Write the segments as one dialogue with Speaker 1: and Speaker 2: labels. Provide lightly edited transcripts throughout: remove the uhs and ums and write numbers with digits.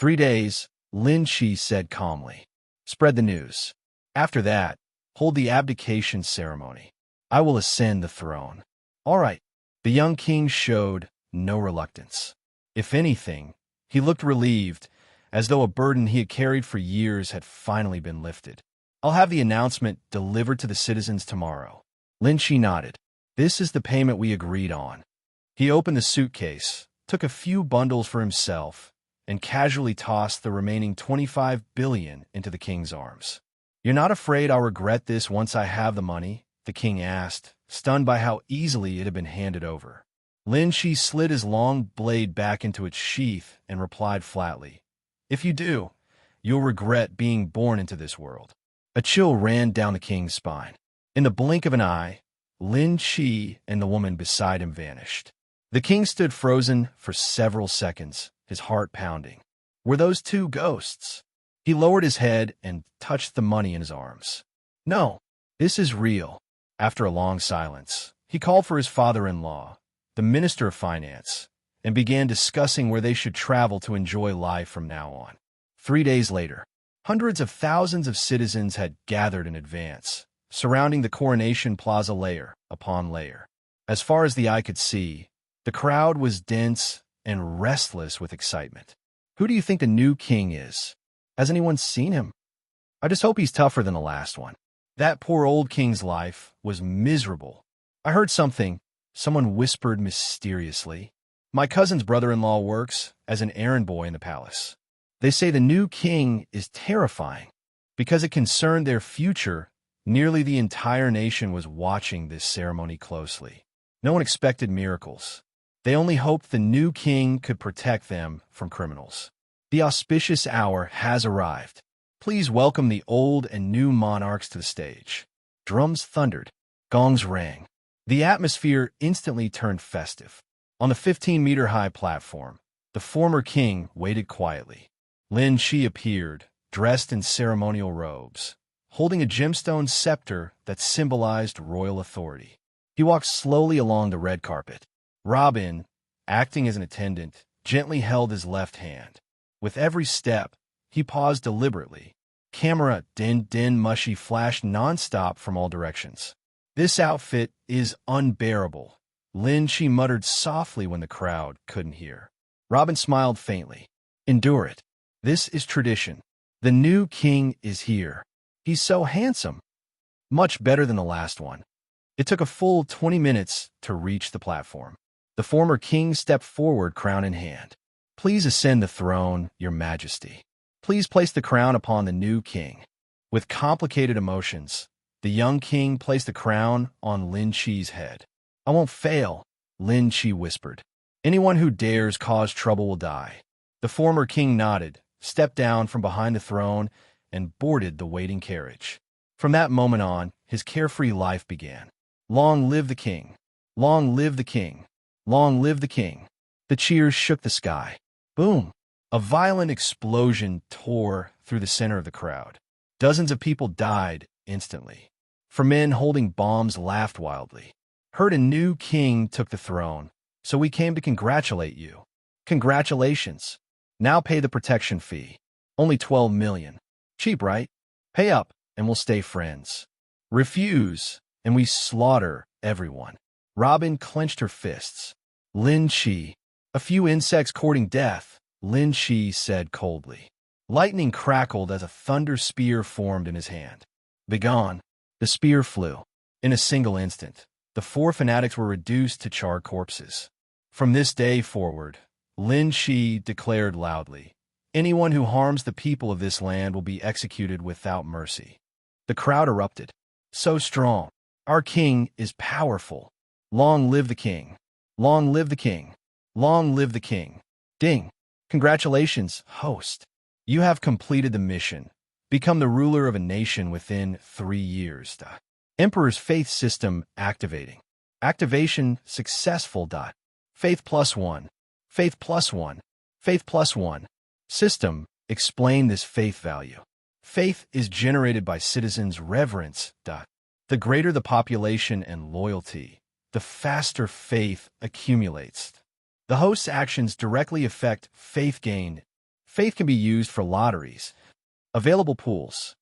Speaker 1: 3 days, Lin Chi said calmly. Spread the news. After that, hold the abdication ceremony. I will ascend the throne. All right. The young king showed no reluctance. If anything, he looked relieved, as though a burden he had carried for years had finally been lifted. I'll have the announcement delivered to the citizens tomorrow. Lin Chi nodded. This is the payment we agreed on. He opened the suitcase, took a few bundles for himself, and casually tossed the remaining 25 billion into the king's arms. You're not afraid I'll regret this once I have the money? The king asked, stunned by how easily it had been handed over. Lin Chi slid his long blade back into its sheath and replied flatly, If you do, you'll regret being born into this world. A chill ran down the king's spine. In the blink of an eye, Lin Chi and the woman beside him vanished. The king stood frozen for several seconds, his heart pounding. Were those two ghosts? He lowered his head and touched the money in his arms. No, this is real. After a long silence, he called for his father-in-law, the Minister of Finance, and began discussing where they should travel to enjoy life from now on. 3 days later, hundreds of thousands of citizens had gathered in advance, surrounding the Coronation Plaza layer upon layer. As far as the eye could see, the crowd was dense and restless with excitement. Who do you think the new king is? Has anyone seen him? I just hope he's tougher than the last one. That poor old king's life was miserable. I heard something, someone whispered mysteriously. My cousin's brother-in-law works as an errand boy in the palace. They say the new king is terrifying. Because it concerned their future, nearly the entire nation was watching this ceremony closely. No one expected miracles. They only hoped the new king could protect them from criminals. The auspicious hour has arrived. Please welcome the old and new monarchs to the stage. Drums thundered. Gongs rang. The atmosphere instantly turned festive. On the 15-meter-high platform, the former king waited quietly. Lin Chi appeared, dressed in ceremonial robes, holding a gemstone scepter that symbolized royal authority. He walked slowly along the red carpet. Robin, acting as an attendant, gently held his left hand. With every step, he paused deliberately. Camera din mushy flashed nonstop from all directions. This outfit is unbearable, Lin Chi muttered softly when the crowd couldn't hear. Robin smiled faintly. Endure it. This is tradition. The new king is here. He's so handsome. Much better than the last one. It took a full 20 minutes to reach the platform. The former king stepped forward, crown in hand. Please ascend the throne, Your Majesty. Please place the crown upon the new king. With complicated emotions, the young king placed the crown on Lin Chi's head. I won't fail, Lin Chi whispered. Anyone who dares cause trouble will die. The former king nodded, stepped down from behind the throne, and boarded the waiting carriage. From that moment on, his carefree life began. Long live the king! Long live the king! Long live the king! The cheers shook the sky. Boom! A violent explosion tore through the center of the crowd. Dozens of people died instantly. For men holding bombs laughed wildly. Heard a new king took the throne, so we came to congratulate you. Congratulations. Now pay the protection fee. Only 12 million. Cheap, right? Pay up, and we'll stay friends. Refuse, and we slaughter everyone. Robin clenched her fists. Lin Chi. A few insects courting death, Lin Chi said coldly. Lightning crackled as a thunder spear formed in his hand. Begone. The spear flew. In a single instant, the 4 fanatics were reduced to charred corpses. From this day forward, Lin Chi declared loudly, anyone who harms the people of this land will be executed without mercy. The crowd erupted. So strong. Our king is powerful. Long live the king. Long live the king. Long live the king. Ding. Congratulations, host. You have completed the mission. Become the ruler of a nation within 3 years. Emperor's faith system activating. Activation successful. Faith +1. Faith +1. Faith +1. System, explain this faith value. Faith is generated by citizens' reverence. The greater the population and loyalty, the faster faith accumulates. The host's actions directly affect faith gain. Faith can be used for lotteries. Available pools.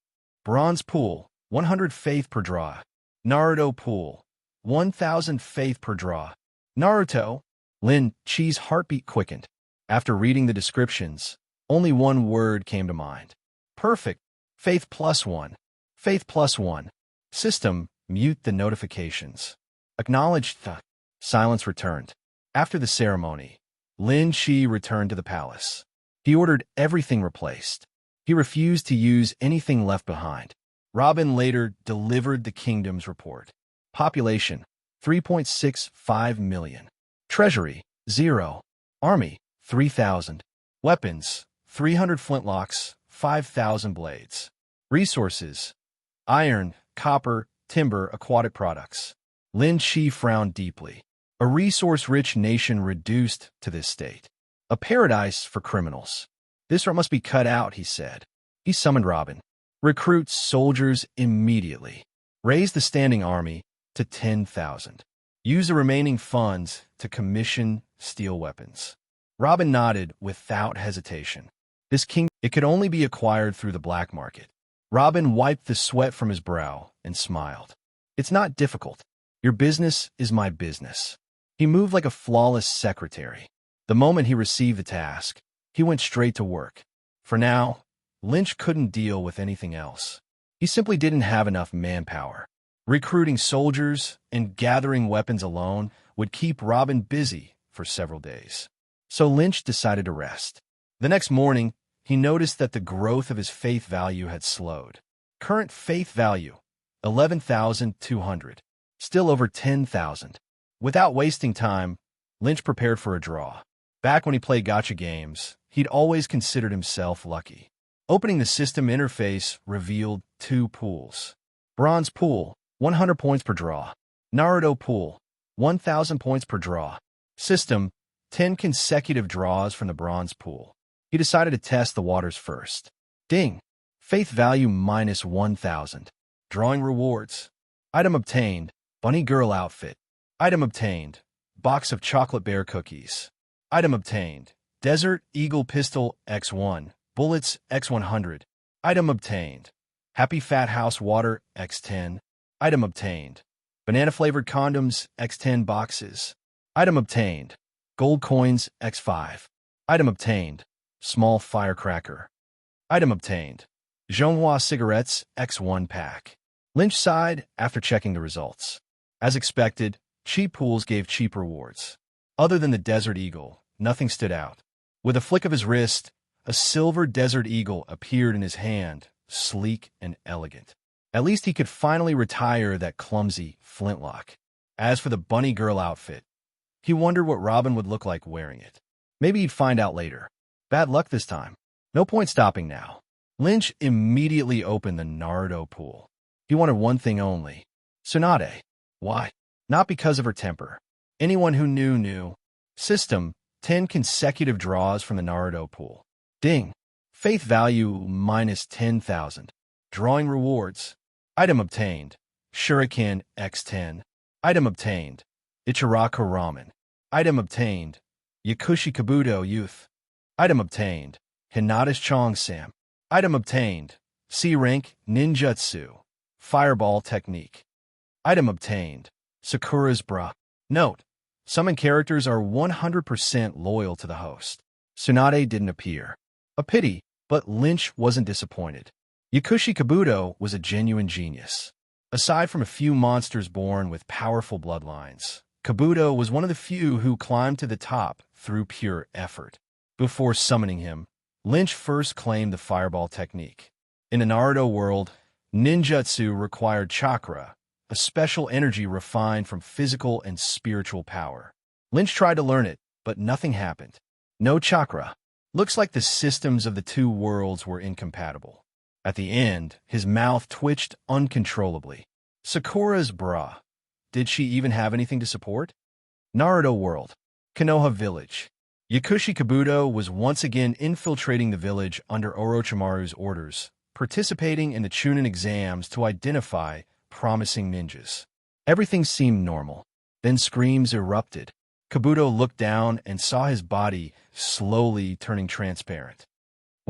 Speaker 1: Bronze pool, 100 faith per draw. Naruto pool, 1,000 faith per draw. Naruto. Lin Chi's heartbeat quickened. After reading the descriptions, only one word came to mind. Perfect. Faith +1. Faith +1. System, mute the notifications. Acknowledged the silence returned. After the ceremony, Lin Chi returned to the palace. He ordered everything replaced. He refused to use anything left behind. Robin later delivered the kingdom's report. Population, 3.65 million. Treasury, 0. Army, 3,000. Weapons, 300 flintlocks, 5,000 blades. Resources, iron, copper, timber, aquatic products. Lin Chi frowned deeply. A resource-rich nation reduced to this state. A paradise for criminals. This must be cut out, he said. He summoned Robin. Recruit soldiers immediately. Raise the standing army to 10,000. Use the remaining funds to commission steel weapons. Robin nodded without hesitation. This it could only be acquired through the black market. Robin wiped the sweat from his brow and smiled. It's not difficult. Your business is my business. He moved like a flawless secretary. The moment he received the task, he went straight to work. For now, Lynch couldn't deal with anything else. He simply didn't have enough manpower. Recruiting soldiers and gathering weapons alone would keep Robin busy for several days. So Lynch decided to rest. The next morning, he noticed that the growth of his faith value had slowed. Current faith value, 11,200. Still over 10,000. Without wasting time, Lynch prepared for a draw. Back when he played gacha games, he'd always considered himself lucky. Opening the system interface revealed 2 pools. Bronze pool, 100 points per draw. Naruto pool, 1,000 points per draw. System, 10 consecutive draws from the bronze pool. He decided to test the waters first. Ding! Faith value minus 1,000. Drawing rewards. Item obtained, bunny girl outfit. Item obtained, box of chocolate bear cookies. Item obtained, desert eagle pistol X1, bullets X100. Item obtained, happy fat house water X10. Item obtained, banana-flavored condoms X10 boxes. Item obtained, gold coins X5. Item obtained, small firecracker. Item obtained, Zhonghua cigarettes X1 pack. Lynch sighed after checking the results. As expected, cheap pools gave cheap rewards. Other than the Desert Eagle, nothing stood out. With a flick of his wrist, a silver Desert Eagle appeared in his hand, sleek and elegant. At least he could finally retire that clumsy flintlock. As for the bunny girl outfit, he wondered what Robin would look like wearing it. Maybe he'd find out later. Bad luck this time. No point stopping now. Lynch immediately opened the Naruto pool. He wanted one thing only. Tsunade. Why? Not because of her temper. Anyone who knew. System, 10 consecutive draws from the Naruto pool. Ding. Faith value minus 10,000. Drawing rewards. Item obtained, Shuriken X10. Item obtained, Ichiraku Ramen. Item obtained, Yakushi Kabuto Youth. Item obtained, Hinata's Chongsam. Item obtained, C-Rank Ninjutsu. Fireball Technique. Item obtained, Sakura's Bra. Note, summon characters are 100% loyal to the host. Tsunade didn't appear. A pity, but Lynch wasn't disappointed. Yakushi Kabuto was a genuine genius. Aside from a few monsters born with powerful bloodlines, Kabuto was one of the few who climbed to the top through pure effort. Before summoning him, Lynch first claimed the fireball technique. In the Naruto world, ninjutsu required chakra, a special energy refined from physical and spiritual power. Lynch tried to learn it, but nothing happened. No chakra. Looks like the systems of the two worlds were incompatible. At the end, his mouth twitched uncontrollably. Sakura's bra. Did she even have anything to support? Naruto World. Konoha Village. Yakushi Kabuto was once again infiltrating the village under Orochimaru's orders, participating in the Chunin exams to identify promising ninjas. Everything seemed normal. Then screams erupted. Kabuto looked down and saw his body slowly turning transparent.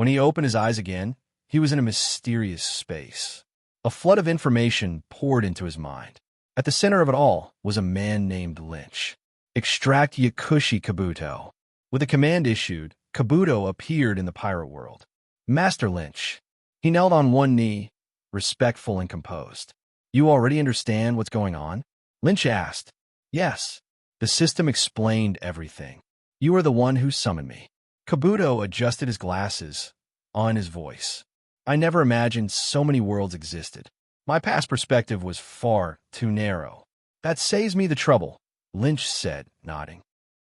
Speaker 1: When he opened his eyes again, he was in a mysterious space. A flood of information poured into his mind. At the center of it all was a man named Lynch. Extract Yakushi Kabuto. With a command issued, Kabuto appeared in the pirate world. Master Lynch. He knelt on one knee, respectful and composed. You already understand what's going on? Lynch asked. Yes. The system explained everything. You are the one who summoned me. Kabuto adjusted his glasses on his voice. I never imagined so many worlds existed. My past perspective was far too narrow. That saves me the trouble, Lynch said, nodding.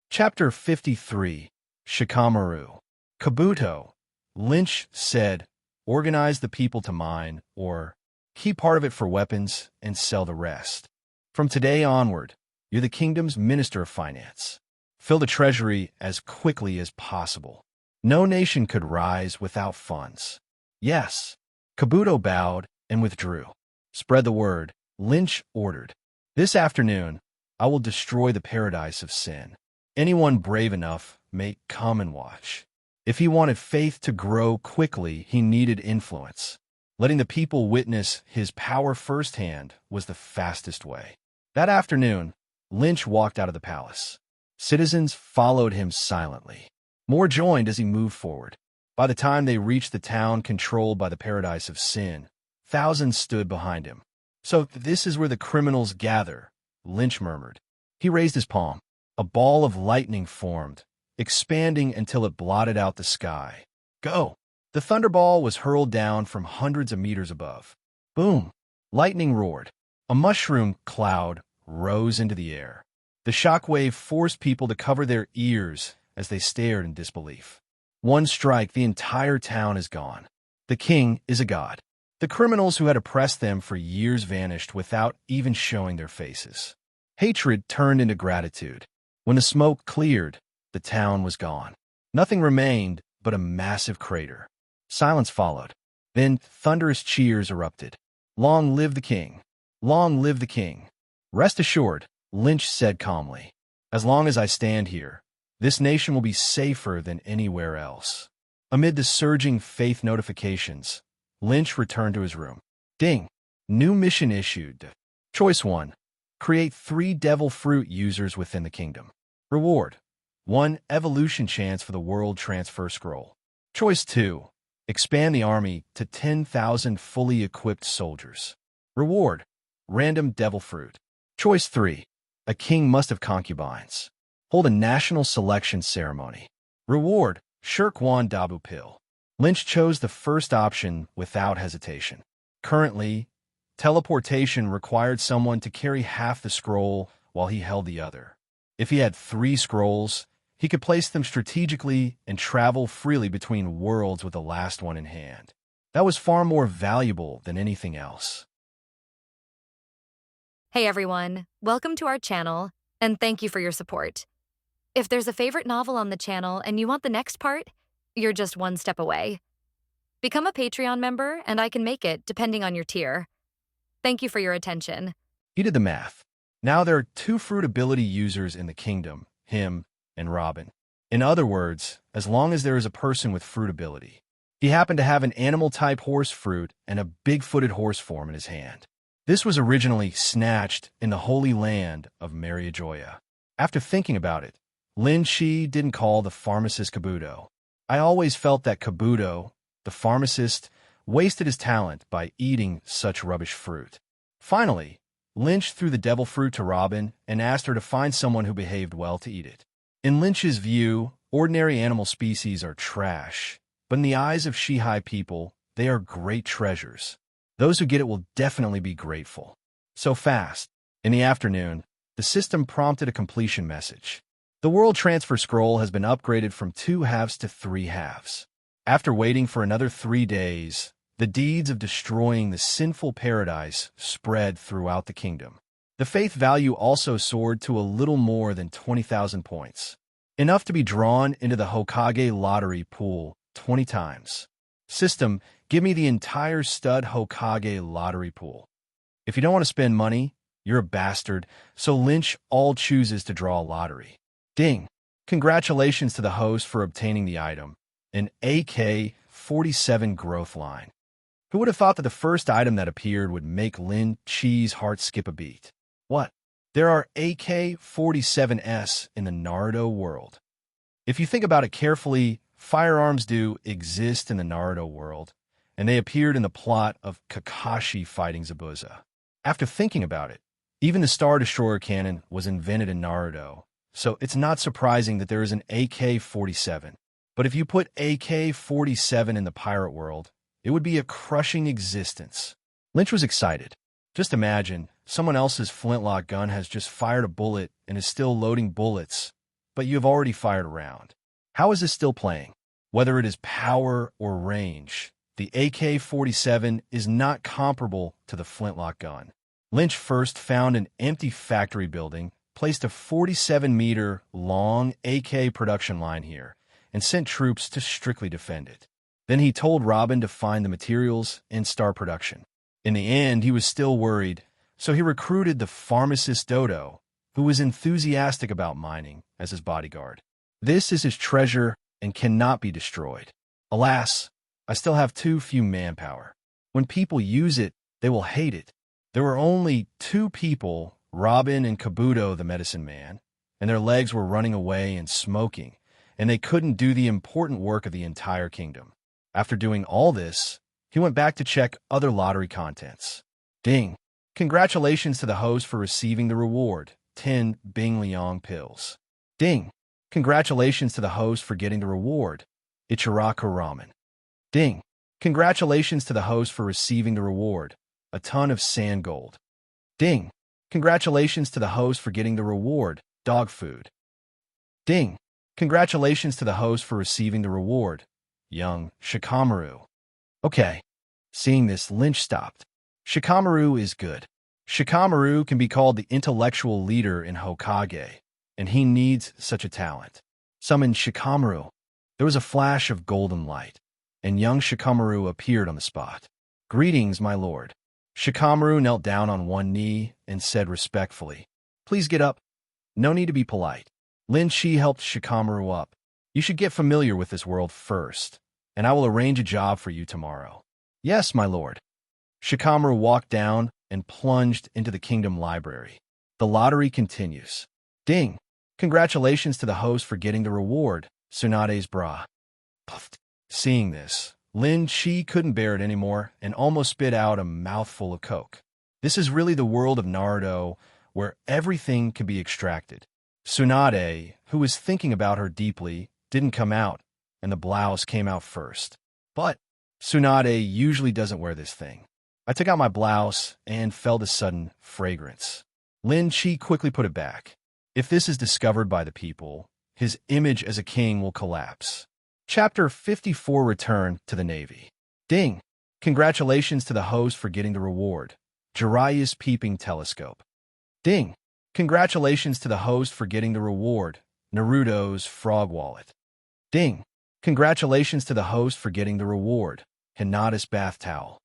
Speaker 1: Chapter 53, Shikamaru. Kabuto, Lynch said, organize the people to mine, or keep part of it for weapons and sell the rest. From today onward, you're the kingdom's Minister of Finance. Fill the treasury as quickly as possible. No nation could rise without funds. Yes. Kabuto bowed and withdrew. Spread the word, Lynch ordered. This afternoon, I will destroy the paradise of sin. Anyone brave enough may come and watch. If he wanted faith to grow quickly, he needed influence. Letting the people witness his power firsthand was the fastest way. That afternoon, Lynch walked out of the palace. Citizens followed him silently. More joined as he moved forward. By the time they reached the town controlled by the paradise of sin, thousands stood behind him. So this is where the criminals gather, Lynch murmured. He raised his palm. A ball of lightning formed, expanding until it blotted out the sky. Go! The thunderball was hurled down from hundreds of meters above. Boom! Lightning roared. A mushroom cloud rose into the air. The shockwave forced people to cover their ears as they stared in disbelief. One strike, the entire town is gone. The king is a god. The criminals who had oppressed them for years vanished without even showing their faces. Hatred turned into gratitude. When the smoke cleared, the town was gone. Nothing remained but a massive crater. Silence followed. Then thunderous cheers erupted. Long live the king! Long live the king! Rest assured, Lynch said calmly. As long as I stand here, this nation will be safer than anywhere else. Amid the surging faith notifications, Lynch returned to his room. Ding! New mission issued. Choice 1. Create 3 devil fruit users within the kingdom. Reward: 1 evolution chance for the world transfer scroll. Choice 2. Expand the army to 10,000 fully equipped soldiers. Reward: random devil fruit. Choice 3. A king must have concubines. Hold a national selection ceremony. Reward: Shirkwan Dabu Pill. Lynch chose the first option without hesitation. Currently, teleportation required someone to carry half the scroll while he held the other. If he had 3 scrolls, he could place them strategically and travel freely between worlds with the last one in hand. That was far more valuable than anything else.
Speaker 2: Hey everyone, welcome to our channel, and thank you for your support. If there's a favorite novel on the channel and you want the next part, you're just one step away. Become a Patreon member and I can make it depending on your tier. Thank you for your attention.
Speaker 1: He did the math. Now there are 2 fruit ability users in the kingdom, him and Robin. In other words, as long as there is a person with fruit ability. He happened to have an animal-type horse fruit and a big-footed horse form in his hand. This was originally snatched in the Holy Land of Mariajoya. After thinking about it, Lin Shi didn't call the pharmacist Kabuto. I always felt that Kabuto, the pharmacist, wasted his talent by eating such rubbish fruit. Finally, Lynch threw the devil fruit to Robin and asked her to find someone who behaved well to eat it. In Lynch's view, ordinary animal species are trash, but in the eyes of Shihai people, they are great treasures. Those who get it will definitely be grateful. So fast. In the afternoon, the system prompted a completion message. The World Transfer Scroll has been upgraded from 2 halves to 3 halves. After waiting for another 3 days, the deeds of destroying the sinful paradise spread throughout the kingdom. The faith value also soared to a little more than 20,000 points, enough to be drawn into the Hokage lottery pool 20 times. System, give me the entire stud Hokage lottery pool. If you don't want to spend money, you're a bastard, so Lynch all chooses to draw a lottery. Ding! Congratulations to the host for obtaining the item, an AK-47 AK-47 growth line. Who would have thought that the first item that appeared would make Lin Chi's heart skip a beat? What? There are AK-47s in the Naruto world. If you think about it carefully, firearms do exist in the Naruto world, and they appeared in the plot of Kakashi fighting Zabuza. After thinking about it, even the Star Destroyer cannon was invented in Naruto, so it's not surprising that there is an AK-47. But if you put AK-47 in the pirate world, it would be a crushing existence. Lynch was excited. Just imagine, someone else's flintlock gun has just fired a bullet and is still loading bullets, but you have already fired a round. How is this still playing? Whether it is power or range, the AK-47 is not comparable to the flintlock gun. Lynch first found an empty factory building, placed a 47-meter long AK production line here, and sent troops to strictly defend it. Then he told Robin to find the materials and start production. In the end, he was still worried, so he recruited the pharmacist Dodo, who was enthusiastic about mining, as his bodyguard. This is his treasure and cannot be destroyed. Alas, I still have too few manpower. When people use it, they will hate it. There were only 2 people, Robin and Kabuto the medicine man, and their legs were running away and smoking, and they couldn't do the important work of the entire kingdom. After doing all this, he went back to check other lottery contents. Ding! Congratulations to the host for receiving the reward, 10 Bing Liang pills. Ding! Congratulations to the host for getting the reward, Ichiraku ramen. Ding! Congratulations to the host for receiving the reward, a ton of sand gold. Ding! Congratulations to the host for getting the reward, dog food. Ding! Congratulations to the host for receiving the reward, young Shikamaru. Okay. Seeing this, Lynch stopped. Shikamaru is good. Shikamaru can be called the intellectual leader in Hokage, and he needs such a talent. Summon Shikamaru. There was a flash of golden light, and young Shikamaru appeared on the spot. Greetings, my lord. Shikamaru knelt down on one knee and said respectfully, Please get up. No need to be polite. Lin Chi helped Shikamaru up. You should get familiar with this world first, and I will arrange a job for you tomorrow. Yes, my lord. Shikamaru walked down and plunged into the kingdom library. The lottery continues. Ding! Congratulations to the host for getting the reward, Tsunade's bra. Puffed. Seeing this, Lin Chi couldn't bear it anymore and almost spit out a mouthful of coke. This is really the world of Naruto, where everything can be extracted. Tsunade, who was thinking about her deeply, didn't come out, and the blouse came out first. But Tsunade usually doesn't wear this thing. I took out my blouse and felt a sudden fragrance. Lin Chi quickly put it back. If this is discovered by the people, his image as a king will collapse. Chapter 54 Return to the Navy. Ding! Congratulations to the host for getting the reward, Jiraiya's peeping telescope. Ding! Congratulations to the host for getting the reward, Naruto's frog wallet. Ding! Congratulations to the host for getting the reward, Hinata's bath towel.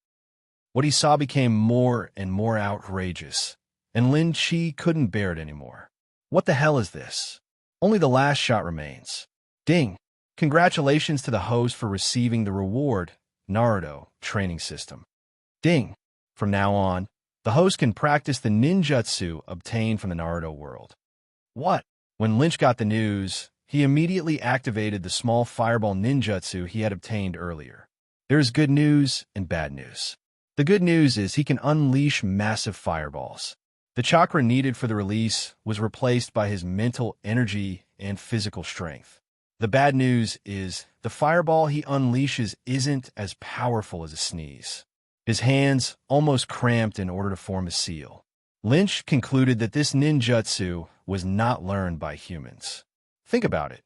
Speaker 1: What he saw became more and more outrageous, and Lin Chi couldn't bear it anymore. What the hell is this? Only the last shot remains. Ding! Congratulations to the host for receiving the reward, Naruto training system. Ding! From now on, the host can practice the ninjutsu obtained from the Naruto world. What? When Lynch got the news, he immediately activated the small fireball ninjutsu he had obtained earlier. There is good news and bad news. The good news is he can unleash massive fireballs. The chakra needed for the release was replaced by his mental energy and physical strength. The bad news is the fireball he unleashes isn't as powerful as a sneeze. His hands almost cramped in order to form a seal. Lynch concluded that this ninjutsu was not learned by humans. Think about it.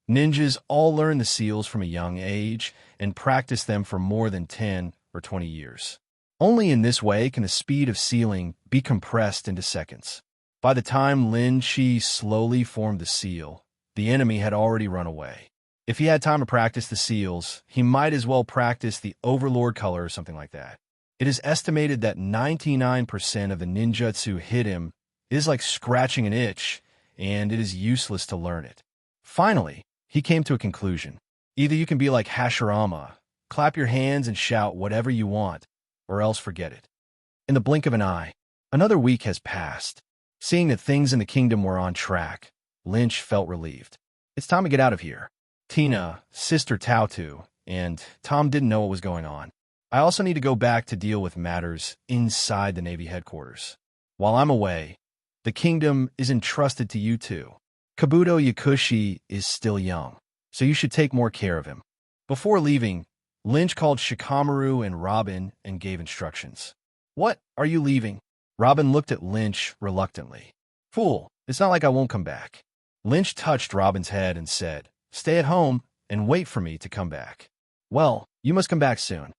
Speaker 1: Ninjas all learn the seals from a young age and practice them for more than 10 or 20 years. Only in this way can the speed of sealing be compressed into seconds. By the time Lin Chi slowly formed the seal, the enemy had already run away. If he had time to practice the seals, he might as well practice the Overlord color or something like that. It is estimated that 99% of the ninjutsu hit him. It is like scratching an itch, and it is useless to learn it. Finally, he came to a conclusion. Either you can be like Hashirama, clap your hands and shout whatever you want, or else forget it. In the blink of an eye, another week has passed. Seeing that things in the kingdom were on track, Lynch felt relieved. It's time to get out of here. Tina, Sister Tautu, and Tom didn't know what was going on. I also need to go back to deal with matters inside the Navy headquarters. While I'm away, the kingdom is entrusted to you two. Kabuto Yakushi is still young, so you should take more care of him. Before leaving, Lynch called Shikamaru and Robin and gave instructions. What? Are you leaving? Robin looked at Lynch reluctantly. Fool, it's not like I won't come back. Lynch touched Robin's head and said, Stay at home and wait for me to come back. Well, you must come back soon.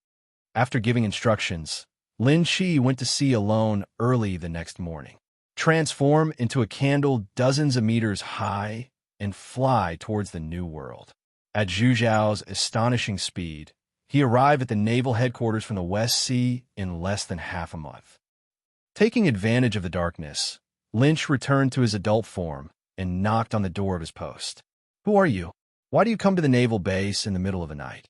Speaker 1: After giving instructions, Lin Shi went to sea alone early the next morning. Transform into a candle dozens of meters high and fly towards the new world. At Zhu Zhao's astonishing speed, he arrived at the naval headquarters from the West Sea in less than half a month. Taking advantage of the darkness, Lynch returned to his adult form and knocked on the door of his post. Who are you? Why do you come to the naval base in the middle of the night?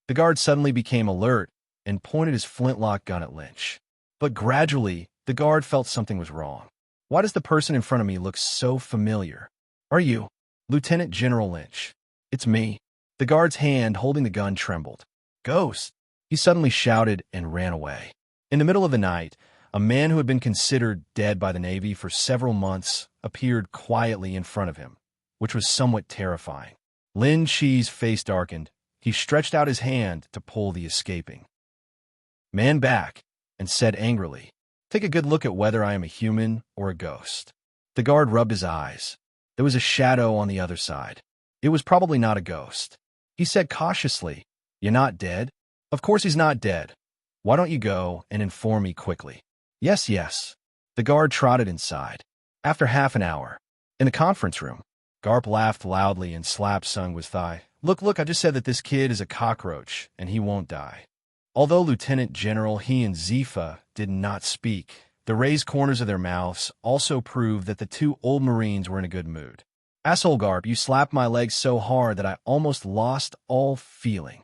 Speaker 1: The guard suddenly became alert and pointed his flintlock gun at Lynch. But gradually, the guard felt something was wrong. Why does the person in front of me look so familiar? Are you Lieutenant General Lynch? It's me. The guard's hand holding the gun trembled. Ghost! He suddenly shouted and ran away. In the middle of the night, a man who had been considered dead by the Navy for several months appeared quietly in front of him, which was somewhat terrifying. Lin Shi's face darkened. He stretched out his hand to pull the escaping man back and said angrily, Take a good look at whether I am a human or a ghost. The guard rubbed his eyes. There was a shadow on the other side. It was probably not a ghost. He said cautiously, You're not dead? Of course he's not dead. Why don't you go and inform me quickly? Yes, yes. The guard trotted inside. After half an hour, in the conference room, Garp laughed loudly and slapped Sung with thigh. Look, I just said that this kid is a cockroach, and he won't die. Although Lieutenant General he and Zifa did not speak, the raised corners of their mouths also proved that the two old Marines were in a good mood. Asshole Garp, you slapped my legs so hard that I almost lost all feeling.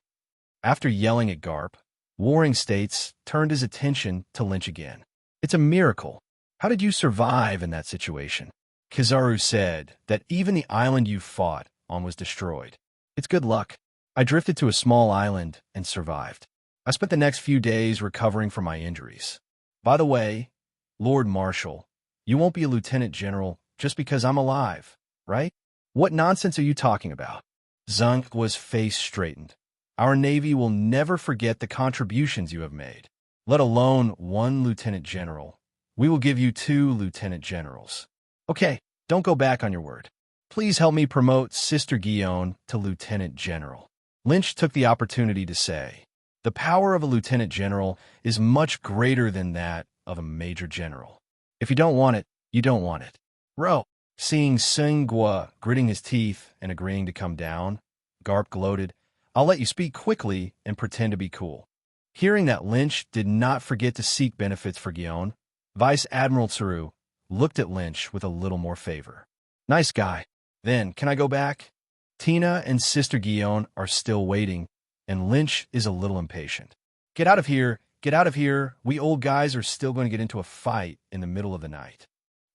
Speaker 1: After yelling at Garp, Warring States turned his attention to Lynch again. It's a miracle. How did you survive in that situation? Kizaru said that even the island you fought on was destroyed. It's good luck. I drifted to a small island and survived. I spent the next few days recovering from my injuries. By the way, Lord Marshal, you won't be a lieutenant general just because I'm alive, right? What nonsense are you talking about? Zung's face straightened. Our Navy will never forget the contributions you have made, let alone one lieutenant general. We will give you 2 lieutenant generals. Okay, don't go back on your word. Please help me promote Sister Guillaume to lieutenant general. Lynch took the opportunity to say, The power of a lieutenant general is much greater than that of a major general. If you don't want it, you don't want it. Ro, seeing Sungwa gritting his teeth and agreeing to come down, Garp gloated, I'll let you speak quickly and pretend to be cool. Hearing that Lynch did not forget to seek benefits for Guillaume, Vice Admiral Tsuru looked at Lynch with a little more favor. Nice guy. Then, can I go back? Tina and Sister Guillaume are still waiting, and Lynch is a little impatient. Get out of here. Get out of here. We old guys are still going to get into a fight in the middle of the night.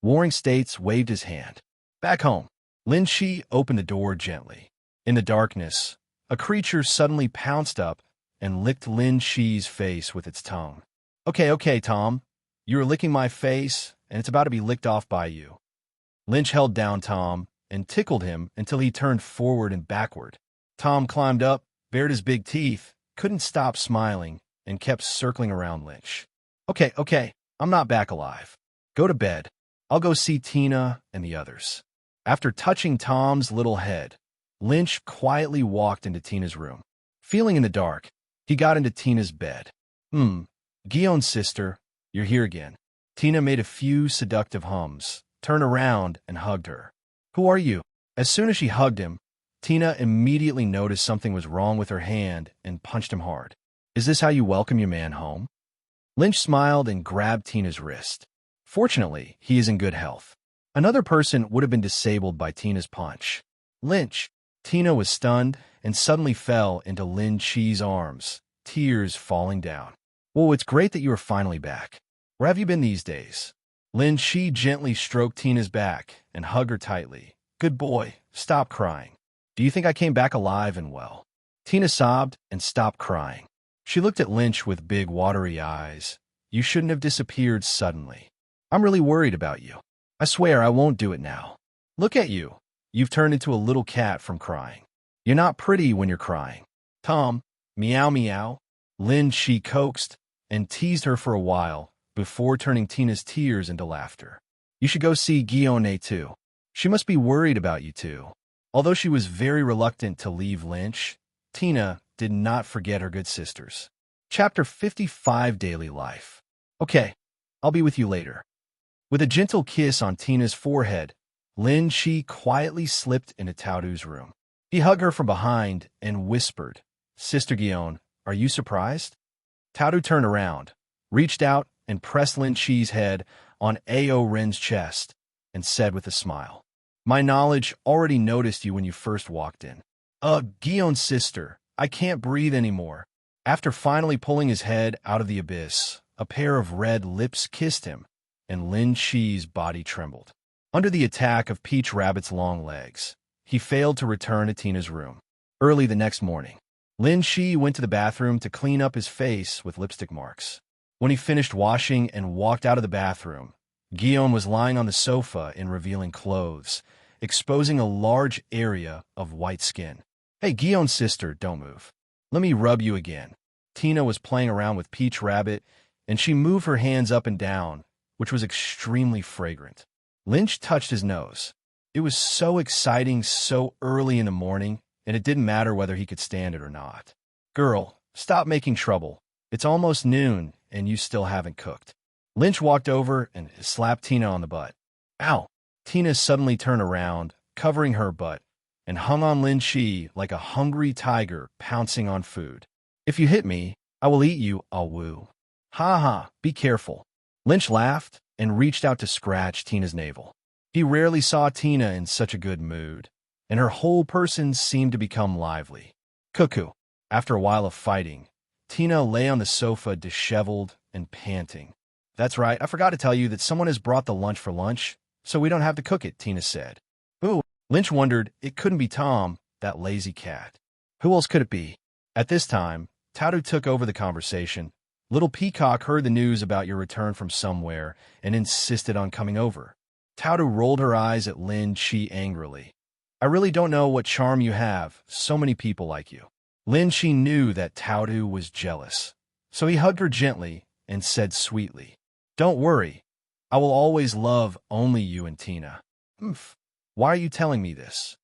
Speaker 1: Warring States waved his hand. Back home. Lin Shi opened the door gently. In the darkness, a creature suddenly pounced up and licked Lin Shi's face with its tongue. Okay, Tom. You are licking my face, and it's about to be licked off by you. Lynch held down Tom and tickled him until he turned forward and backward. Tom climbed up, bared his big teeth, couldn't stop smiling, and kept circling around Lynch. Okay, I'm not back alive. Go to bed. I'll go see Tina and the others. After touching Tom's little head, Lynch quietly walked into Tina's room. Feeling in the dark, he got into Tina's bed. Guillaume's sister, you're here again. Tina made a few seductive hums, turned around, and hugged her. Who are you? As soon as she hugged him, Tina immediately noticed something was wrong with her hand and punched him hard. Is this how you welcome your man home? Lynch smiled and grabbed Tina's wrist. Fortunately, he is in good health. Another person would have been disabled by Tina's punch. Lynch. Tina was stunned and suddenly fell into Lin Chi's arms tears falling down. Well, it's great that you are finally back. Where have you been these days? Lin Shi gently stroked Tina's back and hugged her tightly. Good boy, stop crying. Do you think I came back alive and well? Tina sobbed and stopped crying. She looked at Lynch with big, watery eyes. You shouldn't have disappeared suddenly. I'm really worried about you. I swear I won't do it now. Look at you. You've turned into a little cat from crying. You're not pretty when you're crying. Tom, meow meow. Lin Shi coaxed and teased her for a while before turning Tina's tears into laughter. You should go see Guillaume too. She must be worried about you too. Although she was very reluctant to leave Lynch, Tina did not forget her good sisters. Chapter 55 Daily Life. Okay, I'll be with you later. With a gentle kiss on Tina's forehead, Lin Shi quietly slipped into Taodu's room. He hugged her from behind and whispered, Sister Guillaume, are you surprised? Taodu turned around, reached out and pressed Lin Shi's head on Ao Ren's chest and said with a smile, My knowledge already noticed you when you first walked in. Guillaume's sister, I can't breathe anymore. After finally pulling his head out of the abyss, a pair of red lips kissed him, and Lin Shi's body trembled. Under the attack of Peach Rabbit's long legs, he failed to return to Tina's room. Early the next morning, Lin Shi went to the bathroom to clean up his face with lipstick marks. When he finished washing and walked out of the bathroom, Guillaume was lying on the sofa in revealing clothes, exposing a large area of white skin. Hey, Guillaume's sister, don't move. Let me rub you again. Tina was playing around with Peach Rabbit, and she moved her hands up and down, which was extremely fragrant. Lynch touched his nose. It was so exciting so early in the morning, and it didn't matter whether he could stand it or not. Girl, stop making trouble. It's almost noon, and you still haven't cooked. Lynch walked over and slapped Tina on the butt. Ow! Tina suddenly turned around, covering her butt, and hung on Lin Shi like a hungry tiger pouncing on food. If you hit me, I will eat you, I'll woo. Ha ha, be careful. Lynch laughed and reached out to scratch Tina's navel. He rarely saw Tina in such a good mood, and her whole person seemed to become lively. Cuckoo. After a while of fighting, Tina lay on the sofa disheveled and panting. That's right, I forgot to tell you that someone has brought the lunch for lunch, so we don't have to cook it, Tina said. Ooh, Lynch wondered it couldn't be Tom, that lazy cat. Who else could it be? At this time, Taodu took over the conversation. Little Peacock heard the news about your return from somewhere and insisted on coming over. Taodu rolled her eyes at Lin Shi angrily. I really don't know what charm you have, so many people like you. Lin Shi knew that Taodu was jealous, so he hugged her gently and said sweetly, Don't worry, I will always love only you and Tina. Oomph, why are you telling me this?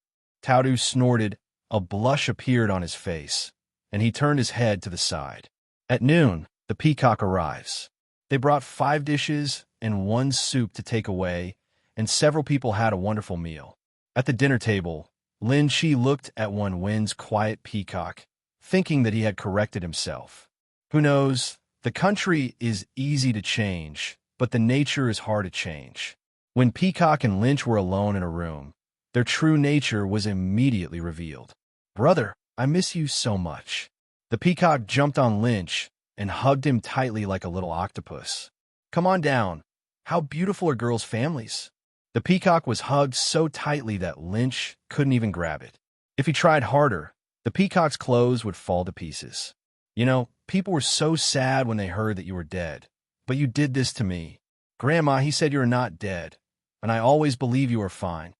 Speaker 1: Taodu snorted, a blush appeared on his face, and he turned his head to the side. At noon, the peacock arrives. They brought 5 dishes and 1 soup to take away, and several people had a wonderful meal. At the dinner table, Lin Shi looked at One Wind's quiet peacock, thinking that he had corrected himself. Who knows, the country is easy to change, but the nature is hard to change. When Peacock and Lynch were alone in a room, their true nature was immediately revealed. Brother, I miss you so much. The peacock jumped on Lynch and hugged him tightly like a little octopus. Come on down. How beautiful are girls' families? The peacock was hugged so tightly that Lynch couldn't even grab it. If he tried harder, the peacock's clothes would fall to pieces. You know, people were so sad when they heard that you were dead. But you did this to me. Grandma, he said you are not dead, and I always believe you are fine.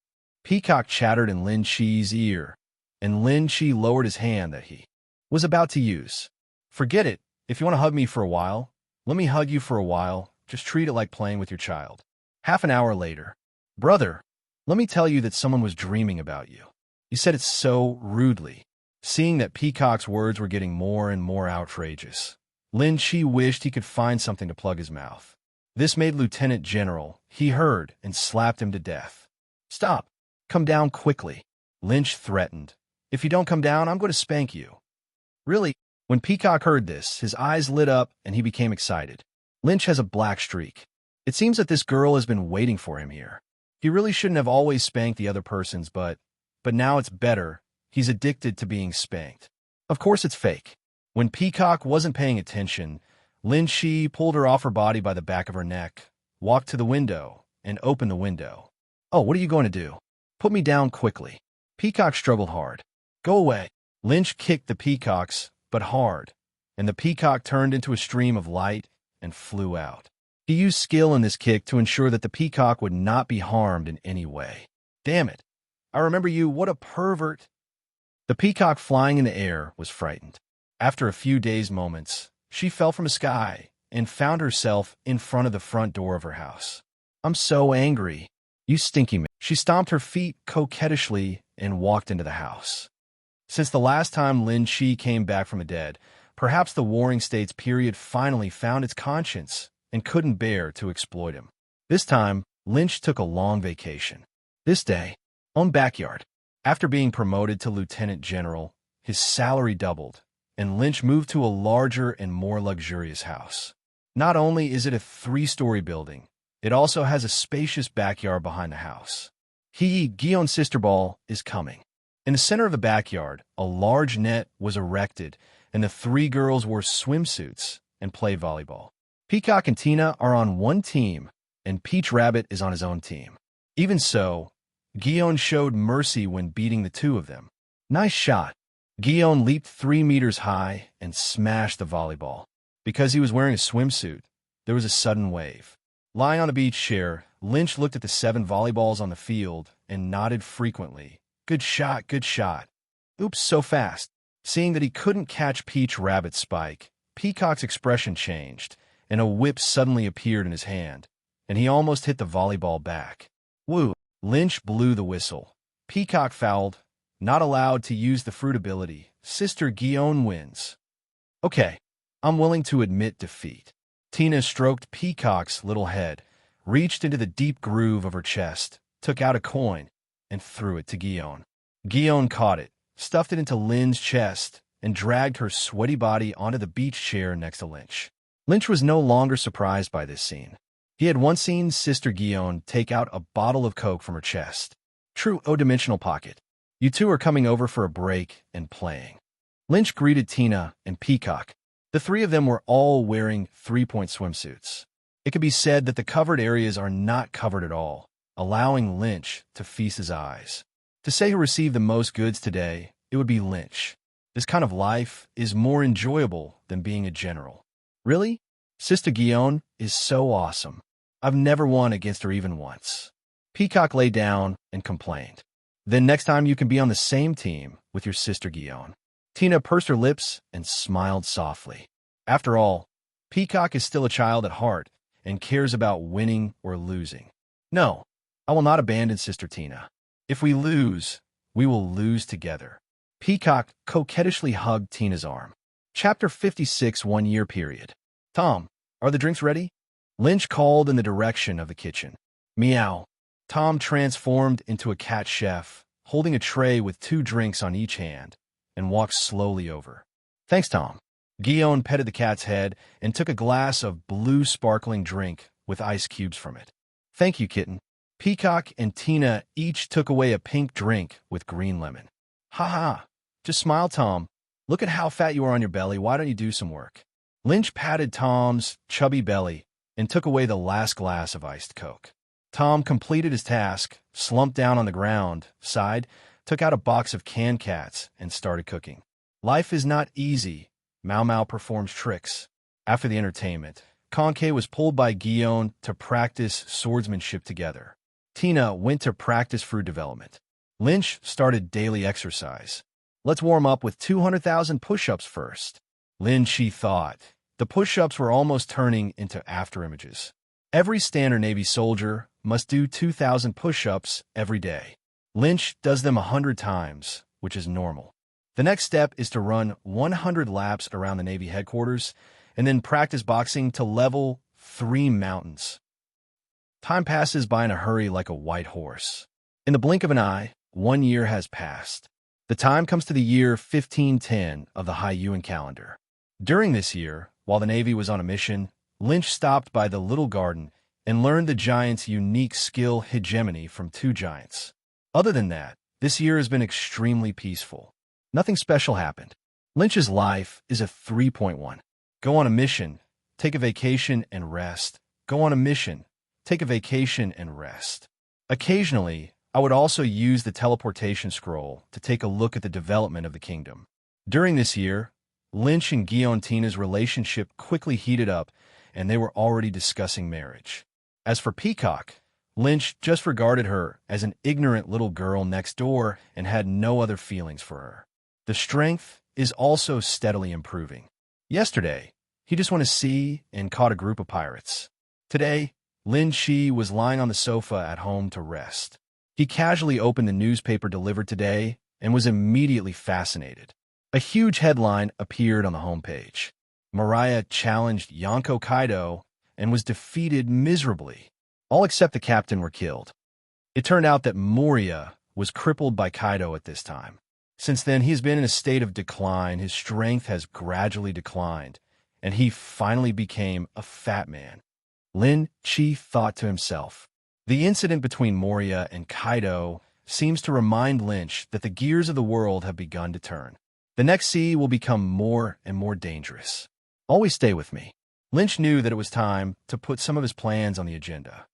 Speaker 1: Peacock chattered in Lin Shi's ear, and Lin Shi lowered his hand that he was about to use. Forget it. If you want to hug me for a while, let me hug you for a while. Just treat it like playing with your child. Half an hour later, Brother, let me tell you that someone was dreaming about you. You said it so rudely. Seeing that Peacock's words were getting more and more outrageous, Lin Shi wished he could find something to plug his mouth. This made Lieutenant General. He heard and slapped him to death. Stop. Come down quickly. Lynch threatened. If you don't come down, I'm going to spank you. Really? When Peacock heard this, his eyes lit up and he became excited. Lynch has a black streak. It seems that this girl has been waiting for him here. He really shouldn't have always spanked the other persons, but now it's better. He's addicted to being spanked. Of course it's fake. When Peacock wasn't paying attention, Lin Shi pulled her off her body by the back of her neck, walked to the window, and opened the window. "Oh, what are you going to do? Put me down quickly." Peacock struggled hard. "Go away." Lynch kicked the peacocks, but hard, and the peacock turned into a stream of light and flew out. He used skill in this kick to ensure that the peacock would not be harmed in any way. "Damn it. I remember you. What a pervert." The peacock flying in the air was frightened. After a few dazed moments, she fell from the sky and found herself in front of the front door of her house. "I'm so angry. You stinky man." She stomped her feet coquettishly and walked into the house. Since the last time Lin Shi came back from the dead, perhaps the Warring States period finally found its conscience and couldn't bear to exploit him. This time, Lynch took a long vacation. This day, on Backyard. After being promoted to lieutenant general, his salary doubled, and Lynch moved to a larger and more luxurious house. Not only is it a 3-story building, it also has a spacious backyard behind the house. Guillaume's sister ball is coming. In the center of the backyard, a large net was erected, and the 3 girls wore swimsuits and played volleyball. Peacock and Tina are on one team, and Peach Rabbit is on his own team. Even so, Guillaume showed mercy when beating the 2 of them. Nice shot. Guillaume leaped 3 meters high and smashed the volleyball. Because he was wearing a swimsuit, there was a sudden wave. Lying on the beach chair, Lynch looked at the 7 volleyballs on the field and nodded frequently. Good shot, good shot. Oops, so fast. Seeing that he couldn't catch Peach Rabbit's spike, Peacock's expression changed, and a whip suddenly appeared in his hand, and he almost hit the volleyball back. Woo! Lynch blew the whistle. Peacock fouled, not allowed to use the fruit ability. Sister Guillaume wins. Okay, I'm willing to admit defeat. Tina stroked Peacock's little head, reached into the deep groove of her chest, took out a coin, and threw it to Guillaume. Guillaume caught it, stuffed it into Lynn's chest, and dragged her sweaty body onto the beach chair next to Lynch. Lynch was no longer surprised by this scene. He had once seen Sister Guillaume take out a bottle of Coke from her chest. True O-dimensional pocket. You 2 are coming over for a break and playing. Lynch greeted Tina and Peacock. The 3 of them were all wearing 3-point swimsuits. It could be said that the covered areas are not covered at all, allowing Lynch to feast his eyes. To say who received the most goods today, it would be Lynch. This kind of life is more enjoyable than being a general. Really? Sister Guillaume is so awesome. I've never won against her even once. Peacock lay down and complained. Then next time you can be on the same team with your sister Guillaume. Tina pursed her lips and smiled softly. After all, Peacock is still a child at heart and cares about winning or losing. No, I will not abandon Sister Tina. If we lose, we will lose together. Peacock coquettishly hugged Tina's arm. Chapter 56, 1-year period. Tom, are the drinks ready? Lynch called in the direction of the kitchen. Meow. Tom transformed into a cat chef, holding a tray with 2 drinks on each hand, and walked slowly over. Thanks, Tom. Guillaume petted the cat's head and took a glass of blue sparkling drink with ice cubes from it. Thank you, kitten. Peacock and Tina each took away a pink drink with green lemon. Ha ha. Just smile, Tom. Look at how fat you are on your belly. Why don't you do some work? Lynch patted Tom's chubby belly and took away the last glass of iced Coke. Tom completed his task, slumped down on the ground, sighed, took out a box of canned cats, and started cooking. Life is not easy. Mau Mau performs tricks. After the entertainment, Conke was pulled by Guillaume to practice swordsmanship together. Tina went to practice fruit development. Lynch started daily exercise. Let's warm up with 200,000 push-ups first. Lin Shi thought. The push-ups were almost turning into afterimages. Every standard Navy soldier must do 2,000 push-ups every day. Lynch does them 100 times, which is normal. The next step is to run 100 laps around the Navy headquarters and then practice boxing to level 3 mountains. Time passes by in a hurry like a white horse. In the blink of an eye, 1 year has passed. The time comes to the year 1510 of the Hai-Yuan calendar. During this year, while the Navy was on a mission, Lynch stopped by the little garden and learned the giant's unique skill hegemony from 2 giants. Other than that, this year has been extremely peaceful. Nothing special happened. Lynch's life is a 3.1. Go on a mission, take a vacation, and rest. Go on a mission, take a vacation, and rest. Occasionally, I would also use the teleportation scroll to take a look at the development of the kingdom. During this year, Lynch and Guillotina's relationship quickly heated up, and they were already discussing marriage. As for Peacock, Lynch just regarded her as an ignorant little girl next door and had no other feelings for her. The strength is also steadily improving. Yesterday, he just went to sea and caught a group of pirates. Today, Lin Shi was lying on the sofa at home to rest. He casually opened the newspaper delivered today and was immediately fascinated. A huge headline appeared on the homepage. Mariah challenged Yonko Kaido and was defeated miserably. All except the captain were killed. It turned out that Moria was crippled by Kaido at this time. Since then, he has been in a state of decline. His strength has gradually declined, and he finally became a fat man. Lin Chi thought to himself. The incident between Moria and Kaido seems to remind Lynch that the gears of the world have begun to turn. The next sea will become more and more dangerous. Always stay with me. Lynch knew that it was time to put some of his plans on the agenda.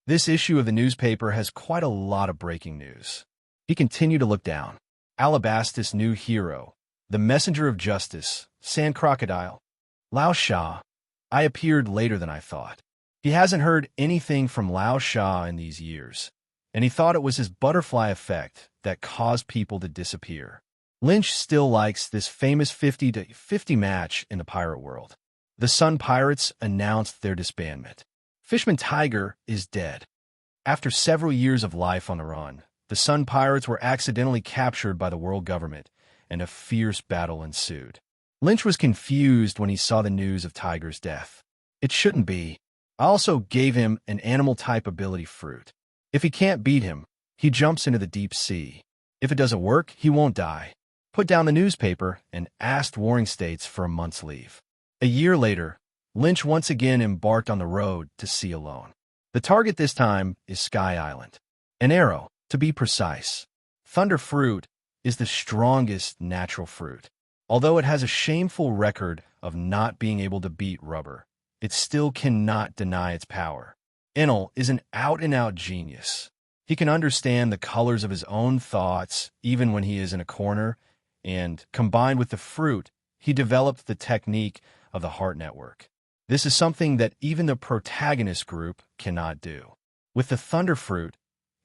Speaker 1: This issue of the newspaper has quite a lot of breaking news. He continued to look down. Alabastis' new hero, the messenger of justice, Sand Crocodile, Lao Sha. I appeared later than I thought. He hasn't heard anything from Lao Sha in these years, and he thought it was his butterfly effect that caused people to disappear. Lynch still likes this famous 50-50 match in the pirate world. The Sun Pirates announced their disbandment. Fishman Tiger is dead. After several years of life on the run, the Sun Pirates were accidentally captured by the world government, and a fierce battle ensued. Lynch was confused when he saw the news of Tiger's death. It shouldn't be. I also gave him an animal-type ability fruit. If he can't beat him, he jumps into the deep sea. If it doesn't work, he won't die. Put down the newspaper and asked Warring States for a month's leave. A year later, Lynch once again embarked on the road to sea alone. The target this time is Sky Island. An arrow, to be precise. Thunder fruit is the strongest natural fruit. Although it has a shameful record of not being able to beat rubber, it still cannot deny its power. Enel is an out-and-out genius. He can understand the colors of his own thoughts even when he is in a corner, and, combined with the fruit, he developed the technique of the heart network. This is something that even the protagonist group cannot do. With the Thunder Fruit,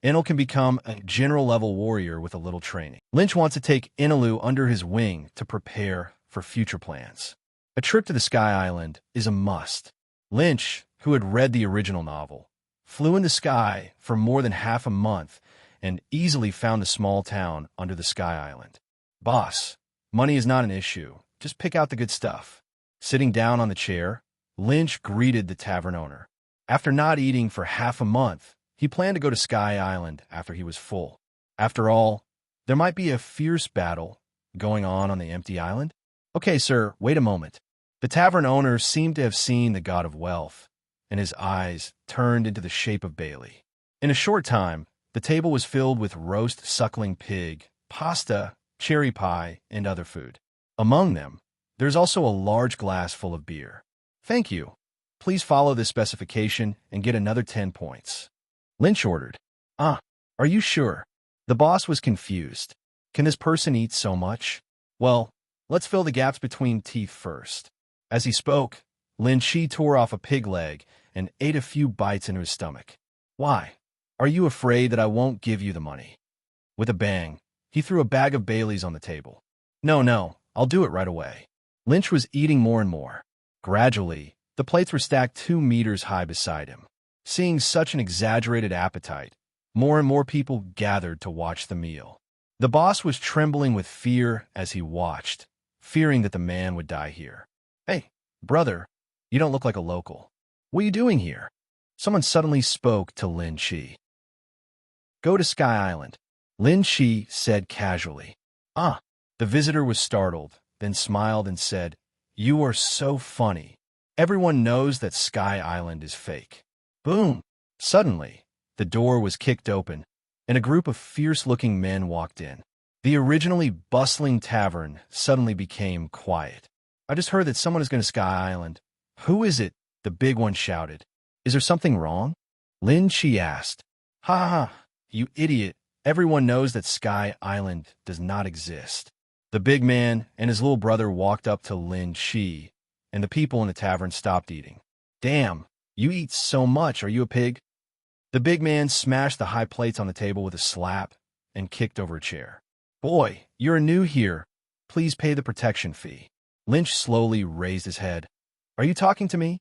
Speaker 1: Enel can become a general-level warrior with a little training. Lynch wants to take Enelu under his wing to prepare for future plans. A trip to the Sky Island is a must. Lynch, who had read the original novel, flew in the sky for more than half a month and easily found the small town under the Sky Island. Boss, money is not an issue. Just pick out the good stuff. Sitting down on the chair, Lynch greeted the tavern owner. After not eating for half a month, he planned to go to Sky Island after he was full. After all, there might be a fierce battle going on the empty island. Okay, sir, wait a moment. The tavern owner seemed to have seen the god of wealth, and his eyes turned into the shape of Bailey. In a short time, the table was filled with roast suckling pig, pasta, cherry pie, and other food. Among them, there's also a large glass full of beer. Thank you. Please follow this specification and get another 10 points. Lynch ordered. Are you sure? The boss was confused. Can this person eat so much? Well, let's fill the gaps between teeth first. As he spoke, Lin Shi tore off a pig leg and ate a few bites into his stomach. Why? Are you afraid that I won't give you the money? With a bang, he threw a bag of Baileys on the table. No, I'll do it right away. Lynch was eating more and more. Gradually, the plates were stacked 2 meters high beside him. Seeing such an exaggerated appetite, more and more people gathered to watch the meal. The boss was trembling with fear as he watched, fearing that the man would die here. Hey, brother, you don't look like a local. What are you doing here? Someone suddenly spoke to Lin Shi. Go to Sky Island, Lin Shi said casually. The visitor was startled, then smiled and said, You are so funny. Everyone knows that Sky Island is fake. Boom! Suddenly, the door was kicked open, and a group of fierce-looking men walked in. The originally bustling tavern suddenly became quiet. I just heard that someone is going to Sky Island. Who is it? The big one shouted. Is there something wrong? Lin Chi asked. Ha ha ha, you idiot. Everyone knows that Sky Island does not exist. The big man and his little brother walked up to Lin Chi, and the people in the tavern stopped eating. Damn, you eat so much, are you a pig? The big man smashed the high plates on the table with a slap and kicked over a chair. Boy, you're new here. Please pay the protection fee. Lynch slowly raised his head. Are you talking to me?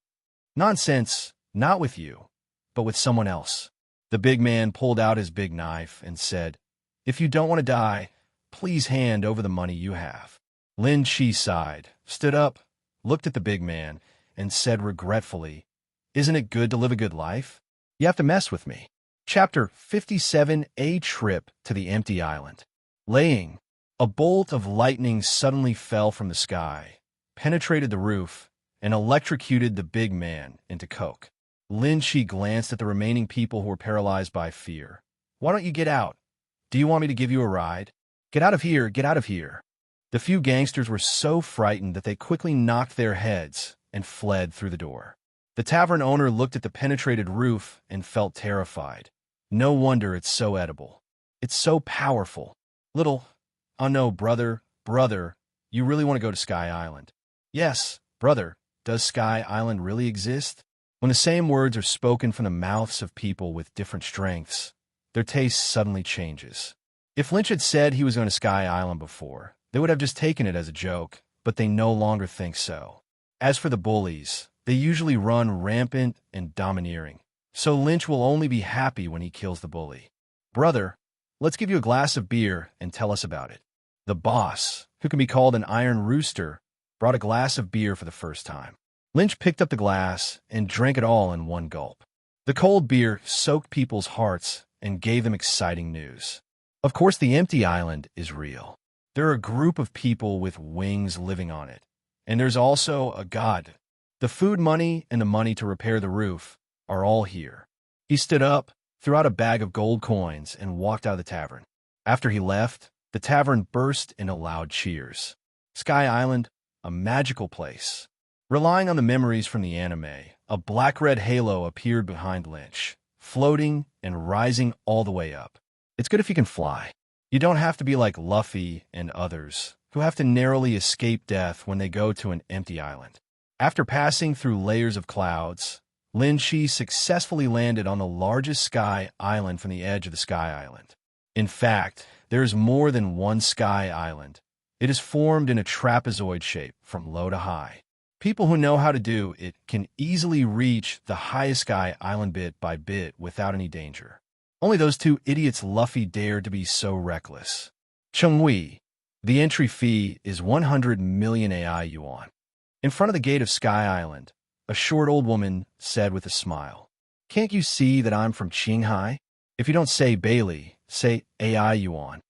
Speaker 1: Nonsense, not with you, but with someone else. The big man pulled out his big knife and said, If you don't want to die, please hand over the money you have. Lin Chi sighed, stood up, looked at the big man, and said regretfully, Isn't it good to live a good life? You have to mess with me. Chapter 57, A Trip to the Empty Island. Laying. A bolt of lightning suddenly fell from the sky, penetrated the roof, and electrocuted the big man into coke. Lin Chi glanced at the remaining people who were paralyzed by fear. Why don't you get out? Do you want me to give you a ride? Get out of here, get out of here. The few gangsters were so frightened that they quickly knocked their heads and fled through the door. The tavern owner looked at the penetrated roof and felt terrified. No wonder it's so edible. It's so powerful. Oh no, brother, you really want to go to Sky Island? Yes, brother, does Sky Island really exist? When the same words are spoken from the mouths of people with different strengths, their taste suddenly changes. If Lynch had said he was going to Sky Island before, they would have just taken it as a joke, but they no longer think so. As for the bullies, they usually run rampant and domineering, so Lynch will only be happy when he kills the bully. Brother, let's give you a glass of beer and tell us about it. The boss, who can be called an iron rooster, brought a glass of beer for the first time. Lynch picked up the glass and drank it all in one gulp. The cold beer soaked people's hearts and gave them exciting news. Of course, the empty island is real. There are a group of people with wings living on it, and there's also a god. The food money and the money to repair the roof are all here. He stood up, threw out a bag of gold coins, and walked out of the tavern. After he left, the tavern burst into loud cheers. Sky Island, a magical place. Relying on the memories from the anime, a black-red halo appeared behind Lynch, floating and rising all the way up. It's good if you can fly. You don't have to be like Luffy and others, who have to narrowly escape death when they go to an empty island. After passing through layers of clouds, Lin Chi successfully landed on the largest Sky Island from the edge of the Sky Island. In fact, there is more than one Sky Island. It is formed in a trapezoid shape from low to high. People who know how to do it can easily reach the highest Sky Island bit by bit without any danger. Only those two idiots Luffy dared to be so reckless. Chenghui. The entry fee is 100 million AI yuan. In front of the gate of Sky Island, a short old woman said with a smile, Can't you see that I'm from Qinghai? If you don't say Bailey, say AI yuan.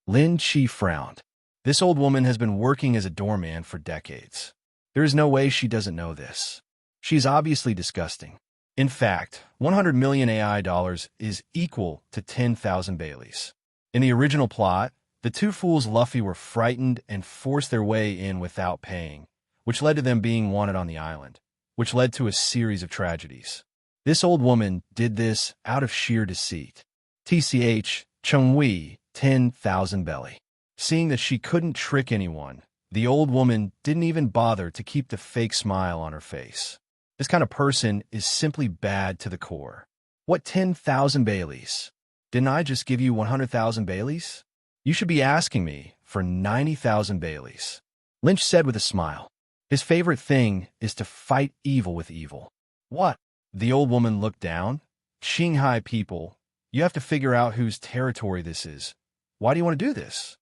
Speaker 1: Lin Chi frowned. This old woman has been working as a doorman for decades. There is no way she doesn't know this. She's obviously disgusting. In fact, 100 million AI dollars is equal to 10,000 Baileys. In the original plot, the two fools Luffy were frightened and forced their way in without paying, which led to them being wanted on the island, which led to a series of tragedies. This old woman did this out of sheer deceit. TCH, Chenghui, 10,000 belly. Seeing that she couldn't trick anyone, the old woman didn't even bother to keep the fake smile on her face. This kind of person is simply bad to the core. What 10,000 Baileys? Didn't I just give you 100,000 Baileys? You should be asking me for 90,000 Baileys. Lynch said with a smile. His favorite thing is to fight evil with evil. What? The old woman looked down. Qinghai people, you have to figure out whose territory this is. Why do you want to do this?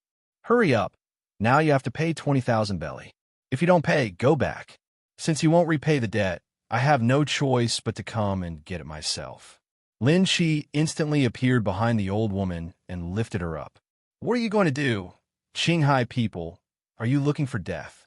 Speaker 1: Hurry up. Now you have to pay 20,000 belly. If you don't pay, go back. Since you won't repay the debt, I have no choice but to come and get it myself. Lin Chi instantly appeared behind the old woman and lifted her up. What are you going to do? Qinghai people, are you looking for death?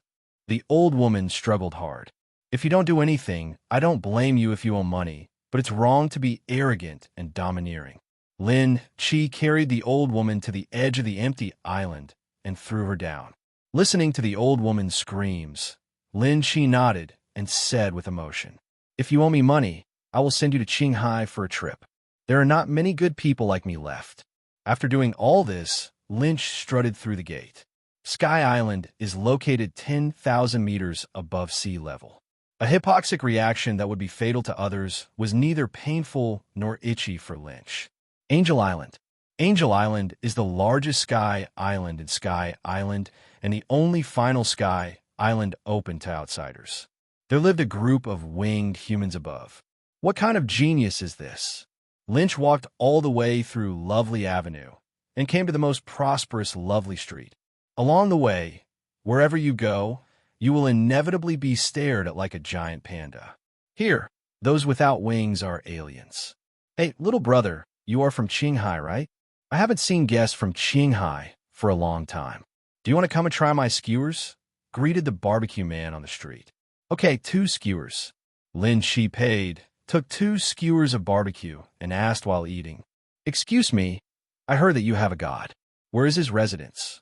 Speaker 1: The old woman struggled hard. If you don't do anything, I don't blame you if you owe money, but it's wrong to be arrogant and domineering. Lin Chi carried the old woman to the edge of the empty island and threw her down. Listening to the old woman's screams, Lin Chi nodded and said with emotion, "If you owe me money, I will send you to Qinghai for a trip. There are not many good people like me left." After doing all this, Lynch strutted through the gate. Sky Island is located 10,000 meters above sea level. A hypoxic reaction that would be fatal to others was neither painful nor itchy for Lynch. Angel Island. Angel Island is the largest sky island in Sky Island and the only final sky island open to outsiders. There lived a group of winged humans above. What kind of genius is this? Lynch walked all the way through Lovely Avenue and came to the most prosperous Lovely Street. Along the way, wherever you go, you will inevitably be stared at like a giant panda. Here, those without wings are aliens. Hey, little brother, you are from Qinghai, right? I haven't seen guests from Qinghai for a long time. Do you want to come and try my skewers? Greeted the barbecue man on the street. Okay, 2 skewers. Lin Shi paid, took 2 skewers of barbecue, and asked while eating, "Excuse me, I heard that you have a god. Where is his residence?"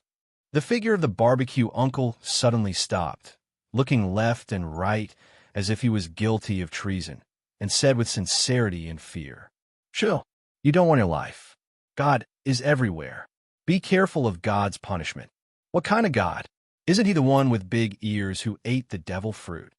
Speaker 1: The figure of the barbecue uncle suddenly stopped, looking left and right as if he was guilty of treason, and said with sincerity and fear, "Chill, you don't want your life. God is everywhere. Be careful of God's punishment." "What kind of God? Isn't he the one with big ears who ate the devil fruit?"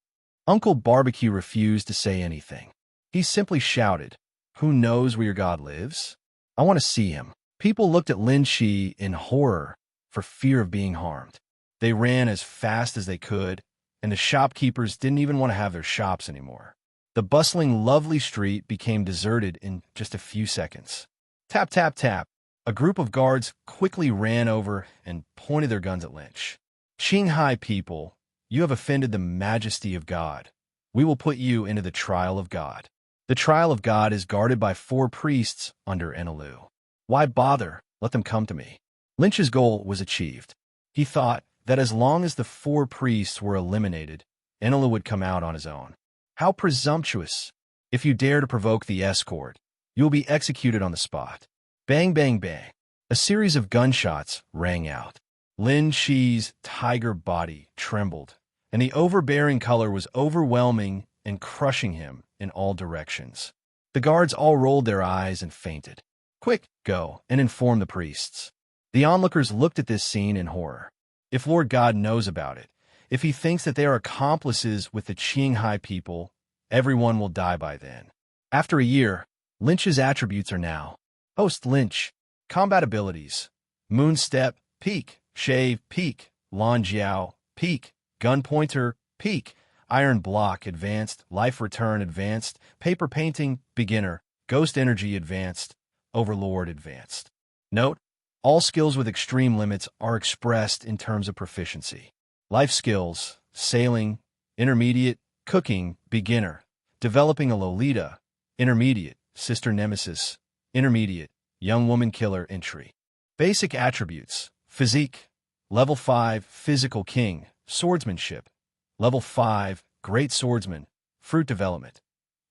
Speaker 1: Uncle Barbecue refused to say anything. He simply shouted, "Who knows where your God lives? I want to see him." People looked at Lin Shi in horror for fear of being harmed. They ran as fast as they could, and the shopkeepers didn't even want to have their shops anymore. The bustling Lovely Street became deserted in just a few seconds. Tap, tap, tap. A group of guards quickly ran over and pointed their guns at Lynch. "Qinghai people, you have offended the majesty of God. We will put you into the trial of God." The trial of God is guarded by 4 priests under Enelu. Why bother? Let them come to me. Lynch's goal was achieved. He thought that as long as the 4 priests were eliminated, Enelu would come out on his own. How presumptuous! If you dare to provoke the escort, you will be executed on the spot. Bang, bang, bang. A series of gunshots rang out. Lin Shi's tiger body trembled, and the overbearing color was overwhelming and crushing him in all directions. The guards all rolled their eyes and fainted. "Quick, go and inform the priests." The onlookers looked at this scene in horror. If Lord God knows about it, if he thinks that they are accomplices with the Qinghai people, everyone will die by then. After a year, Lynch's attributes are now: Host Lynch, combat abilities, Moon Step, Peak, Shave, Peak, Lon Jiao, Peak, Gun Pointer, Peak, Iron Block, Advanced, Life Return, Advanced, Paper Painting, Beginner, Ghost Energy, Advanced, Overlord, Advanced. Note: all skills with extreme limits are expressed in terms of proficiency. Life skills: Sailing, Intermediate, Cooking, Beginner, Developing a Lolita, Intermediate, Sister Nemesis, Intermediate, Young Woman Killer, Entry. Basic attributes: Physique, Level 5, Physical King, Swordsmanship, Level 5, Great Swordsman, Fruit Development,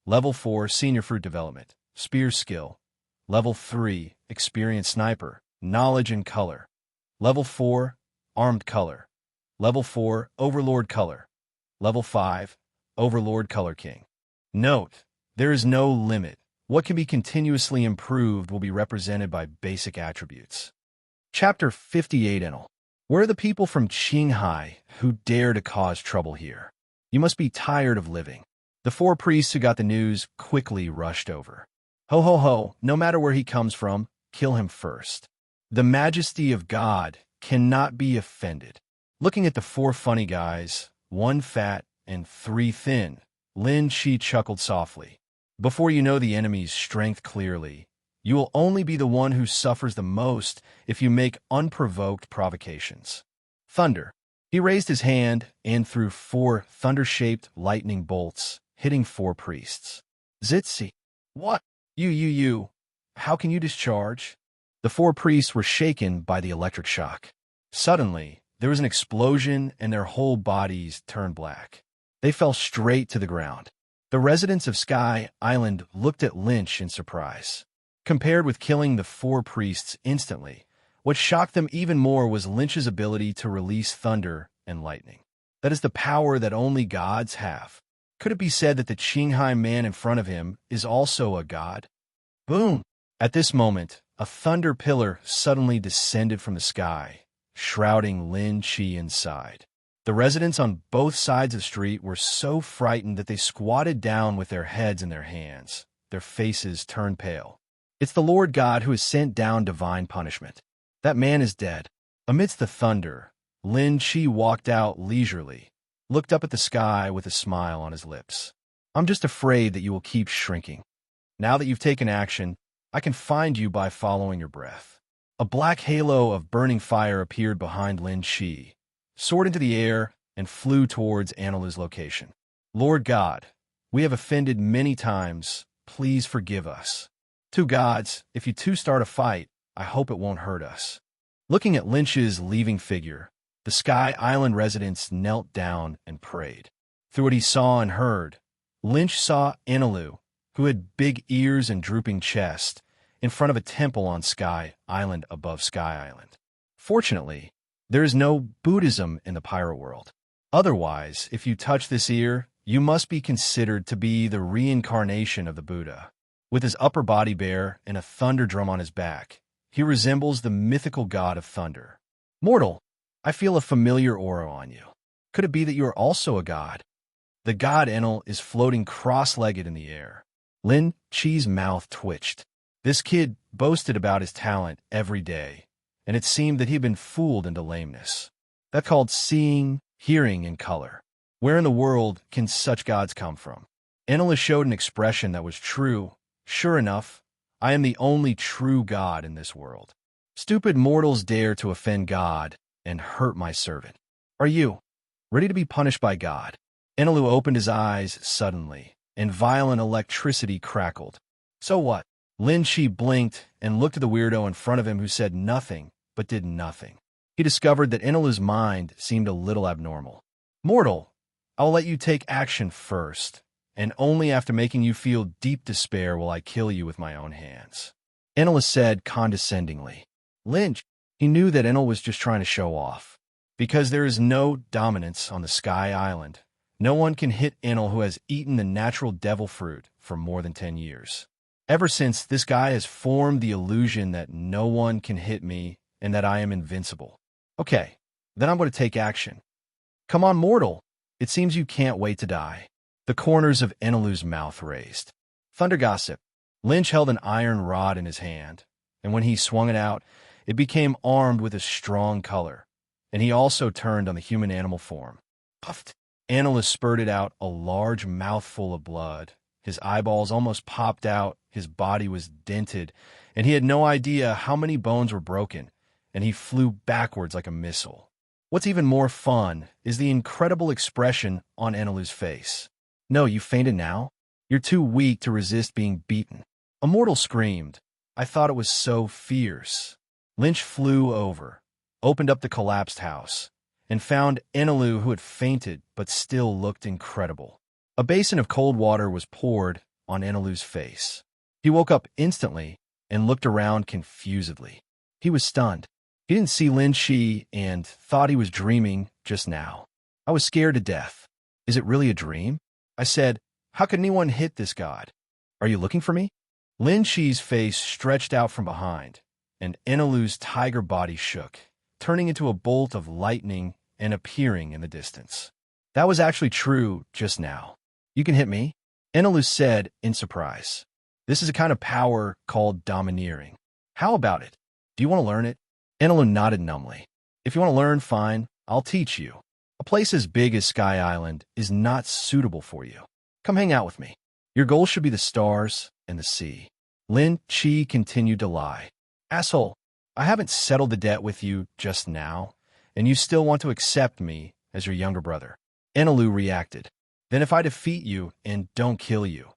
Speaker 1: Level 4, Senior Fruit Development, Spear Skill, Level 3, Experienced Sniper, Knowledge and Color, Level 4, Armed Color, Level 4, Overlord Color, Level 5, Overlord Color King. Note: there is no limit. What can be continuously improved will be represented by basic attributes. Chapter 58 Enel. Where are the people from Qinghai who dare to cause trouble here? You must be tired of living. The 4 priests who got the news quickly rushed over. Ho ho ho, no matter where he comes from, kill him first. The majesty of God cannot be offended. Looking at the 4 funny guys, 1 fat and 3 thin, Lin Shi chuckled softly. Before you know the enemy's strength clearly, you will only be the one who suffers the most if you make unprovoked provocations. Thunder. He raised his hand and threw 4 thunder-shaped lightning bolts, hitting 4 priests. Zitzi. What? You. How can you discharge? The 4 priests were shaken by the electric shock. Suddenly, there was an explosion and their whole bodies turned black. They fell straight to the ground. The residents of Sky Island looked at Lynch in surprise. Compared with killing the 4 priests instantly, what shocked them even more was Lynch's ability to release thunder and lightning. That is the power that only gods have. Could it be said that the Qinghai man in front of him is also a god? Boom! At this moment, a thunder pillar suddenly descended from the sky, shrouding Lin Qi inside. The residents on both sides of the street were so frightened that they squatted down with their heads in their hands. Their faces turned pale. It's the Lord God who has sent down divine punishment. That man is dead. Amidst the thunder, Lin Qi walked out leisurely, looked up at the sky with a smile on his lips. I'm just afraid that you will keep shrinking. Now that you've taken action, I can find you by following your breath. A black halo of burning fire appeared behind Lin Qi, soared into the air, and flew towards Anilu's location. Lord God, we have offended many times. Please forgive us. 2 gods, if you two start a fight, I hope it won't hurt us. Looking at Lynch's leaving figure, the Sky Island residents knelt down and prayed. Through what he saw and heard, Lynch saw Anilu, who had big ears and drooping chest, in front of a temple on Sky Island above Sky Island. Fortunately, there is no Buddhism in the pirate world. Otherwise, if you touch this ear, you must be considered to be the reincarnation of the Buddha. With his upper body bare and a thunder drum on his back, he resembles the mythical god of thunder. Mortal, I feel a familiar aura on you. Could it be that you are also a god? The god Enel is floating cross-legged in the air. Lin Qi's mouth twitched. This kid boasted about his talent every day, and it seemed that he had been fooled into lameness. That's called seeing, hearing, and color. Where in the world can such gods come from? Enel showed an expression that was true. Sure enough, I am the only true god in this world. Stupid mortals dare to offend God and hurt my servant. Are you ready to be punished by God? Enelu opened his eyes suddenly, and violent electricity crackled. So what? Lin Qi blinked and looked at the weirdo in front of him who said nothing but did nothing. He discovered that Enelu's mind seemed a little abnormal. Mortal, I'll let you take action first, and only after making you feel deep despair will I kill you with my own hands. Enel said condescendingly. Lynch, he knew that Enel was just trying to show off. Because there is no dominance on the Sky Island, no one can hit Enel who has eaten the natural devil fruit for more than 10 years. Ever since, this guy has formed the illusion that no one can hit me and that I am invincible. Okay, then I'm going to take action. Come on, mortal. It seems you can't wait to die. The corners of Enelu's mouth raised. Thunder gossip. Lynch held an iron rod in his hand, and when he swung it out, it became armed with a strong color, and he also turned on the human-animal form. Puffed. Enel spurted out a large mouthful of blood. His eyeballs almost popped out, his body was dented, and he had no idea how many bones were broken, and he flew backwards like a missile. What's even more fun is the incredible expression on Enelu's face. No, you fainted now? You're too weak to resist being beaten. A mortal screamed. I thought it was so fierce. Lynch flew over, opened up the collapsed house, and found Enelu who had fainted but still looked incredible. A basin of cold water was poured on Enelu's face. He woke up instantly and looked around confusedly. He was stunned. He didn't see Lin Qi and thought he was dreaming just now. I was scared to death. Is it really a dream? I said, how could anyone hit this god? Are you looking for me? Lin Qi's face stretched out from behind, and Enelu's tiger body shook, turning into a bolt of lightning and appearing in the distance. That was actually true just now. You can hit me? Enelu said in surprise. This is a kind of power called domineering. How about it? Do you want to learn it? Enelu nodded numbly. If you want to learn, fine, I'll teach you. A place as big as Sky Island is not suitable for you. Come hang out with me. Your goal should be the stars and the sea. Lin Qi continued to lie. Asshole, I haven't settled the debt with you just now, and you still want to accept me as your younger brother. Enelu reacted. Then if I defeat you and don't kill you,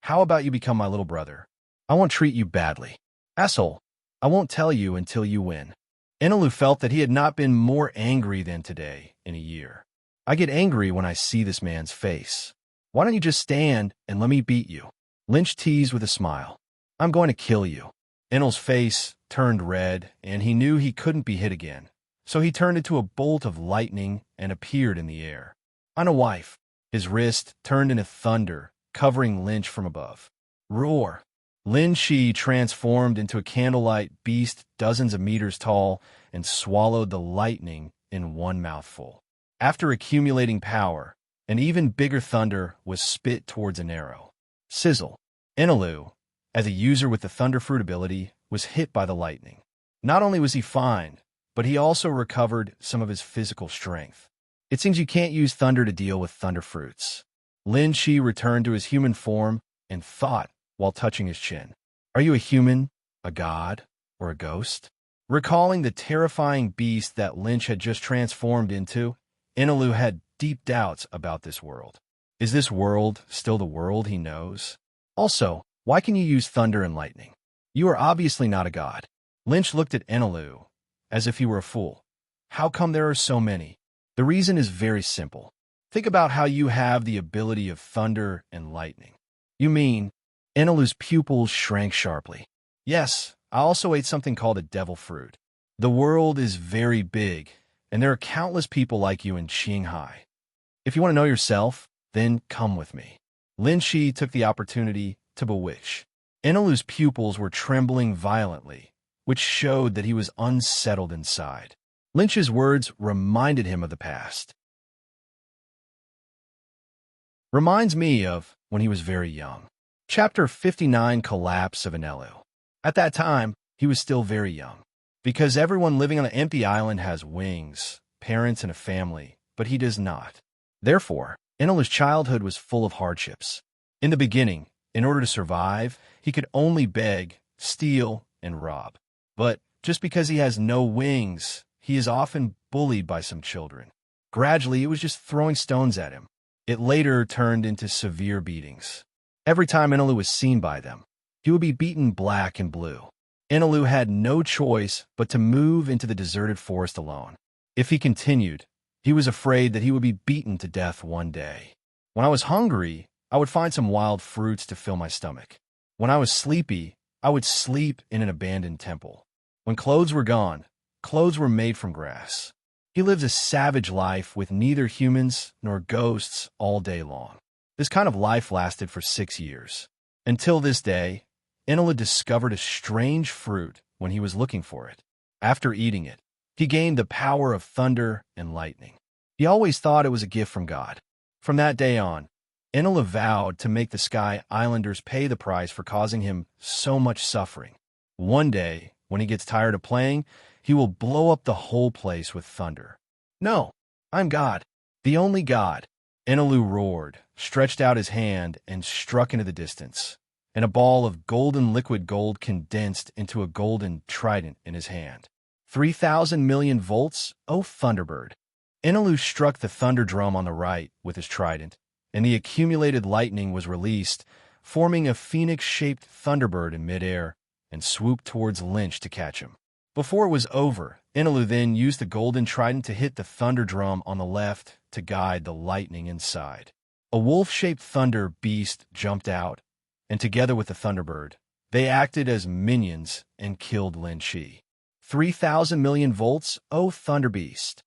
Speaker 1: how about you become my little brother? I won't treat you badly. Asshole, I won't tell you until you win. Enelu felt that he had not been more angry than today in a year. I get angry when I see this man's face. Why don't you just stand and let me beat you? Lynch teased with a smile. I'm going to kill you. Enel's face turned red, and he knew he couldn't be hit again. So he turned into a bolt of lightning and appeared in the air. On a wife, his wrist turned into thunder, covering Lynch from above. Roar! Lin Shi transformed into a candlelight beast dozens of meters tall and swallowed the lightning in one mouthful. After accumulating power, an even bigger thunder was spit towards an arrow. Sizzle! Enelu, as a user with the Thunder Fruit ability, was hit by the lightning. Not only was he fine, but he also recovered some of his physical strength. It seems you can't use thunder to deal with Thunder Fruits. Lin Shi returned to his human form and thought while touching his chin. Are you a human, a god, or a ghost? Recalling the terrifying beast that Lynch had just transformed into, Enelu had deep doubts about this world. Is this world still the world he knows? Also, why can you use thunder and lightning? You are obviously not a god. Lynch looked at Enelu as if he were a fool. How come there are so many? The reason is very simple. Think about how you have the ability of thunder and lightning. You mean, Enelu's pupils shrank sharply. Yes, I also ate something called a devil fruit. The world is very big, and there are countless people like you in Shanghai. If you want to know yourself, then come with me. Lin Shi took the opportunity to bewitch. Enelu's pupils were trembling violently, which showed that he was unsettled inside. Lynch's words reminded him of the past. Reminds me of when he was very young. Chapter 59, Collapse of Enelu. At that time, he was still very young. Because everyone living on an empty island has wings, parents, and a family, but he does not. Therefore, Enelu's childhood was full of hardships. In the beginning, in order to survive, he could only beg, steal, and rob. But just because he has no wings, he is often bullied by some children. Gradually, it was just throwing stones at him. It later turned into severe beatings. Every time Enelu was seen by them, he would be beaten black and blue. Enelu had no choice but to move into the deserted forest alone. If he continued, he was afraid that he would be beaten to death one day. When I was hungry, I would find some wild fruits to fill my stomach. When I was sleepy, I would sleep in an abandoned temple. When clothes were gone, clothes were made from grass. He lived a savage life with neither humans nor ghosts all day long. This kind of life lasted for 6 years. Until this day, Enelu discovered a strange fruit when he was looking for it. After eating it, he gained the power of thunder and lightning. He always thought it was a gift from God. From that day on, Enelu vowed to make the Sky Islanders pay the price for causing him so much suffering. One day, when he gets tired of playing, he will blow up the whole place with thunder. No, I'm God, the only God. Enelu roared, stretched out his hand, and struck into the distance. And a ball of golden liquid gold condensed into a golden trident in his hand. 3,000 million volts, O Thunderbird. Enelu struck the thunder drum on the right with his trident, and the accumulated lightning was released, forming a phoenix-shaped Thunderbird in midair, and swooped towards Lynch to catch him. Before it was over, Enelu then used the golden trident to hit the thunder drum on the left to guide the lightning inside. A wolf-shaped thunder beast jumped out, and together with the Thunderbird, they acted as minions and killed Lin Shi. 3,000 million volts, O Thunder Beast.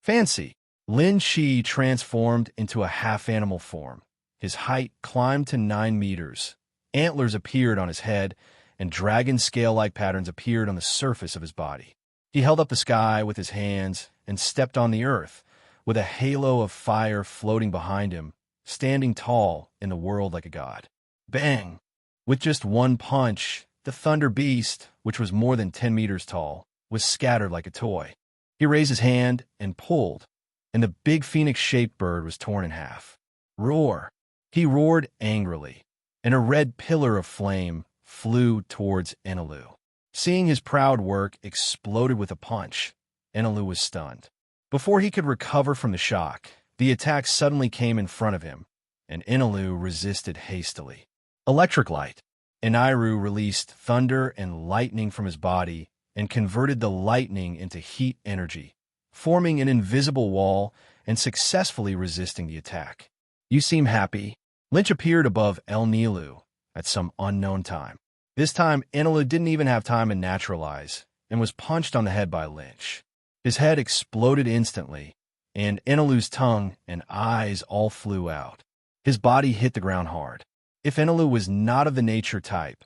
Speaker 1: Fancy. Lin Shi transformed into a half-animal form. His height climbed to 9 meters. Antlers appeared on his head, and dragon scale-like patterns appeared on the surface of his body. He held up the sky with his hands and stepped on the earth, with a halo of fire floating behind him, standing tall in the world like a god. Bang! With just one punch, the Thunder Beast, which was more than 10 meters tall, was scattered like a toy. He raised his hand and pulled, and the big phoenix-shaped bird was torn in half. Roar! He roared angrily, and a red pillar of flame flew towards Enelu. Seeing his proud work exploded with a punch, Enelu was stunned. Before he could recover from the shock, the attack suddenly came in front of him, and Enelu resisted hastily. Electric light. Enairu released thunder and lightning from his body and converted the lightning into heat energy, forming an invisible wall and successfully resisting the attack. You seem happy. Lynch appeared above El Nilu at some unknown time. This time, Enelu didn't even have time to naturalize and was punched on the head by Lynch. His head exploded instantly, and Enelu's tongue and eyes all flew out. His body hit the ground hard. If Enelu was not of the nature type,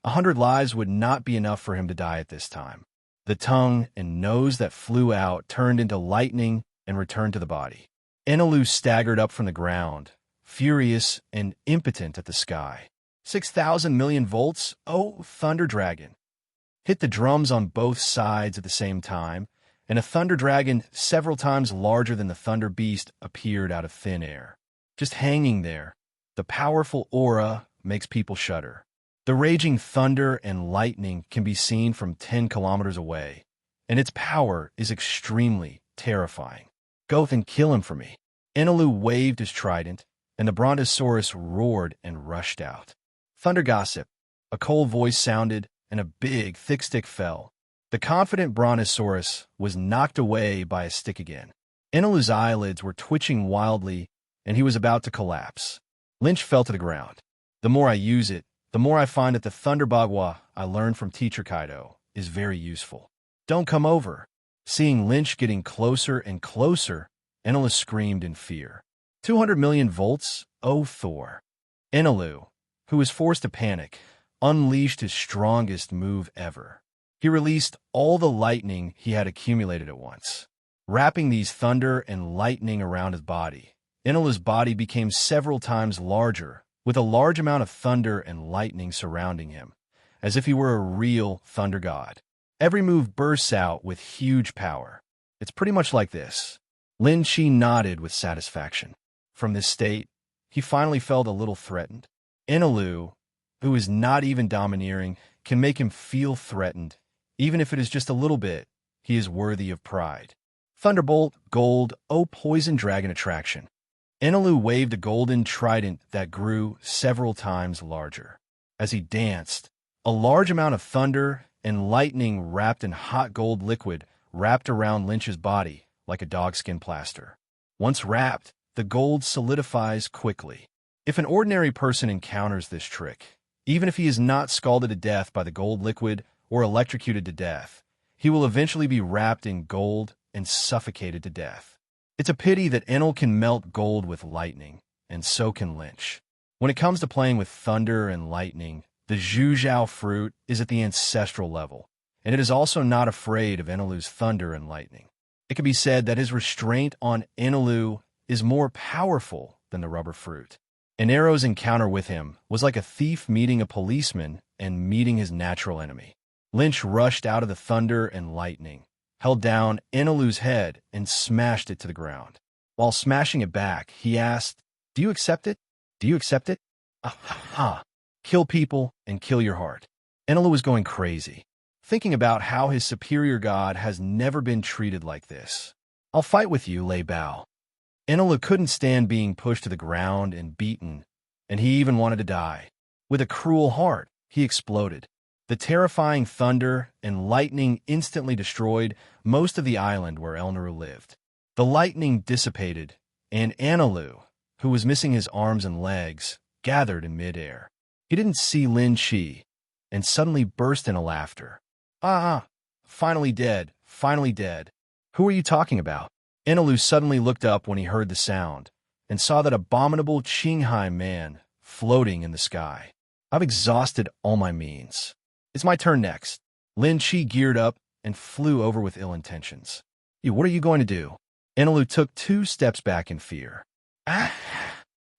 Speaker 1: 100 lives would not be enough for him to die at this time. The tongue and nose that flew out turned into lightning and returned to the body. Enelu staggered up from the ground, furious and impotent at the sky. 6,000 million volts, oh, Thunder Dragon! Hit the drums on both sides at the same time, and a Thunder Dragon several times larger than the Thunder Beast appeared out of thin air. Just hanging there, the powerful aura makes people shudder. The raging thunder and lightning can be seen from 10 kilometers away, and its power is extremely terrifying. Go and kill him for me. Enelu waved his trident, and the Brontosaurus roared and rushed out. Thunder Gossip, a cold voice sounded, and a big, thick stick fell. The confident Brontosaurus was knocked away by a stick again. Enelu's eyelids were twitching wildly, and he was about to collapse. Lynch fell to the ground. The more I use it, the more I find that the Thunder Bagua I learned from Teacher Kaido is very useful. Don't come over. Seeing Lynch getting closer and closer, Enelu screamed in fear. 200 million volts? Oh, Thor. Enelu, who was forced to panic, unleashed his strongest move ever. He released all the lightning he had accumulated at once. Wrapping these thunder and lightning around his body, Enelu's body became several times larger, with a large amount of thunder and lightning surrounding him, as if he were a real thunder god. Every move bursts out with huge power. It's pretty much like this. Lin Chi nodded with satisfaction. From this state, he finally felt a little threatened. Enelu, who is not even domineering, can make him feel threatened. Even if it is just a little bit, he is worthy of pride. Thunderbolt, gold, oh poison dragon attraction. Enelu waved a golden trident that grew several times larger. As he danced, a large amount of thunder and lightning wrapped in hot gold liquid wrapped around Lynch's body like a dogskin plaster. Once wrapped, the gold solidifies quickly. If an ordinary person encounters this trick, even if he is not scalded to death by the gold liquid or electrocuted to death, he will eventually be wrapped in gold and suffocated to death. It's a pity that Enel can melt gold with lightning, and so can Lynch. When it comes to playing with thunder and lightning, the Zhujiao fruit is at the ancestral level, and it is also not afraid of Enelu's thunder and lightning. It can be said that his restraint on Enelu is more powerful than the rubber fruit. An arrow's encounter with him was like a thief meeting a policeman and meeting his natural enemy. Lynch rushed out of the thunder and lightning, held down Enelu's head, and smashed it to the ground. While smashing it back, he asked, "Do you accept it? Do you accept it?" Ah, kill people and kill your heart. Enelu was going crazy, thinking about how his superior god has never been treated like this. "I'll fight with you, Lei Bao." Enelu couldn't stand being pushed to the ground and beaten, and he even wanted to die. With a cruel heart, he exploded. The terrifying thunder and lightning instantly destroyed most of the island where Elnaru lived. The lightning dissipated, and Enelu, who was missing his arms and legs, gathered in midair. He didn't see Lin Chi, and suddenly burst into laughter. "Ah, finally dead, finally dead. Who are you talking about?" Enelu suddenly looked up when he heard the sound, and saw that abominable Qinghai man floating in the sky. "I've exhausted all my means. It's my turn next." Lin Chi geared up and flew over with ill intentions. What are you going to do?" Enelu took 2 steps back in fear. "Ah!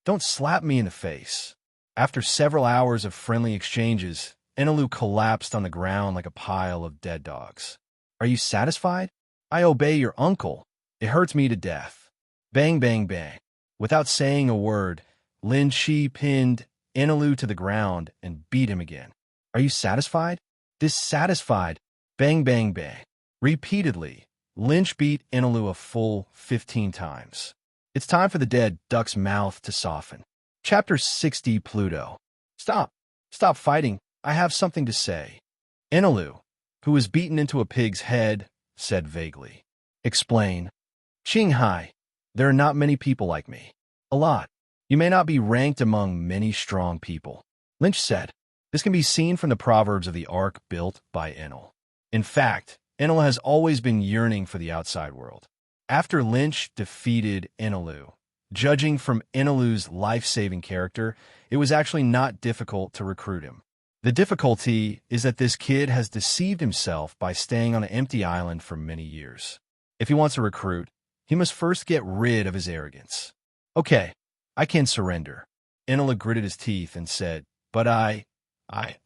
Speaker 1: Don't slap me in the face." After several hours of friendly exchanges, Enelu collapsed on the ground like a pile of dead dogs. "Are you satisfied? I obey your uncle. It hurts me to death." Bang, bang, bang. Without saying a word, Lin Chi pinned Enelu to the ground and beat him again. "Are you satisfied? Dissatisfied?" Bang, bang, bang. Repeatedly, Lynch beat Enelu a full 15 times. It's time for the dead duck's mouth to soften. Chapter 60, Pluto. "Stop. Stop fighting. I have something to say." Enelu, who was beaten into a pig's head, said vaguely. "Explain." "Qinghai, there are not many people like me. A lot. You may not be ranked among many strong people." Lynch said. This can be seen from the proverbs of the ark built by Enel. In fact, Enel has always been yearning for the outside world. After Lynch defeated Enelu, judging from Enelu's life-saving character, it was actually not difficult to recruit him. The difficulty is that this kid has deceived himself by staying on an empty island for many years. If he wants to recruit, he must first get rid of his arrogance. Okay, I can surrender. Enelu gritted his teeth and said, but I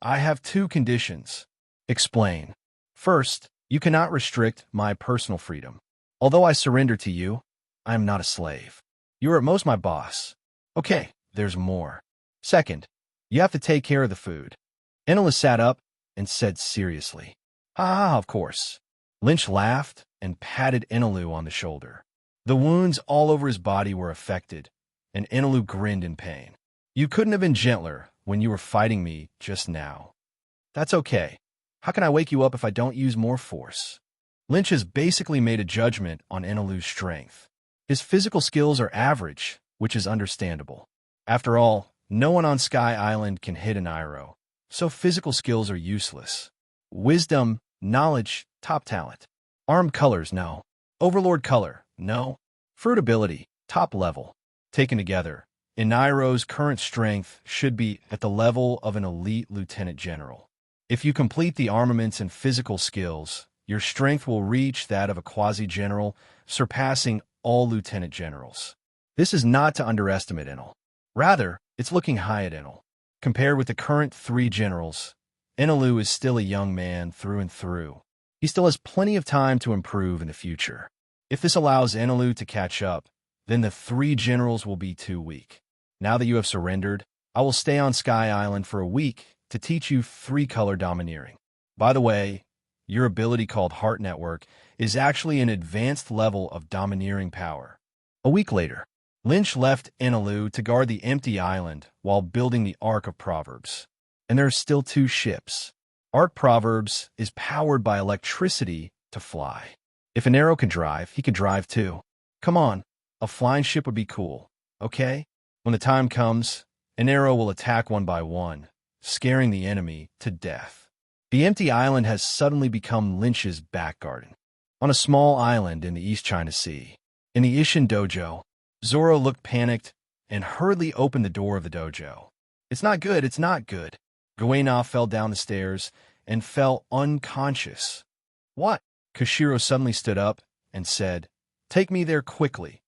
Speaker 1: have two conditions. Explain. First, you cannot restrict my personal freedom. Although I surrender to you, I am not a slave. You are at most my boss. Okay, there's more. Second, you have to take care of the food. Enelu sat up and said seriously, of course. Lynch laughed and patted Enelu on the shoulder. The wounds all over his body were affected, and Enelu grinned in pain. You couldn't have been gentler when you were fighting me just now. That's okay. How can I wake you up if I don't use more force? Lynch has basically made a judgment on Enelu's strength. His physical skills are average, which is understandable. After all, no one on Sky Island can hit an arrow, so physical skills are useless. Wisdom, knowledge, top talent. Arm colors, no. Overlord color, no. Fruit ability, top level. Taken together, Inairo's current strength should be at the level of an elite lieutenant general. If you complete the armaments and physical skills, your strength will reach that of a quasi-general, surpassing all lieutenant generals. This is not to underestimate Enel. Rather, it's looking high at Enel. Compared with the current 3 generals, Enelu is still a young man through and through. He still has plenty of time to improve in the future. If this allows Enelu to catch up, then the 3 generals will be too weak. Now that you have surrendered, I will stay on Sky Island for a week to teach you 3-color domineering. By the way, your ability called Heart Network is actually an advanced level of domineering power. A week later, Lynch left Enelu to guard the empty island while building the Ark of Proverbs. And there are still 2 ships. Ark Proverbs is powered by electricity to fly. If an arrow can drive, he can drive too. Come on, a flying ship would be cool, okay? When the time comes, an arrow will attack one by one, scaring the enemy to death. The empty island has suddenly become Lynch's back garden. On a small island in the East China Sea, in the Ishin dojo, Zoro looked panicked and hurriedly opened the door of the dojo. It's not good, it's not good. Guena fell down the stairs and fell unconscious. What? Koshiro suddenly stood up and said, take me there quickly.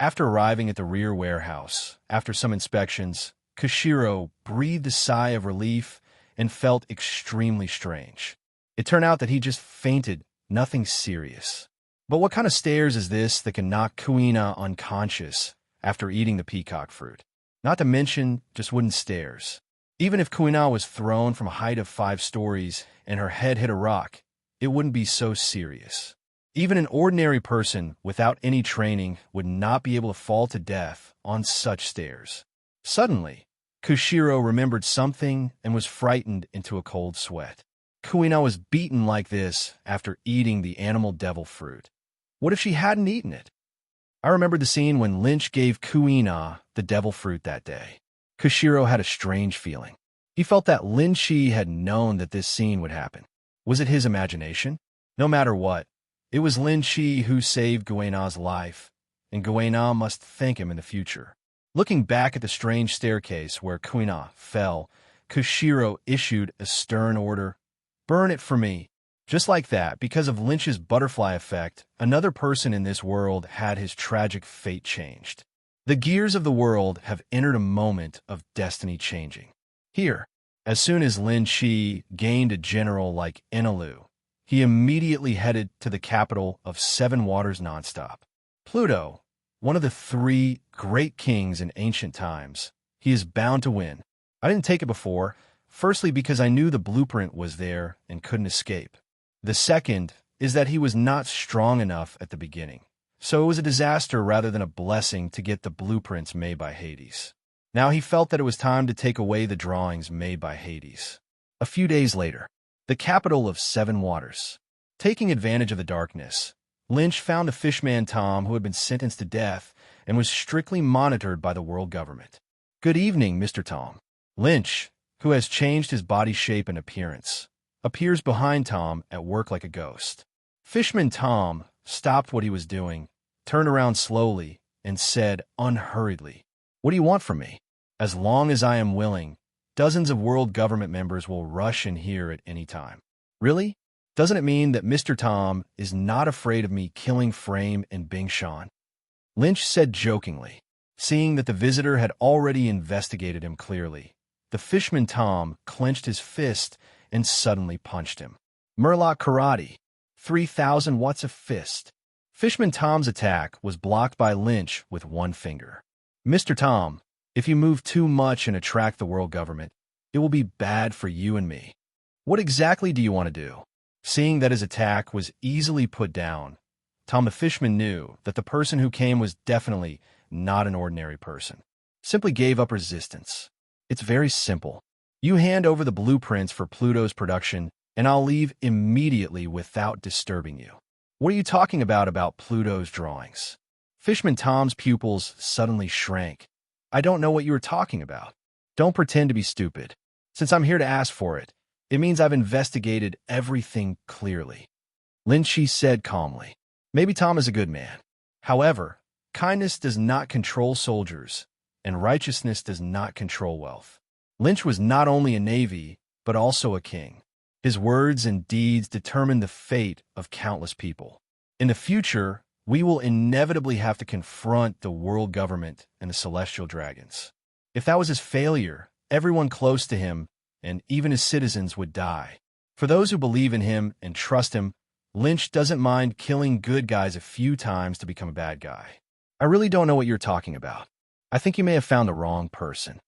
Speaker 1: After arriving at the rear warehouse, after some inspections, Koshiro breathed a sigh of relief and felt extremely strange. It turned out that he just fainted, nothing serious. But what kind of stairs is this that can knock Kuina unconscious after eating the peacock fruit? Not to mention just wooden stairs. Even if Kuina was thrown from a height of 5 stories and her head hit a rock, it wouldn't be so serious. Even an ordinary person without any training would not be able to fall to death on such stairs. Suddenly, Koshiro remembered something and was frightened into a cold sweat. Kuina was beaten like this after eating the animal devil fruit. What if she hadn't eaten it? I remembered the scene when Lynch gave Kuina the devil fruit that day. Koshiro had a strange feeling. He felt that Lin Shi had known that this scene would happen. Was it his imagination? No matter what, it was Lin Shi who saved Guena's life, and Guena must thank him in the future. Looking back at the strange staircase where Kuina fell, Koshiro issued a stern order, burn it for me. Just like that, because of Lynch's butterfly effect, another person in this world had his tragic fate changed. The gears of the world have entered a moment of destiny changing. Here, as soon as Lin Shi gained a general like Enelu, he immediately headed to the capital of 7 Waters nonstop. Pluto, one of the 3 great kings in ancient times, he is bound to win. I didn't take it before, firstly because I knew the blueprint was there and couldn't escape. The second is that he was not strong enough at the beginning. So it was a disaster rather than a blessing to get the blueprints made by Hades. Now he felt that it was time to take away the drawings made by Hades. A few days later, the capital of 7 Waters. Taking advantage of the darkness, Lynch found the fishman Tom who had been sentenced to death and was strictly monitored by the world government. Good evening, Mr. Tom. Lynch, who has changed his body shape and appearance, appears behind Tom at work like a ghost. Fishman Tom stopped what he was doing, turned around slowly, and said unhurriedly, "What do you want from me? As long as I am willing, dozens of world government members will rush in here at any time." "Really? Doesn't it mean that Mr. Tom is not afraid of me killing Frame and Bing Sean?" Lynch said jokingly. Seeing that the visitor had already investigated him clearly, the Fishman Tom clenched his fist and suddenly punched him. Murloc Karate. 3,000 watts of fist. Fishman Tom's attack was blocked by Lynch with one finger. "Mr. Tom, if you move too much and attract the world government, it will be bad for you and me. What exactly do you want to do?" Seeing that his attack was easily put down, Tom the Fishman knew that the person who came was definitely not an ordinary person. Simply gave up resistance. "It's very simple. You hand over the blueprints for Pluto's production, and I'll leave immediately without disturbing you." "What are you talking about Pluto's drawings?" Fishman Tom's pupils suddenly shrank. "I don't know what you were talking about." "Don't pretend to be stupid. Since I'm here to ask for it, it means I've investigated everything clearly," Lynch said calmly. Maybe Tom is a good man. However, kindness does not control soldiers, and righteousness does not control wealth. Lynch was not only a Navy, but also a king. His words and deeds determine the fate of countless people. In the future, we will inevitably have to confront the world government and the celestial dragons. If that was his failure, everyone close to him, and even his citizens, would die. For those who believe in him and trust him, Lynch doesn't mind killing good guys a few times to become a bad guy. "I really don't know what you're talking about. I think you may have found the wrong person."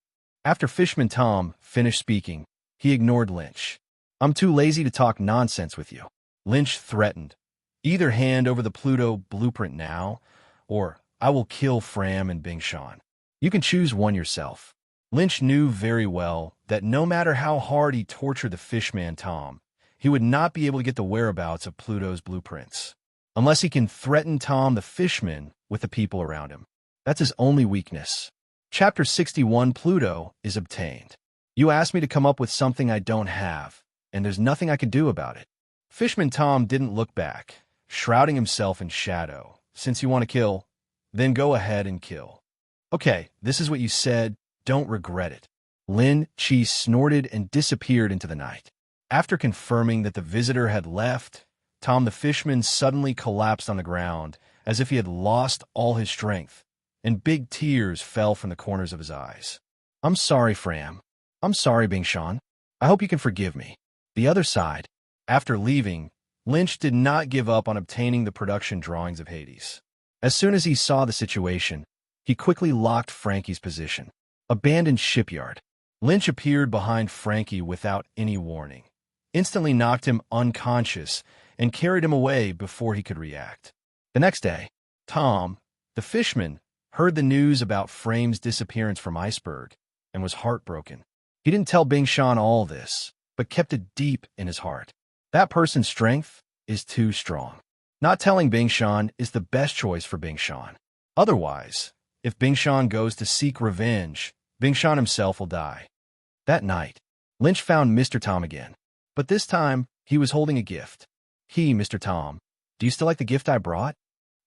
Speaker 1: After Fishman Tom finished speaking, he ignored Lynch. "I'm too lazy to talk nonsense with you," Lynch threatened. "Either hand over the Pluto blueprint now, or I will kill Fram and Bing Sean. You can choose one yourself." Lynch knew very well that no matter how hard he tortured the Fishman Tom, he would not be able to get the whereabouts of Pluto's blueprints, unless he can threaten Tom the Fishman with the people around him. That's his only weakness. Chapter 61, Pluto is obtained. "You asked me to come up with something I don't have, and there's nothing I can do about it." Fishman Tom didn't look back, shrouding himself in shadow. "Since you want to kill, then go ahead and kill." "Okay, this is what you said. Don't regret it." Lin Chi snorted and disappeared into the night. After confirming that the visitor had left, Tom the Fishman suddenly collapsed on the ground as if he had lost all his strength, and big tears fell from the corners of his eyes. "I'm sorry, Fram. I'm sorry, Bing Sean. I hope you can forgive me." The other side. After leaving, Lynch did not give up on obtaining the production drawings of Hades. As soon as he saw the situation, he quickly locked Frankie's position. Abandoned shipyard. Lynch appeared behind Frankie without any warning, instantly knocked him unconscious, and carried him away before he could react. The next day, Tom, the Fishman, heard the news about Frame's disappearance from Iceberg and was heartbroken. He didn't tell Bing Sean all this, but kept it deep in his heart. That person's strength is too strong. Not telling Bing Sean is the best choice for Bing Sean. Otherwise, if Bing Sean goes to seek revenge, Bing Sean himself will die. That night, Lynch found Mr. Tom again, but this time he was holding a gift. "Mr. Tom, do you still like the gift I brought?"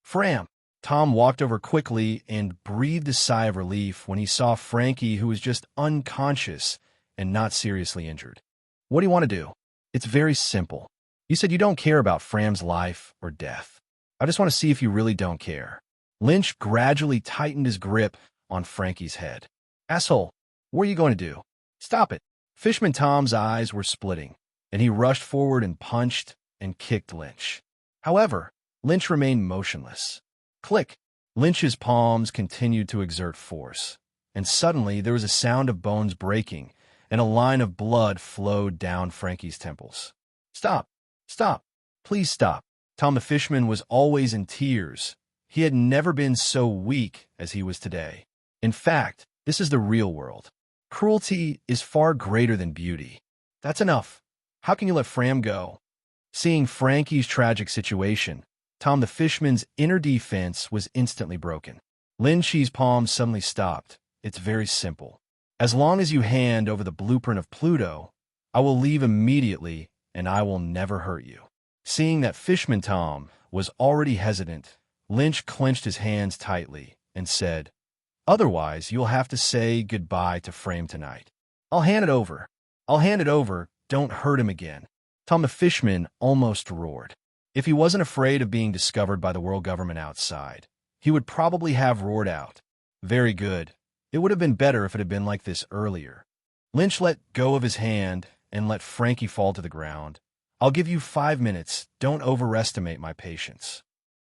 Speaker 1: "Fram." Tom walked over quickly and breathed a sigh of relief when he saw Frankie, who was just unconscious and not seriously injured. "What do you want to do?" "It's very simple. You said you don't care about Fram's life or death. I just want to see if you really don't care." Lynch gradually tightened his grip on Frankie's head. "Asshole, what are you going to do? Stop it." Fishman Tom's eyes were splitting, and he rushed forward and punched and kicked Lynch. However, Lynch remained motionless. Click. Lynch's palms continued to exert force, and suddenly there was a sound of bones breaking, and a line of blood flowed down Frankie's temples. "Stop! Stop! Please stop." Tom the Fishman was always in tears. He had never been so weak as he was today. In fact, this is the real world. Cruelty is far greater than beauty. "That's enough. How can you let Fram go?" Seeing Frankie's tragic situation, Tom the Fishman's inner defense was instantly broken. Lin Chi's palms suddenly stopped. "It's very simple. As long as you hand over the blueprint of Pluto, I will leave immediately and I will never hurt you. Seeing that Fishman Tom was already hesitant, Lynch clenched his hands tightly and said, "Otherwise, you'll have to say goodbye to Frame tonight." "I'll hand it over. I'll hand it over. Don't hurt him again." Tom the Fishman almost roared. If he wasn't afraid of being discovered by the world government outside, he would probably have roared out, "Very good. It would have been better if it had been like this earlier." Lynch let go of his hand and let Frankie fall to the ground. "I'll give you 5 minutes. Don't overestimate my patience."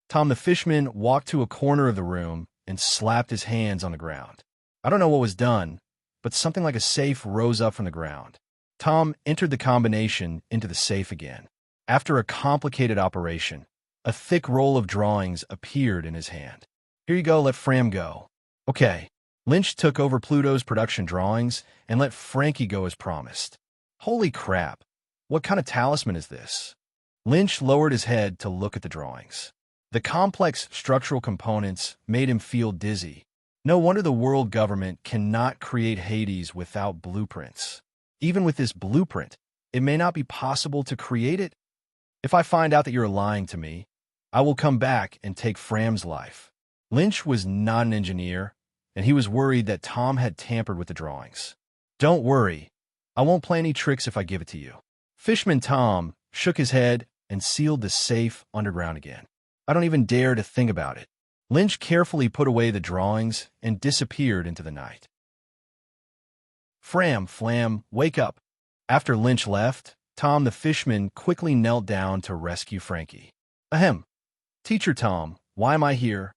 Speaker 1: Tom the Fishman walked to a corner of the room and slapped his hands on the ground. I don't know what was done, but something like a safe rose up from the ground. Tom entered the combination into the safe again. After a complicated operation, a thick roll of drawings appeared in his hand. "Here you go, let Fram go." "Okay." Lynch took over Pluto's production drawings and let Frankie go as promised. "Holy crap. What kind of talisman is this?" Lynch lowered his head to look at the drawings. The complex structural components made him feel dizzy. No wonder the world government cannot create Hades without blueprints. Even with this blueprint, it may not be possible to create it. "If I find out that you're lying to me, I will come back and take Fram's life." Lynch was not an engineer, and he was worried that Tom had tampered with the drawings. "Don't worry. I won't play any tricks if I give it to you." Fishman Tom shook his head and sealed the safe underground again. "I don't even dare to think about it." Lynch carefully put away the drawings and disappeared into the night. Flam, wake up." After Lynch left, Tom the Fishman quickly knelt down to rescue Frankie. "Ahem. Teacher Tom, why am I here?"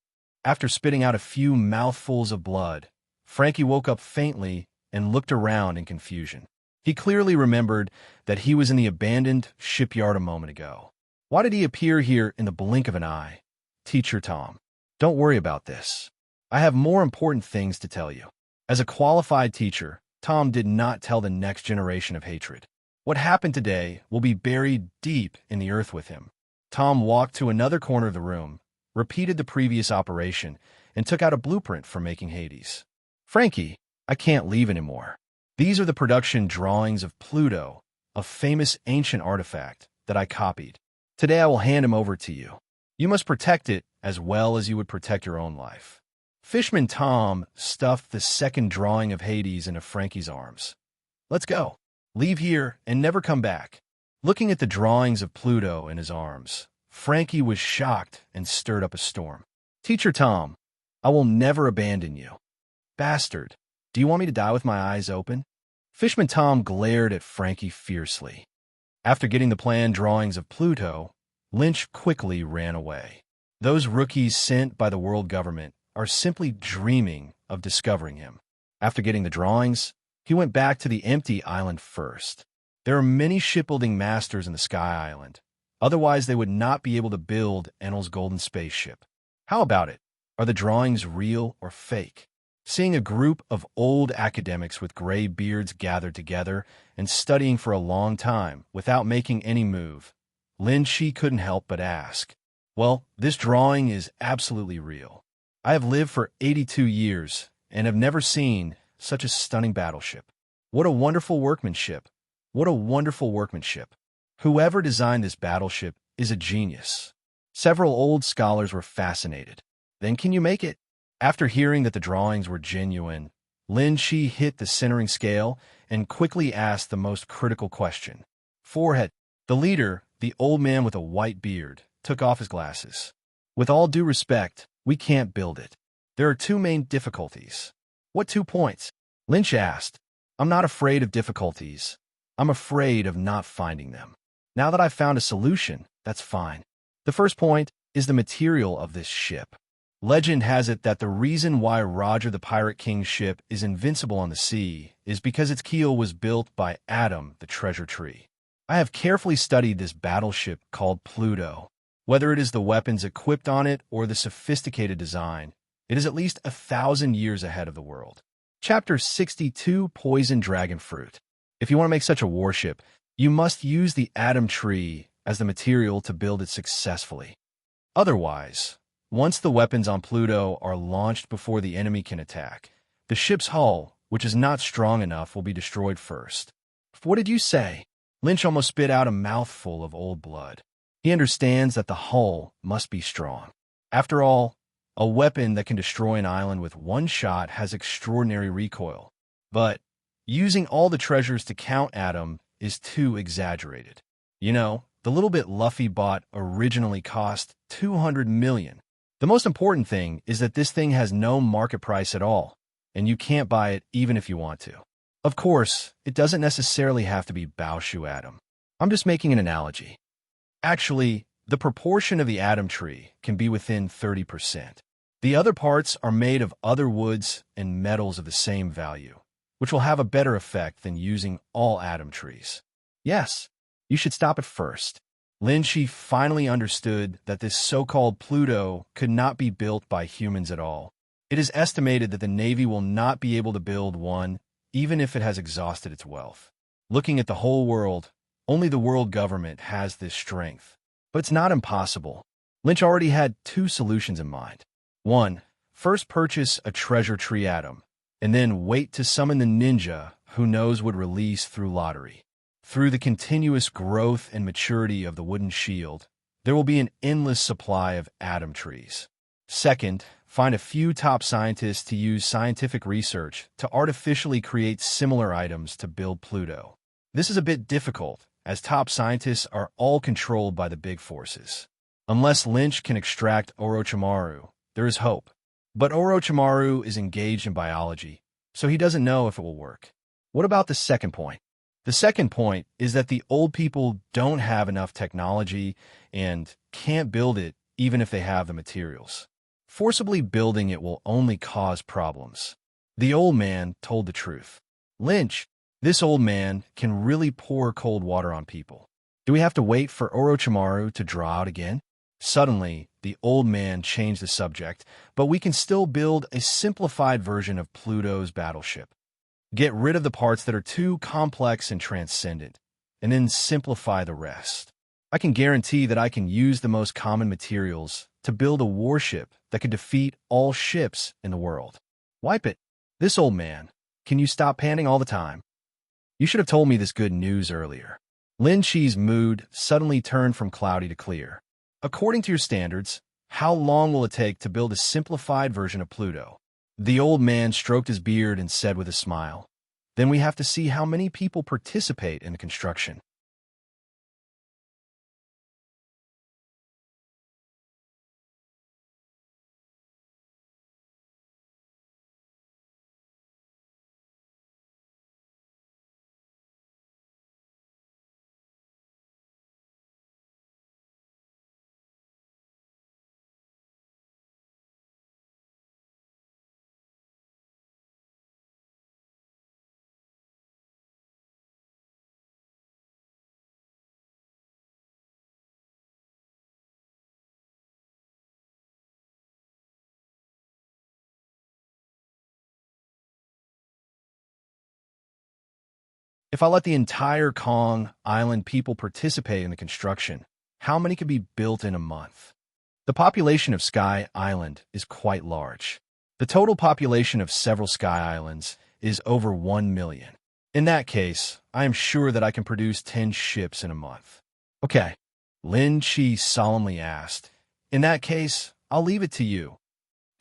Speaker 1: After spitting out a few mouthfuls of blood, Frankie woke up faintly and looked around in confusion. He clearly remembered that he was in the abandoned shipyard a moment ago. Why did he appear here in the blink of an eye? "Teacher Tom, don't worry about this. I have more important things to tell you." As a qualified teacher, Tom did not tell the next generation of hatred. What happened today will be buried deep in the earth with him. Tom walked to another corner of the room, repeated the previous operation, and took out a blueprint for making Hades. "Frankie, I can't leave anymore. These are the production drawings of Pluto, a famous ancient artifact that I copied. Today I will hand him over to you. You must protect it as well as you would protect your own life." Fishman Tom stuffed the second drawing of Hades into Frankie's arms. "Let's go. Leave here and never come back." Looking at the drawings of Pluto in his arms, Frankie was shocked and stirred up a storm. "Teacher Tom, I will never abandon you." "Bastard, do you want me to die with my eyes open?" Fishman Tom glared at Frankie fiercely. After getting the planned drawings of Pluto, Lynch quickly ran away. Those rookies sent by the world government are simply dreaming of discovering him. After getting the drawings, he went back to the empty island first. There are many shipbuilding masters in the Sky Island. Otherwise, they would not be able to build Enel's golden spaceship. How about it? Are the drawings real or fake? Seeing a group of old academics with gray beards gathered together and studying for a long time without making any move, Lin Shi couldn't help but ask, "Well, this drawing is absolutely real. I have lived for 82 years and have never seen such a stunning battleship. What a wonderful workmanship. What a wonderful workmanship. Whoever designed this battleship is a genius." Several old scholars were fascinated. "Then can you make it?" After hearing that the drawings were genuine, Lin Shi hit the centering scale and quickly asked the most critical question. Forehead. The leader, the old man with a white beard, took off his glasses. "With all due respect, we can't build it. There are two main difficulties." "What 2 points?" Lynch asked. "I'm not afraid of difficulties. I'm afraid of not finding them. Now that I've found a solution, that's fine. The first point is the material of this ship. Legend has it that the reason why Roger the Pirate King's ship is invincible on the sea is because its keel was built by Adam, the treasure tree. I have carefully studied this battleship called Pluto. Whether it is the weapons equipped on it or the sophisticated design, it is at least 1,000 years ahead of the world." Chapter 62, Poison Dragon Fruit. If you want to make such a warship, you must use the Adam tree as the material to build it successfully. Otherwise, once the weapons on Pluto are launched before the enemy can attack, the ship's hull which is not strong enough, will be destroyed first. What did you say? Lynch almost spit out a mouthful of old blood. He understands that the hull must be strong. After all, a weapon that can destroy an island with one shot has extraordinary recoil. But using all the treasures to count Adam is too exaggerated. You know, the little bit Luffy bought originally cost 200 million. The most important thing is that this thing has no market price at all, and you can't buy it even if you want to. Of course, it doesn't necessarily have to be Baoshu Adam. I'm just making an analogy. Actually, the proportion of the Adam tree can be within 30%. The other parts are made of other woods and metals of the same value, which will have a better effect than using all Adam trees. Yes, you should stop it first. Lin Shi finally understood that this so-called Pluto could not be built by humans at all. It is estimated that the Navy will not be able to build one, even if it has exhausted its wealth. Looking at the whole world, only the world government has this strength. But it's not impossible. Lynch already had two solutions in mind. 1. First purchase a treasure tree atom, and then wait to summon the ninja who knows would release through lottery. Through the continuous growth and maturity of the wooden shield, there will be an endless supply of atom trees. Second, find a few top scientists to use scientific research to artificially create similar items to build Pluto. This is a bit difficult, as top scientists are all controlled by the big forces. Unless Lynch can extract Orochimaru, there is hope. But Orochimaru is engaged in biology, so he doesn't know if it will work. What about the second point? The second point is that the old people don't have enough technology and can't build it even if they have the materials. Forcibly building it will only cause problems. The old man told the truth. Lynch, this old man, can really pour cold water on people. Do we have to wait for Orochimaru to draw out again? Suddenly, the old man changed the subject, but we can still build a simplified version of Pluto's battleship. Get rid of the parts that are too complex and transcendent, and then simplify the rest. I can guarantee that I can use the most common materials to build a warship that could defeat all ships in the world. Wipe it. This old man, can you stop panting all the time? You should have told me this good news earlier. Lin Chi's mood suddenly turned from cloudy to clear. According to your standards, how long will it take to build a simplified version of Pluto? The old man stroked his beard and said with a smile, Then we have to see how many people participate in the construction. If I let the entire Kong Island people participate in the construction, how many could be built in a month? The population of Sky Island is quite large. The total population of several Sky Islands is over 1 million. In that case, I am sure that I can produce 10 ships in a month. Okay, Lin Chi solemnly asked. In that case, I'll leave it to you.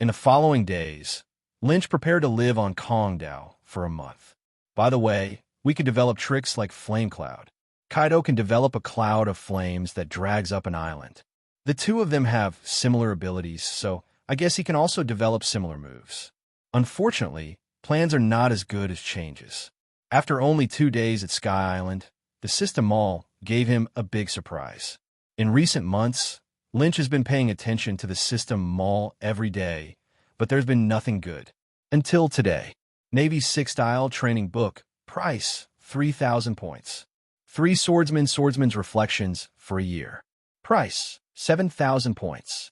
Speaker 1: In the following days, Lynch prepared to live on Kongdao for a month. By the way, we could develop tricks like Flame Cloud. Kaido can develop a cloud of flames that drags up an island. The two of them have similar abilities, so I guess he can also develop similar moves. Unfortunately, plans are not as good as changes. After only 2 days at Sky Island, the System Mall gave him a big surprise. In recent months, Lynch has been paying attention to the System Mall every day, but there's been nothing good. Until today. Navy 6-style training book. Price, 3,000 points. 3 Swordsman's Reflections for a year. Price, 7,000 points.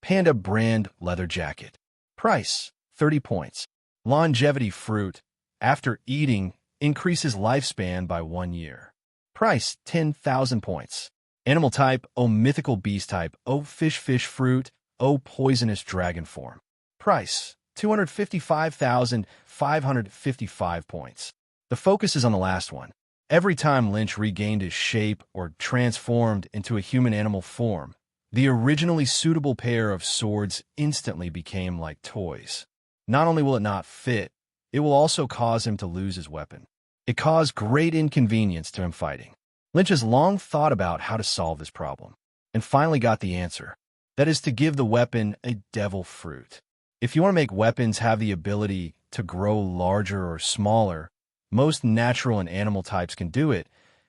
Speaker 1: Panda brand leather jacket. Price, 30 points. Longevity fruit, after eating, increases lifespan by 1 year. Price, 10,000 points. Animal type, O mythical beast type, O fish fruit, O poisonous dragon form. Price, 255,555 points. The focus is on the last one. Every time Lynch regained his shape or transformed into a human-animal form, the originally suitable pair of swords instantly became like toys. Not only will it not fit, it will also cause him to lose his weapon. It caused great inconvenience to him fighting. Lynch has long thought about how to solve this problem, and finally got the answer. That is to give the weapon a devil fruit. If you want to make weapons have the ability to grow larger or smaller, most natural and animal types can do it,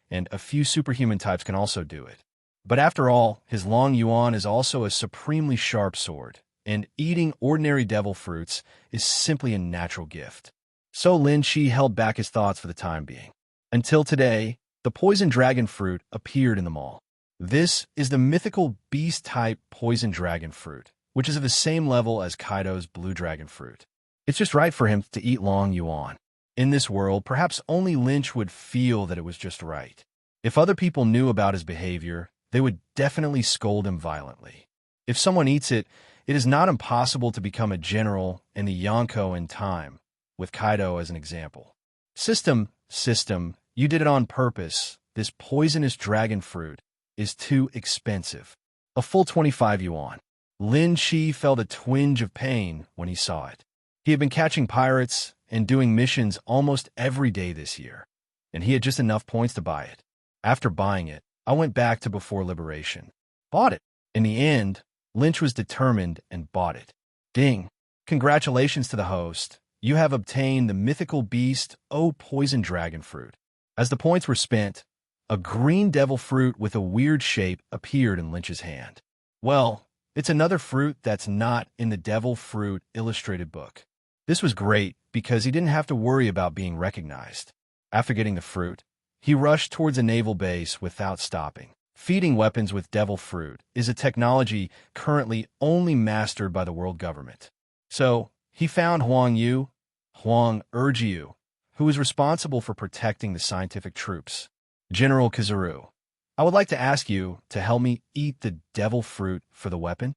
Speaker 1: and a few superhuman types can also do it. But after all, his Long Yuan is also a supremely sharp sword, and eating ordinary devil fruits is simply a natural gift. So Lin Chi held back his thoughts for the time being. Until today, the poison dragon fruit appeared in the mall. This is the mythical beast-type poison dragon fruit, which is of the same level as Kaido's blue dragon fruit. It's just right for him to eat Long Yuan. In this world, perhaps only Lynch would feel that it was just right. If other people knew about his behavior, they would definitely scold him violently. If someone eats it, it is not impossible to become a general in the Yonko in time, with Kaido as an example. System, you did it on purpose. This poisonous dragon fruit is too expensive. A full 25 yuan. Lin Chi felt a twinge of pain when he saw it. He had been catching pirates and doing missions almost every day this year, and he had just enough points to buy it. After buying it, I went back to before liberation. Bought it. In the end, Lynch was determined and bought it. Ding! Congratulations to the host. You have obtained the mythical beast, poison dragon fruit. As the points were spent, a green devil fruit with a weird shape appeared in Lynch's hand. Well, it's another fruit that's not in the devil fruit illustrated book. This was great because he didn't have to worry about being recognized. After getting the fruit, he rushed towards a naval base without stopping. Feeding weapons with devil fruit is a technology currently only mastered by the world government. So, he found Huang Erjiu, who was responsible for protecting the scientific troops. General Kizaru, I would like to ask you to help me eat the devil fruit for the weapon.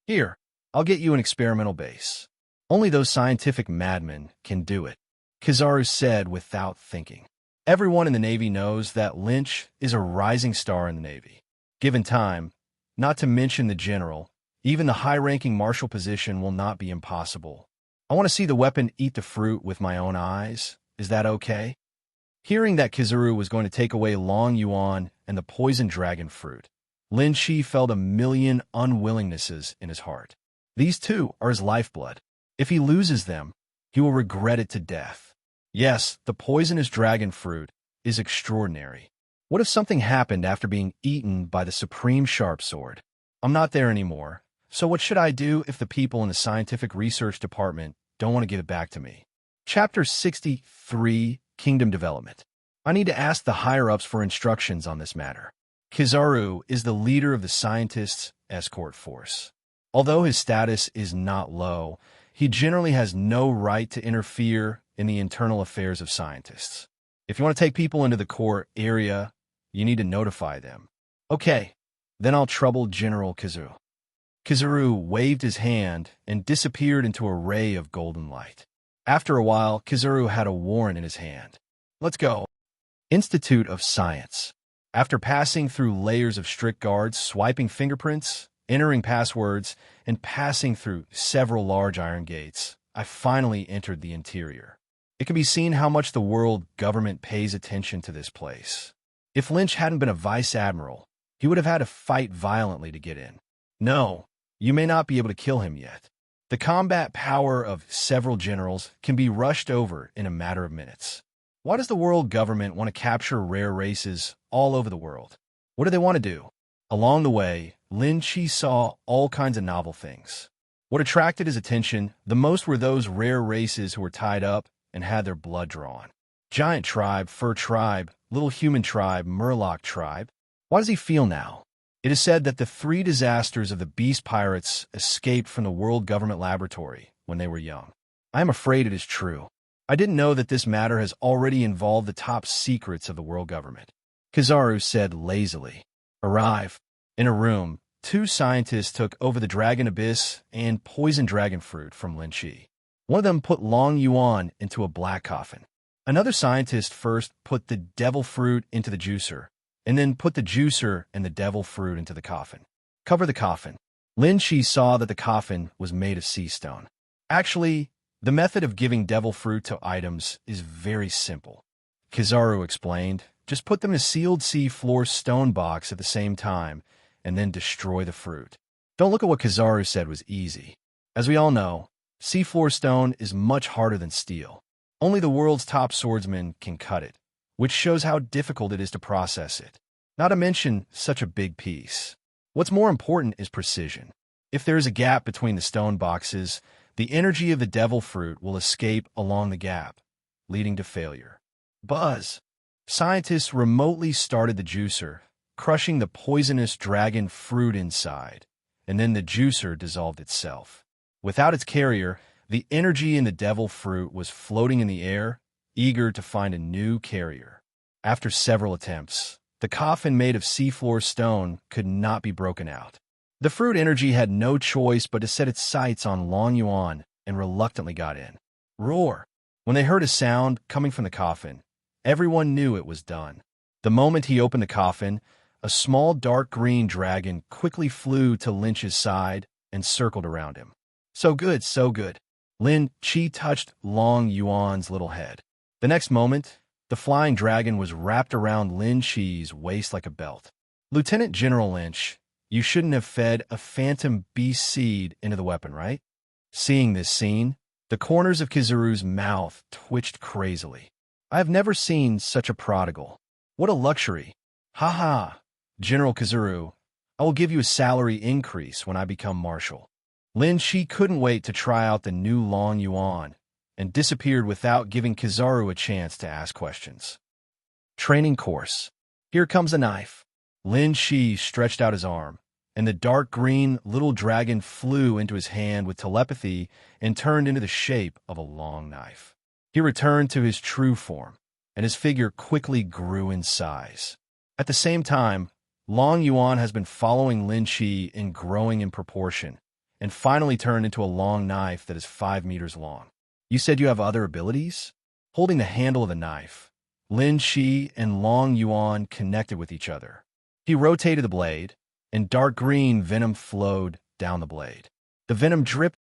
Speaker 1: Here, I'll get you an experimental base. Only those scientific madmen can do it, Kizaru said without thinking. Everyone in the Navy knows that Lynch is a rising star in the Navy. Given time, not to mention the general, even the high-ranking marshal position will not be impossible. I want to see the weapon eat the fruit with my own eyes. Is that okay? Hearing that Kizaru was going to take away Long Yuan and the poison dragon fruit, Lin Chi felt a million unwillingnesses in his heart. These two are his lifeblood. If he loses them, he will regret it to death. Yes, the poisonous dragon fruit is extraordinary. What if something happened after being eaten by the supreme sharp sword? I'm not there anymore, so what should I do if the people in the scientific research department don't want to give it back to me? Chapter 63, Kingdom Development. I need to ask the higher-ups for instructions on this matter. Kizaru is the leader of the scientists' escort force. Although his status is not low, he generally has no right to interfere in the internal affairs of scientists. If you want to take people into the core area, you need to notify them. Okay, then I'll trouble General Kizaru. Kizaru waved his hand and disappeared into a ray of golden light. After a while, Kizaru had a warrant in his hand. Let's go. Institute of Science. After passing through layers of strict guards, swiping fingerprints, entering passwords, and passing through several large iron gates, I finally entered the interior. It can be seen how much the world government pays attention to this place. If Lynch hadn't been a vice admiral, he would have had to fight violently to get in. No, you may not be able to kill him yet. The combat power of several generals can be rushed over in a matter of minutes. Why does the world government want to capture rare races all over the world? What do they want to do? Along the way, Lin Chi saw all kinds of novel things. What attracted his attention the most were those rare races who were tied up and had their blood drawn. Giant tribe, fur tribe, little human tribe, murloc tribe. Why does he feel now? It is said that the 3 disasters of the beast pirates escaped from the World Government Laboratory when they were young. I am afraid it is true. I didn't know that this matter has already involved the top secrets of the world government. Kizaru said lazily. Arrive. In a room, 2 scientists took over the dragon abyss and poison dragon fruit from Lin Chi. One of them put Long Yuan into a black coffin. Another scientist first put the devil fruit into the juicer, and then put the juicer and the devil fruit into the coffin. Cover the coffin. Lin Shi saw that the coffin was made of sea stone. Actually, the method of giving devil fruit to items is very simple. Kizaru explained, just put them in a sealed sea-floor stone box at the same time, and then destroy the fruit. Don't look at what Kizaru said was easy. As we all know, seafloor stone is much harder than steel. Only the world's top swordsman can cut it, which shows how difficult it is to process it. Not to mention such a big piece. What's more important is precision. If there is a gap between the stone boxes, the energy of the devil fruit will escape along the gap, leading to failure. Buzz! Scientists remotely started the juicer, crushing the poisonous dragon fruit inside, and then the juicer dissolved itself. Without its carrier, the energy in the devil fruit was floating in the air, eager to find a new carrier. After several attempts, the coffin made of seafloor stone could not be broken out. The fruit energy had no choice but to set its sights on Long Yuan and reluctantly got in. Roar! When they heard a sound coming from the coffin, everyone knew it was done. The moment he opened the coffin, a small dark green dragon quickly flew to Lynch's side and circled around him. So good, so good. Lin Chi touched Long Yuan's little head. The next moment, the flying dragon was wrapped around Lin Chi's waist like a belt. Lieutenant General Lynch, you shouldn't have fed a phantom beast seed into the weapon, right? Seeing this scene, the corners of Kizaru's mouth twitched crazily. I have never seen such a prodigal. What a luxury. Ha ha. General Kizaru, I will give you a salary increase when I become marshal. Lin Shi couldn't wait to try out the new Long Yuan and disappeared without giving Kizaru a chance to ask questions. Training course. Here comes a knife. Lin Shi stretched out his arm, and the dark green little dragon flew into his hand with telepathy and turned into the shape of a long knife. He returned to his true form, and his figure quickly grew in size. At the same time, Long Yuan has been following Lin Shi and growing in proportion, and finally turned into a long knife that is 5 meters long. You said you have other abilities? Holding the handle of the knife, Lin Shi and Long Yuan connected with each other. He rotated the blade, and dark green venom flowed down the blade. The venom dripped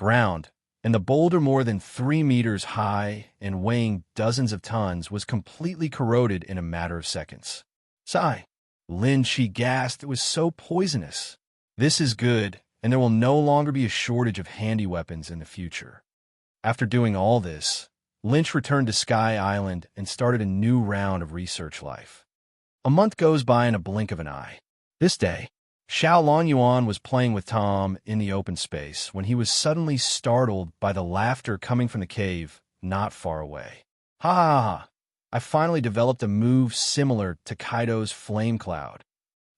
Speaker 1: ground, and the boulder, more than 3 meters high and weighing dozens of tons, was completely corroded in a matter of seconds. Sigh. Lin Shi gasped. It was so poisonous. This is good, and there will no longer be a shortage of handy weapons in the future. After doing all this, Lynch returned to Sky Island and started a new round of research life. A month goes by in a blink of an eye. This day, Xiao Longyuan was playing with Tom in the open space when he was suddenly startled by the laughter coming from the cave not far away. Ha ha ha! I finally developed a move similar to Kaido's Flame Cloud.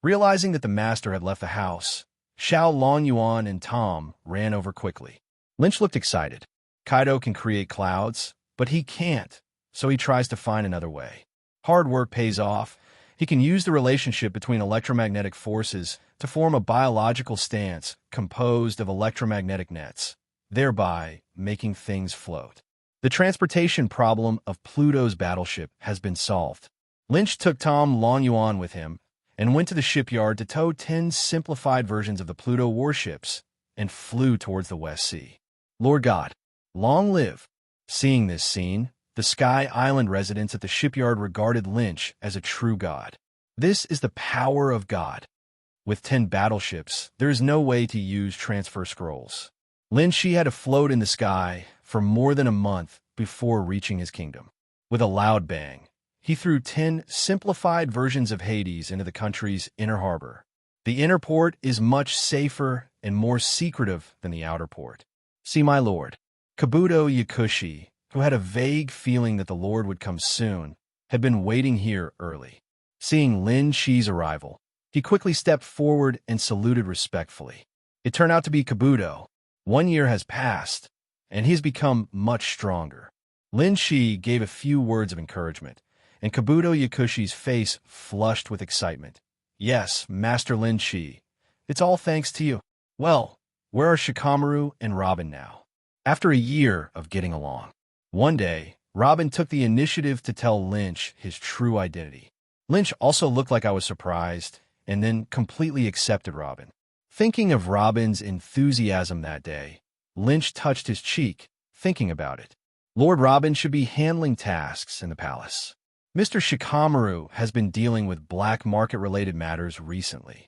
Speaker 1: Realizing that the master had left the house, Xiao Longyuan and Tom ran over quickly. Lynch looked excited. Kaido can create clouds, but he can't, so he tries to find another way. Hard work pays off. He can use the relationship between electromagnetic forces to form a biological stance composed of electromagnetic nets, thereby making things float. The transportation problem of Pluto's battleship has been solved. Lynch took Tom Longyuan with him and went to the shipyard to tow 10 simplified versions of the Pluto warships and flew towards the West Sea. Lord God, long live! Seeing this scene, the Sky Island residents at the shipyard regarded Lynch as a true god. This is the power of God. With 10 battleships, there is no way to use transfer scrolls. Lin Shi had to float in the sky for more than a month before reaching his kingdom. With a loud bang, he threw 10 simplified versions of Hades into the country's inner harbor. The inner port is much safer and more secretive than the outer port. See my lord. Kabuto Yakushi, who had a vague feeling that the Lord would come soon, had been waiting here early. Seeing Lin Shi's arrival, he quickly stepped forward and saluted respectfully. It turned out to be Kabuto. 1 year has passed, and he has become much stronger. Lin Shi gave a few words of encouragement, and Kabuto Yakushi's face flushed with excitement. Yes, Master Lin Shi, it's all thanks to you. Well, where are Shikamaru and Robin now? After a year of getting along, one day, Robin took the initiative to tell Lynch his true identity. Lynch also looked like I was surprised, and then completely accepted Robin. Thinking of Robin's enthusiasm that day, Lynch touched his cheek, thinking about it. Lord Robin should be handling tasks in the palace. Mr. Shikamaru has been dealing with black market-related matters recently.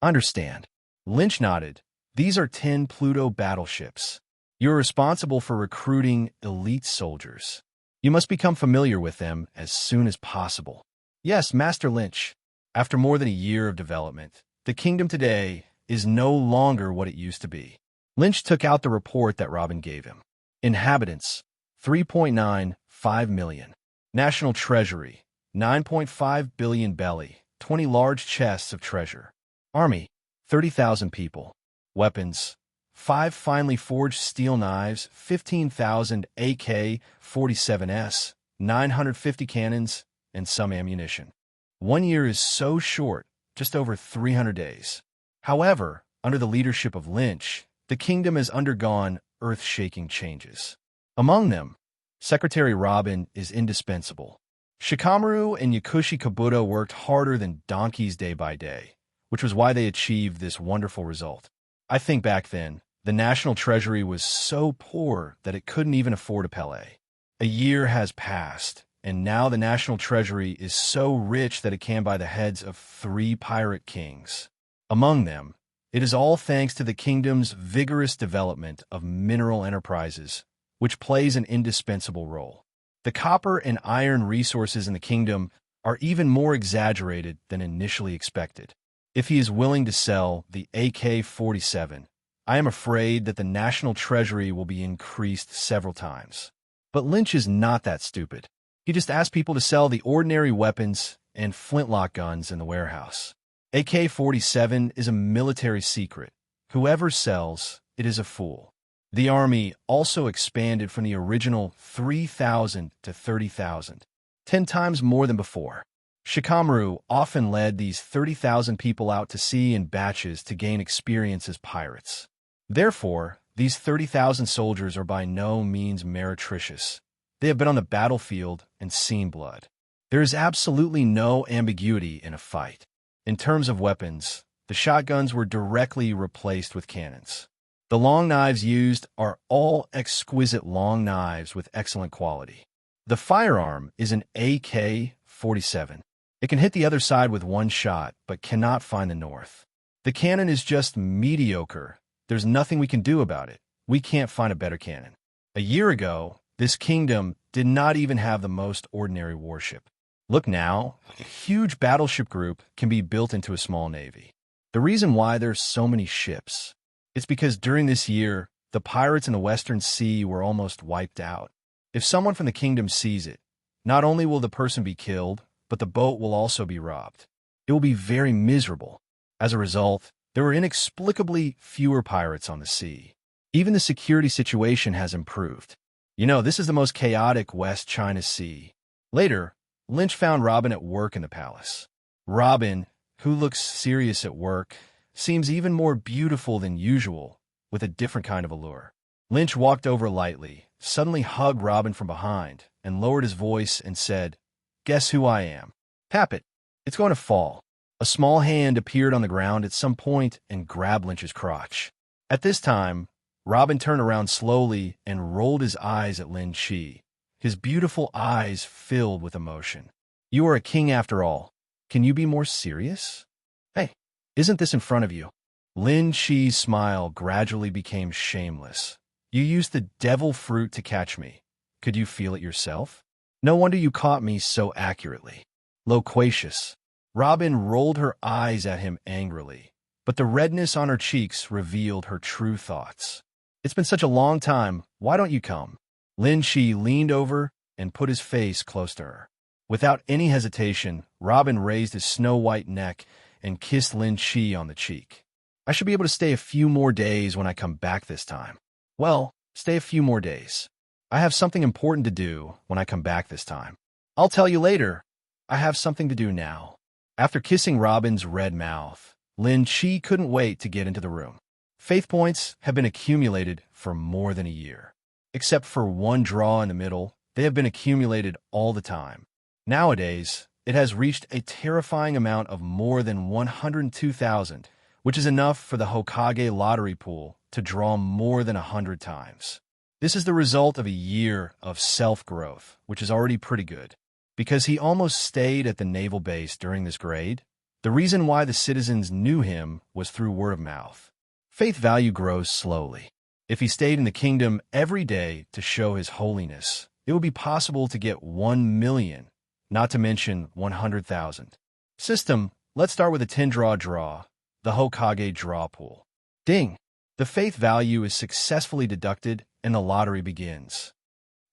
Speaker 1: Understand. Lynch nodded. These are 10 Pluto battleships. You're responsible for recruiting elite soldiers. You must become familiar with them as soon as possible. Yes, Master Lynch. After more than a year of development, the kingdom today is no longer what it used to be. Lynch took out the report that Robin gave him. Inhabitants, 3.95 million. National Treasury, 9.5 billion belly, 20 large chests of treasure. Army, 30,000 people. Weapons, 5 finely forged steel knives, 15,000 AK-47s, 950 cannons, and some ammunition. 1 year is so short, just over 300 days. However, under the leadership of Lynch, the kingdom has undergone earth-shaking changes. Among them, Secretary Robin is indispensable. Shikamaru and Yakushi Kabuto worked harder than donkeys day by day, which was why they achieved this wonderful result. I think back then, the National Treasury was so poor that it couldn't even afford a Pele. A year has passed, and now the National Treasury is so rich that it can buy the heads of 3 pirate kings. Among them, it is all thanks to the kingdom's vigorous development of mineral enterprises, which plays an indispensable role. The copper and iron resources in the kingdom are even more exaggerated than initially expected. If he is willing to sell the AK-47, I am afraid that the National Treasury will be increased several times. But Lynch is not that stupid. He just asked people to sell the ordinary weapons and flintlock guns in the warehouse. AK-47 is a military secret. Whoever sells, it is a fool. The army also expanded from the original 3,000 to 30,000, 10 times more than before. Shikamaru often led these 30,000 people out to sea in batches to gain experience as pirates. Therefore, these 30,000 soldiers are by no means meretricious. They have been on the battlefield and seen blood. There is absolutely no ambiguity in a fight. In terms of weapons, the shotguns were directly replaced with cannons. The long knives used are all exquisite long knives with excellent quality. The firearm is an AK-47. It can hit the other side with one shot, but cannot find the north. The cannon is just mediocre. There's nothing we can do about it. We can't find a better cannon. A year ago, this kingdom did not even have the most ordinary warship. Look now, a huge battleship group can be built into a small navy. The reason why there's so many ships is because during this year, the pirates in the Western Sea were almost wiped out. If someone from the kingdom sees it, not only will the person be killed, but the boat will also be robbed. It will be very miserable. As a result, there were inexplicably fewer pirates on the sea. Even the security situation has improved. This is the most chaotic West China Sea. Later, Lynch found Robin at work in the palace. Robin, who looks serious at work, seems even more beautiful than usual, with a different kind of allure. Lynch walked over lightly, suddenly hugged Robin from behind, and lowered his voice and said, "Guess who I am? Tap it. It's going to fall." A small hand appeared on the ground at some point and grabbed Lynch's crotch. At this time, Robin turned around slowly and rolled his eyes at Lin Chi. His beautiful eyes filled with emotion. "You are a king after all. Can you be more serious? Hey, isn't this in front of you?" Lin Chi's smile gradually became shameless. "You used the devil fruit to catch me. Could you feel it yourself? No wonder you caught me so accurately." Loquacious. Robin rolled her eyes at him angrily, but the redness on her cheeks revealed her true thoughts. "It's been such a long time. Why don't you come?" Lin Chi leaned over and put his face close to her. Without any hesitation, Robin raised his snow-white neck and kissed Lin Chi on the cheek. "I should be able to stay a few more days when I come back this time." "Well, stay a few more days. I have something important to do when I come back this time." "I'll tell you later. I have something to do now." After kissing Robin's red mouth, Lin Chi couldn't wait to get into the room. Faith points have been accumulated for more than a year. Except for one draw in the middle, they have been accumulated all the time. Nowadays, it has reached a terrifying amount of more than 102,000, which is enough for the Hokage lottery pool to draw more than 100 times. This is the result of a year of self-growth, which is already pretty good. Because he almost stayed at the naval base during this grade, the reason why the citizens knew him was through word of mouth. Faith value grows slowly. If he stayed in the kingdom every day to show his holiness, it would be possible to get 1 million, not to mention 100,000. System, let's start with a 10-draw draw, the Hokage draw pool. Ding! The faith value is successfully deducted and the lottery begins.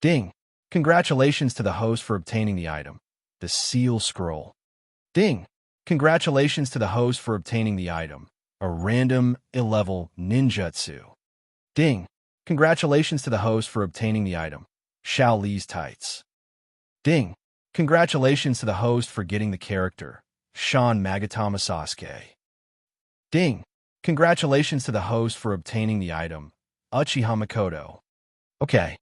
Speaker 1: Ding! Congratulations to the host for obtaining the item, the seal scroll. Ding! Congratulations to the host for obtaining the item, a random level ninjutsu. Ding! Congratulations to the host for obtaining the item, Shao Li's tights. Ding! Congratulations to the host for getting the character, Shan Magatama Sasuke. Ding! Congratulations to the host for obtaining the item, Uchiha Makoto. Okay.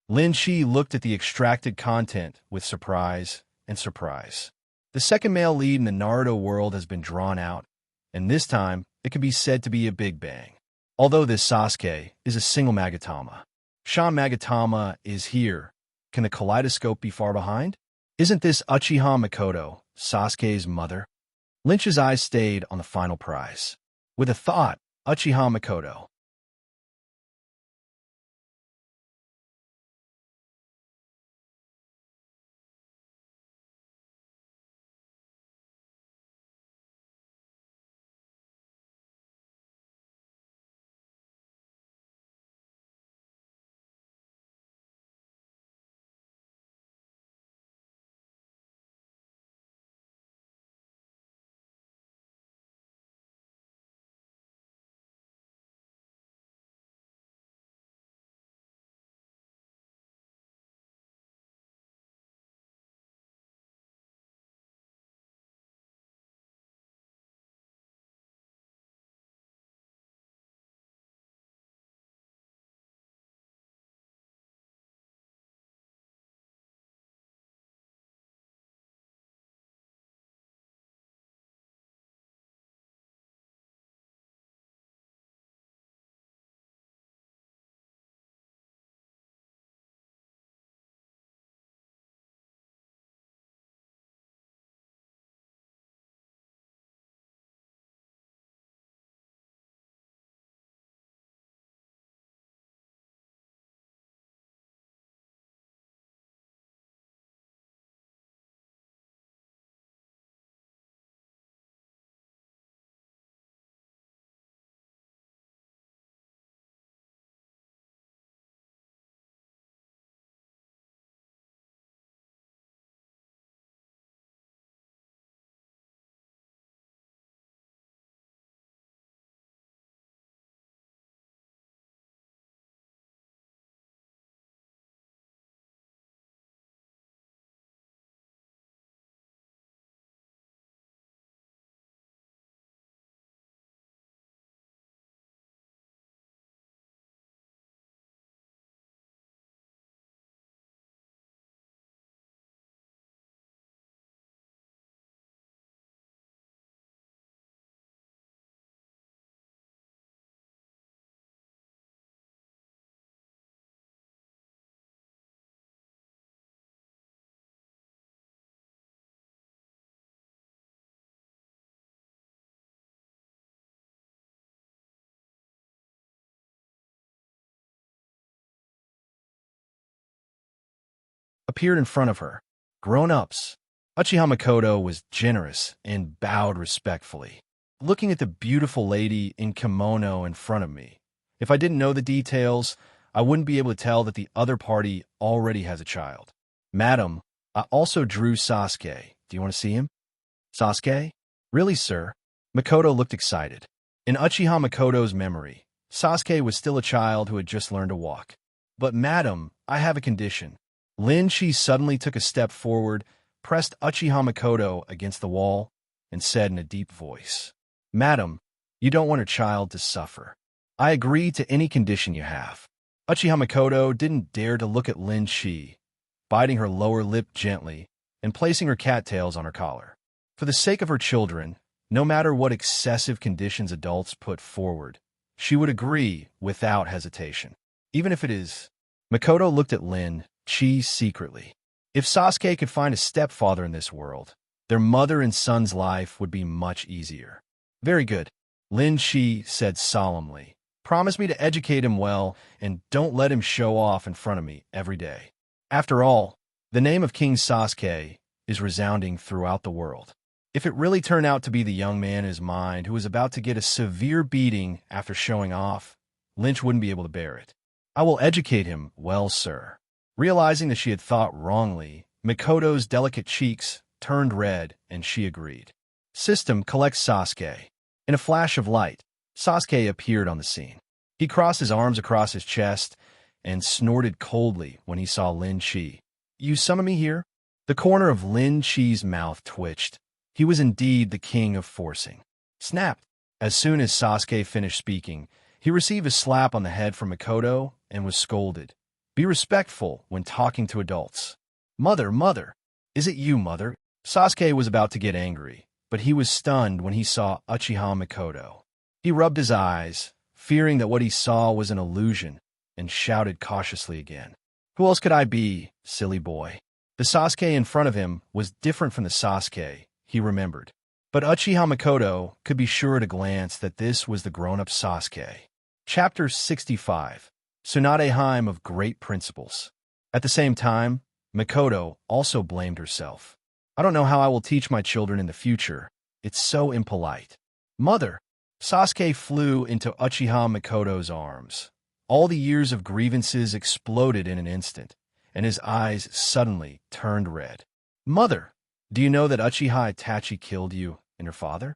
Speaker 1: Lin Chi looked at the extracted content with surprise and surprise. The second male lead in the Naruto world has been drawn out, and this time it can be said to be a big bang. Although this Sasuke is a single Magatama. Shan Magatama is here. Can the kaleidoscope be far behind? Isn't this Uchiha Makoto, Sasuke's mother? Lynch's eyes stayed on the final prize. With a thought, Uchiha Makoto. appeared in front of her. Grown-ups. Uchiha Makoto was generous and bowed respectfully, looking at the beautiful lady in kimono in front of me. If I didn't know the details, I wouldn't be able to tell that the other party already has a child. Madam, I also drew Sasuke. Do you want to see him? Sasuke? Really, sir? Makoto looked excited. In Uchiha Makoto's memory, Sasuke was still a child who had just learned to walk. But madam, I have a condition. Lin Chi suddenly took a step forward, pressed Uchiha Makoto against the wall, and said in a deep voice, Madam, you don't want her child to suffer. I agree to any condition you have. Uchiha Makoto didn't dare to look at Lin Chi, biting her lower lip gently and placing her cattails on her collar. For the sake of her children, no matter what excessive conditions adults put forward, she would agree without hesitation. Even if it is. Makoto looked at Lin Chi secretly. If Sasuke could find a stepfather in this world, their mother and son's life would be much easier. Very good, Lin Chi said solemnly. Promise me to educate him well and don't let him show off in front of me every day. After all, the name of King Sasuke is resounding throughout the world. If it really turned out to be the young man in his mind who was about to get a severe beating after showing off, Lynch wouldn't be able to bear it. I will educate him well, sir. Realizing that she had thought wrongly, Mikoto's delicate cheeks turned red and she agreed. System collects Sasuke. In a flash of light, Sasuke appeared on the scene. He crossed his arms across his chest and snorted coldly when he saw Lin Chi. You summon me here? The corner of Lin Chi's mouth twitched. He was indeed the king of forcing. Snapped. As soon as Sasuke finished speaking, he received a slap on the head from Mikoto and was scolded. Be respectful when talking to adults. Mother, is it you, mother? Sasuke was about to get angry, but he was stunned when he saw Uchiha Makoto. He rubbed his eyes, fearing that what he saw was an illusion, and shouted cautiously again. Who else could I be, silly boy? The Sasuke in front of him was different from the Sasuke he remembered. But Uchiha Makoto could be sure at a glance that this was the grown-up Sasuke. Chapter 65. Tsunade Heim of Great Principles. At the same time, Makoto also blamed herself. I don't know how I will teach my children in the future. It's so impolite. Mother! Sasuke flew into Uchiha Makoto's arms. All the years of grievances exploded in an instant, and his eyes suddenly turned red. Mother! Do you know that Uchiha Itachi killed you and your father?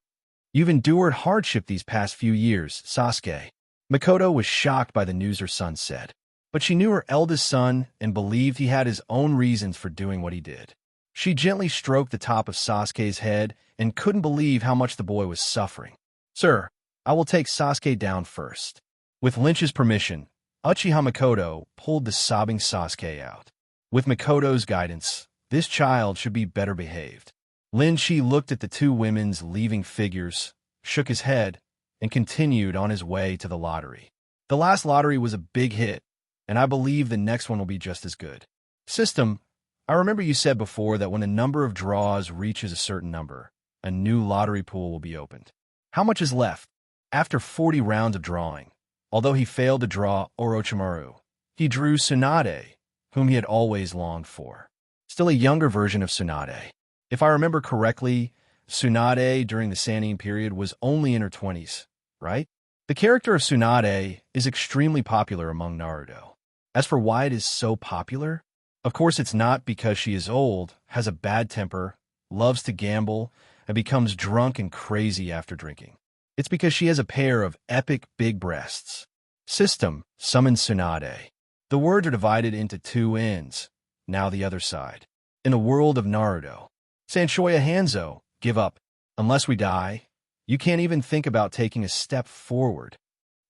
Speaker 1: You've endured hardship these past few years, Sasuke. Makoto was shocked by the news her son said, but she knew her eldest son and believed he had his own reasons for doing what he did. She gently stroked the top of Sasuke's head and couldn't believe how much the boy was suffering. Sir, I will take Sasuke down first. With Lynch's permission, Uchiha Makoto pulled the sobbing Sasuke out. With Makoto's guidance, this child should be better behaved. Lin Chi looked at the two women's leaving figures, shook his head, and continued on his way to the lottery. The last lottery was a big hit, and I believe the next one will be just as good. System, I remember you said before that when a number of draws reaches a certain number, a new lottery pool will be opened. How much is left? After 40 rounds of drawing, although he failed to draw Orochimaru, he drew Tsunade, whom he had always longed for. Still a younger version of Tsunade. If I remember correctly, Tsunade during the Sannin period was only in her 20s, right? The character of Tsunade is extremely popular among Naruto. As for why it is so popular, of course it's not because she is old, has a bad temper, loves to gamble, and becomes drunk and crazy after drinking. It's because she has a pair of epic big breasts. System, summon Tsunade. The words are divided into two ends. Now the other side. In the world of Naruto, Sanshoya Hanzo, give up. Unless we die, you can't even think about taking a step forward.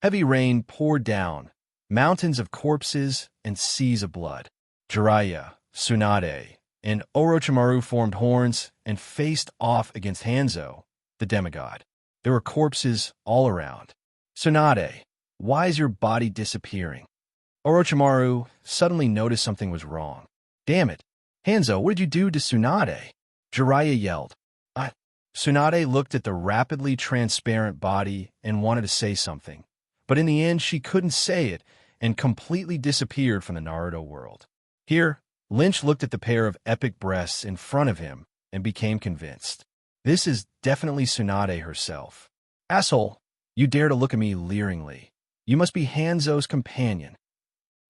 Speaker 1: Heavy rain poured down, mountains of corpses and seas of blood. Jiraiya, Tsunade, and Orochimaru formed horns and faced off against Hanzo, the demigod. There were corpses all around. Tsunade, why is your body disappearing? Orochimaru suddenly noticed something was wrong. Damn it. Hanzo, what did you do to Tsunade? Jiraiya yelled. Tsunade looked at the rapidly transparent body and wanted to say something, but in the end she couldn't say it and completely disappeared from the Naruto world. Here, Lynch looked at the pair of epic breasts in front of him and became convinced. This is definitely Tsunade herself. Asshole, you dare to look at me leeringly. You must be Hanzo's companion.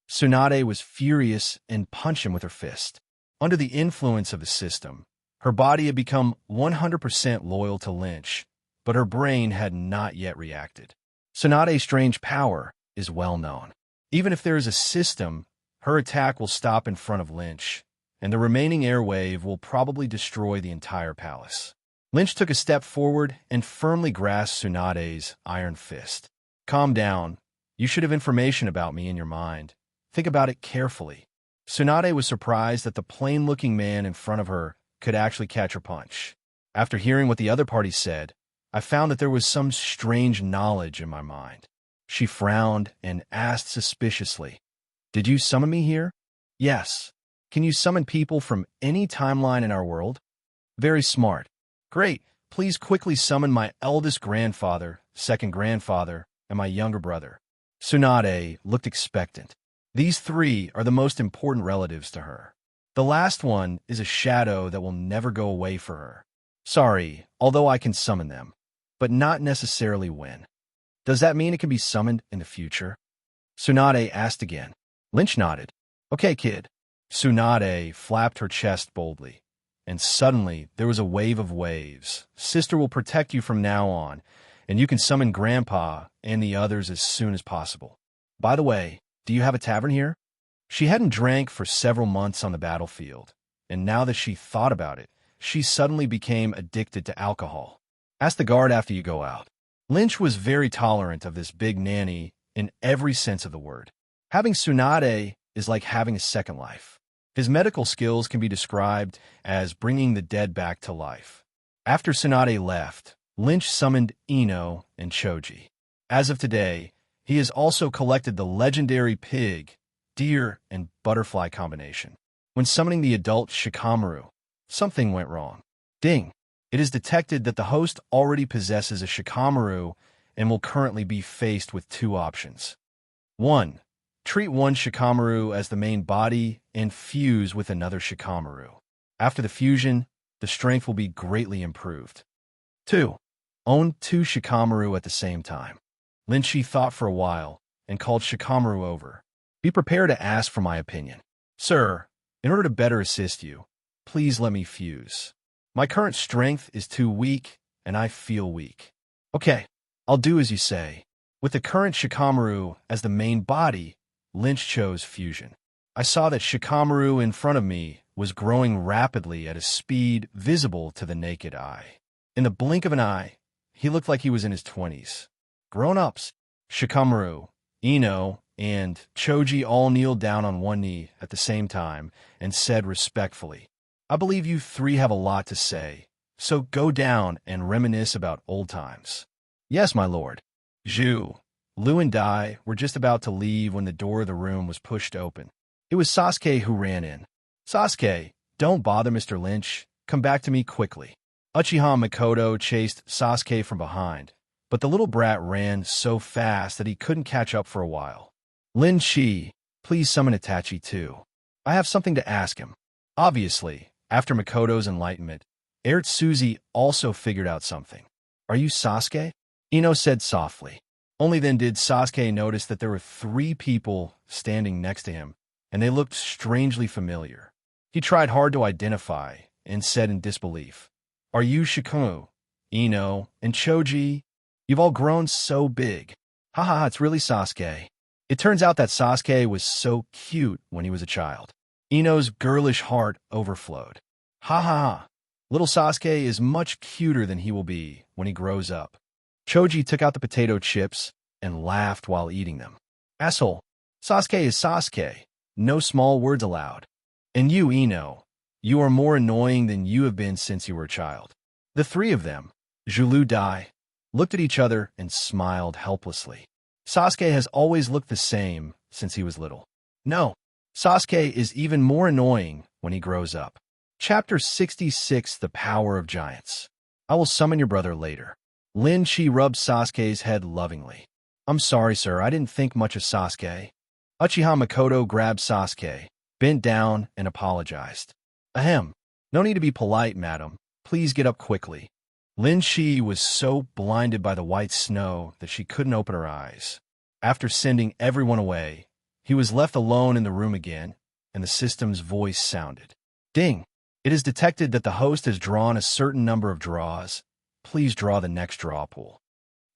Speaker 1: Tsunade was furious and punched him with her fist. Under the influence of the system, her body had become 100% loyal to Lynch, but her brain had not yet reacted. Tsunade's strange power is well known. Even if there is a system, her attack will stop in front of Lynch, and the remaining airwave will probably destroy the entire palace. Lynch took a step forward and firmly grasped Tsunade's iron fist. Calm down. You should have information about me in your mind. Think about it carefully. Tsunade was surprised that the plain-looking man in front of her could actually catch her punch. After hearing what the other party said, I found that there was some strange knowledge in my mind. She frowned and asked suspiciously, "Did you summon me here?" "Yes. Can you summon people from any timeline in our world?" "Very smart. Great. Please quickly summon my eldest grandfather, second grandfather, and my younger brother." Tsunade looked expectant. These three are the most important relatives to her. The last one is a shadow that will never go away for her. Sorry, although I can summon them, but not necessarily when. Does that mean it can be summoned in the future? Tsunade asked again. Lynch nodded. Okay, kid. Tsunade flapped her chest boldly, and suddenly there was a wave of waves. Sister will protect you from now on, and you can summon Grandpa and the others as soon as possible. By the way, do you have a tavern here? She hadn't drank for several months on the battlefield, and now that she thought about it, she suddenly became addicted to alcohol. Ask the guard after you go out. Lynch was very tolerant of this big nanny in every sense of the word. Having Tsunade is like having a second life. His medical skills can be described as bringing the dead back to life. After Tsunade left, Lynch summoned Ino and Choji. As of today, he has also collected the legendary pig, deer, and butterfly combination. When summoning the adult Shikamaru, something went wrong. Ding! It is detected that the host already possesses a Shikamaru and will currently be faced with two options. 1. Treat one Shikamaru as the main body and fuse with another Shikamaru. After the fusion, the strength will be greatly improved. 2. Own two Shikamaru at the same time. Lynch thought for a while and called Shikamaru over. Be prepared to ask for my opinion. Sir, in order to better assist you, please let me fuse. My current strength is too weak, and I feel weak. Okay, I'll do as you say. With the current Shikamaru as the main body, Lynch chose fusion. I saw that Shikamaru in front of me was growing rapidly at a speed visible to the naked eye. In the blink of an eye, he looked like he was in his 20s. Grown-ups, Shikamaru, Ino, and Choji all kneeled down on one knee at the same time and said respectfully, I believe you three have a lot to say, so go down and reminisce about old times. Yes, my lord. Zhu, Lu and Dai were just about to leave when the door of the room was pushed open. It was Sasuke who ran in. Sasuke, don't bother Mr. Lynch. Come back to me quickly. Uchiha Mikoto chased Sasuke from behind, but the little brat ran so fast that he couldn't catch up for a while. Lin Chi, please summon Itachi too. I have something to ask him. Obviously, after Mikoto's enlightenment, Ertsuzi also figured out something. Are you Sasuke? Ino said softly. Only then did Sasuke notice that there were 3 people standing next to him, and they looked strangely familiar. He tried hard to identify and said in disbelief, Are you Shikamaru, Ino, and Choji? You've all grown so big. Ha ha, it's really Sasuke. It turns out that Sasuke was so cute when he was a child. Ino's girlish heart overflowed. Ha ha ha. Little Sasuke is much cuter than he will be when he grows up. Choji took out the potato chips and laughed while eating them. Asshole, Sasuke is Sasuke. No small words allowed. And you, Ino, you are more annoying than you have been since you were a child. The 3 of them, Zulu Dai, looked at each other and smiled helplessly. Sasuke has always looked the same since he was little. No, Sasuke is even more annoying when he grows up. Chapter 66, The Power of Giants. I will summon your brother later. Lin Chi rubbed Sasuke's head lovingly. I'm sorry, sir, I didn't think much of Sasuke. Uchiha Mikoto grabbed Sasuke, bent down, and apologized. Ahem. No need to be polite, madam. Please get up quickly. Lin Shi was so blinded by the white snow that she couldn't open her eyes. After sending everyone away, he was left alone in the room again, and the system's voice sounded. Ding! It is detected that the host has drawn a certain number of draws. Please draw the next draw pool.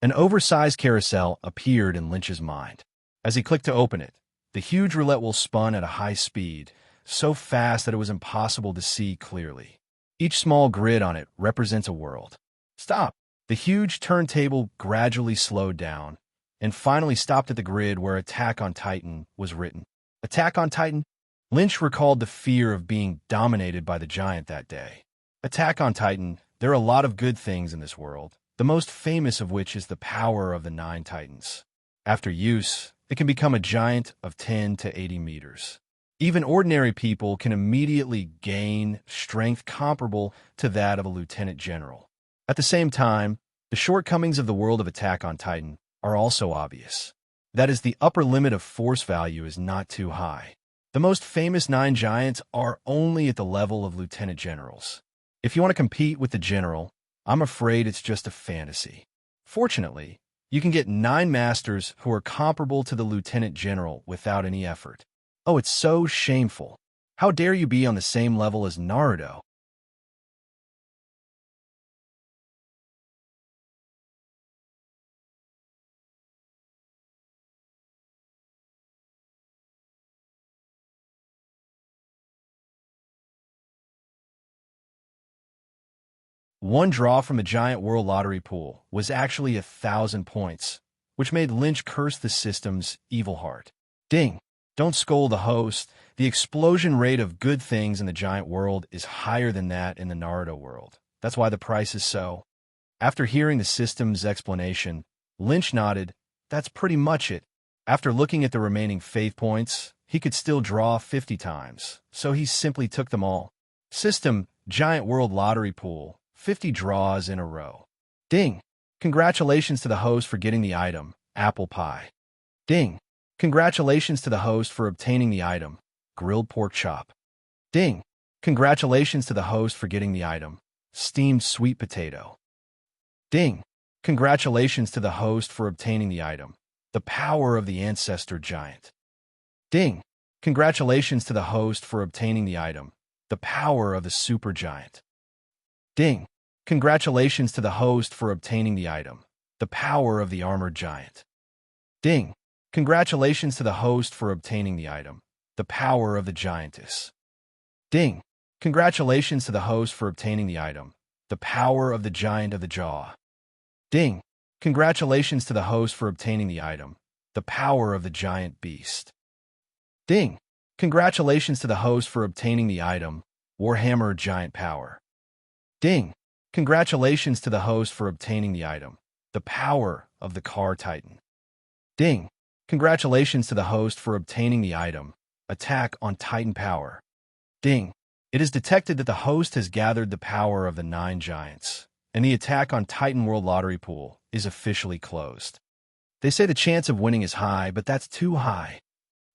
Speaker 1: An oversized carousel appeared in Lynch's mind. As he clicked to open it, the huge roulette wheel spun at a high speed, so fast that it was impossible to see clearly. Each small grid on it represents a world. Stop! The huge turntable gradually slowed down, and finally stopped at the grid where Attack on Titan was written. Attack on Titan? Lynch recalled the fear of being dominated by the giant that day. Attack on Titan, there are a lot of good things in this world, the most famous of which is the power of the 9 Titans. After use, it can become a giant of 10 to 80 meters. Even ordinary people can immediately gain strength comparable to that of a lieutenant general. At the same time, the shortcomings of the world of Attack on Titan are also obvious. That is, the upper limit of force value is not too high. The most famous 9 giants are only at the level of lieutenant generals. If you want to compete with the general, I'm afraid it's just a fantasy. Fortunately, you can get 9 masters who are comparable to the lieutenant general without any effort. Oh, it's so shameful. How dare you be on the same level as Naruto? One draw from a giant world lottery pool was actually 1,000 points, which made Lynch curse the system's evil heart. Ding! Don't scold the host. The explosion rate of good things in the giant world is higher than that in the Naruto world. That's why the price is so. After hearing the system's explanation, Lynch nodded. That's pretty much it. After looking at the remaining faith points, he could still draw 50 times, so he simply took them all. System, giant world lottery pool, 50 draws in a row. Ding! Congratulations to the host for getting the item, apple pie. Ding! Congratulations to the host for obtaining the item, grilled pork chop. Ding! Congratulations to the host for getting the item, steamed sweet potato. Ding! Congratulations to the host for obtaining the item, the power of the ancestor giant. Ding! Congratulations to the host for obtaining the item, the power of the super giant. Ding! Congratulations to the host for obtaining the item, the power of the armored giant. Ding! Congratulations to the host for obtaining the item, the power of the giantess. Ding! Congratulations to the host for obtaining the item, the power of the giant of the jaw. Ding! Congratulations to the host for obtaining the item, the power of the giant beast. Ding! Congratulations to the host for obtaining the item, Warhammer Giant Power. Ding! Congratulations to the host for obtaining the item, the power of the Car Titan. Ding! Congratulations to the host for obtaining the item, Attack on Titan Power. Ding! It is detected that the host has gathered the power of the 9 giants, and the Attack on Titan World Lottery pool is officially closed. They say the chance of winning is high, but that's too high.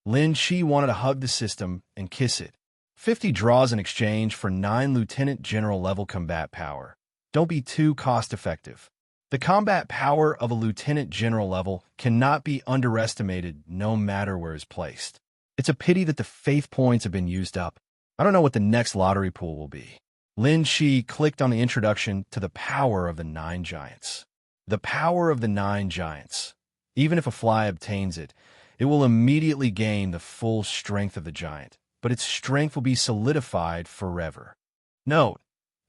Speaker 1: Lin Shi wanted to hug the system and kiss it. 50 draws in exchange for 9 lieutenant general level combat power. Don't be too cost-effective. The combat power of a lieutenant general level cannot be underestimated no matter where it's placed. It's a pity that the faith points have been used up. I don't know what the next lottery pool will be. Lin Shi clicked on the introduction to the power of the 9 giants. The power of the 9 giants. Even if a fly obtains it, it will immediately gain the full strength of the giant, but its strength will be solidified forever. Note,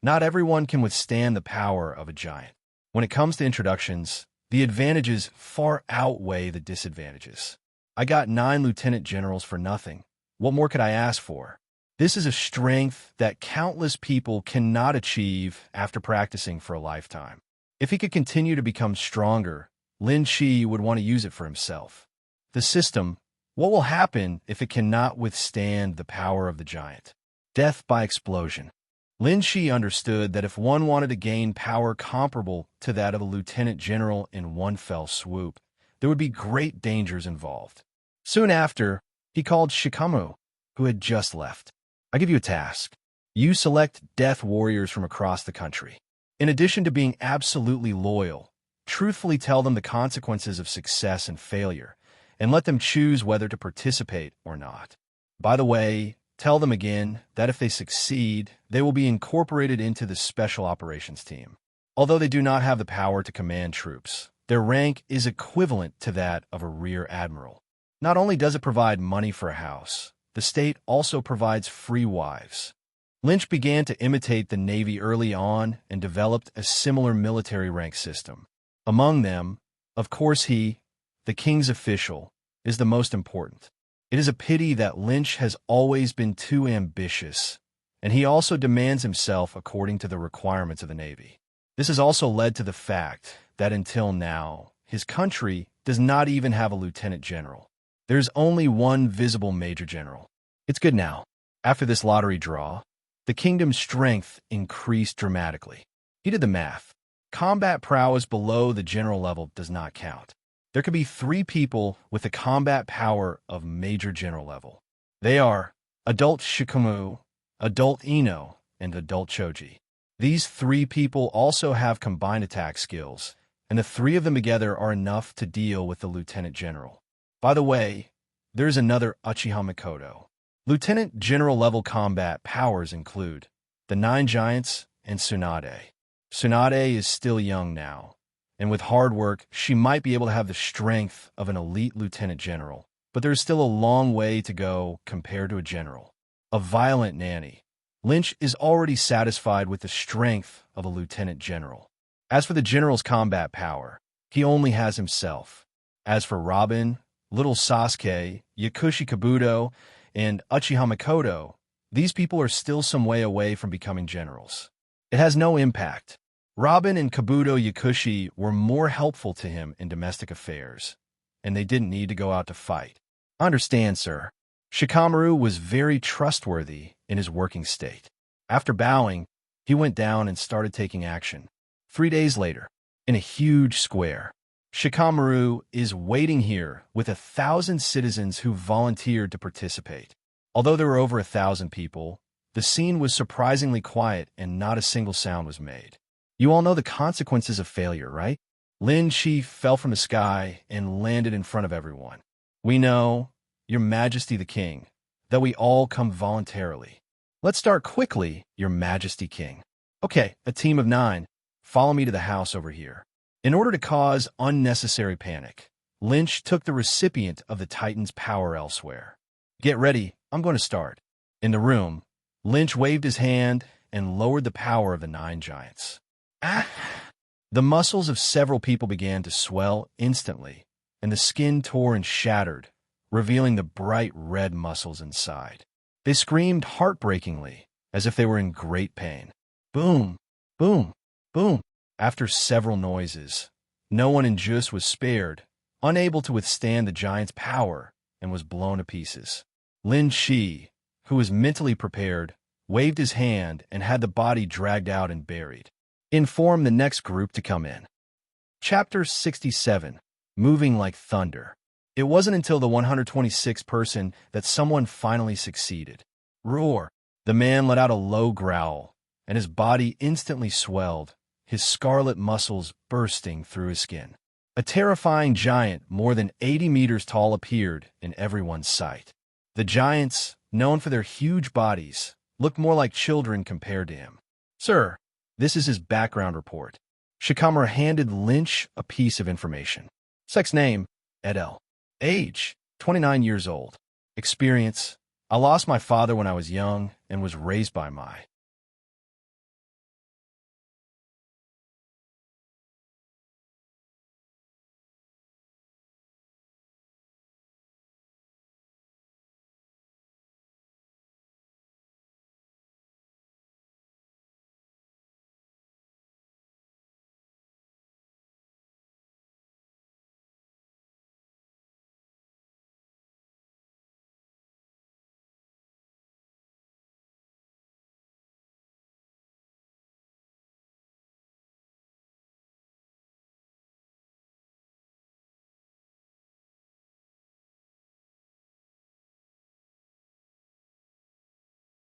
Speaker 1: not everyone can withstand the power of a giant. When it comes to introductions, the advantages far outweigh the disadvantages. I got 9 lieutenant generals for nothing. What more could I ask for? This is a strength that countless people cannot achieve after practicing for a lifetime. If he could continue to become stronger, Lin Shi would want to use it for himself. The system, what will happen if it cannot withstand the power of the giant? Death by explosion. Lin Shi understood that if one wanted to gain power comparable to that of a lieutenant general in one fell swoop, there would be great dangers involved. Soon after, he called Shikamu, who had just left. I give you a task. You select death warriors from across the country. In addition to being absolutely loyal, truthfully tell them the consequences of success and failure, and let them choose whether to participate or not. By the way, tell them again that if they succeed, they will be incorporated into the Special Operations Team. Although they do not have the power to command troops, their rank is equivalent to that of a rear admiral. Not only does it provide money for a house, the state also provides free wives. Lynch began to imitate the Navy early on and developed a similar military rank system. Among them, of course he, the king's official, is the most important. It is a pity that Lynch has always been too ambitious, and he also demands himself according to the requirements of the Navy. This has also led to the fact that until now, his country does not even have a lieutenant general. There's only one visible major general. It's good now. After this lottery draw, the kingdom's strength increased dramatically. He did the math. Combat prowess below the general level does not count. There could be 3 people with the combat power of major general level. They are Adult Shikamu, Adult Ino, and Adult Choji. These 3 people also have combined attack skills, and the 3 of them together are enough to deal with the lieutenant general. By the way, there's another Uchiha Mikoto. Lieutenant general level combat powers include the 9 Giants and Tsunade. Tsunade is still young now, and with hard work, she might be able to have the strength of an elite lieutenant general, but there's still a long way to go compared to a general. A violent nanny. Lynch is already satisfied with the strength of a lieutenant general. As for the general's combat power, he only has himself. As for Robin, little Sasuke, Yakushi Kabuto, and Uchiha Mikoto, these people are still some way away from becoming generals. It has no impact. Robin and Kabuto Yakushi were more helpful to him in domestic affairs, and they didn't need to go out to fight. I understand, sir. Shikamaru was very trustworthy in his working state. After bowing, he went down and started taking action. 3 days later, in a huge square, Shikamaru is waiting here with 1,000 citizens who volunteered to participate. Although there were over 1,000 people, the scene was surprisingly quiet and not a single sound was made. You all know the consequences of failure, right? Lin Chi fell from the sky and landed in front of everyone. We know, Your Majesty the King, that we all come voluntarily. Let's start quickly, Your Majesty King. Okay, a team of 9. Follow me to the house over here. In order to cause unnecessary panic, Lynch took the recipient of the Titan's power elsewhere. Get ready, I'm going to start. In the room, Lynch waved his hand and lowered the power of the 9 giants. Ah! The muscles of several people began to swell instantly, and the skin tore and shattered, revealing the bright red muscles inside. They screamed heartbreakingly, as if they were in great pain. Boom! Boom! Boom! After several noises, no one in Jus was spared, unable to withstand the giant's power, and was blown to pieces. Lin Shi, who was mentally prepared, waved his hand and had the body dragged out and buried. Inform the next group to come in. Chapter 67. Moving like thunder. It wasn't until the 126th person that someone finally succeeded. Roar! The man let out a low growl, and his body instantly swelled, his scarlet muscles bursting through his skin. A terrifying giant more than 80 meters tall appeared in everyone's sight. The giants, known for their huge bodies, looked more like children compared to him. Sir, this is his background report. Shikamaru handed Lynch a piece of information. Sex name, Edel. Age, 29 years old. Experience, I lost my father when I was young and was raised by my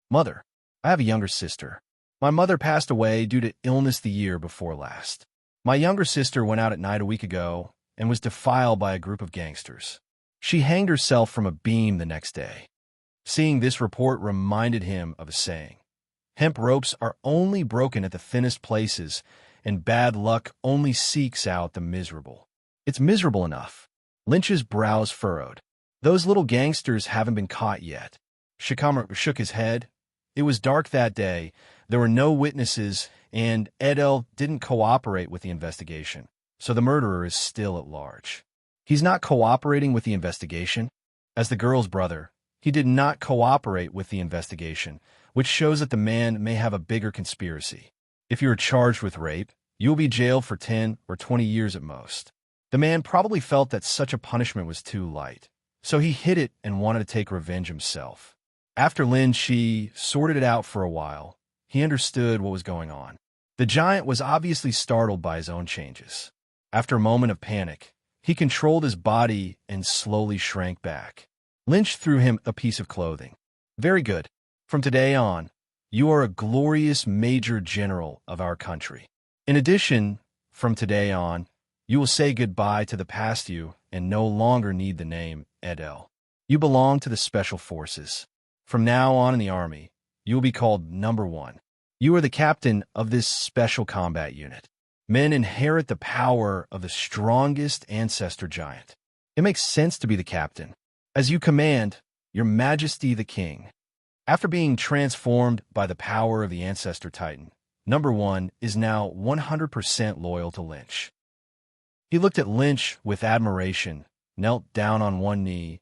Speaker 1: Mother, I have a younger sister. My mother passed away due to illness the year before last. My younger sister went out at night a week ago and was defiled by a group of gangsters. She hanged herself from a beam the next day. Seeing this report reminded him of a saying. Hemp ropes are only broken at the thinnest places, and bad luck only seeks out the miserable. It's miserable enough. Lynch's brows furrowed. Those little gangsters haven't been caught yet. Shikamaru shook his head. It was dark that day. There were no witnesses, and Edel didn't cooperate with the investigation, so the murderer is still at large. He's not cooperating with the investigation? As the girl's brother, he did not cooperate with the investigation, which shows that the man may have a bigger conspiracy. If you are charged with rape, you will be jailed for 10 or 20 years at most. The man probably felt that such a punishment was too light, so he hid it and wanted to take revenge himself. After Lin Shi sorted it out for a while, he understood what was going on. The giant was obviously startled by his own changes. After a moment of panic, he controlled his body and slowly shrank back. Lynch threw him a piece of clothing. Very good. From today on, you are a glorious major general of our country. In addition, from today on, you will say goodbye to the past you and no longer need the name Edel. You belong to the Special Forces. From now on in the Army, you will be called Number 1. You are the captain of this special combat unit. Men inherit the power of the strongest ancestor giant. It makes sense to be the captain. As you command, Your Majesty the King. After being transformed by the power of the Ancestor Titan, Number 1 is now 100% loyal to Lynch. He looked at Lynch with admiration, knelt down on one knee,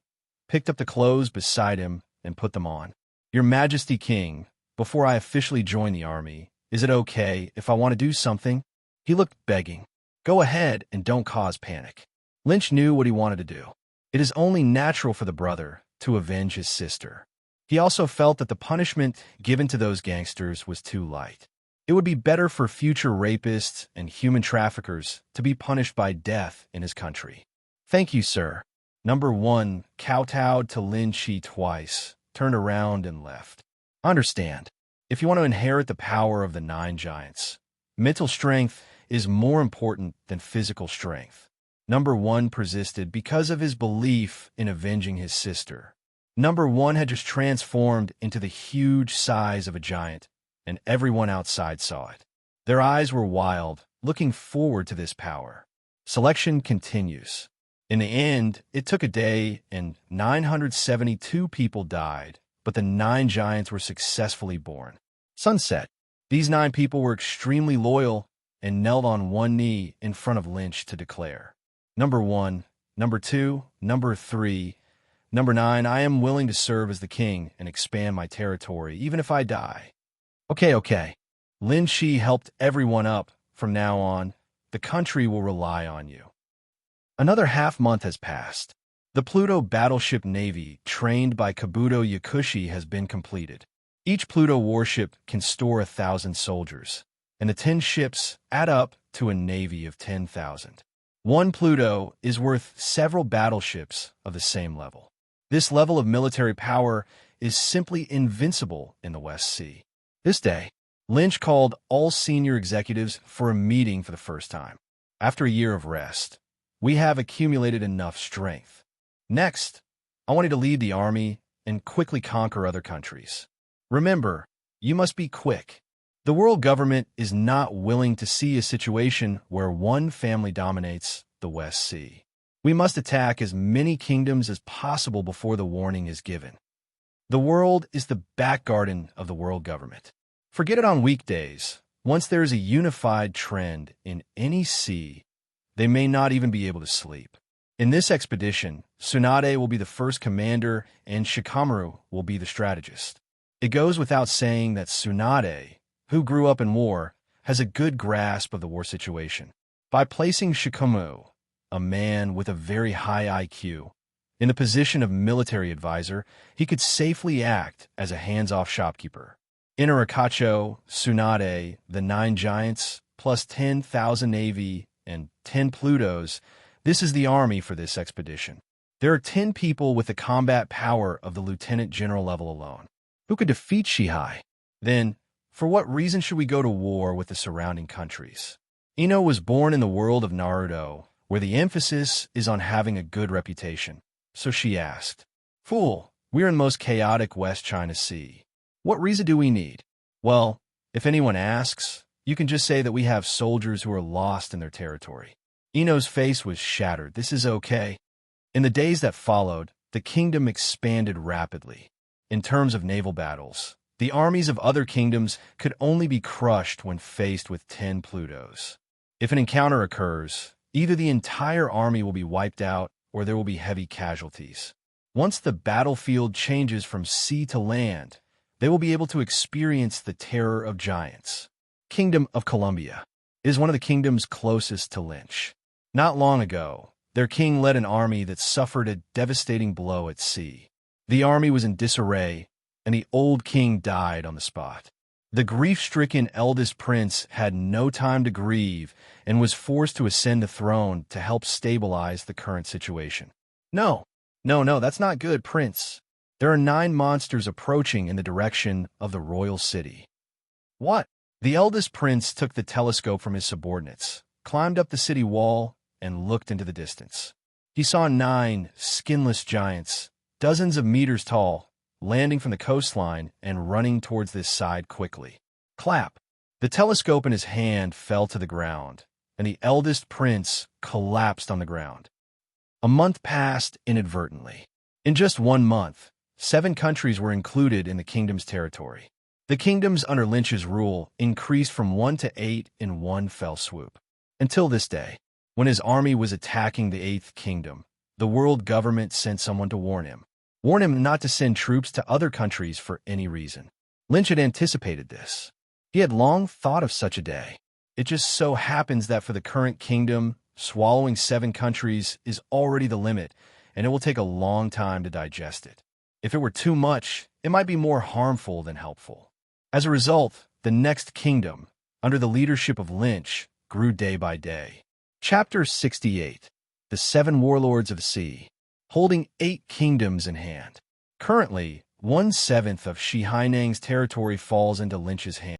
Speaker 1: picked up the clothes beside him, and put them on. Your Majesty King, before I officially join the army, is it okay if I want to do something? He looked begging. Go ahead and don't cause panic. Lynch knew what he wanted to do. It is only natural for the brother to avenge his sister. He also felt that the punishment given to those gangsters was too light. It would be better for future rapists and human traffickers to be punished by death in his country. Thank you, sir. Number 1 kowtowed to Lin Shi twice, turned around and left. Understand, if you want to inherit the power of the 9 giants, mental strength is more important than physical strength. Number 1 persisted because of his belief in avenging his sister. Number 1 had just transformed into the huge size of a giant, and everyone outside saw it. Their eyes were wild, looking forward to this power. Selection continues. In the end, it took a day, and 972 people died, but the 9 giants were successfully born. Sunset. These 9 people were extremely loyal and knelt on one knee in front of Lynch to declare. Number 1, Number 2, Number 3, Number 9, I am willing to serve as the king and expand my territory, even if I die. Okay. Lin Shi helped everyone up. From now on, the country will rely on you. Another half-month has passed. The Pluto battleship navy, trained by Kabuto Yakushi, has been completed. Each Pluto warship can store 1,000 soldiers, and the 10 ships add up to a navy of 10,000. One Pluto is worth several battleships of the same level. This level of military power is simply invincible in the West Sea. This day, Lynch called all senior executives for a meeting for the first time. After a year of rest, we have accumulated enough strength. Next, I want you to lead the army and quickly conquer other countries. Remember, you must be quick. The world government is not willing to see a situation where one family dominates the West Sea. We must attack as many kingdoms as possible before the warning is given. The world is the back garden of the world government. Forget it on weekdays. Once there is a unified trend in any sea, they may not even be able to sleep. In this expedition, Tsunade will be the first commander and Shikamaru will be the strategist. It goes without saying that Tsunade, who grew up in war, has a good grasp of the war situation. By placing Shikamaru, a man with a very high IQ, in the position of military advisor, he could safely act as a hands-off shopkeeper. In Arakacho, Tsunade, the 9 giants, plus 10,000 navy and 10 Plutos, this is the army for this expedition. There are 10 people with the combat power of the lieutenant general level alone. who could defeat Shihai. Then, for what reason should we go to war with the surrounding countries? Ino was born in the world of Naruto, where the emphasis is on having a good reputation. So she asked, "Fool, we're in the most chaotic West China Sea. What reason do we need?" Well, if anyone asks, you can just say that we have soldiers who are lost in their territory. Ino's face was shattered. This is okay. In the days that followed, the kingdom expanded rapidly. In terms of naval battles, the armies of other kingdoms could only be crushed when faced with 10 Plutos. If an encounter occurs, either the entire army will be wiped out or there will be heavy casualties. Once the battlefield changes from sea to land, they will be able to experience the terror of giants. Kingdom of Columbia is one of the kingdoms closest to Lynch. Not long ago, their king led an army that suffered a devastating blow at sea. The army was in disarray, and the old king died on the spot. The grief-stricken eldest prince had no time to grieve and was forced to ascend the throne to help stabilize the current situation. No, that's not good, prince. There are 9 monsters approaching in the direction of the royal city. What? The eldest prince took the telescope from his subordinates, climbed up the city wall, and looked into the distance. He saw 9 skinless giants, dozens of meters tall, landing from the coastline and running towards this side quickly. Clap! The telescope in his hand fell to the ground, and the eldest prince collapsed on the ground. A month passed inadvertently. In just 1 month, 7 countries were included in the kingdom's territory. The kingdoms under Lynch's rule increased from 1 to 8 in one fell swoop. Until this day, when his army was attacking the 8th kingdom, the world government sent someone to warn him. Warn him not to send troops to other countries for any reason. Lynch had anticipated this. He had long thought of such a day. It just so happens that for the current kingdom, swallowing 7 countries is already the limit, and it will take a long time to digest it. If it were too much, it might be more harmful than helpful. As a result, the next kingdom, under the leadership of Lynch, grew day by day. Chapter 68. The 7 Warlords of the Sea, holding 8 kingdoms in hand. Currently, 1/7 of Shi Hainang's territory falls into Lynch's hands.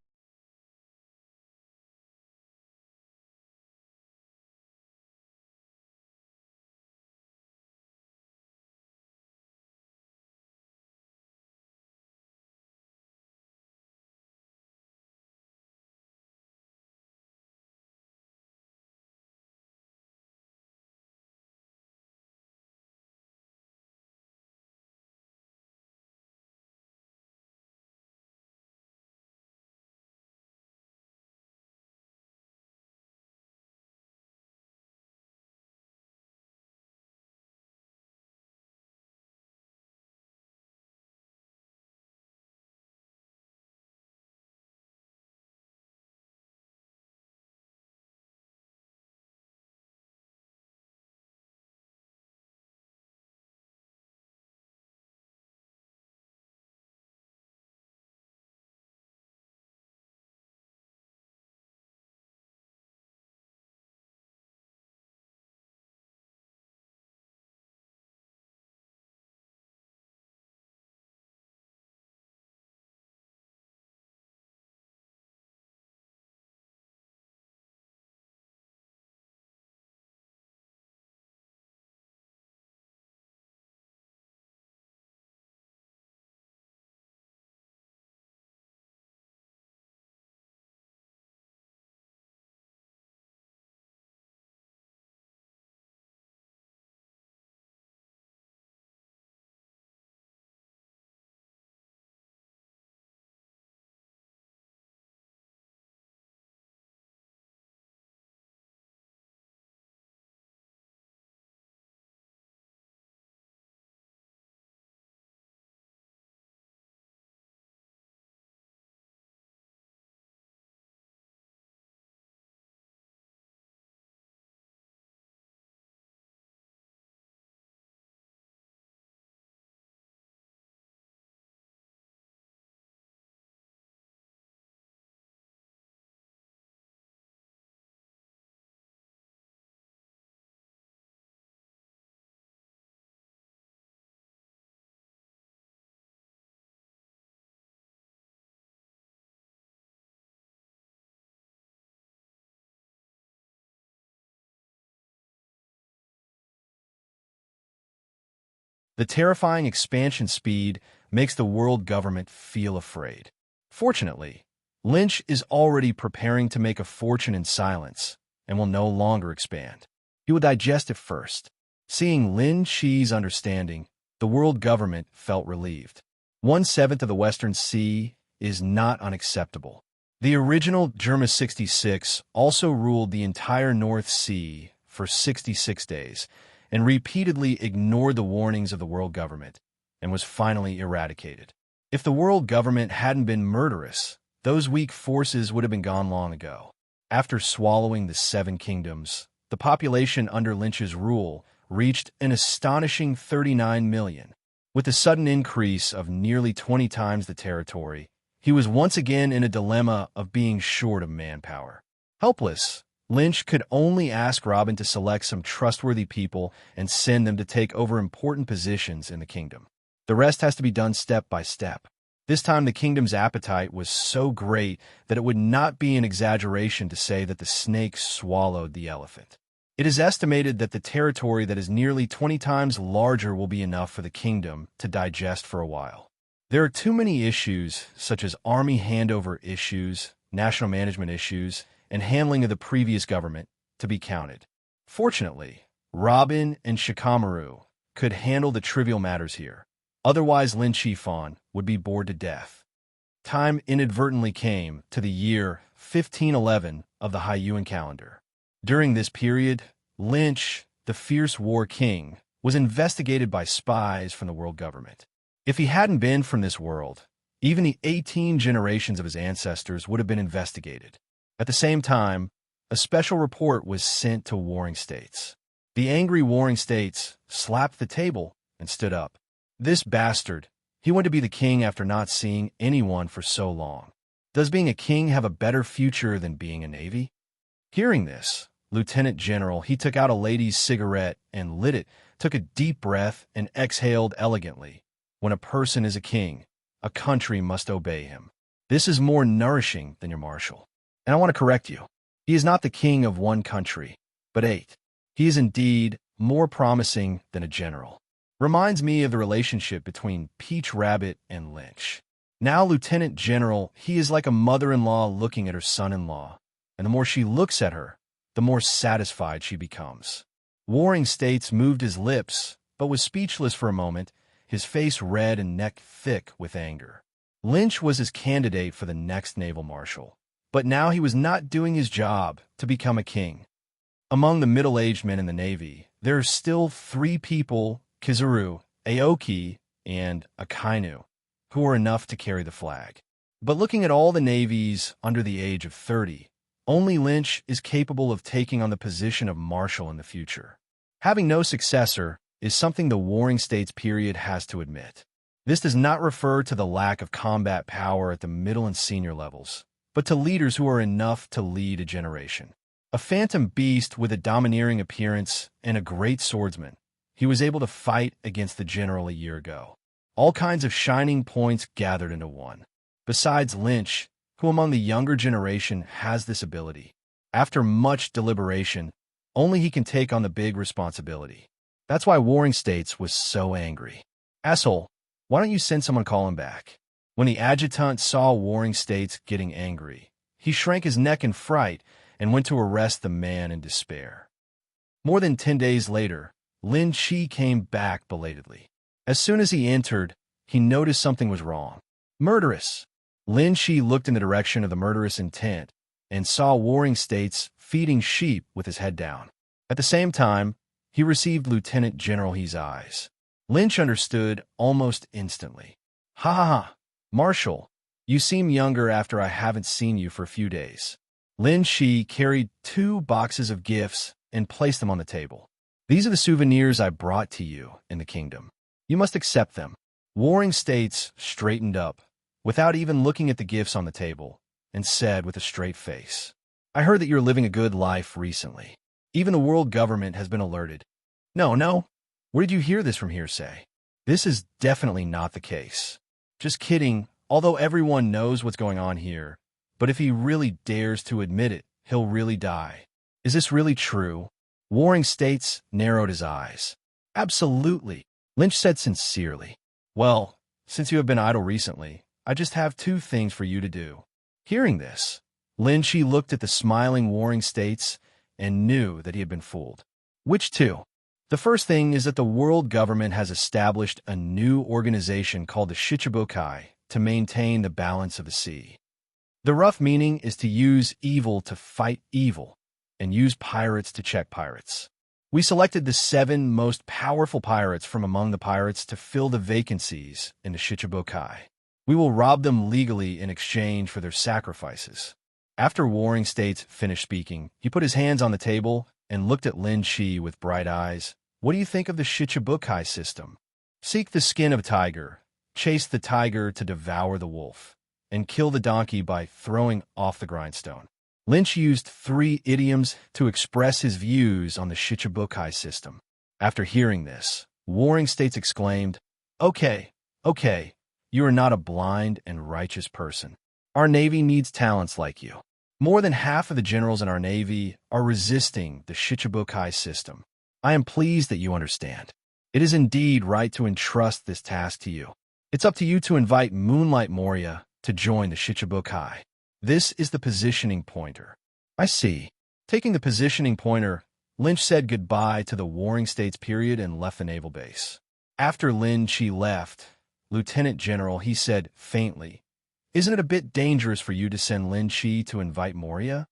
Speaker 1: The terrifying expansion speed makes the world government feel afraid. Fortunately, Lynch is already preparing to make a fortune in silence and will no longer expand. He will digest it first. Seeing Lin Chi's understanding, the world government felt relieved. 1/7 of the Western Sea is not unacceptable. The original Germa 66 also ruled the entire North Sea for 66 days and repeatedly ignored the warnings of the world government and was finally eradicated. If the world government hadn't been murderous, those weak forces would have been gone long ago. After swallowing the Seven Kingdoms, the population under Lynch's rule reached an astonishing 39 million. With the sudden increase of nearly 20 times the territory, he was once again in a dilemma of being short of manpower. Helpless, Lynch could only ask Robin to select some trustworthy people and send them to take over important positions in the kingdom. The rest has to be done step by step. This time the kingdom's appetite was so great that it would not be an exaggeration to say that the snake swallowed the elephant. It is estimated that the territory that is nearly 20 times larger will be enough for the kingdom to digest for a while. There are too many issues, such as army handover issues, national management issues, and handling of the previous government, to be counted. Fortunately, Robin and Shikamaru could handle the trivial matters here. Otherwise, Lin Chi-fan would be bored to death. Time inadvertently came to the year 1511 of the Haiyuan calendar. During this period, Lynch, the fierce war king, was investigated by spies from the world government. If he hadn't been from this world, even the 18 generations of his ancestors would have been investigated. At the same time, a special report was sent to warring states. The angry warring states slapped the table and stood up. This bastard, he wanted to be the king after not seeing anyone for so long. Does being a king have a better future than being a navy? Hearing this, Lieutenant General, he took out a lady's cigarette and lit it, took a deep breath, and exhaled elegantly. When a person is a king, a country must obey him. This is more nourishing than your marshal. And I want to correct you. He is not the king of one country, but 8. He is indeed more promising than a general. Reminds me of the relationship between Peach Rabbit and Lynch. Now Lieutenant General, he is like a mother-in-law looking at her son-in-law, and the more she looks at her, the more satisfied she becomes. Warring States moved his lips, but was speechless for a moment, his face red and neck thick with anger. Lynch was his candidate for the next naval marshal, but now he was not doing his job to become a king. Among the middle-aged men in the Navy, there are still 3 people, Kizaru, Aoki, and Akainu, who are enough to carry the flag. But looking at all the navies under the age of 30, only Lynch is capable of taking on the position of marshal in the future. Having no successor is something the Warring States period has to admit. This does not refer to the lack of combat power at the middle and senior levels, but to leaders who are enough to lead a generation. A phantom beast with a domineering appearance and a great swordsman, he was able to fight against the general a year ago. All kinds of shining points gathered into one. Besides Lynch, who among the younger generation has this ability. After much deliberation, only he can take on the big responsibility. That's why Warring States was so angry. Asshole, why don't you send someone call him back? When the adjutant saw Warring States getting angry, he shrank his neck in fright and went to arrest the man in despair. More than 10 days later, Lin Chi came back belatedly. As soon as he entered, he noticed something was wrong. Murderous! Lin Chi looked in the direction of the murderous intent and saw Warring States feeding sheep with his head down. At the same time, he received Lieutenant General He's eyes. Lynch understood almost instantly. Ha ha ha! Marshal, you seem younger after I haven't seen you for a few days. Lin Chi carried 2 boxes of gifts and placed them on the table. These are the souvenirs I brought to you in the kingdom. You must accept them. Warring States straightened up, without even looking at the gifts on the table, and said with a straight face, I heard that you're living a good life recently. Even the world government has been alerted. No. Where did you hear this from hearsay? This is definitely not the case. Just kidding, although everyone knows what's going on here. But if he really dares to admit it, he'll really die. Is this really true? Warring States narrowed his eyes. Absolutely. Lynch said sincerely. Well, since you have been idle recently, I just have two things for you to do. Hearing this, Lin Shi looked at the smiling Warring States and knew that he had been fooled. Which two? The first thing is that the world government has established a new organization called the Shichibukai to maintain the balance of the sea. The rough meaning is to use evil to fight evil and use pirates to check pirates. We selected the 7 most powerful pirates from among the pirates to fill the vacancies in the Shichibukai. We will rob them legally in exchange for their sacrifices. After Warring States finished speaking, he put his hands on the table and looked at Lin Shi with bright eyes. What do you think of the Shichibukai system? Seek the skin of a tiger, chase the tiger to devour the wolf, and kill the donkey by throwing off the grindstone. Lynch used 3 idioms to express his views on the Shichibukai system. After hearing this, Warring States exclaimed, Okay, you are not a blind and righteous person. Our Navy needs talents like you. More than half of the generals in our Navy are resisting the Shichibukai system. I am pleased that you understand. It is indeed right to entrust this task to you. It's up to you to invite Moonlight Moria to join the Shichibukai. This is the positioning pointer. I see. Taking the positioning pointer, Lynch said goodbye to the Warring States period and left the naval base. After Lin Chi left, Lieutenant General, he said faintly, Isn't it a bit dangerous for you to send Lin Chi to invite Moria?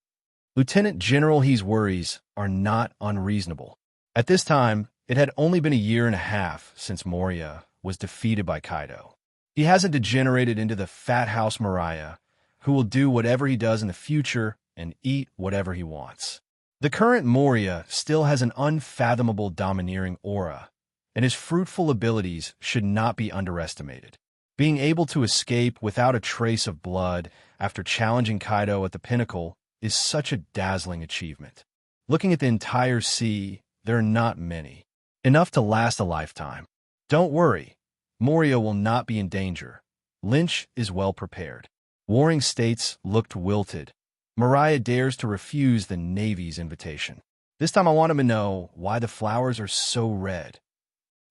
Speaker 1: Lieutenant General He's worries are not unreasonable. At this time, it had only been a year and a half since Moria was defeated by Kaido. He hasn't degenerated into the fat house Mariah, who will do whatever he does in the future and eat whatever he wants. The current Moria still has an unfathomable domineering aura, and his fruitful abilities should not be underestimated. Being able to escape without a trace of blood after challenging Kaido at the pinnacle is such a dazzling achievement. Looking at the entire sea, there are not many. Enough to last a lifetime. Don't worry, Moria will not be in danger. Lynch is well prepared. Warring States looked wilted. Mariah dares to refuse the Navy's invitation. This time I want him to know why the flowers are so red.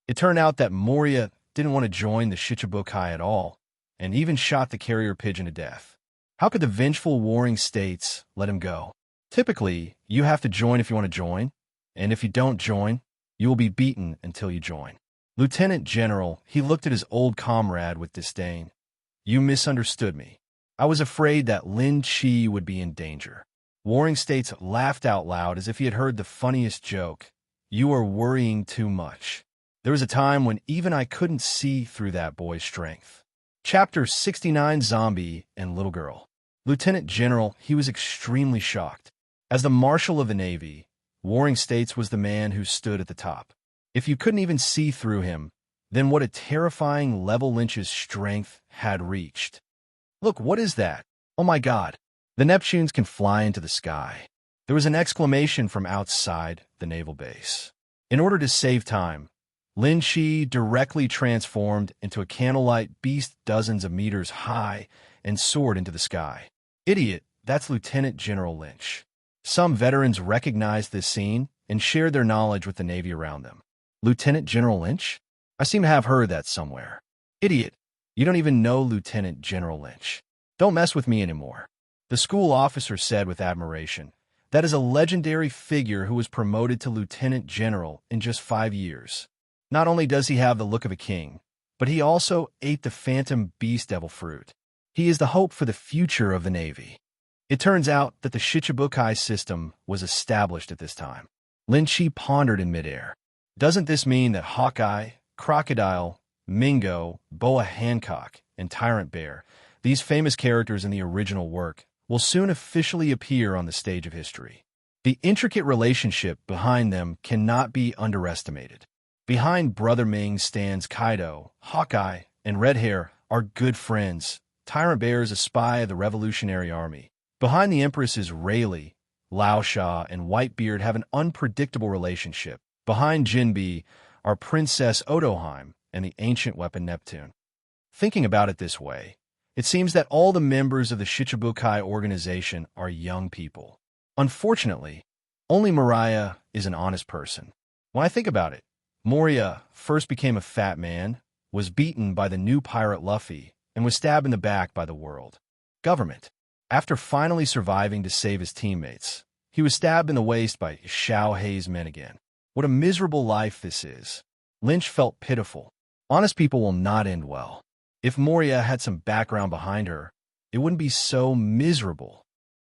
Speaker 1: It turned out that Moria didn't want to join the Shichibukai at all, and even shot the carrier pigeon to death. How could the vengeful Warring States let him go? Typically, you have to join if you want to join, and if you don't join, you will be beaten until you join. Lieutenant General, he looked at his old comrade with disdain. You misunderstood me. I was afraid that Lin Chi would be in danger. Warring States laughed out loud as if he had heard the funniest joke. You are worrying too much. There was a time when even I couldn't see through that boy's strength. Chapter 69, Zombie and Little Girl. Lieutenant General, he was extremely shocked. As the Marshal of the Navy, Warring States was the man who stood at the top. If you couldn't even see through him, then what a terrifying level Lynch's strength had reached. Look, what is that? Oh my God. The Neptunes can fly into the sky. There was an exclamation from outside the naval base. In order to save time, Lin Shi directly transformed into a candlelight beast dozens of meters high and soared into the sky. Idiot, that's Lieutenant General Lynch. Some veterans recognized this scene and shared their knowledge with the Navy around them. Lieutenant General Lynch? I seem to have heard that somewhere. Idiot, you don't even know Lieutenant General Lynch. Don't mess with me anymore. The school officer said with admiration. That is a legendary figure who was promoted to Lieutenant General in just 5 years. Not only does he have the look of a king, but he also ate the phantom beast devil fruit. He is the hope for the future of the Navy. It turns out that the Shichibukai system was established at this time. Lin Chi pondered in midair. Doesn't this mean that Hawkeye, Crocodile, Mingo, Boa Hancock, and Tyrant Bear, these famous characters in the original work, will soon officially appear on the stage of history? The intricate relationship behind them cannot be underestimated. Behind Brother Ming stands Kaido. Hawkeye and Red Hair are good friends. Tyrant Bear is a spy of the Revolutionary Army. Behind the Empress is Rayleigh. Lao Sha and Whitebeard have an unpredictable relationship. Behind Jinbe are Princess Odoheim and the ancient weapon Neptune. Thinking about it this way, it seems that all the members of the Shichibukai organization are young people. Unfortunately, only Mariah is an honest person. When I think about it, Moria first became a fat man, was beaten by the new pirate Luffy, and was stabbed in the back by the world government. After finally surviving to save his teammates, he was stabbed in the waist by Xiao Hei's men again. What a miserable life this is. Lynch felt pitiful. Honest people will not end well. If Moria had some background behind her, it wouldn't be so miserable.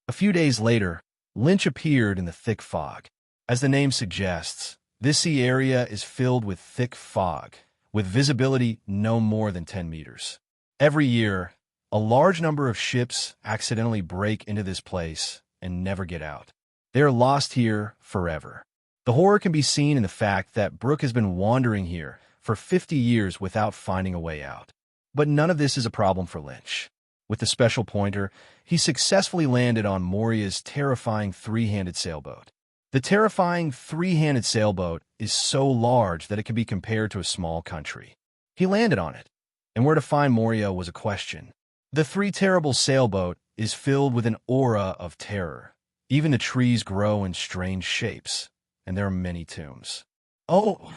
Speaker 1: A few days later, Lynch appeared in the thick fog. As the name suggests, this sea area is filled with thick fog, with visibility no more than 10 meters. Every year, a large number of ships accidentally break into this place and never get out. They are lost here forever. The horror can be seen in the fact that Brooke has been wandering here for 50 years without finding a way out. But none of this is a problem for Lynch. With the special pointer, he successfully landed on Moria's terrifying three-handed sailboat. The terrifying three-handed sailboat is so large that it can be compared to a small country. He landed on it, and where to find Moria was a question. The Three Terrible sailboat is filled with an aura of terror. Even the trees grow in strange shapes, and there are many tombs. Oh,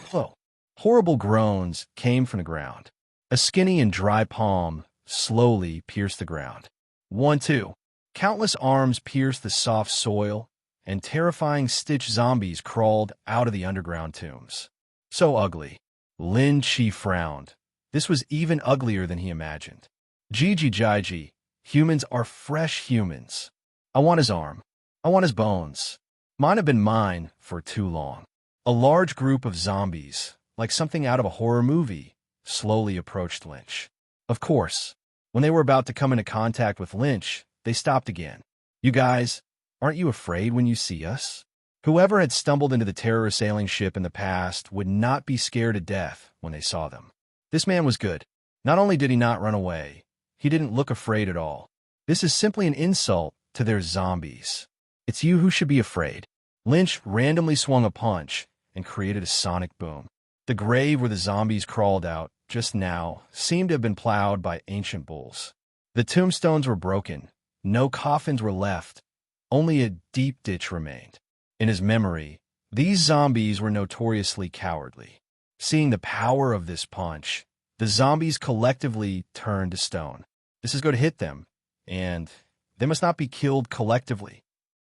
Speaker 1: horrible groans came from the ground. A skinny and dry palm slowly pierced the ground. 1, 2. Countless arms pierced the soft soil, and terrifying stitch zombies crawled out of the underground tombs. So ugly. Lin Chi frowned. This was even uglier than he imagined. Gigi Jiji, humans are fresh humans. I want his arm. I want his bones. Mine have been mine for too long. A large group of zombies, like something out of a horror movie, slowly approached Lynch. Of course, when they were about to come into contact with Lynch, they stopped again. You guys, aren't you afraid when you see us? Whoever had stumbled into the terror-assailing ship in the past would not be scared to death when they saw them. This man was good. Not only did he not run away, he didn't look afraid at all. This is simply an insult to their zombies. It's you who should be afraid. Lynch randomly swung a punch and created a sonic boom. The grave where the zombies crawled out just now seemed to have been plowed by ancient bulls. The tombstones were broken. No coffins were left. Only a deep ditch remained. In his memory, these zombies were notoriously cowardly. Seeing the power of this punch, the zombies collectively turned to stone. This is going to hit them, and they must not be killed collectively.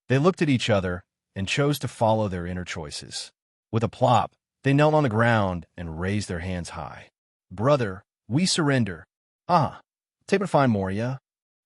Speaker 1: They looked at each other and chose to follow their inner choices. With a plop, they knelt on the ground and raised their hands high. Brother, we surrender. Take me to find Moria.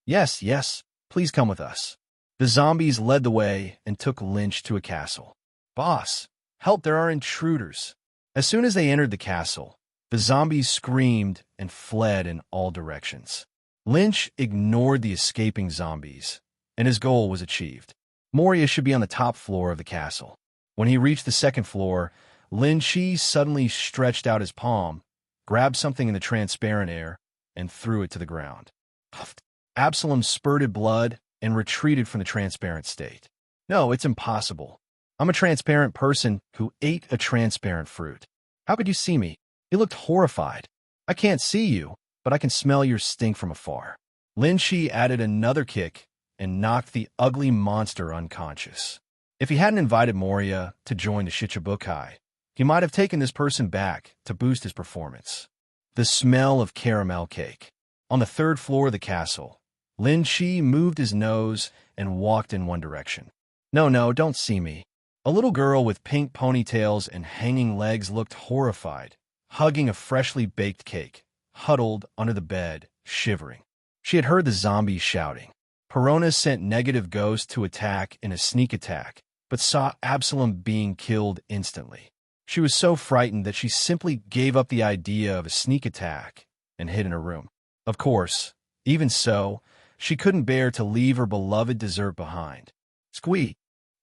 Speaker 1: Yes, please come with us. The zombies led the way and took Lynch to a castle. Boss, help, there are intruders. As soon as they entered the castle, the zombies screamed and fled in all directions. Lynch ignored the escaping zombies, and his goal was achieved. Moria should be on the top floor of the castle. When he reached the second floor, Lin Chi suddenly stretched out his palm, grabbed something in the transparent air, and threw it to the ground. Puffed. Absalom spurted blood and retreated from the transparent state. No, it's impossible. I'm a transparent person who ate a transparent fruit. How could you see me? He looked horrified. I can't see you, but I can smell your stink from afar. Lin Chi added another kick and knocked the ugly monster unconscious. If he hadn't invited Moria to join the Shichibukai, he might have taken this person back to boost his performance. The smell of caramel cake. On the third floor of the castle, Lin Chi moved his nose and walked in one direction. No, don't see me. A little girl with pink ponytails and hanging legs looked horrified, hugging a freshly baked cake, huddled under the bed, shivering. She had heard the zombies shouting. Perona sent negative ghosts to attack in a sneak attack, but saw Absalom being killed instantly. She was so frightened that she simply gave up the idea of a sneak attack and hid in her room. Of course, even so, she couldn't bear to leave her beloved dessert behind. Squeak!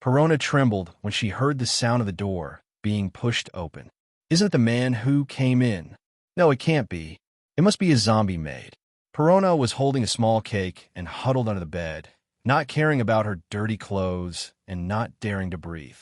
Speaker 1: Perona trembled when she heard the sound of the door being pushed open. Isn't it the man who came in? No, it can't be. It must be a zombie maid. Perona was holding a small cake and huddled under the bed, not caring about her dirty clothes and not daring to breathe.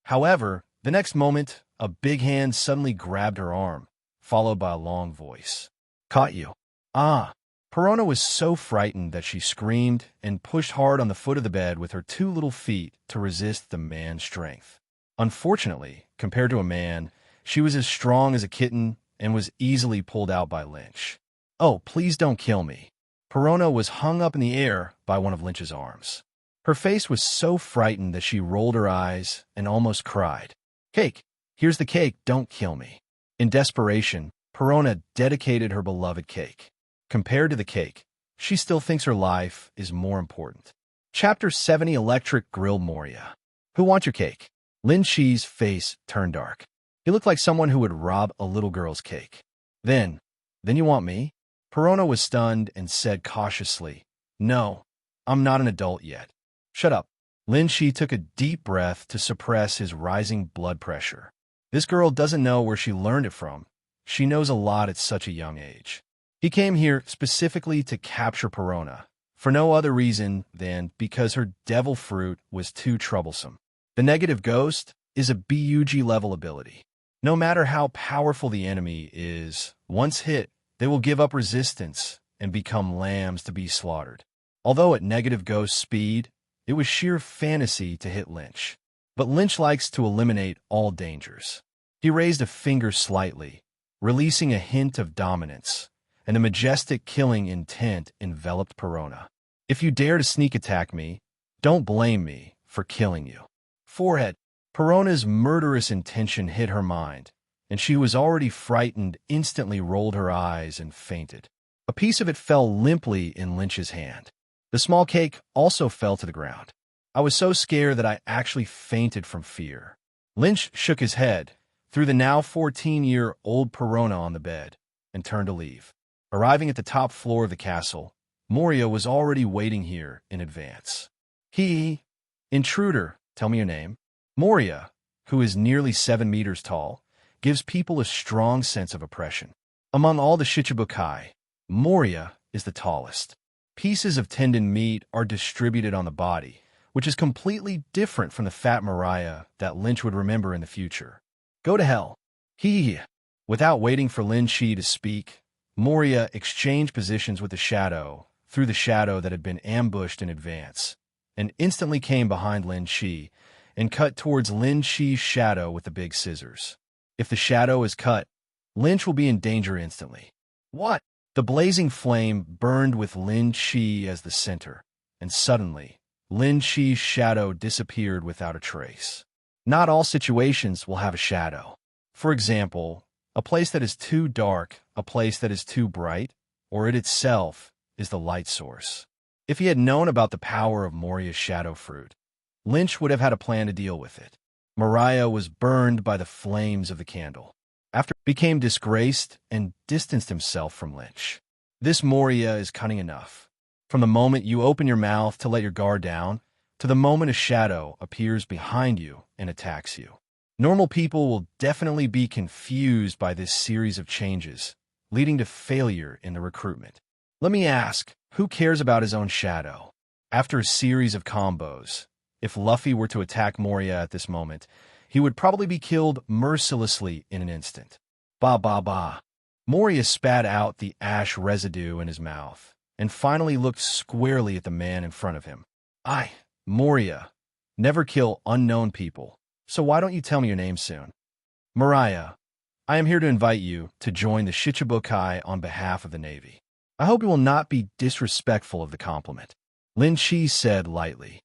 Speaker 1: However, the next moment, a big hand suddenly grabbed her arm, followed by a long voice. Caught you. Perona was so frightened that she screamed and pushed hard on the foot of the bed with her two little feet to resist the man's strength. Unfortunately, compared to a man, She was as strong as a kitten and was easily pulled out by Lynch. "Oh, please don't kill me." Perona was hung up in the air by one of Lynch's arms. Her face was so frightened that she rolled her eyes and almost cried. "Cake! Here's the cake, don't kill me." In desperation, Perona dedicated her beloved cake. Compared to the cake, she still thinks her life is more important. Chapter 70 Electric Grill Moria. "Who wants your cake?" Lin Shi's face turned dark. He looked like someone who would rob a little girl's cake. Then you want me?" Perona was stunned and said cautiously, "No, I'm not an adult yet." "Shut up." Lin Shi took a deep breath to suppress his rising blood pressure. This girl doesn't know where she learned it from. She knows a lot at such a young age. He came here specifically to capture Perona, for no other reason than because her devil fruit was too troublesome. The negative ghost is a BUG level ability. No matter how powerful the enemy is, once hit, they will give up resistance and become lambs to be slaughtered. Although at negative ghost speed, it was sheer fantasy to hit Lynch. But Lynch likes to eliminate all dangers. He raised a finger slightly, releasing a hint of dominance, and a majestic killing intent enveloped Perona. "If you dare to sneak attack me, don't blame me for killing you." Forehead. Perona's murderous intention hit her mind, and she was already frightened, instantly rolled her eyes and fainted. A piece of it fell limply in Lynch's hand. The small cake also fell to the ground. "I was so scared that I actually fainted from fear." Lynch shook his head, threw the now 14-year-old Perona on the bed, and turned to leave. Arriving at the top floor of the castle, Moria was already waiting here in advance. "Intruder, tell me your name." Moria, who is nearly 7 meters tall, gives people a strong sense of oppression. Among all the Shichibukai, Moria is the tallest. Pieces of tendon meat are distributed on the body, which is completely different from the fat Mariah that Lynch would remember in the future. "Go to hell." Without waiting for Lin Shi to speak, Moria exchanged positions with the shadow through the shadow that had been ambushed in advance, and instantly came behind Lin Shi and cut towards Lin Shi's shadow with the big scissors. If the shadow is cut, Lynch will be in danger instantly. What? The blazing flame burned with Lin Shi as the center, and suddenly, Lin Shi's shadow disappeared without a trace. Not all situations will have a shadow. For example, a place that is too dark, a place that is too bright, or it itself is the light source. If he had known about the power of Moria's shadow fruit, Lynch would have had a plan to deal with it. Mariah was burned by the flames of the candle. After he became disgraced and distanced himself from Lynch. This Moria is cunning enough. From the moment you open your mouth to let your guard down, to the moment a shadow appears behind you and attacks you. Normal people will definitely be confused by this series of changes, leading to failure in the recruitment. Let me ask, who cares about his own shadow? After a series of combos, if Luffy were to attack Moria at this moment, he would probably be killed mercilessly in an instant. Ba ba ba. Moria spat out the ash residue in his mouth, and finally looked squarely at the man in front of him. Moria, never kill unknown people, so why don't you tell me your name soon? Mariah, I am here to invite you to join the Shichibukai on behalf of the Navy. I hope you will not be disrespectful of the compliment. Lin Shi said lightly.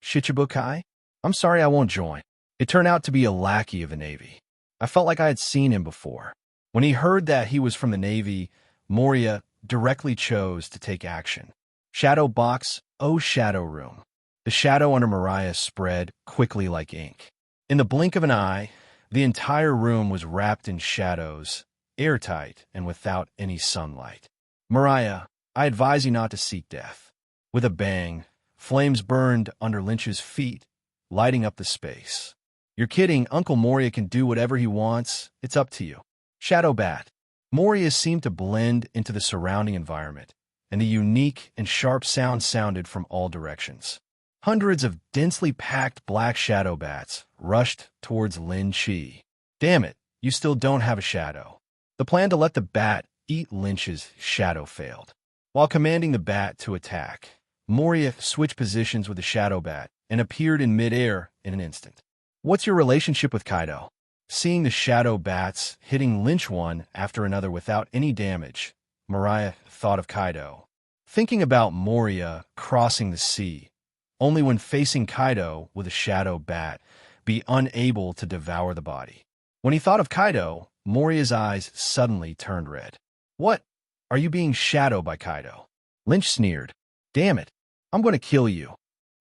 Speaker 1: Shichibukai? I'm sorry, I won't join. It turned out to be a lackey of the Navy. I felt like I had seen him before. When he heard that he was from the Navy, Moria directly chose to take action. Shadow box, shadow room. The shadow under Mariah spread quickly like ink. In the blink of an eye, the entire room was wrapped in shadows, airtight and without any sunlight. Mariah, I advise you not to seek death. With a bang, flames burned under Lynch's feet, lighting up the space. You're kidding, Uncle Moria can do whatever he wants. It's up to you. Shadow Bat. Moria seemed to blend into the surrounding environment, and the unique and sharp sound sounded from all directions. Hundreds of densely packed black shadow bats rushed towards Lin Shi. Damn it, you still don't have a shadow. The plan to let the bat eat Lynch's shadow failed. While commanding the bat to attack, Moria switched positions with the shadow bat and appeared in midair in an instant. What's your relationship with Kaido? Seeing the shadow bats hitting Lynch one after another without any damage, Mariah thought of Kaido. Thinking about Moria crossing the sea, only when facing Kaido with a shadow bat, be unable to devour the body. When he thought of Kaido, Moria's eyes suddenly turned red. What? Are you being shadowed by Kaido? Lynch sneered. Damn it. I'm going to kill you.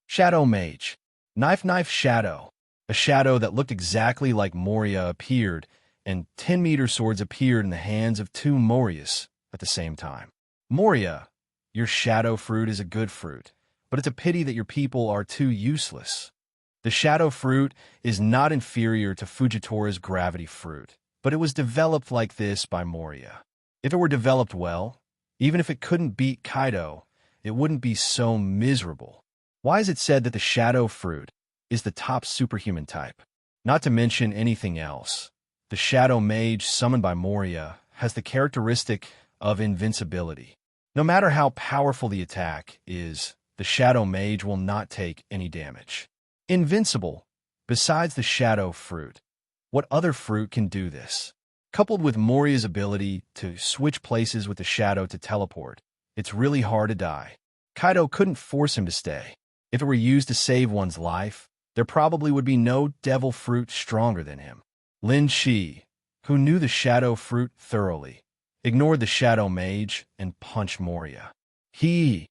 Speaker 1: Shadow Mage. Knife Shadow. A shadow that looked exactly like Moria appeared, and 10-meter swords appeared in the hands of two Morias at the same time. Moria, your shadow fruit is a good fruit, but it's a pity that your people are too useless. The shadow fruit is not inferior to Fujitori's gravity fruit, but it was developed like this by Moria. If it were developed well, even if it couldn't beat Kaido, it wouldn't be so miserable. Why is it said that the shadow fruit is the top superhuman type? Not to mention anything else, the shadow mage summoned by Moria has the characteristic of invincibility. No matter how powerful the attack is, the shadow mage will not take any damage. Invincible. Besides the shadow fruit, what other fruit can do this? Coupled with Moria's ability to switch places with the shadow to teleport, it's really hard to die. Kaido couldn't force him to stay. If it were used to save one's life, there probably would be no devil fruit stronger than him. Lin Shi, who knew the shadow fruit thoroughly, ignored the shadow mage and punched Moria. Do you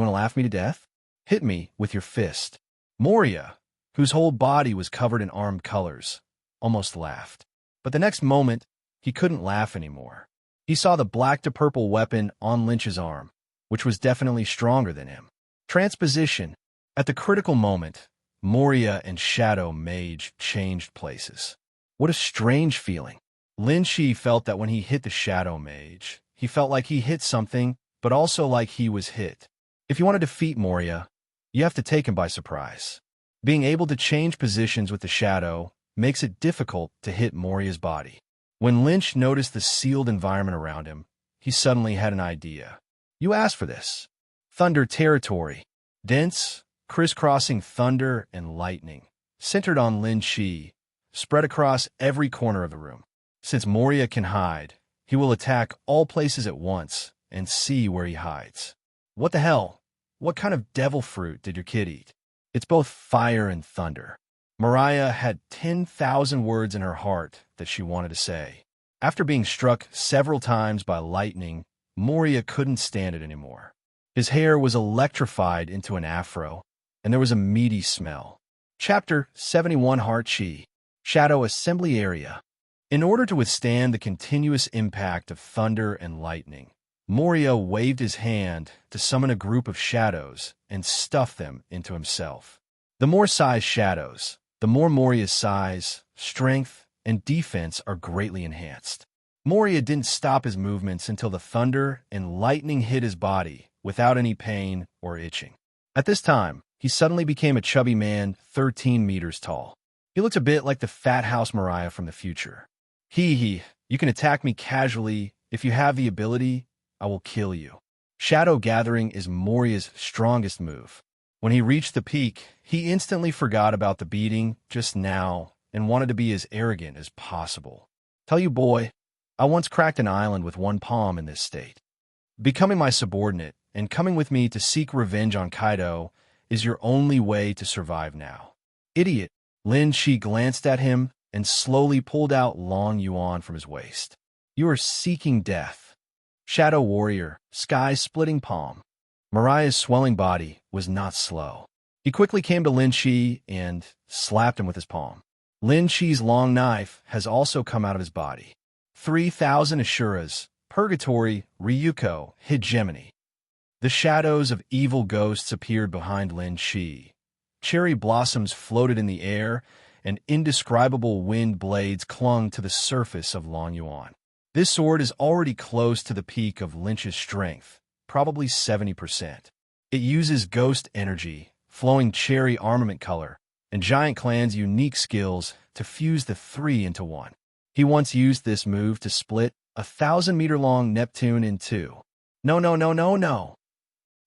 Speaker 1: want to laugh me to death? Hit me with your fist. Moria, whose whole body was covered in armed colors, almost laughed. But the next moment, he couldn't laugh anymore. He saw the black to purple weapon on Lynch's arm, which was definitely stronger than him. Transposition. At the critical moment, Moria and Shadow Mage changed places. What a strange feeling. Lin Shi felt that when he hit the Shadow Mage, he felt like he hit something, but also like he was hit. If you want to defeat Moria, you have to take him by surprise. Being able to change positions with the Shadow makes it difficult to hit Moria's body. When Lynch noticed the sealed environment around him, he suddenly had an idea. You asked for this. Thunder territory. Dense, crisscrossing thunder and lightning, centered on Lin Shi, spread across every corner of the room. Since Moria can hide, he will attack all places at once and see where he hides. What the hell? What kind of devil fruit did your kid eat? It's both fire and thunder. Mariah had 10,000 words in her heart that she wanted to say. After being struck several times by lightning, Moria couldn't stand it anymore. His hair was electrified into an afro, and there was a meaty smell. Chapter 71 Heart Chi. Shadow Assembly Area. In order to withstand the continuous impact of thunder and lightning, Moria waved his hand to summon a group of shadows and stuff them into himself. The more size shadows, the more Moria's size, strength, and defense are greatly enhanced. Moria didn't stop his movements until the thunder and lightning hit his body without any pain or itching. At this time, he suddenly became a chubby man 13 meters tall. He looked a bit like the fat house Mariah from the future. You can attack me casually. If you have the ability, I will kill you. Shadow gathering is Moria's strongest move. When he reached the peak, he instantly forgot about the beating just now and wanted to be as arrogant as possible. Tell you, boy, I once cracked an island with one palm in this state. Becoming my subordinate and coming with me to seek revenge on Kaido is your only way to survive now. Idiot. Lin Shi glanced at him and slowly pulled out Long Yuan from his waist. You are seeking death. Shadow Warrior, sky-splitting palm. Mariah's swelling body was not slow. He quickly came to Lin Shi and slapped him with his palm. Lin Shi's long knife has also come out of his body. 3,000 Ashuras, Purgatory, Ryuko, Hegemony. The shadows of evil ghosts appeared behind Lin Shi. Cherry blossoms floated in the air, and indescribable wind blades clung to the surface of Long Yuan. This sword is already close to the peak of Lynch's strength, probably 70%. It uses ghost energy, flowing cherry armament color, and Giant Clan's unique skills to fuse the three into one. He once used this move to split a 1,000-meter-long Neptune in two. No.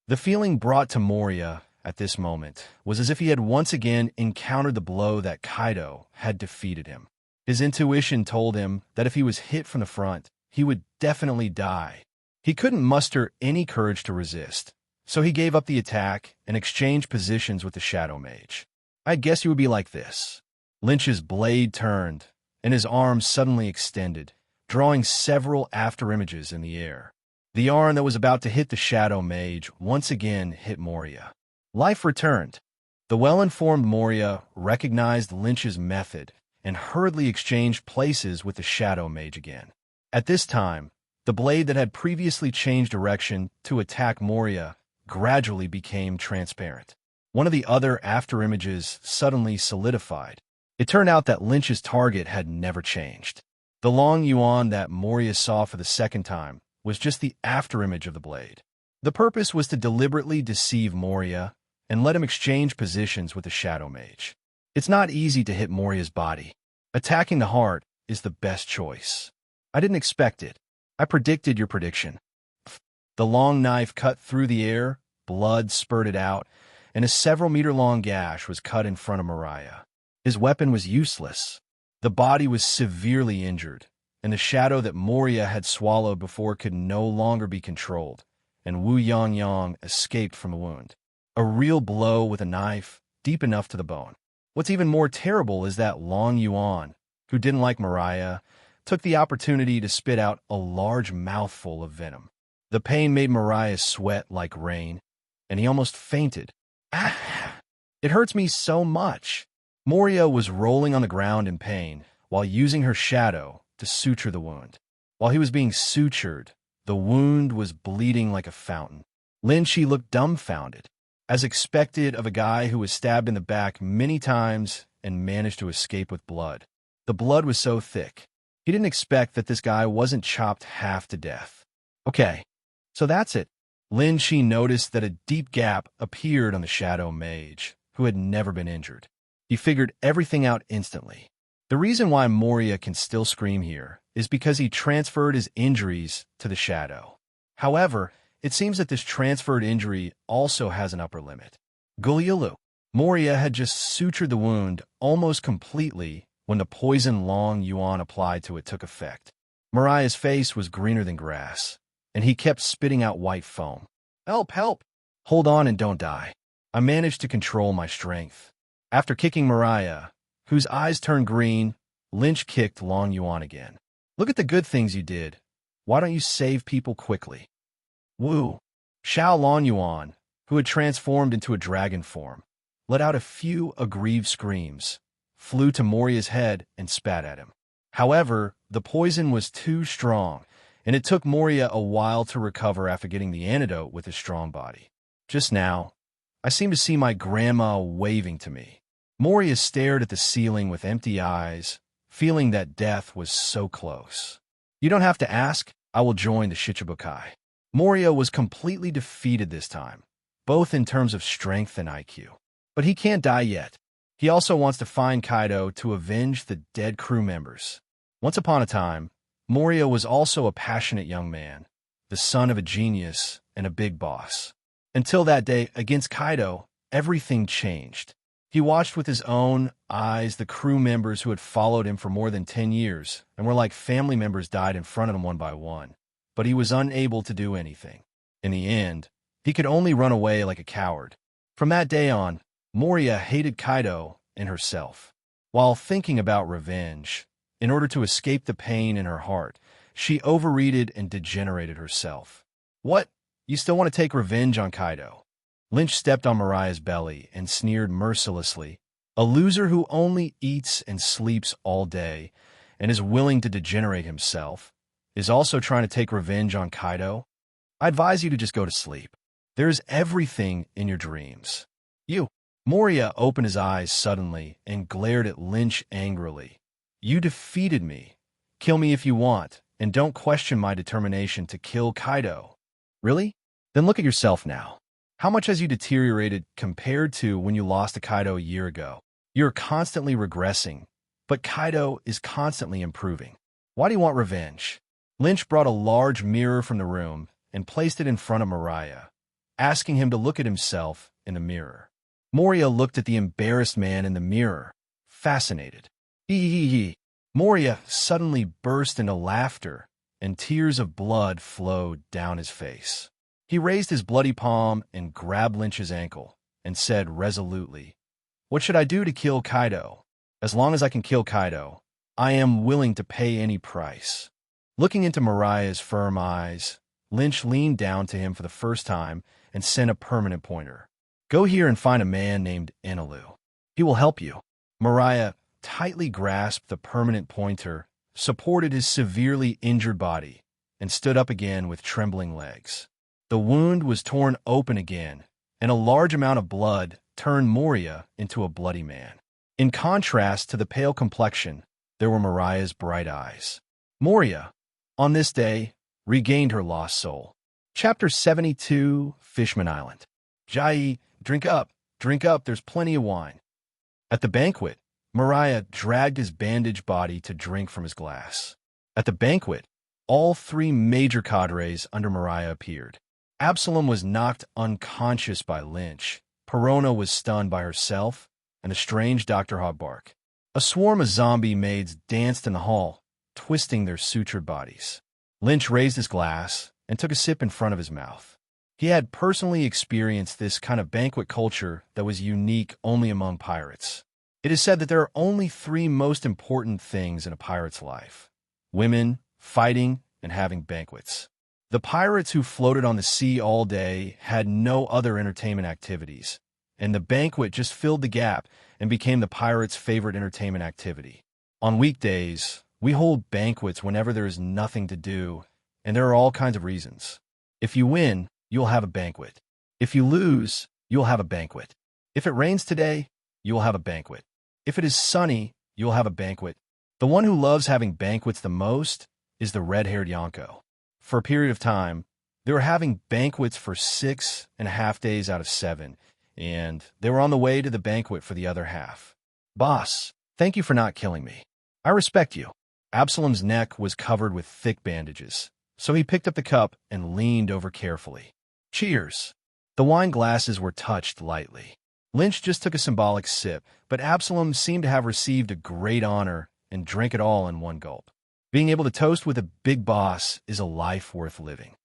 Speaker 1: The feeling brought to Moria at this moment was as if he had once again encountered the blow that Kaido had defeated him. His intuition told him that if he was hit from the front, he would definitely die. He couldn't muster any courage to resist, so he gave up the attack and exchanged positions with the Shadow Mage. I guess you would be like this. Lynch's blade turned, and his arm suddenly extended, drawing several afterimages in the air. The arm that was about to hit the Shadow Mage once again hit Moria. Life returned. The well-informed Moria recognized Lynch's method and hurriedly exchanged places with the Shadow Mage again. At this time, the blade that had previously changed direction to attack Moria gradually became transparent. One of the other afterimages suddenly solidified. It turned out that Lynch's target had never changed. The long yuan that Moria saw for the second time was just the afterimage of the blade. The purpose was to deliberately deceive Moria and let him exchange positions with the Shadow Mage. It's not easy to hit Moria's body. Attacking the heart is the best choice. I didn't expect it. I predicted your prediction. The long knife cut through the air, blood spurted out, and a several-meter-long gash was cut in front of Mariah. His weapon was useless. The body was severely injured, and the shadow that Moria had swallowed before could no longer be controlled, and Wu Yang escaped from the wound. A real blow with a knife, deep enough to the bone. What's even more terrible is that Long Yuan, who didn't like Mariah, took the opportunity to spit out a large mouthful of venom. The pain made Mariah sweat like rain, and he almost fainted. Ah! It hurts me so much. Moria was rolling on the ground in pain while using her shadow to suture the wound. While he was being sutured, the wound was bleeding like a fountain. Lin Shi looked dumbfounded, as expected of a guy who was stabbed in the back many times and managed to escape with blood. The blood was so thick. He didn't expect that this guy wasn't chopped half to death. Okay, so that's it. Lin Shi noticed that a deep gap appeared on the Shadow Mage, who had never been injured. He figured everything out instantly. The reason why Moria can still scream here is because he transferred his injuries to the Shadow. However, it seems that this transferred injury also has an upper limit. Guliulu. Moria had just sutured the wound almost completely when the poison Long Yuan applied to it took effect. Mariah's face was greener than grass, and he kept spitting out white foam. Help, help! Hold on and don't die. I managed to control my strength. After kicking Mariah, whose eyes turned green, Lynch kicked Long Yuan again. Look at the good things you did. Why don't you save people quickly? Woo! Xiao Long Yuan, who had transformed into a dragon form, let out a few aggrieved screams, flew to Moria's head and spat at him. However, the poison was too strong, and it took Moria a while to recover after getting the antidote with his strong body. Just now, I seem to see my grandma waving to me. Moria stared at the ceiling with empty eyes, feeling that death was so close. You don't have to ask, I will join the Shichibukai. Moria was completely defeated this time, both in terms of strength and IQ. But he can't die yet. He also wants to find Kaido to avenge the dead crew members. Once upon a time, Moria was also a passionate young man, the son of a genius and a big boss. Until that day, against Kaido, everything changed. He watched with his own eyes the crew members who had followed him for more than 10 years and were like family members died in front of him one by one. But he was unable to do anything. In the end, he could only run away like a coward. From that day on, Moria hated Kaido and herself. While thinking about revenge, in order to escape the pain in her heart, she overeated and degenerated herself. What? You still want to take revenge on Kaido? Lynch stepped on Mariah's belly and sneered mercilessly. A loser who only eats and sleeps all day and is willing to degenerate himself is also trying to take revenge on Kaido? I advise you to just go to sleep. There's everything in your dreams. You. Moria opened his eyes suddenly and glared at Lynch angrily. You defeated me. Kill me if you want, and don't question my determination to kill Kaido. Really? Then look at yourself now. How much has you deteriorated compared to when you lost to Kaido a year ago? You're constantly regressing, but Kaido is constantly improving. Why do you want revenge? Lynch brought a large mirror from the room and placed it in front of Mariah, asking him to look at himself in the mirror. Moria looked at the embarrassed man in the mirror, fascinated. Hee. Moria suddenly burst into laughter, and tears of blood flowed down his face. He raised his bloody palm and grabbed Lynch's ankle, and said resolutely, "What should I do to kill Kaido? As long as I can kill Kaido, I am willing to pay any price." Looking into Mariah's firm eyes, Lynch leaned down to him for the first time and sent a permanent pointer. "Go here and find a man named Enelu. He will help you." Mariah tightly grasped the permanent pointer, supported his severely injured body, and stood up again with trembling legs. The wound was torn open again, and a large amount of blood turned Moria into a bloody man. In contrast to the pale complexion, there were Mariah's bright eyes. Moria, on this day, regained her lost soul. Chapter 72, Fishman Island. "Jai, drink up, there's plenty of wine." At the banquet, Mariah dragged his bandaged body to drink from his glass. At the banquet, all three major cadres under Mariah appeared. Absalom was knocked unconscious by Lynch, Perona was stunned by herself, and the strange Dr. Hogbark. A swarm of zombie maids danced in the hall, twisting their sutured bodies. Lynch raised his glass and took a sip in front of his mouth. He had personally experienced this kind of banquet culture that was unique only among pirates. It is said that there are only three most important things in a pirate's life: women, fighting, and having banquets. The pirates who floated on the sea all day had no other entertainment activities, and the banquet just filled the gap and became the pirates' favorite entertainment activity. On weekdays, we hold banquets whenever there is nothing to do, and there are all kinds of reasons. If you win, you'll have a banquet. If you lose, you'll have a banquet. If it rains today, you will have a banquet. If it is sunny, you will have a banquet. The one who loves having banquets the most is the red-haired Yonko. For a period of time, they were having banquets for 6.5 days out of 7, and they were on the way to the banquet for the other half. "Boss, thank you for not killing me. I respect you." Absalom's neck was covered with thick bandages, so he picked up the cup and leaned over carefully. "Cheers." The wine glasses were touched lightly. Lynch just took a symbolic sip, but Absalom seemed to have received a great honor and drank it all in one gulp. Being able to toast with a big boss is a life worth living.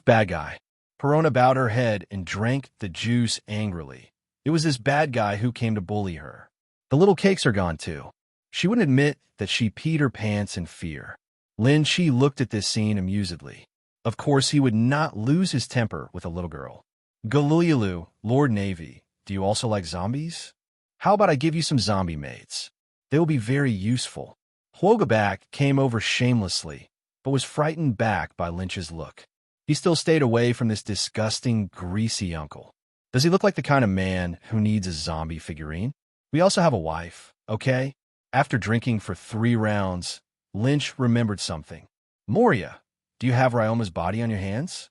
Speaker 1: "Bad guy." Perona bowed her head and drank the juice angrily. It was this bad guy who came to bully her. "The little cakes are gone too." She wouldn't admit that she peed her pants in fear. Lin Chi looked at this scene amusedly. Of course, he would not lose his temper with a little girl. "Galulalu, Lord Navy, do you also like zombies? How about I give you some zombie maids? They will be very useful." Huogabak came over shamelessly, but was frightened back by Lynch's look. He still stayed away from this disgusting, greasy uncle. Does he look like the kind of man who needs a zombie figurine? We also have a wife, okay? After drinking for 3 rounds, Lynch remembered something. "Moria, do you have Ryoma's body on your hands?"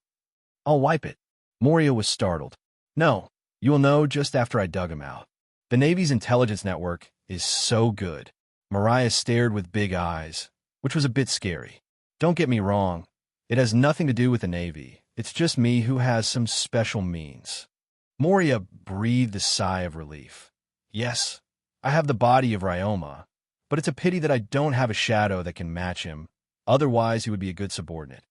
Speaker 1: "I'll wipe it." Moria was startled. "No, you will know just after I dug him out. The Navy's intelligence network is so good." Mariah stared with big eyes, which was a bit scary. "Don't get me wrong. It has nothing to do with the Navy. It's just me who has some special means." Moria breathed a sigh of relief. "Yes, I have the body of Ryoma, but it's a pity that I don't have a shadow that can match him. Otherwise, he would be a good subordinate."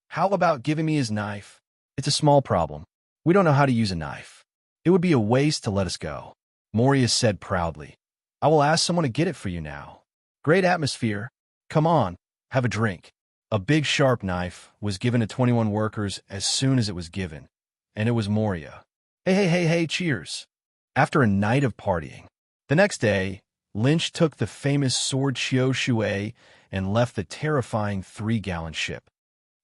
Speaker 1: "How about giving me his knife?" "It's a small problem. We don't know how to use a knife. It would be a waste to let us go," Moria said proudly. "I will ask someone to get it for you now." "Great atmosphere. Come on, have a drink." A big sharp knife was given to 21 workers as soon as it was given, and it was Moria. Hey, cheers." After a night of partying. The next day, Lynch took the famous sword Chiu Shui and left the terrifying 3-gallon ship.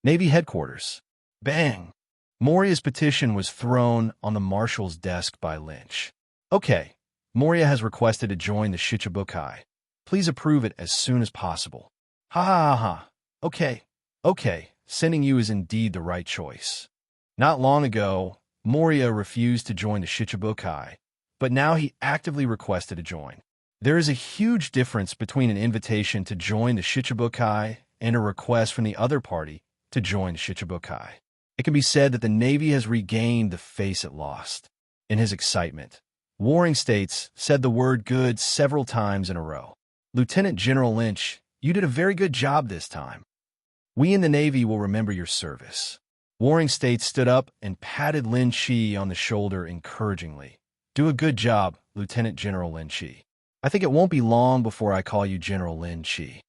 Speaker 1: Navy headquarters. Bang! Moria's petition was thrown on the marshal's desk by Lynch. "Okay, Moria has requested to join the Shichibukai. Please approve it as soon as possible." "Ha ha ha ha. Okay, sending you is indeed the right choice." Not long ago, Moria refused to join the Shichibukai, but now he actively requested to join. There is a huge difference between an invitation to join the Shichibukai and a request from the other party to join the Shichibukai. It can be said that the Navy has regained the face it lost. In his excitement, Warring States said the word good several times in a row. Lieutenant General Lynch, you did a very good job this time. We in the Navy will remember your service. Warring States stood up and patted Lin Chi on the shoulder encouragingly. Do a good job, Lieutenant General Lin Chi. I think it won't be long before I call you General Lin Chi.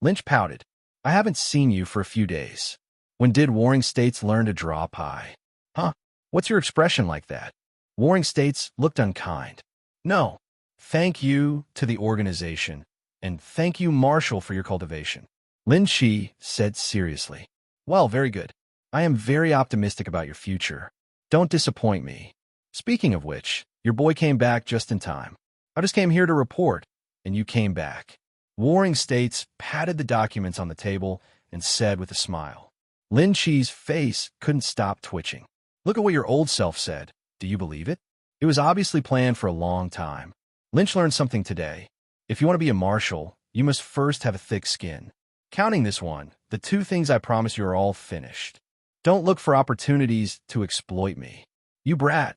Speaker 1: Lynch pouted. I haven't seen you for a few days. When did Warring States learn to draw pie? Huh? What's your expression like that? Warring States looked unkind. No. Thank you to the organization, and thank you, Marshal, for your cultivation. Lin Chi said seriously. Well, very good. I am very optimistic about your future. Don't disappoint me. Speaking of which, your boy came back just in time. I just came here to report, and you came back. Warring States patted the documents on the table and said with a smile. Lin Chi's face couldn't stop twitching. Look at what your old self said. Do you believe it? It was obviously planned for a long time. Lynch learned something today. If you want to be a marshal, you must first have a thick skin. Counting this one, the two things I promise you are all finished. Don't look for opportunities to exploit me. You brat.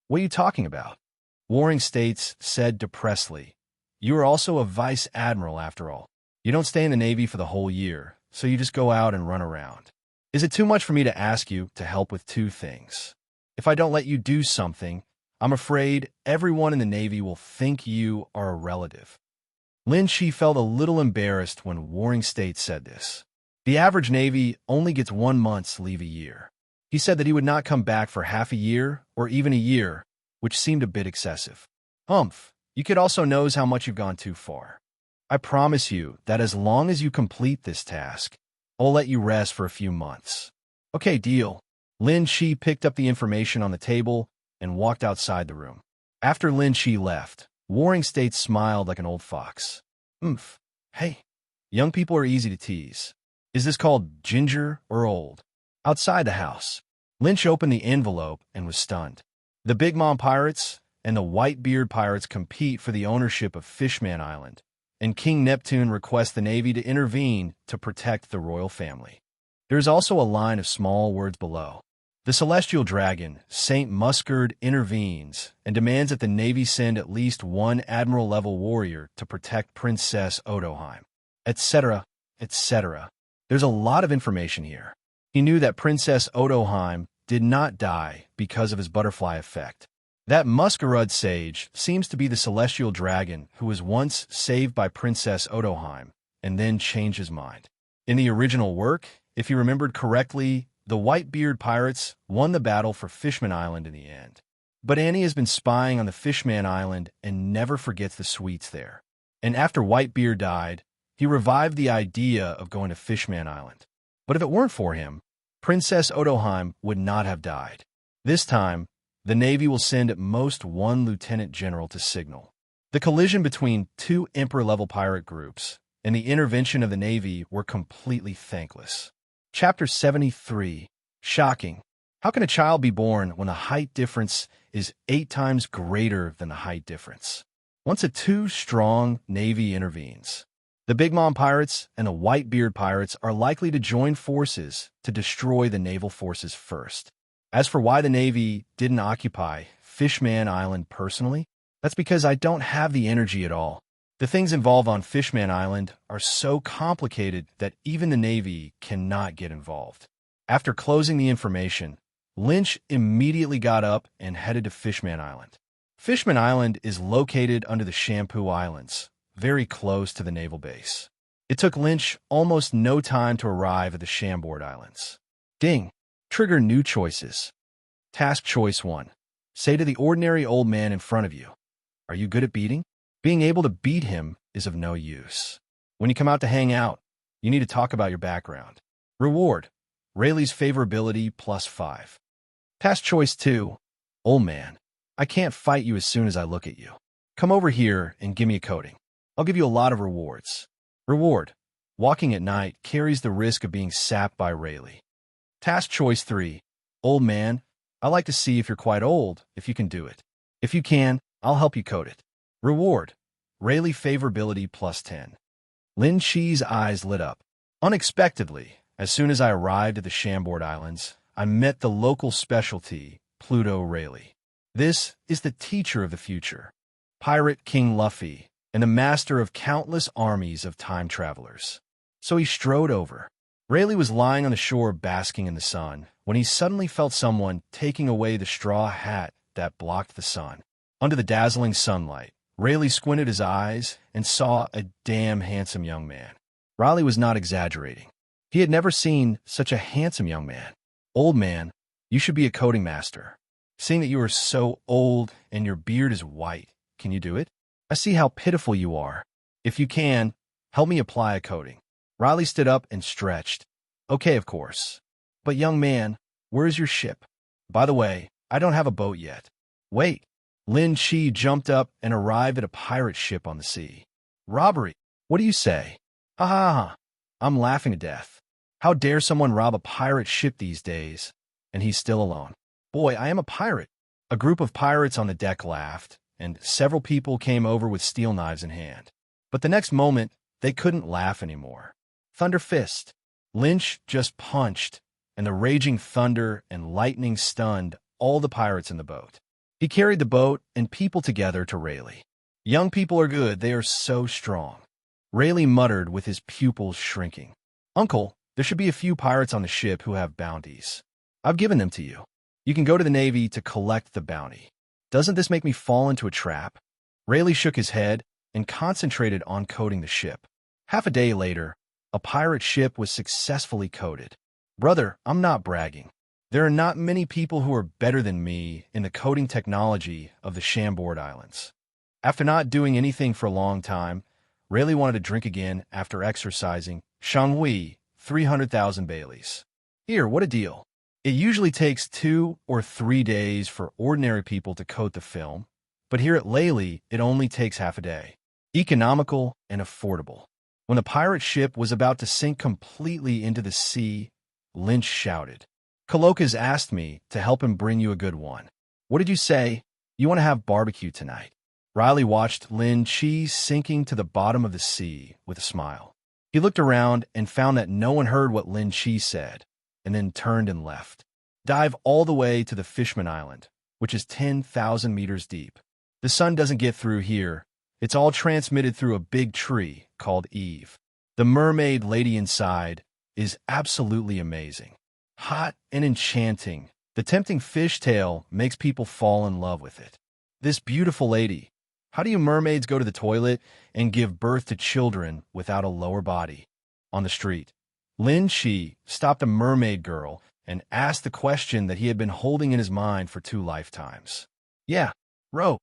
Speaker 1: What are you talking about? Warring States said depressedly. You are also a vice admiral after all. You don't stay in the Navy for the whole year, so you just go out and run around. Is it too much for me to ask you to help with two things? If I don't let you do something, I'm afraid everyone in the Navy will think you are a relative. Lin Chi felt a little embarrassed when Warring States said this. The average Navy only gets 1 month's leave a year. He said that he would not come back for half a year or even a year, which seemed a bit excessive. Humph, you kid also knows how much you've gone too far. I promise you that as long as you complete this task, I'll let you rest for a few months. Okay, deal. Lin Chi picked up the information on the table and walked outside the room. After Lin Chi left, Warring States smiled like an old fox. Hey, young people are easy to tease. Is this called ginger or old? Outside the house, Lynch opened the envelope and was stunned. The Big Mom Pirates and the Whitebeard Pirates compete for the ownership of Fishman Island, and King Neptune requests the Navy to intervene to protect the royal family. There is also a line of small words below. The celestial dragon, Saint Muscard, intervenes and demands that the Navy send at least one admiral-level warrior to protect Princess Odoheim, etc., etc. There's a lot of information here. He knew that Princess Odoheim did not die because of his butterfly effect. That Muscarud sage seems to be the celestial dragon who was once saved by Princess Odoheim and then changed his mind. In the original work, if you remembered correctly, the Whitebeard Pirates won the battle for Fishman Island in the end. But Annie has been spying on the Fishman Island and never forgets the sweets there. And after Whitebeard died, he revived the idea of going to Fishman Island. But if it weren't for him, Princess Odoheim would not have died. This time, the Navy will send at most one lieutenant general to signal. The collision between two Emperor-level pirate groups and the intervention of the Navy were completely thankless. Chapter 73. Shocking. How can a child be born when the height difference is 8 times greater than the height difference? Once a too strong Navy intervenes, the Big Mom Pirates and the Whitebeard Pirates are likely to join forces to destroy the naval forces first. As for why the Navy didn't occupy Fishman Island personally, that's because I don't have the energy at all. The things involved on Fishman Island are so complicated that even the Navy cannot get involved. After closing the information, Lynch immediately got up and headed to Fishman Island. Fishman Island is located under the Shampoo Islands, very close to the naval base. It took Lynch almost no time to arrive at the Chambord Islands. Ding! Trigger new choices. Task Choice 1. Say to the ordinary old man in front of you, "Are you good at beating?" Being able to beat him is of no use. When you come out to hang out, you need to talk about your background. Reward: Rayleigh's favorability +5. Task Choice 2. Old man, I can't fight you as soon as I look at you. Come over here and give me a coating. I'll give you a lot of rewards. Reward: Walking at night carries the risk of being sapped by Rayleigh. Task Choice 3. Old man, I like to see if you're quite old, if you can do it. If you can, I'll help you coat it. Reward: Rayleigh favorability +10. Lin Chi's eyes lit up. Unexpectedly, as soon as I arrived at the Chambord Islands, I met the local specialty, Pluto Rayleigh. This is the teacher of the future. Pirate King Luffy, and the master of countless armies of time travelers. So he strode over. Rayleigh was lying on the shore basking in the sun when he suddenly felt someone taking away the straw hat that blocked the sun. Under the dazzling sunlight, Rayleigh squinted his eyes and saw a damn handsome young man. Riley was not exaggerating. He had never seen such a handsome young man. Old man, you should be a coding master. Seeing that you are so old and your beard is white, can you do it? I see how pitiful you are. If you can, help me apply a coating. Riley stood up and stretched. Okay, of course. But young man, where is your ship? By the way, I don't have a boat yet. Wait. Lin Chi jumped up and arrived at a pirate ship on the sea. Robbery. What do you say? Ha ha ha. I'm laughing to death. How dare someone rob a pirate ship these days? And he's still alone. Boy, I am a pirate. A group of pirates on the deck laughed, and several people came over with steel knives in hand. But the next moment, they couldn't laugh anymore. Thunder Fist. Lynch just punched, and the raging thunder and lightning stunned all the pirates in the boat. He carried the boat and people together to Rayleigh. Young people are good, they are so strong. Rayleigh muttered with his pupils shrinking. Uncle, there should be a few pirates on the ship who have bounties. I've given them to you. You can go to the Navy to collect the bounty. Doesn't this make me fall into a trap? Rayleigh shook his head and concentrated on coding the ship. Half a day later, a pirate ship was successfully coded. Brother, I'm not bragging. There are not many people who are better than me in the coding technology of the Chambord Islands. After not doing anything for a long time, Rayleigh wanted to drink again after exercising. Shanghui, 300,000 Baileys. Here, what a deal. It usually takes 2 or 3 days for ordinary people to coat the film, but here at Rayleigh, it only takes half a day. Economical and affordable. When the pirate ship was about to sink completely into the sea, Lynch shouted, Coloca's asked me to help him bring you a good one. What did you say? You want to have barbecue tonight? Riley watched Lin Chi sinking to the bottom of the sea with a smile. He looked around and found that no one heard what Lin Chi said, and then turned and left. Dive all the way to the Fishman Island, which is 10,000 meters deep. The sun doesn't get through here. It's all transmitted through a big tree called Eve. The mermaid lady inside is absolutely amazing. Hot and enchanting. The tempting fishtail makes people fall in love with it. This beautiful lady. How do you mermaids go to the toilet and give birth to children without a lower body? On the street, Lin Chi stopped a mermaid girl and asked the question that he had been holding in his mind for 2 lifetimes. Yeah, row.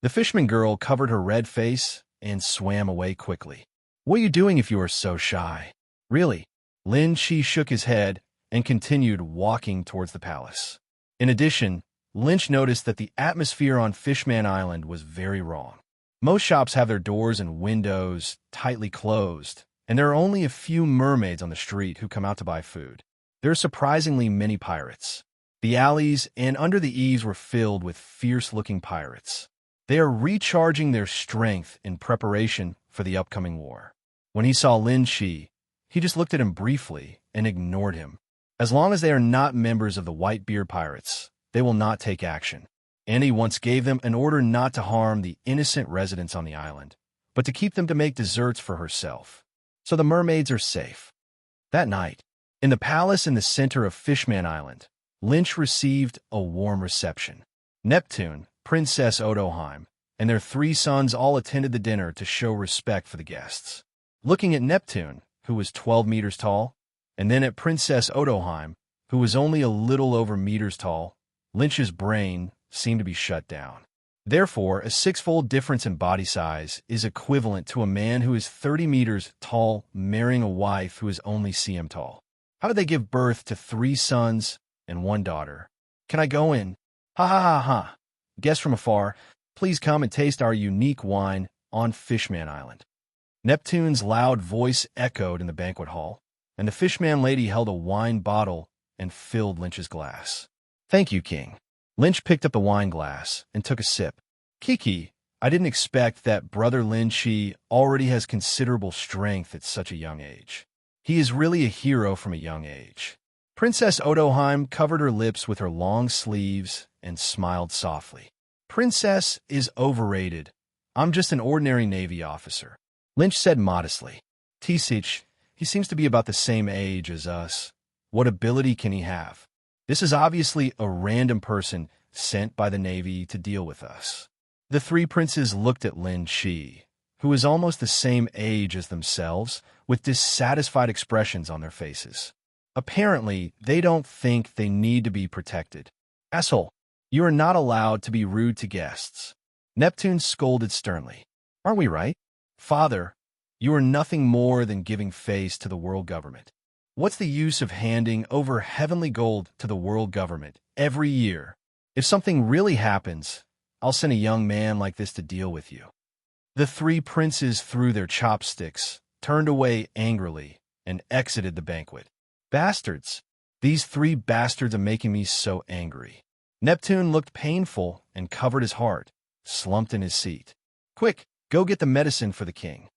Speaker 1: The fishman girl covered her red face and swam away quickly. What are you doing if you are so shy? Really? Lin Chi shook his head and continued walking towards the palace. In addition, Lynch noticed that the atmosphere on Fishman Island was very wrong. Most shops have their doors and windows tightly closed, and there are only a few mermaids on the street who come out to buy food. There are surprisingly many pirates. The alleys and under the eaves were filled with fierce-looking pirates. They are recharging their strength in preparation for the upcoming war. When he saw Lin Chi, he just looked at him briefly and ignored him. As long as they are not members of the Whitebeard Pirates, they will not take action. And he once gave them an order not to harm the innocent residents on the island, but to keep them to make desserts for herself. So the mermaids are safe. That night, in the palace in the center of Fishman Island, Lynch received a warm reception. Neptune, Princess Odoheim, and their 3 sons all attended the dinner to show respect for the guests. Looking at Neptune, who was 12 meters tall, and then at Princess Odoheim, who was only a little over meters tall, Lynch's brain seemed to be shut down. Therefore, a 6-fold difference in body size is equivalent to a man who is 30 meters tall marrying a wife who is only cm tall. How did they give birth to 3 sons and 1 daughter? Can I go in? Ha ha ha ha. Guests from afar, please come and taste our unique wine on Fishman Island. Neptune's loud voice echoed in the banquet hall, and the Fishman lady held a wine bottle and filled Lynch's glass. Thank you, King. Lynch picked up the wine glass and took a sip. Kiki, I didn't expect that Brother Lin Chi already has considerable strength at such a young age. He is really a hero from a young age. Princess Odoheim covered her lips with her long sleeves and smiled softly. Princess is overrated. I'm just an ordinary Navy officer, Lynch said modestly. Tisich, he seems to be about the same age as us. What ability can he have? This is obviously a random person sent by the Navy to deal with us. The three princes looked at Lin Shi, who was almost the same age as themselves, with dissatisfied expressions on their faces. Apparently, they don't think they need to be protected. Asshole, you are not allowed to be rude to guests. Neptune scolded sternly. Aren't we right? Father, you are nothing more than giving face to the world government. What's the use of handing over heavenly gold to the world government every year? If something really happens, I'll send a young man like this to deal with you. The three princes threw their chopsticks, turned away angrily, and exited the banquet. Bastards! These three bastards are making me so angry. Neptune looked painful and covered his heart, slumped in his seat. Quick, go get the medicine for the king.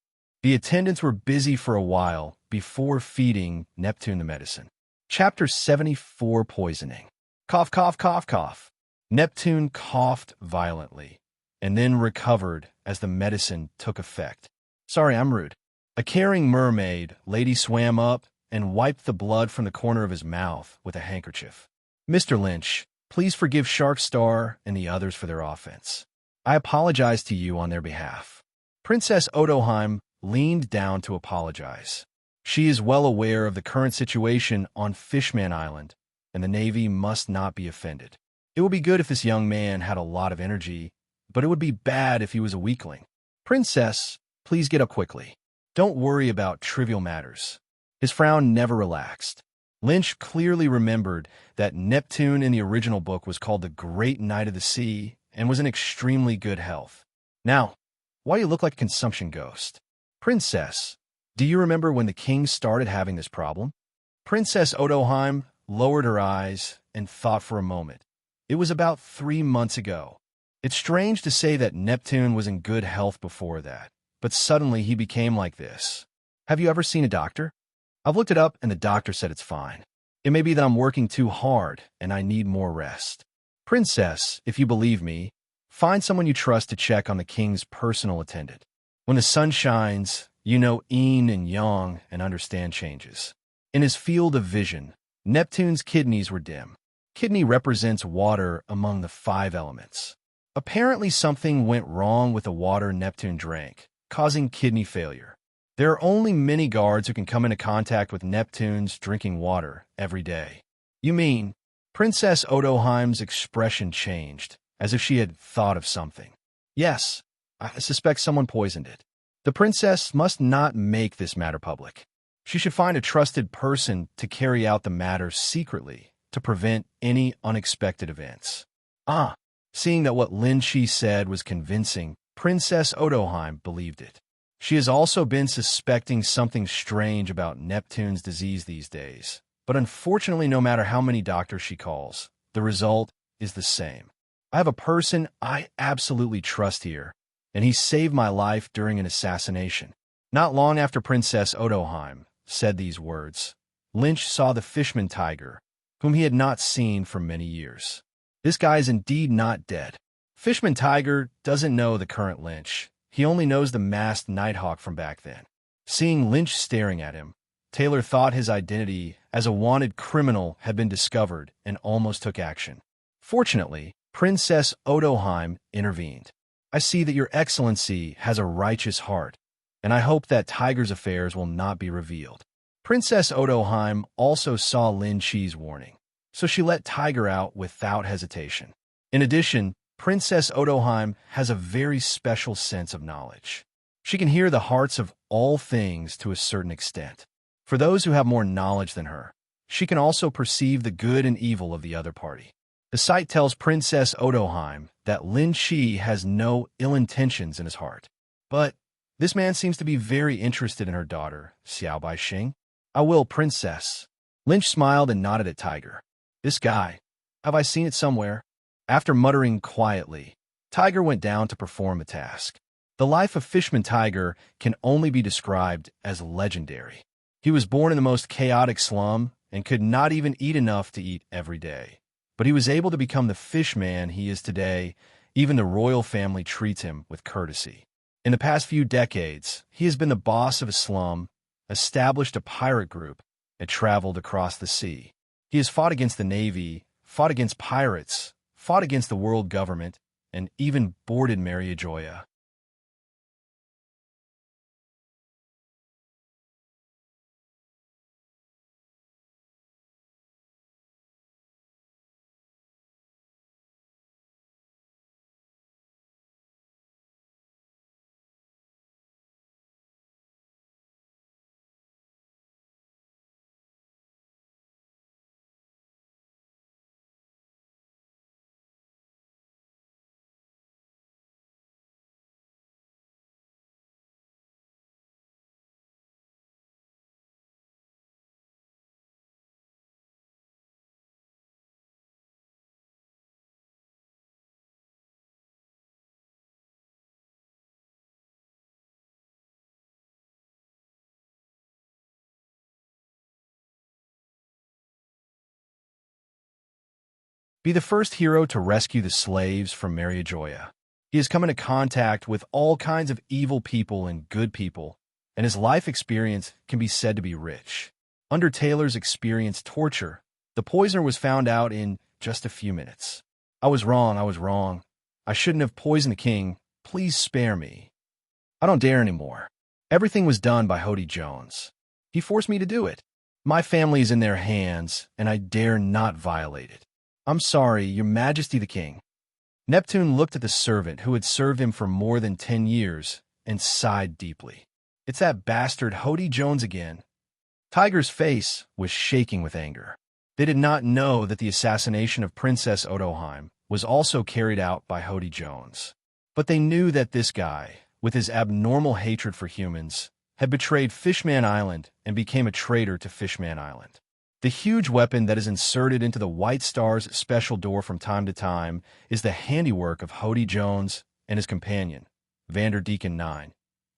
Speaker 1: The attendants were busy for a while before feeding Neptune the medicine. Chapter 74, Poisoning. Cough, cough, cough, cough. Neptune coughed violently, and then recovered as the medicine took effect. Sorry, I'm rude. A caring mermaid lady swam up and wiped the blood from the corner of his mouth with a handkerchief. Mr. Lynch, please forgive Sharkstar and the others for their offense. I apologize to you on their behalf. Princess Odoheim leaned down to apologize. She is well aware of the current situation on Fishman Island, and the Navy must not be offended. It would be good if this young man had a lot of energy, but it would be bad if he was a weakling. Princess, please get up quickly. Don't worry about trivial matters. His frown never relaxed. Lynch clearly remembered that Neptune in the original book was called the Great Knight of the Sea and was in extremely good health. Now, why you look like a consumption ghost? Princess, do you remember when the king started having this problem? Princess Odoheim lowered her eyes and thought for a moment. It was about 3 months ago. It's strange to say that Neptune was in good health before that, but suddenly he became like this. Have you ever seen a doctor? I've looked it up and the doctor said it's fine. It may be that I'm working too hard and I need more rest. Princess, if you believe me, find someone you trust to check on the king's personal attendant. When the sun shines, you know yin and yang and understand changes. In his field of vision, Neptune's kidneys were dim. Kidney represents water among the 5 elements. Apparently something went wrong with the water Neptune drank, causing kidney failure. There are only many guards who can come into contact with Neptune's drinking water every day. You mean? Princess Odoheim's expression changed, as if she had thought of something. Yes, I suspect someone poisoned it. The princess must not make this matter public. She should find a trusted person to carry out the matter secretly to prevent any unexpected events. Seeing that what Lin Shi said was convincing, Princess Odoheim believed it. She has also been suspecting something strange about Neptune's disease these days. But unfortunately, no matter how many doctors she calls, the result is the same. I have a person I absolutely trust here, and he saved my life during an assassination. Not long after Princess Odoheim said these words, Lynch saw the fishman tiger, whom he had not seen for many years. This guy is indeed not dead. Fishman Tiger doesn't know the current Lynch. He only knows the masked Nighthawk from back then. Seeing Lynch staring at him, Taylor thought his identity as a wanted criminal had been discovered and almost took action. Fortunately, Princess Odoheim intervened. I see that your excellency has a righteous heart, and I hope that Tiger's affairs will not be revealed. Princess Odoheim also saw Lin Chi's warning, so she let Tiger out without hesitation. In addition, Princess Odoheim has a very special sense of knowledge. She can hear the hearts of all things to a certain extent. For those who have more knowledge than her, she can also perceive the good and evil of the other party. The sight tells Princess Odoheim that Lin Chi has no ill intentions in his heart. But this man seems to be very interested in her daughter, Xiao Baixing. I will, Princess. Lynch smiled and nodded at Tiger. This guy, have I seen it somewhere? After muttering quietly, Tiger went down to perform a task. The life of Fishman Tiger can only be described as legendary. He was born in the most chaotic slum and could not even eat enough to eat every day. But he was able to become the fishman he is today, Even the royal family treats him with courtesy. In the past few decades, he has been the boss of a slum, established a pirate group, and traveled across the sea. He has fought against the Navy, fought against pirates, fought against the world government, and even boarded Mariajoya. Be the first hero to rescue the slaves from Mariajoya. He has come into contact with all kinds of evil people and good people, and his life experience can be said to be rich. Under Taylor's experienced torture, the poisoner was found out in just a few minutes. I was wrong. I shouldn't have poisoned the king. Please spare me. I don't dare anymore. Everything was done by Hody Jones. He forced me to do it. My family is in their hands, and I dare not violate it. I'm sorry, Your Majesty the King. Neptune looked at the servant who had served him for more than 10 years and sighed deeply. It's that bastard Hody Jones again. Tiger's face was shaking with anger. They did not know that the assassination of Princess Odoheim was also carried out by Hody Jones. But they knew that this guy, with his abnormal hatred for humans, had betrayed Fishman Island and became a traitor to Fishman Island. The huge weapon that is inserted into the White Star's special door from time to time is the handiwork of Hody Jones and his companion, Vanderdeacon 9,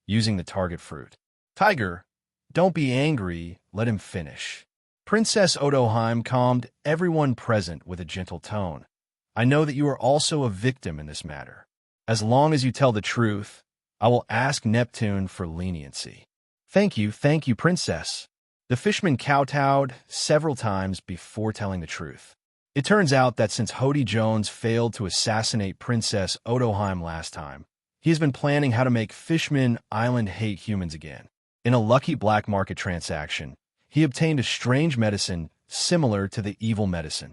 Speaker 1: using the target fruit. Tiger, don't be angry, let him finish. Princess Odoheim calmed everyone present with a gentle tone. I know that you are also a victim in this matter. As long as you tell the truth, I will ask Neptune for leniency. Thank you, Princess. The fishman kowtowed several times before telling the truth. It turns out that since Hody Jones failed to assassinate Princess Odoheim last time, he has been planning how to make Fishman Island hate humans again. In a lucky black market transaction, he obtained a strange medicine similar to the evil medicine.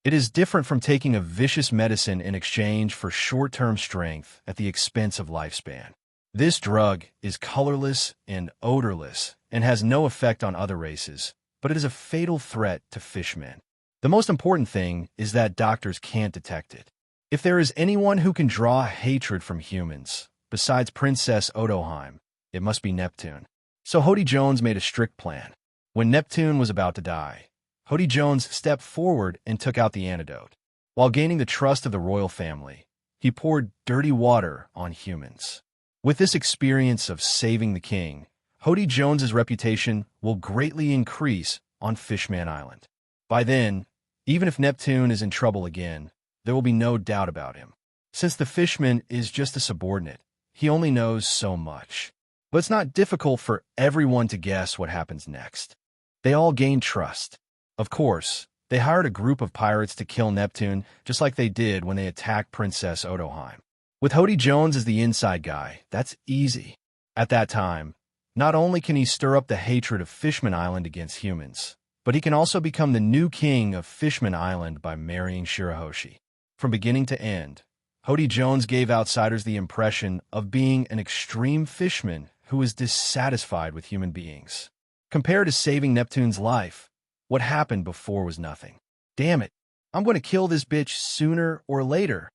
Speaker 1: It is different from taking a vicious medicine in exchange for short-term strength at the expense of lifespan. This drug is colorless and odorless and has no effect on other races, but it is a fatal threat to fishmen. The most important thing is that doctors can't detect it. If there is anyone who can draw hatred from humans, besides Princess Odoheim, it must be Neptune. So Hody Jones made a strict plan. When Neptune was about to die, Hody Jones stepped forward and took out the antidote. While gaining the trust of the royal family, he poured dirty water on humans. With this experience of saving the king, Hody Jones's reputation will greatly increase on Fishman Island. By then, even if Neptune is in trouble again, there will be no doubt about him. Since the fishman is just a subordinate, he only knows so much. But it's not difficult for everyone to guess what happens next. They all gain trust. Of course, they hired a group of pirates to kill Neptune just like they did when they attacked Princess Odoheim. With Hody Jones as the inside guy, that's easy. At that time, not only can he stir up the hatred of Fishman Island against humans, but he can also become the new king of Fishman Island by marrying Shirahoshi. From beginning to end, Hody Jones gave outsiders the impression of being an extreme fishman who is dissatisfied with human beings. Compared to saving Neptune's life, what happened before was nothing. Damn it, I'm going to kill this bitch sooner or later.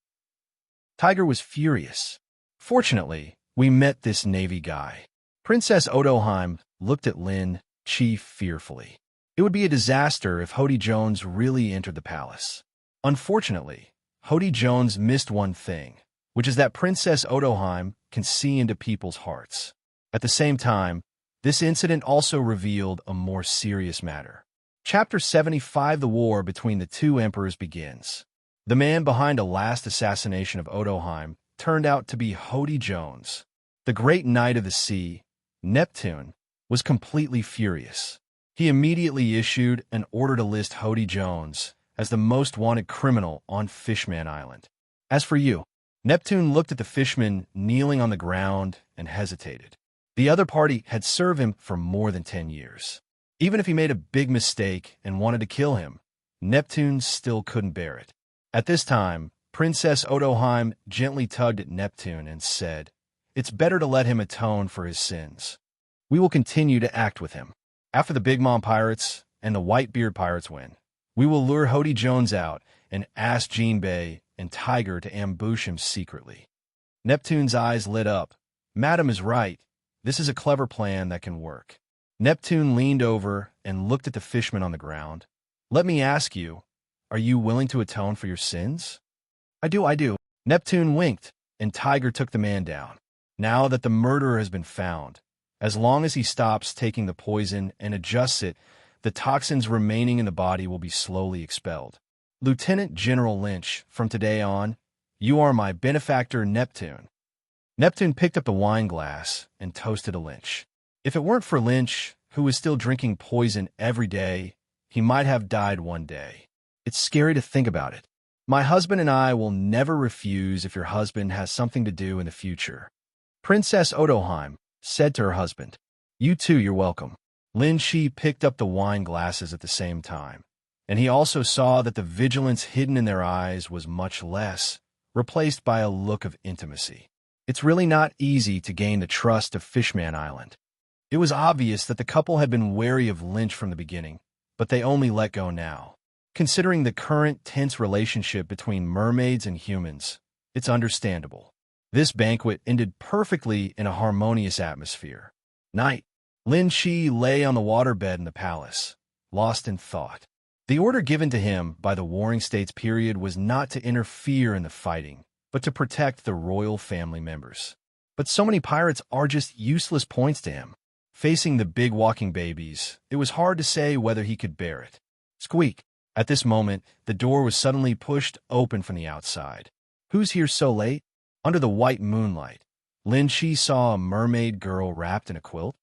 Speaker 1: Tiger was furious. Fortunately, we met this Navy guy. Princess Odoheim looked at Lin Chi fearfully. It would be a disaster if Hody Jones really entered the palace. Unfortunately, Hody Jones missed one thing, which is that Princess Odoheim can see into people's hearts. At the same time, this incident also revealed a more serious matter. Chapter 75: The war between the two emperors begins. The man behind a last assassination of Odoheim turned out to be Hody Jones. The great knight of the sea, Neptune, was completely furious. He immediately issued an order to list Hody Jones as the most wanted criminal on Fishman Island. As for you, Neptune looked at the fishman kneeling on the ground and hesitated. The other party had served him for more than 10 years. Even if he made a big mistake and wanted to kill him, Neptune still couldn't bear it. At this time, Princess Odoheim gently tugged at Neptune and said, "It's better to let him atone for his sins. We will continue to act with him. After the Big Mom pirates and the Whitebeard pirates win, we will lure Hody Jones out and ask Jean Bay and Tiger to ambush him secretly." Neptune's eyes lit up. "Madam is right. This is a clever plan that can work." Neptune leaned over and looked at the fishman on the ground. "Let me ask you, are you willing to atone for your sins?" I do. Neptune winked, and Tiger took the man down. Now that the murderer has been found, as long as he stops taking the poison and adjusts it, the toxins remaining in the body will be slowly expelled. Lieutenant General Lynch, from today on, you are my benefactor, Neptune. Neptune picked up the wine glass and toasted to Lynch. If it weren't for Lynch, who was still drinking poison every day, he might have died one day. It's scary to think about it. My husband and I will never refuse if your husband has something to do in the future. Princess Odoheim said to her husband, "You too, you're welcome." Lin Shi picked up the wine glasses at the same time, and he also saw that the vigilance hidden in their eyes was much less, replaced by a look of intimacy. It's really not easy to gain the trust of Fishman Island. It was obvious that the couple had been wary of Lynch from the beginning, but they only let go now. Considering the current tense relationship between mermaids and humans, it's understandable. This banquet ended perfectly in a harmonious atmosphere. Night. Lin Shi lay on the waterbed in the palace, lost in thought. The order given to him by the Warring States period was not to interfere in the fighting, but to protect the royal family members. But so many pirates are just useless points to him. Facing the big walking babies, it was hard to say whether he could bear it. Squeak. At this moment, the door was suddenly pushed open from the outside. Who's here so late? Under the white moonlight, Lin Shi saw a mermaid girl wrapped in a quilt.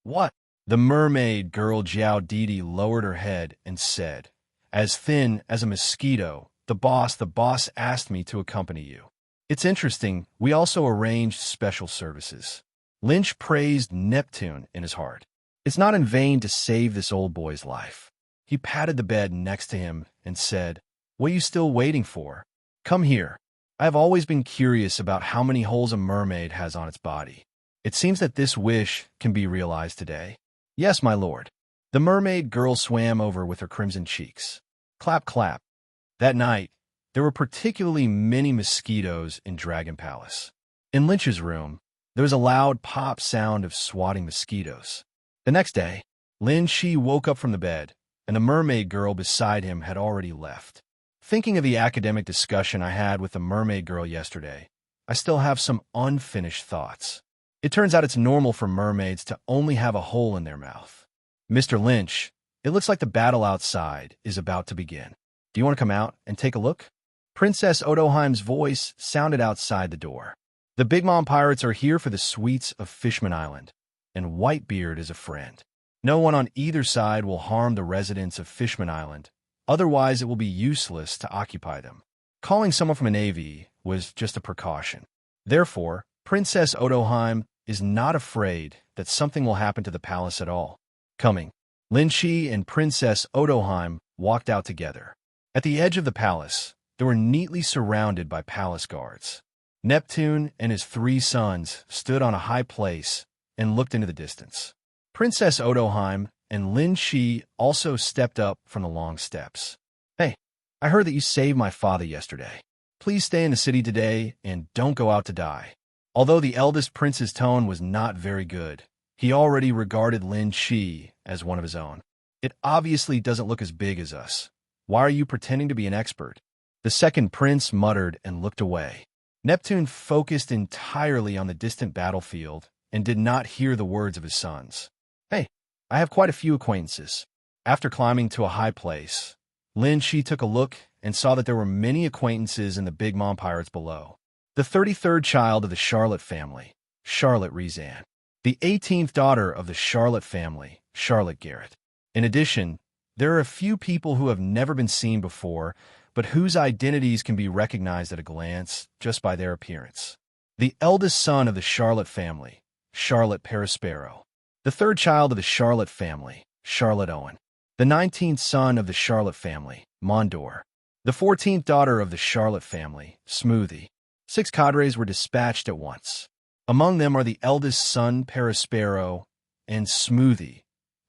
Speaker 1: What? The mermaid girl Jiao Didi lowered her head and said, "As thin as a mosquito, the boss asked me to accompany you. It's interesting, we also arranged special services." Lynch praised Neptune in his heart. It's not in vain to save this old boy's life. He patted the bed next to him and said, "What are you still waiting for? Come here. I have always been curious about how many holes a mermaid has on its body. It seems that this wish can be realized today." "Yes, my lord." The mermaid girl swam over with her crimson cheeks. Clap, clap. That night, there were particularly many mosquitoes in Dragon Palace. In Lynch's room, there was a loud pop sound of swatting mosquitoes. The next day, Lin Shi woke up from the bed, and the mermaid girl beside him had already left. Thinking of the academic discussion I had with the mermaid girl yesterday, I still have some unfinished thoughts. It turns out it's normal for mermaids to only have a hole in their mouth. "Mr. Lynch, it looks like the battle outside is about to begin. Do you want to come out and take a look?" Princess Odoheim's voice sounded outside the door. "The Big Mom pirates are here for the sweets of Fishman Island, and Whitebeard is a friend. No one on either side will harm the residents of Fishman Island, otherwise it will be useless to occupy them. Calling someone from a navy was just a precaution. Therefore, Princess Odoheim is not afraid that something will happen to the palace at all." Coming, Lin Shi and Princess Odoheim walked out together. At the edge of the palace, they were neatly surrounded by palace guards. Neptune and his 3 sons stood on a high place and looked into the distance. Princess Odoheim and Lin Shi also stepped up from the long steps. "Hey, I heard that you saved my father yesterday. Please stay in the city today and don't go out to die." Although the eldest prince's tone was not very good, he already regarded Lin Shi as one of his own. "It obviously doesn't look as big as us. Why are you pretending to be an expert?" The second prince muttered and looked away. Neptune focused entirely on the distant battlefield and did not hear the words of his sons. "Hey, I have quite a few acquaintances." After climbing to a high place, Lin Shi took a look and saw that there were many acquaintances in the Big Mom Pirates below. The 33rd child of the Charlotte family, Charlotte Rezan. The 18th daughter of the Charlotte family, Charlotte Garrett. In addition, there are a few people who have never been seen before, but whose identities can be recognized at a glance just by their appearance. The eldest son of the Charlotte family, Charlotte Perispero. The third child of the Charlotte family, Charlotte Owen. The 19th son of the Charlotte family, Mondor. The 14th daughter of the Charlotte family, Smoothie. 6 cadres were dispatched at once. Among them are the eldest son, Perispero, and Smoothie,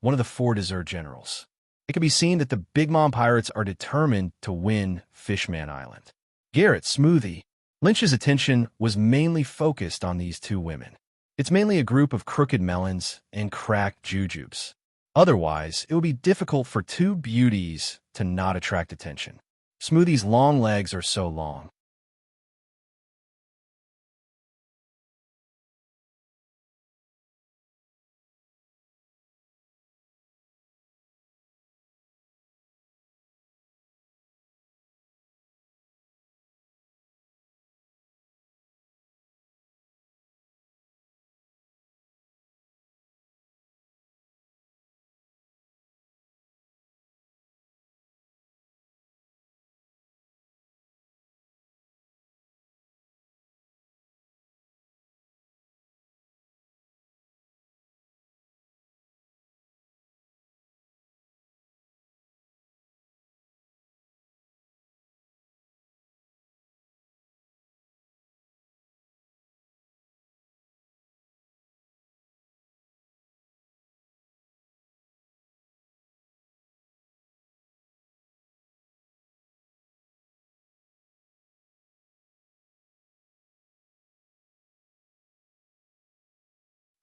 Speaker 1: one of the 4 dessert generals. It can be seen that the Big Mom Pirates are determined to win Fishman Island. Garrett, Smoothie. Lynch's attention was mainly focused on these 2 women. It's mainly a group of crooked melons and cracked jujubes. Otherwise, it would be difficult for 2 beauties to not attract attention. Smoothie's long legs are so long.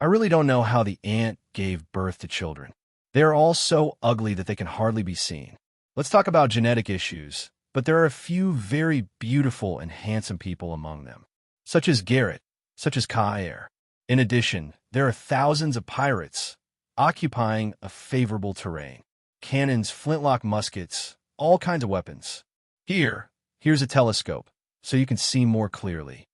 Speaker 1: I really don't know how the ant gave birth to children. They are all so ugly that they can hardly be seen. Let's talk about genetic issues, but there are a few very beautiful and handsome people among them, such as Garrett, such as Kair. In addition, there are thousands of pirates occupying a favorable terrain. Cannons, flintlock muskets, all kinds of weapons. Here's a telescope, so you can see more clearly.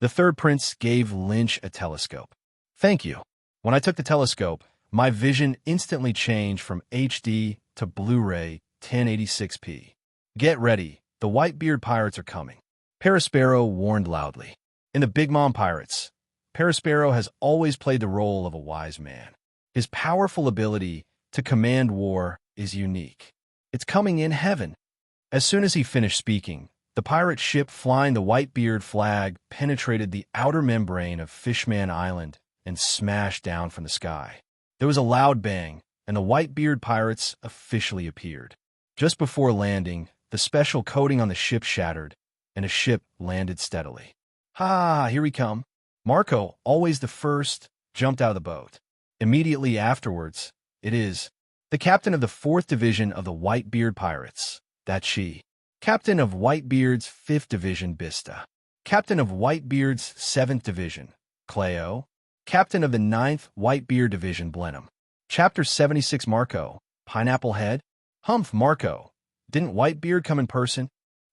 Speaker 1: The third prince gave Lynch a telescope. Thank you. When I took the telescope, my vision instantly changed from HD to Blu-ray 1086p. Get ready, the Whitebeard Pirates are coming. Perispero warned loudly. In the Big Mom Pirates, Perispero has always played the role of a wise man. His powerful ability to command war is unique. It's coming in heaven. As soon as he finished speaking, the pirate ship flying the Whitebeard flag penetrated the outer membrane of Fishman Island and smashed down from the sky. There was a loud bang, and the Whitebeard Pirates officially appeared. Just before landing, the special coating on the ship shattered, and a ship landed steadily. Ha, here we come. Marco, always the first, jumped out of the boat. Immediately afterwards, it is the captain of the 4th Division of the Whitebeard Pirates, that's she. Captain of Whitebeard's 5th Division, Bista. Captain of Whitebeard's 7th Division, Cleo. Captain of the 9th Whitebeard Division, Blenheim. Chapter 76, Marco. Pineapple Head? Humph, Marco. Didn't Whitebeard come in person?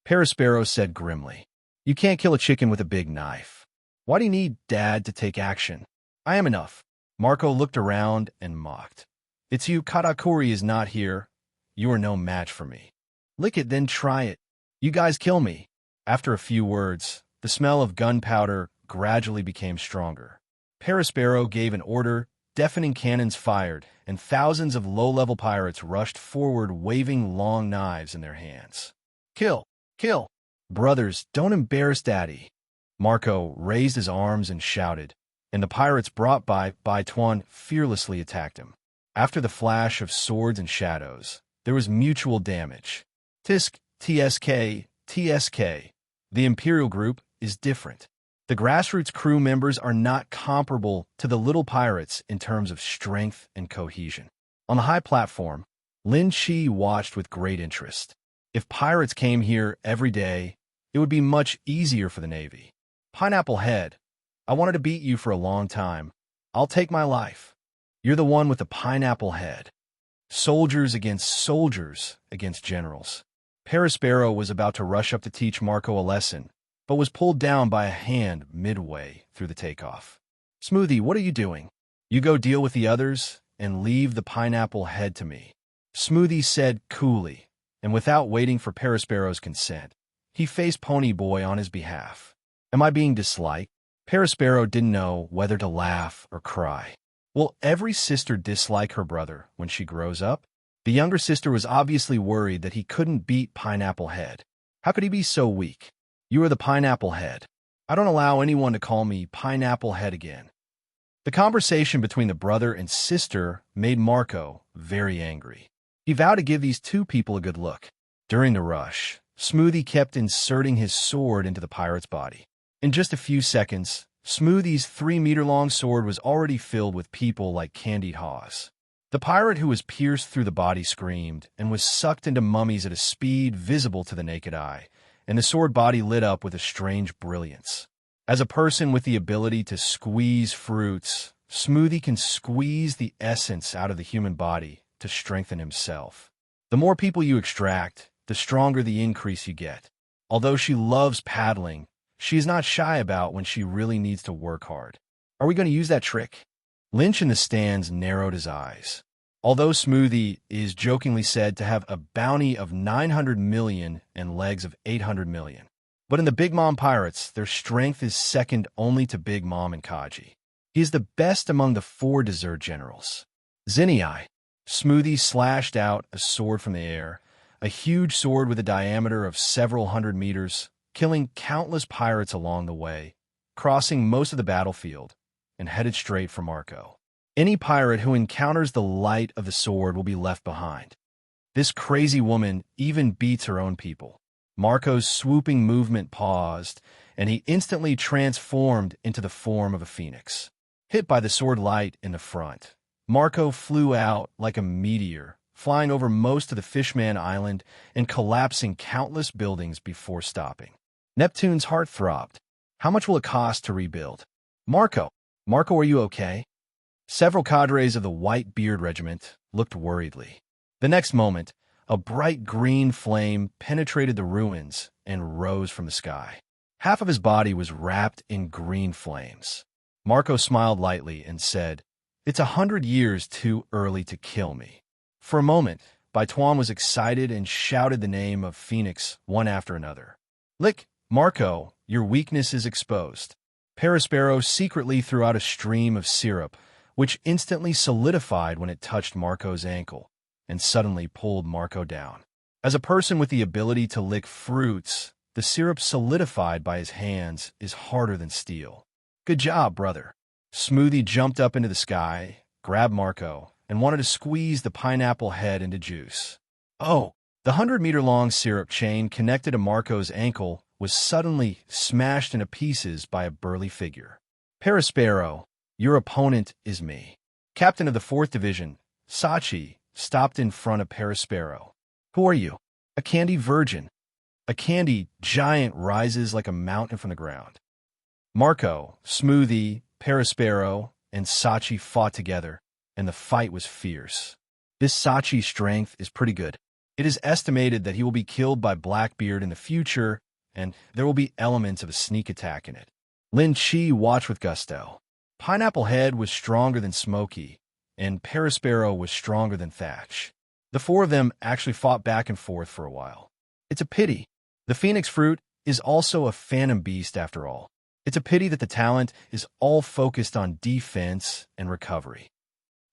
Speaker 1: Perispero said grimly. You can't kill a chicken with a big knife. Why do you need Dad to take action? I am enough. Marco looked around and mocked. It's you, Katakuri is not here. You are no match for me. Lick it, then try it. You guys kill me. After a few words, the smell of gunpowder gradually became stronger. Perispero gave an order, deafening cannons fired, and thousands of low-level pirates rushed forward waving long knives in their hands. Kill! Kill! Brothers, don't embarrass Daddy. Marco raised his arms and shouted, and the pirates brought by Tuan fearlessly attacked him. After the flash of swords and shadows, there was mutual damage. Tisk, TSK, TSK. The Imperial Group is different. The grassroots crew members are not comparable to the little pirates in terms of strength and cohesion. On the high platform, Lin Chi watched with great interest. If pirates came here every day, it would be much easier for the Navy. Pineapple Head, I wanted to beat you for a long time. I'll take my life. You're the one with the pineapple head. Soldiers against generals. Perispero was about to rush up to teach Marco a lesson, but was pulled down by a hand midway through the takeoff. Smoothie, what are you doing? You go deal with the others and leave the pineapple head to me, Smoothie said coolly, and without waiting for Perispero's consent, he faced Ponyboy on his behalf. Am I being disliked? Perispero didn't know whether to laugh or cry. Will every sister dislike her brother when she grows up? The younger sister was obviously worried that he couldn't beat Pineapple Head. How could he be so weak? You are the Pineapple Head. I don't allow anyone to call me Pineapple Head again. The conversation between the brother and sister made Marco very angry. He vowed to give these two people a good look. During the rush, Smoothie kept inserting his sword into the pirate's body. In just a few seconds, Smoothie's 3-meter-long sword was already filled with people like candied haws. The pirate who was pierced through the body screamed and was sucked into mummies at a speed visible to the naked eye, and the sword body lit up with a strange brilliance. As a person with the ability to squeeze fruits, Smoothie can squeeze the essence out of the human body to strengthen himself. The more people you extract, the stronger the increase you get. Although she loves paddling, she is not shy about when she really needs to work hard. Are we going to use that trick? Lynch in the stands narrowed his eyes. Although Smoothie is jokingly said to have a bounty of 900 million and legs of 800 million. But in the Big Mom Pirates, their strength is second only to Big Mom and Kaji. He is the best among the 4 dessert generals. Zinni. Smoothie slashed out a sword from the air, a huge sword with a diameter of several hundred meters, killing countless pirates along the way, crossing most of the battlefield, and headed straight for Marco. Any pirate who encounters the light of the sword will be left behind. This crazy woman even beats her own people. Marco's swooping movement paused, and he instantly transformed into the form of a phoenix. Hit by the sword light in the front, Marco flew out like a meteor, flying over most of the Fishman Island and collapsing countless buildings before stopping. Neptune's heart throbbed. How much will it cost to rebuild? Marco, are you okay? Several cadres of the White Beard Regiment looked worriedly. The next moment, a bright green flame penetrated the ruins and rose from the sky. Half of his body was wrapped in green flames. Marco smiled lightly and said, "It's 100 years too early to kill me." For a moment, Baituan was excited and shouted the name of Phoenix one after another. "Lick, Marco, your weakness is exposed." Perispero secretly threw out a stream of syrup, which instantly solidified when it touched Marco's ankle, and suddenly pulled Marco down. As a person with the ability to lick fruits, the syrup solidified by his hands is harder than steel. Good job, brother. Smoothie jumped up into the sky, grabbed Marco, and wanted to squeeze the pineapple head into juice. Oh, the 100-meter-long syrup chain connected to Marco's ankle was suddenly smashed into pieces by a burly figure. Perispero, your opponent is me. Captain of the 4th Division, Sachi, stopped in front of Perispero. Who are you? A candy virgin. A candy giant rises like a mountain from the ground. Marco, Smoothie, Perispero, and Sachi fought together, and the fight was fierce. This Sachi's strength is pretty good. It is estimated that he will be killed by Blackbeard in the future, and there will be elements of a sneak attack in it. Lin Chi watched with gusto. Pineapple Head was stronger than Smokey, and Perispero was stronger than Thatch. The 4 of them actually fought back and forth for a while. It's a pity. The Phoenix Fruit is also a phantom beast after all. It's a pity that the talent is all focused on defense and recovery.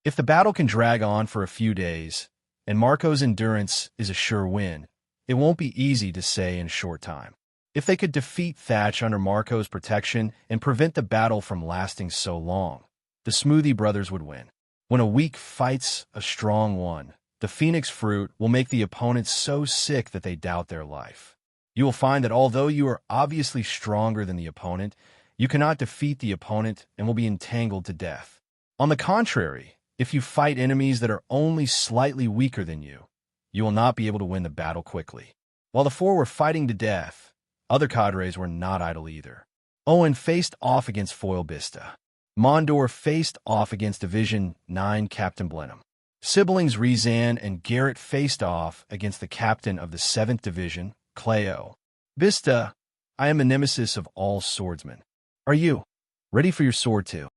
Speaker 1: If the battle can drag on for a few days, and Marco's endurance is a sure win, it won't be easy to say in a short time. If they could defeat Thatch under Marco's protection and prevent the battle from lasting so long, the Smoothie Brothers would win. When a weak fights a strong one, the Phoenix Fruit will make the opponent so sick that they doubt their life. You will find that although you are obviously stronger than the opponent, you cannot defeat the opponent and will be entangled to death. On the contrary, if you fight enemies that are only slightly weaker than you, you will not be able to win the battle quickly. While the 4 were fighting to death, other cadres were not idle either. Owen faced off against Foil Bista. Mondor faced off against Division 9 Captain Blenheim. Siblings Rezan and Garrett faced off against the captain of the 7th Division, Cleo. Vista, I am a nemesis of all swordsmen. Are you ready for your sword too?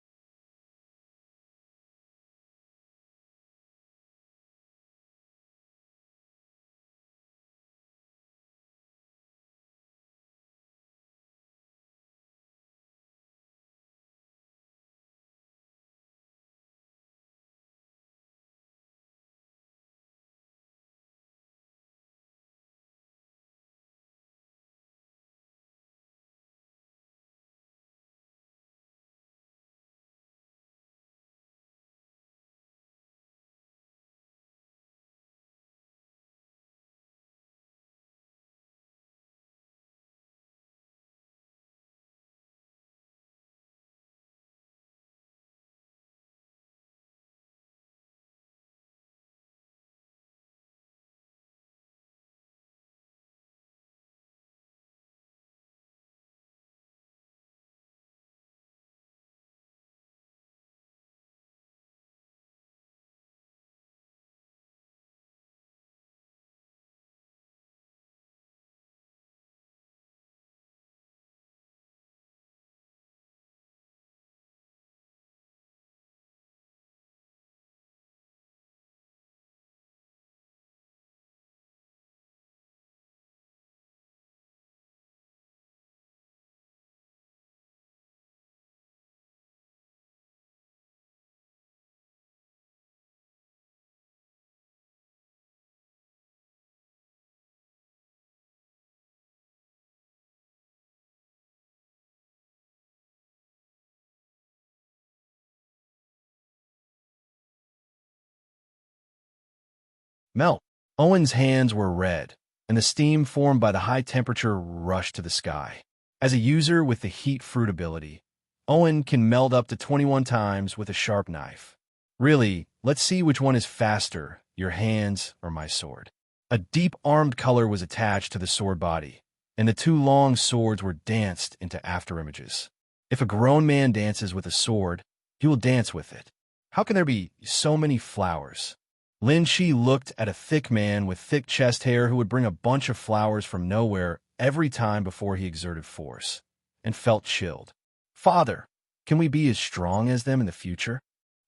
Speaker 1: Melt. Owen's hands were red, and the steam formed by the high temperature rushed to the sky. As a user with the heat fruit ability, Owen can meld up to 21 times with a sharp knife. Really, let's see which one is faster, your hands or my sword. A deep armed color was attached to the sword body, and the two long swords were danced into afterimages. If a grown man dances with a sword, he will dance with it. How can there be so many flowers? Lin Shi looked at a thick man with thick chest hair who would bring a bunch of flowers from nowhere every time before he exerted force, and felt chilled. Father, can we be as strong as them in the future?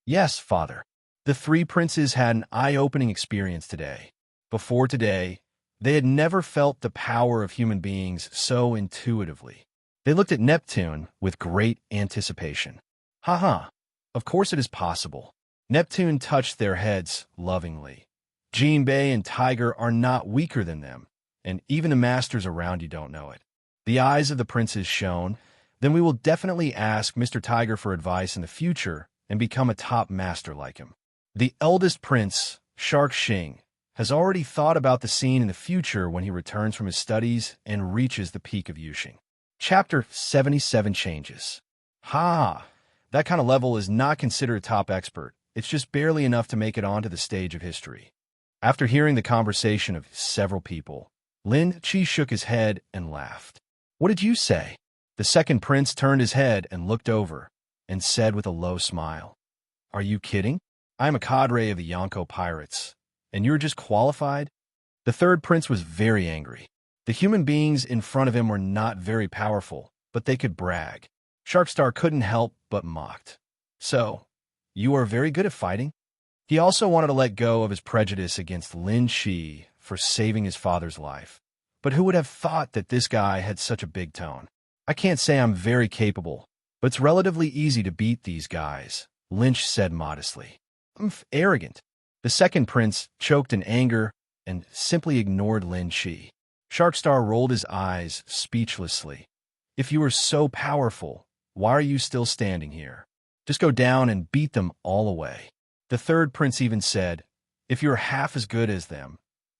Speaker 1: Yes, father. The three princes had an eye-opening experience today. Before today, they had never felt the power of human beings so intuitively. They looked at Neptune with great anticipation. Ha, of course it is possible. Neptune touched their heads lovingly. Jinbei and Tiger are not weaker than them, and even the masters around you don't know it. The eyes of the princes shone. Then we will definitely ask Mr. Tiger for advice in the future and become a top master like him. The eldest prince, Shark Xing, has already thought about the scene in the future when he returns from his studies and reaches the peak of Yuxing. Chapter 77 Changes. That kind of level is not considered a top expert. It's just barely enough to make it onto the stage of history. After hearing the conversation of several people, Lin Chi shook his head and laughed. What did you say? The second prince turned his head and looked over, and said with a low smile, Are you kidding? I am a cadre of the Yonko pirates, and you're just qualified? The third prince was very angry. The human beings in front of him were not very powerful, but they could brag. Sharkstar couldn't help but mocked. So, you are very good at fighting? He also wanted to let go of his prejudice against Lin Shi for saving his father's life. But who would have thought that this guy had such a big tone? I can't say I'm very capable, but it's relatively easy to beat these guys, Lynch said modestly. I'm arrogant. The second prince choked in anger and simply ignored Lin Shi. Sharkstar rolled his eyes speechlessly. If you are so powerful, why are you still standing here? Just go down and beat them all away. The third prince even said, If you're half as good as them,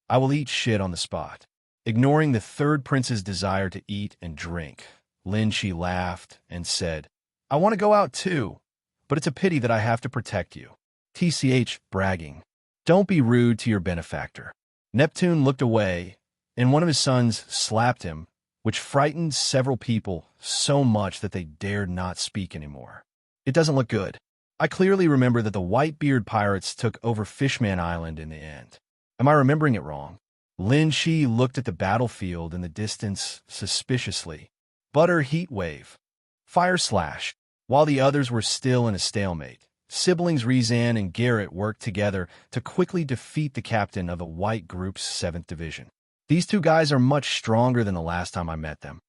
Speaker 1: I will eat shit on the spot. Ignoring the third prince's desire to eat and drink, Lin Shi laughed and said, I want to go out too, but it's a pity that I have to protect you. TCH bragging. Don't be rude to your benefactor. Neptune looked away, and one of his sons slapped him, which frightened several people so much that they dared not speak anymore. It doesn't look good. I clearly remember that the Whitebeard pirates took over Fishman Island in the end. Am I remembering it wrong? Lin Shi looked at the battlefield in the distance suspiciously. Butter heat wave. Fire slash. While the others were still in a stalemate, siblings Rizan and Garrett worked together to quickly defeat the captain of the White Group's 7th Division. These two guys are much stronger than the last time I met them.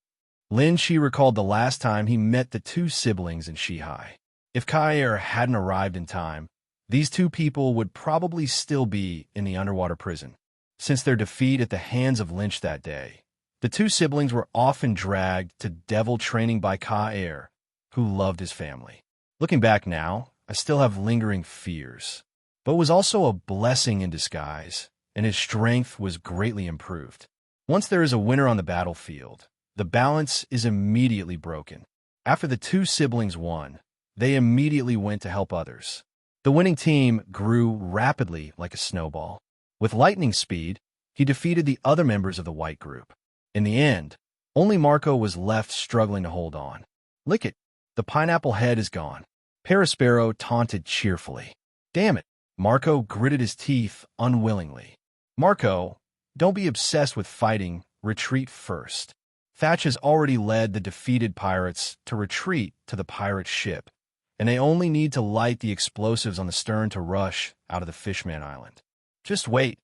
Speaker 1: Lin Shi recalled the last time he met the two siblings in Shihai. If Kair hadn't arrived in time, these two people would probably still be in the underwater prison. Since their defeat at the hands of Lynch that day, the two siblings were often dragged to devil training by Kair, who loved his family. Looking back now, I still have lingering fears, but it was also a blessing in disguise, and his strength was greatly improved. Once there is a winner on the battlefield, the balance is immediately broken. After the two siblings won, they immediately went to help others. The winning team grew rapidly like a snowball. With lightning speed, he defeated the other members of the White Group. In the end, only Marco was left struggling to hold on. Lick it. The pineapple head is gone. Perispero taunted cheerfully. Damn it. Marco gritted his teeth unwillingly. Marco, don't be obsessed with fighting. Retreat first. Thatch has already led the defeated pirates to retreat to the pirate ship, and they only need to light the explosives on the stern to rush out of the Fishman Island. Just wait.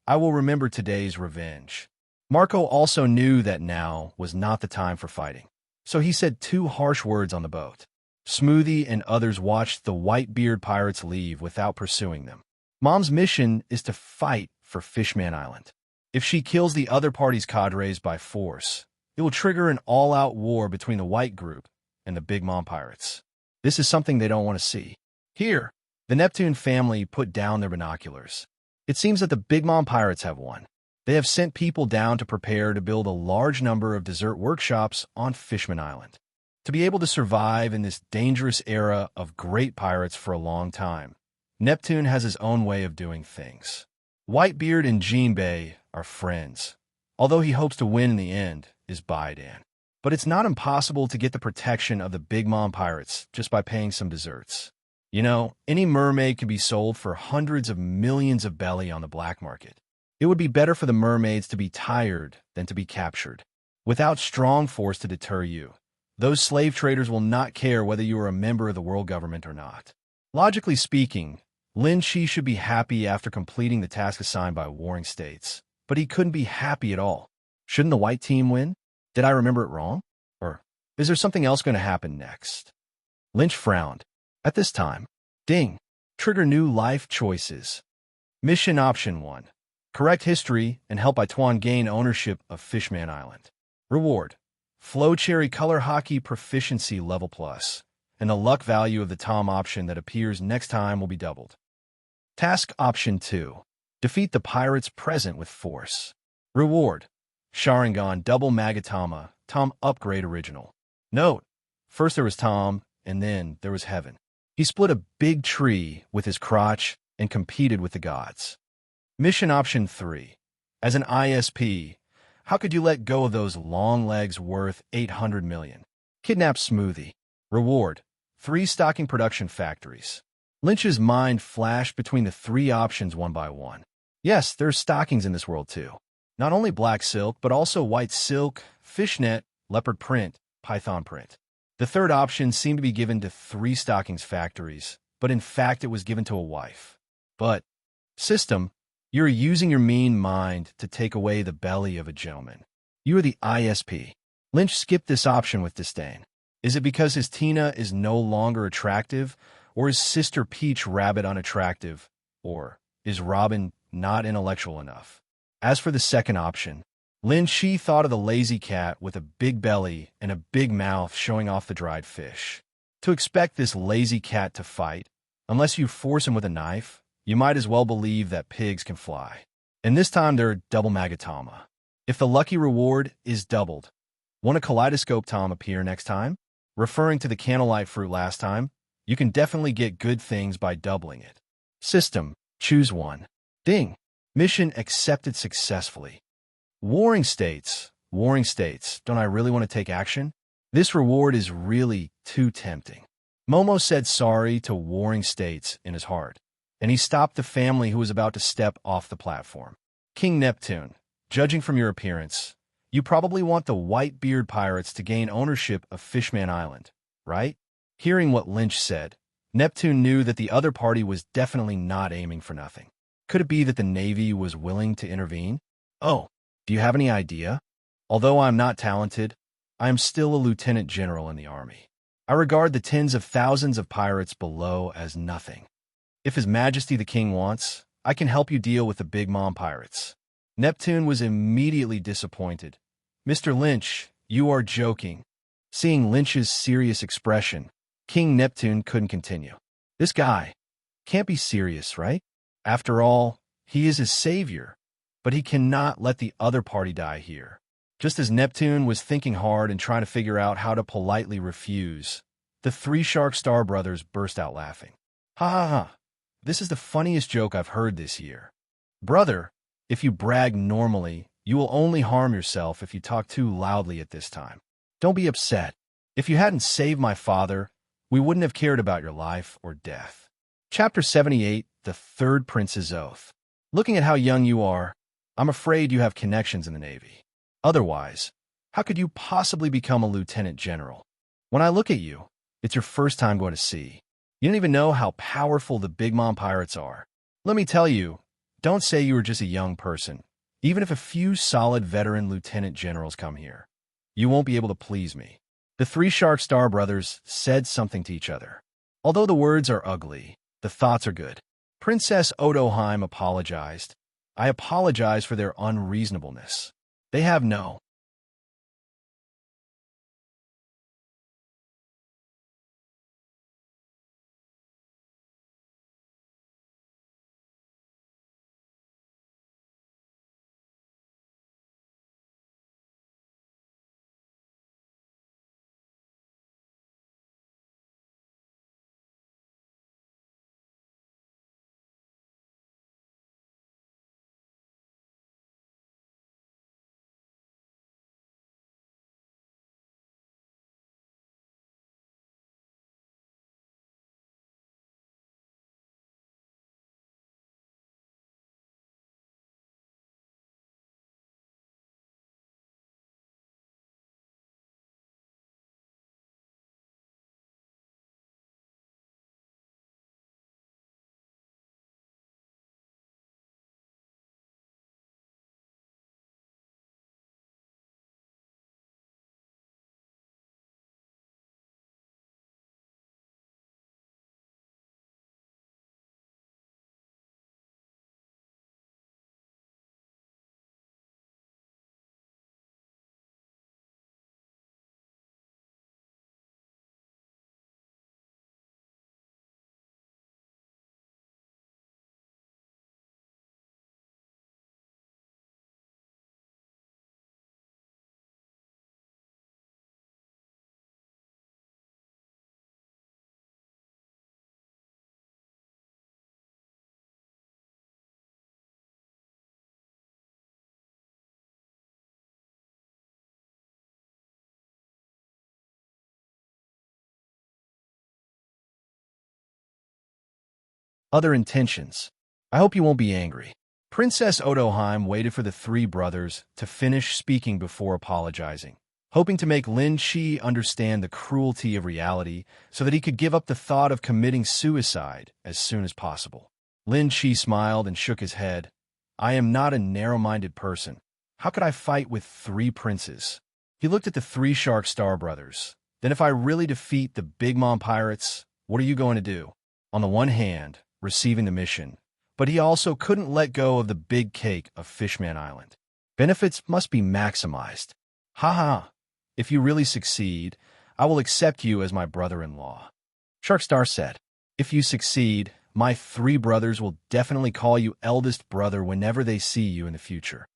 Speaker 1: I will remember today's revenge. Marco also knew that now was not the time for fighting, so he said two harsh words on the boat. Smoothie and others watched the Whitebeard pirates leave without pursuing them. Mom's mission is to fight for Fishman Island. If she kills the other party's cadres by force, it will trigger an all-out war between the White Group and the Big Mom pirates. This is something they don't want to see. Here, the Neptune family put down their binoculars. It seems that the Big Mom pirates have won. They have sent people down to prepare to build a large number of desert workshops on Fishman Island. To be able to survive in this dangerous era of great pirates for a long time, Neptune has his own way of doing things. Whitebeard and Jinbei are friends, although he hopes to win in the end is Baidan. But it's not impossible to get the protection of the Big Mom pirates just by paying some desserts. You know, any mermaid can be sold for hundreds of millions of belly on the black market. It would be better for the mermaids to be tired than to be captured. Without strong force to deter you, those slave traders will not care whether you are a member of the world government or not. Logically speaking, Lin Shi should be happy after completing the task assigned by warring states, but he couldn't be happy at all. Shouldn't the white team win? Did I remember it wrong? Or is there something else going to happen next? Lynch frowned. At this time, ding, trigger new life choices. Mission Option 1. Correct history and help Ituan gain ownership of Fishman Island. Reward. Flow Cherry Color Hockey Proficiency Level Plus, and the luck value of the Tom option that appears next time will be doubled. Task Option 2. Defeat the pirates present with force. Reward. Sharingan Double Magatama, Tom Upgrade Original. Note, first there was Tom, and then there was Heaven. He split a big tree with his crotch and competed with the gods. Mission Option 3. As an ISP, how could you let go of those long legs worth 800 million? Kidnap Smoothie. Reward. 3 stocking production factories. Lynch's mind flashed between the 3 options one by one. Yes, there's stockings in this world too. Not only black silk, but also white silk, fishnet, leopard print, python print. The third option seemed to be given to 3 stockings factories, but in fact it was given to a wife. But, system, you're using your mean mind to take away the belly of a gentleman. You are the ISP. Lynch skipped this option with disdain. Is it because his Tina is no longer attractive, or is Sister Peach Rabbit unattractive, or is Robin not intellectual enough? As for the second option, Lin Shi thought of the lazy cat with a big belly and a big mouth showing off the dried fish. To expect this lazy cat to fight, unless you force him with a knife, you might as well believe that pigs can fly. And this time they're double Magatama. If the lucky reward is doubled, won't a kaleidoscope Tom appear next time? Referring to the candlelight fruit last time, you can definitely get good things by doubling it. System, choose one. Ding. Mission accepted successfully. Warring states, don't I really want to take action? This reward is really too tempting. Momo said sorry to warring states in his heart, and he stopped the family who was about to step off the platform. King Neptune, judging from your appearance, you probably want the Whitebeard pirates to gain ownership of Fishman Island, right? Hearing what Lynch said, Neptune knew that the other party was definitely not aiming for nothing. Could it be that the Navy was willing to intervene? Oh, do you have any idea? Although I'm not talented, I am still a lieutenant general in the army. I regard the tens of thousands of pirates below as nothing. If His Majesty the King wants, I can help you deal with the Big Mom pirates. Neptune was immediately disappointed. Mr. Lynch, you are joking. Seeing Lynch's serious expression, King Neptune couldn't continue. This guy can't be serious, right? After all, he is his savior, but he cannot let the other party die here. Just as Neptune was thinking hard and trying to figure out how to politely refuse, the three Shark Star brothers burst out laughing. Ha ha ha, this is the funniest joke I've heard this year. Brother, if you brag normally, you will only harm yourself if you talk too loudly at this time. Don't be upset. If you hadn't saved my father, we wouldn't have cared about your life or death. Chapter 78, The Third Prince's Oath. Looking at how young you are, I'm afraid you have connections in the Navy. Otherwise, how could you possibly become a lieutenant general? When I look at you, it's your first time going to sea. You don't even know how powerful the Big Mom pirates are. Let me tell you, don't say you were just a young person. Even if a few solid veteran lieutenant generals come here, you won't be able to please me. The three Shark Star brothers said something to each other. Although the words are ugly, the thoughts are good. Princess Odoheim apologized. I apologize for their unreasonableness. They have no other intentions. I hope you won't be angry. Princess Odoheim waited for the three brothers to finish speaking before apologizing, hoping to make Lin Chi understand the cruelty of reality so that he could give up the thought of committing suicide as soon as possible. Lin Chi smiled and shook his head. I am not a narrow-minded person. How could I fight with three princes? He looked at the three Shark Star brothers. Then if I really defeat the Big Mom pirates, what are you going to do? On the one hand, receiving the mission, but he also couldn't let go of the big cake of Fishman Island. Benefits must be maximized. Ha ha! If you really succeed, I will accept you as my brother-in-law. Sharkstar said, if you succeed, my three brothers will definitely call you eldest brother whenever they see you in the future.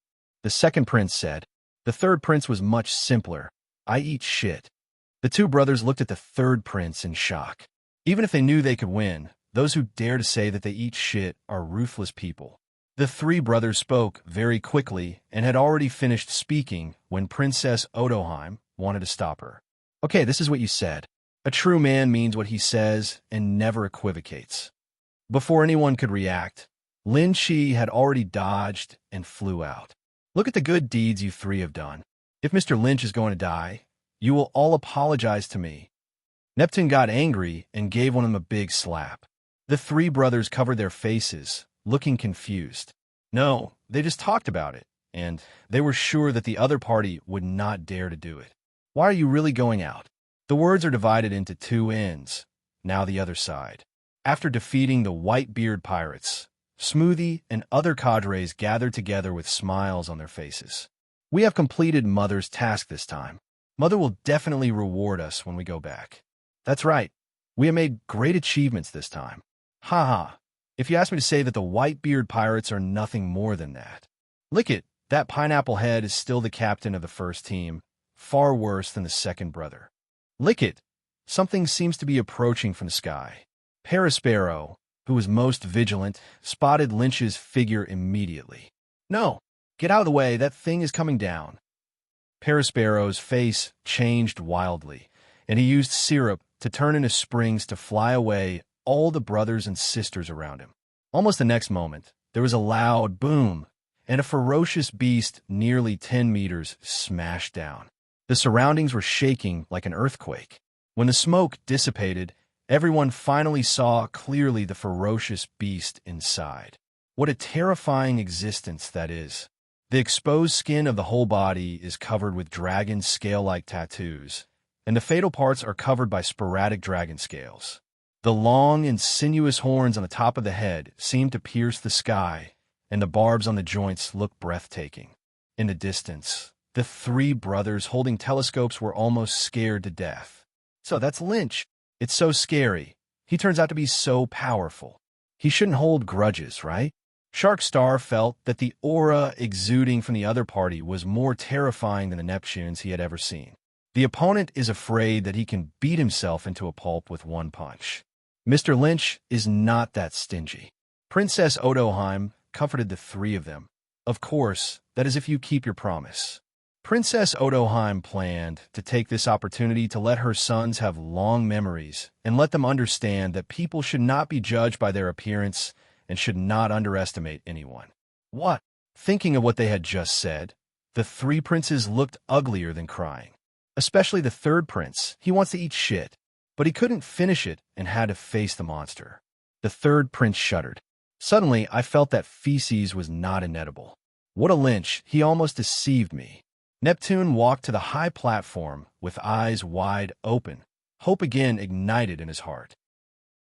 Speaker 1: The second prince said, the third prince was much simpler. I eat shit. The two brothers looked at the third prince in shock. Even if they knew they could win, those who dare to say that they eat shit are ruthless people. The three brothers spoke very quickly and had already finished speaking when Princess Odoheim wanted to stop her. Okay, this is what you said. A true man means what he says and never equivocates. Before anyone could react, Lin Shi had already dodged and flew out. Look at the good deeds you three have done. If Mr. Lynch is going to die, you will all apologize to me. Neptune got angry and gave one of them a big slap. The three brothers covered their faces, looking confused. No, they just talked about it, and they were sure that the other party would not dare to do it. Why are you really going out? The words are divided into two ends, now the other side. After defeating the Whitebeard pirates, Smoothie and other cadres gathered together with smiles on their faces. We have completed Mother's task this time. Mother will definitely reward us when we go back. That's right. We have made great achievements this time. Ha ha. If you ask me to say that the Whitebeard pirates are nothing more than that. Lick it. That pineapple head is still the captain of the first team, far worse than the second brother. Lick it. Something seems to be approaching from the sky. Parasparrow, who was most vigilant, spotted Lynch's figure immediately. No, get out of the way, that thing is coming down. Parasparrow's face changed wildly, and he used syrup to turn into springs to fly away all the brothers and sisters around him. Almost the next moment, there was a loud boom, and a ferocious beast nearly 10 meters smashed down. The surroundings were shaking like an earthquake. When the smoke dissipated, everyone finally saw clearly the ferocious beast inside. What a terrifying existence that is. The exposed skin of the whole body is covered with dragon scale-like tattoos, and the fatal parts are covered by sporadic dragon scales. The long and sinuous horns on the top of the head seem to pierce the sky, and the barbs on the joints look breathtaking. In the distance, the three brothers holding telescopes were almost scared to death. So that's Lynch. It's so scary. He turns out to be so powerful. He shouldn't hold grudges, right? Shark Star felt that the aura exuding from the other party was more terrifying than the Neptunes he had ever seen. The opponent is afraid that he can beat himself into a pulp with one punch. Mr. Lynch is not that stingy. Princess Odoheim comforted the three of them. Of course, that is if you keep your promise. Princess Odoheim planned to take this opportunity to let her sons have long memories and let them understand that people should not be judged by their appearance and should not underestimate anyone. What? Thinking of what they had just said, the three princes looked uglier than crying. Especially the third prince. He wants to eat shit, but he couldn't finish it and had to face the monster. The third prince shuddered. Suddenly, I felt that feces was not inedible. What a Lynch. He almost deceived me. Neptune walked to the high platform with eyes wide open. Hope again ignited in his heart.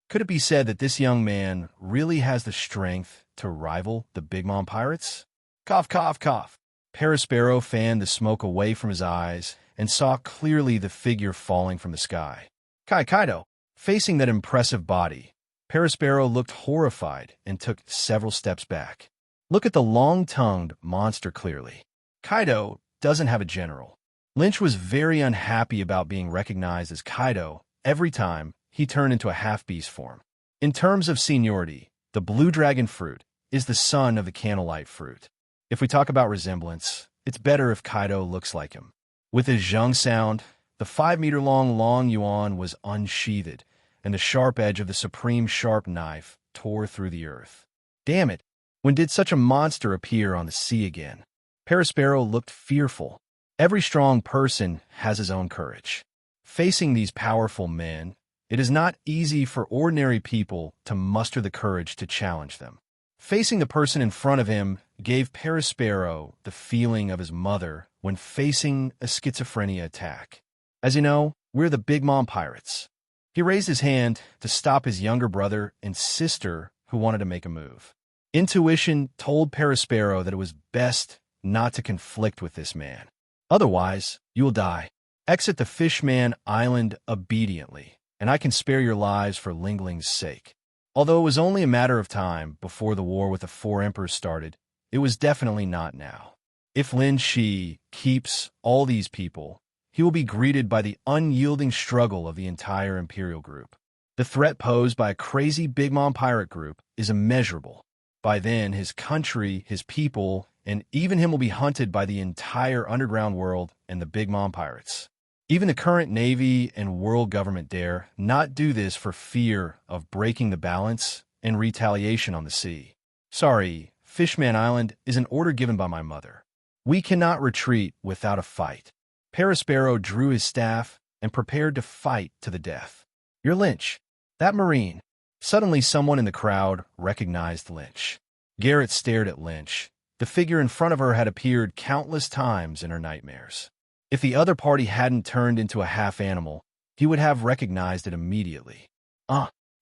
Speaker 1: Could it be said that this young man really has the strength to rival the Big Mom Pirates? Cough, cough, cough. Parasparrow fanned the smoke away from his eyes and saw clearly the figure falling from the sky. Kaido, facing that impressive body, Parasparrow looked horrified and took several steps back. Look at the long-tongued monster clearly. Kaido doesn't have a general. Lynch was very unhappy about being recognized as Kaido every time he turned into a half-beast form. In terms of seniority, the blue dragon fruit is the son of the candlelight fruit. If we talk about resemblance, it's better if Kaido looks like him. With his zheng sound, the 5-meter-long Long Yuan was unsheathed, and the sharp edge of the supreme sharp knife tore through the earth. Damn it! When did such a monster appear on the sea again? Parasparrow looked fearful. Every strong person has his own courage. Facing these powerful men, it is not easy for ordinary people to muster the courage to challenge them. Facing the person in front of him gave Parasparrow the feeling of his mother when facing a schizophrenia attack. As you know, we're the Big Mom Pirates. He raised his hand to stop his younger brother and sister who wanted to make a move. Intuition told Parasparrow that it was best not to conflict with this man. Otherwise, you will die. Exit the Fishman Island obediently, and I can spare your lives for Ling Ling's sake. Although it was only a matter of time before the war with the four emperors started, it was definitely not now. If Lin Shi keeps all these people, he will be greeted by the unyielding struggle of the entire Imperial group. The threat posed by a crazy Big Mom pirate group is immeasurable. By then, his country, his people, and even him will be hunted by the entire underground world and the Big Mom Pirates. Even the current Navy and world government dare not do this for fear of breaking the balance and retaliation on the sea. Sorry, Fishman Island is an order given by my mother. We cannot retreat without a fight. Perospero drew his staff and prepared to fight to the death. You're Lynch, that Marine. Suddenly someone in the crowd recognized Lynch. Garrett stared at Lynch. The figure in front of her had appeared countless times in her nightmares. If the other party hadn't turned into a half-animal, he would have recognized it immediately.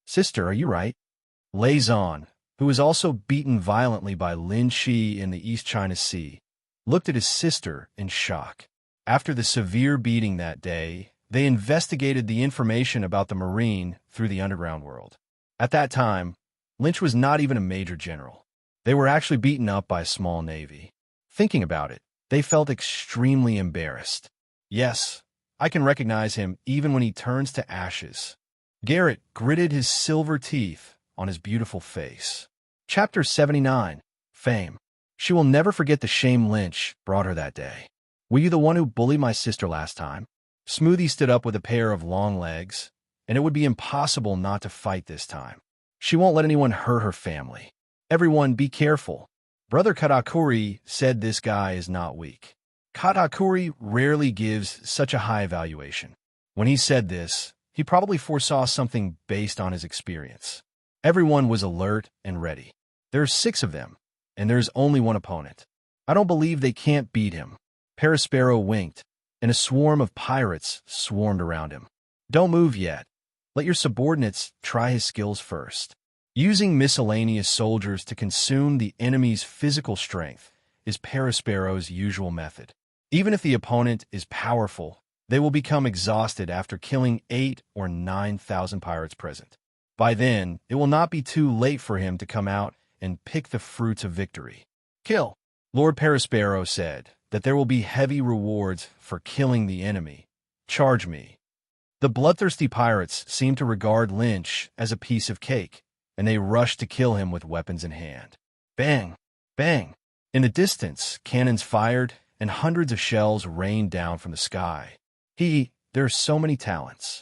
Speaker 1: Sister, are you right? Lei Zhan, who was also beaten violently by Lin Shi in the East China Sea, looked at his sister in shock. After the severe beating that day, they investigated the information about the Marine through the underground world. At that time, Lynch was not even a major general. They were actually beaten up by a small navy. Thinking about it, they felt extremely embarrassed. Yes, I can recognize him even when he turns to ashes. Garrett gritted his silver teeth on his beautiful face. Chapter 79, Fame. She will never forget the shame Lynch brought her that day. Were you the one who bullied my sister last time? Smoothie stood up with a pair of long legs, and it would be impossible not to fight this time. She won't let anyone hurt her family. Everyone be careful. Brother Katakuri said this guy is not weak. Katakuri rarely gives such a high evaluation. When he said this, he probably foresaw something based on his experience. Everyone was alert and ready. There's 6 of them, and there's only one opponent. I don't believe they can't beat him. Perospero winked, and a swarm of pirates swarmed around him. Don't move yet. Let your subordinates try his skills first. Using miscellaneous soldiers to consume the enemy's physical strength is Perospero's usual method. Even if the opponent is powerful, they will become exhausted after killing 8 or 9,000 pirates present. By then, it will not be too late for him to come out and pick the fruits of victory. Kill. Lord Perospero said that there will be heavy rewards for killing the enemy. Charge me. The bloodthirsty pirates seemed to regard Lynch as a piece of cake, and they rushed to kill him with weapons in hand. Bang! Bang! In the distance, cannons fired, and hundreds of shells rained down from the sky. There are so many talents.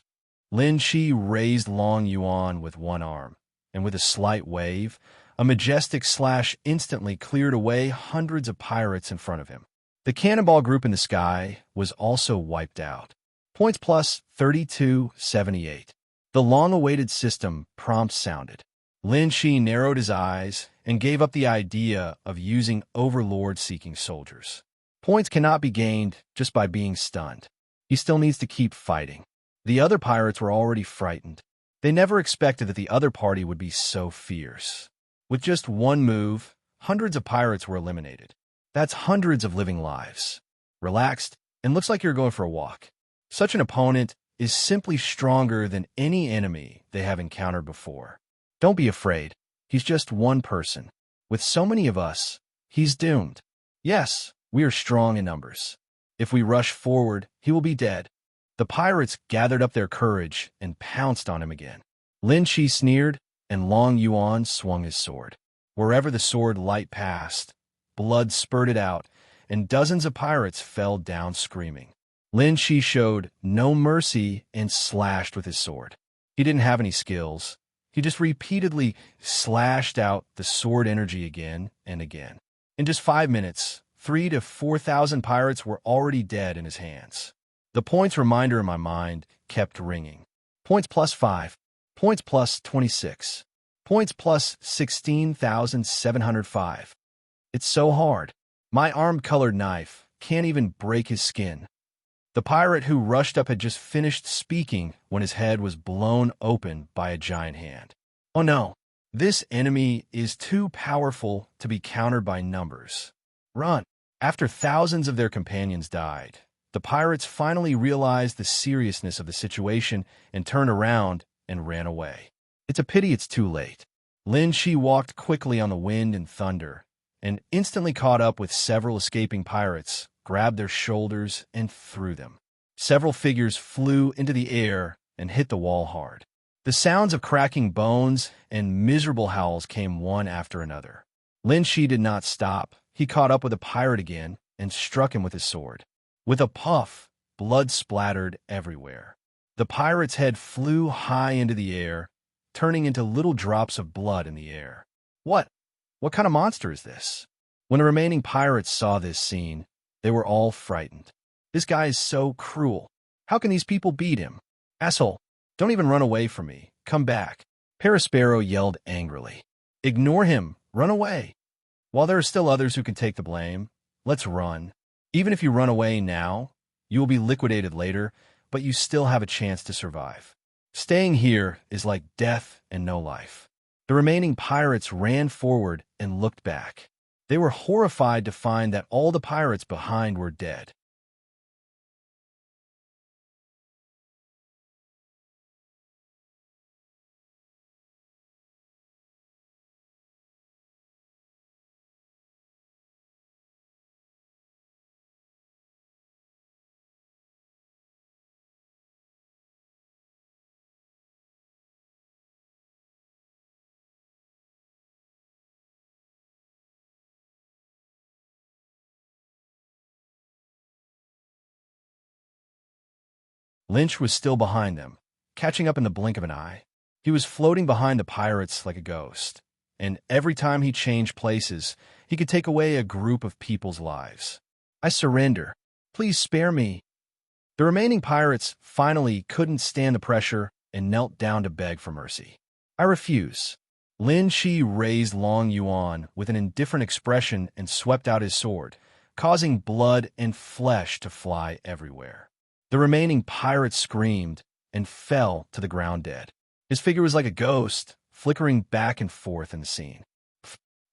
Speaker 1: Lin Shi raised Long Yuan with one arm, and with a slight wave, a majestic slash instantly cleared away hundreds of pirates in front of him. The cannonball group in the sky was also wiped out. Points plus 3278. The long-awaited system prompt sounded. Lin Shi narrowed his eyes and gave up the idea of using overlord-seeking soldiers. Points cannot be gained just by being stunned. He still needs to keep fighting. The other pirates were already frightened. They never expected that the other party would be so fierce. With just one move, hundreds of pirates were eliminated. That's hundreds of living lives. Relaxed, and looks like you're going for a walk. Such an opponent is simply stronger than any enemy they have encountered before. Don't be afraid. He's just one person. With so many of us, he's doomed. Yes, we are strong in numbers. If we rush forward, he will be dead. The pirates gathered up their courage and pounced on him again. Lin Shi sneered, and Long Yuan swung his sword. Wherever the sword light passed, blood spurted out, and dozens of pirates fell down screaming. Lin Shi showed no mercy and slashed with his sword. He didn't have any skills. He just repeatedly slashed out the sword energy again and again. In just 5 minutes, 3,000 to 4,000 pirates were already dead in his hands. The points reminder in my mind kept ringing. Points plus 5. Points plus 26. Points plus 16,705. It's so hard. My armed-colored knife can't even break his skin. The pirate who rushed up had just finished speaking when his head was blown open by a giant hand. Oh no, this enemy is too powerful to be countered by numbers. Run! After thousands of their companions died, the pirates finally realized the seriousness of the situation and turned around and ran away. It's a pity it's too late. Lin Shi walked quickly on the wind and thunder, and instantly caught up with several escaping pirates, grabbed their shoulders, and threw them. Several figures flew into the air and hit the wall hard. The sounds of cracking bones and miserable howls came one after another. Lin Shi did not stop. He caught up with a pirate again and struck him with his sword. With a puff, blood splattered everywhere. The pirate's head flew high into the air, turning into little drops of blood in the air. What? What kind of monster is this? When the remaining pirates saw this scene, they were all frightened. This guy is so cruel. How can these people beat him? Asshole, don't even run away from me. Come back. Perospero yelled angrily. Ignore him. Run away. While there are still others who can take the blame, let's run. Even if you run away now, you will be liquidated later, but you still have a chance to survive. Staying here is like death and no life. The remaining pirates ran forward and looked back. They were horrified to find that all the pirates behind were dead. Lynch was still behind them, catching up in the blink of an eye. He was floating behind the pirates like a ghost, and every time he changed places, he could take away a group of people's lives. I surrender. Please spare me. The remaining pirates finally couldn't stand the pressure and knelt down to beg for mercy. I refuse. Lin Shi raised Long Yuan with an indifferent expression and swept out his sword, causing blood and flesh to fly everywhere. The remaining pirates screamed and fell to the ground dead. His figure was like a ghost, flickering back and forth in the scene.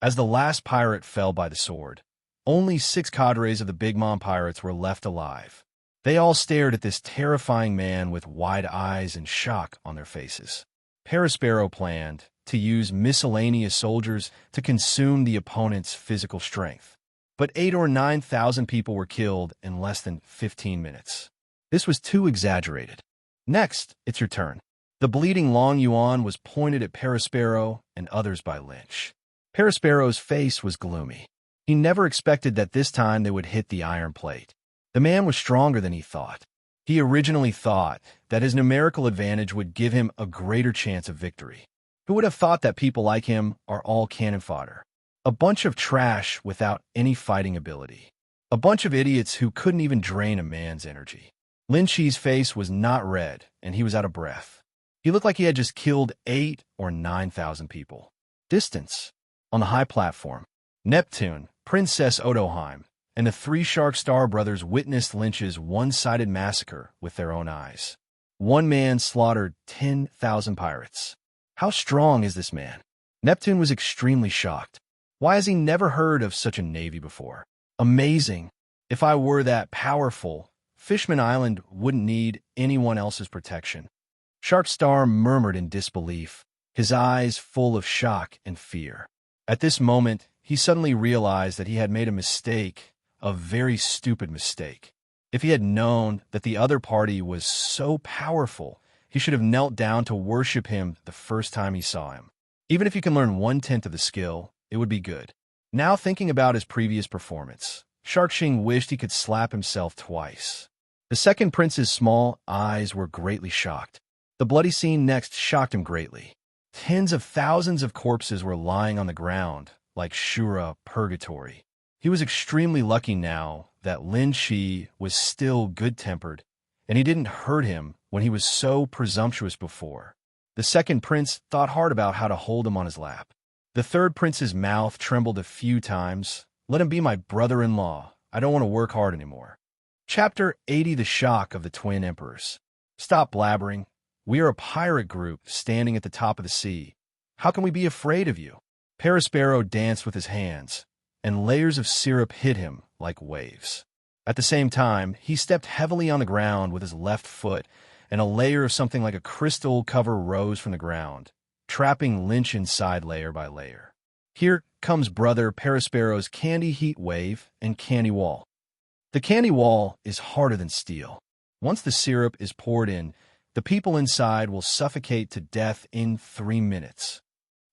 Speaker 1: As the last pirate fell by the sword, only 6 cadres of the Big Mom pirates were left alive. They all stared at this terrifying man with wide eyes and shock on their faces. Perospero planned to use miscellaneous soldiers to consume the opponent's physical strength, but 8 or 9,000 people were killed in less than 15 minutes. This was too exaggerated. Next, it's your turn. The bleeding Long Yuan was pointed at Perospero and others by Lynch. Perospero's face was gloomy. He never expected that this time they would hit the iron plate. The man was stronger than he thought. He originally thought that his numerical advantage would give him a greater chance of victory. Who would have thought that people like him are all cannon fodder? A bunch of trash without any fighting ability. A bunch of idiots who couldn't even drain a man's energy. Lin Shi's face was not red, and he was out of breath. He looked like he had just killed 8 or 9,000 people. Distance. On the high platform, Neptune, Princess Odoheim, and the 3 Shark Star brothers witnessed Lynch's one-sided massacre with their own eyes. One man slaughtered 10,000 pirates. How strong is this man? Neptune was extremely shocked. Why has he never heard of such a navy before? Amazing. If I were that powerful, Fishman Island wouldn't need anyone else's protection. Shark Star murmured in disbelief, his eyes full of shock and fear. At this moment, he suddenly realized that he had made a mistake, a very stupid mistake. If he had known that the other party was so powerful, he should have knelt down to worship him the first time he saw him. Even if he can learn 1/10 of the skill, it would be good. Now thinking about his previous performance, Sharkshing wished he could slap himself twice. The second prince's small eyes were greatly shocked. The bloody scene next shocked him greatly. Tens of thousands of corpses were lying on the ground, like Shura purgatory. He was extremely lucky now that Lin Shi was still good-tempered, and he didn't hurt him when he was so presumptuous before. The second prince thought hard about how to hold him on his lap. The third prince's mouth trembled a few times. Let him be my brother-in-law. I don't want to work hard anymore. Chapter 80: The Shock of the Twin Emperors. Stop blabbering. We are a pirate group standing at the top of the sea. How can we be afraid of you? Perospero danced with his hands, and layers of syrup hit him like waves. At the same time, he stepped heavily on the ground with his left foot, and a layer of something like a crystal cover rose from the ground, trapping Lynch inside layer by layer. Here comes Brother Perospero's Candy Heat Wave and Candy Wall. The candy wall is harder than steel. Once the syrup is poured in, the people inside will suffocate to death in 3 minutes.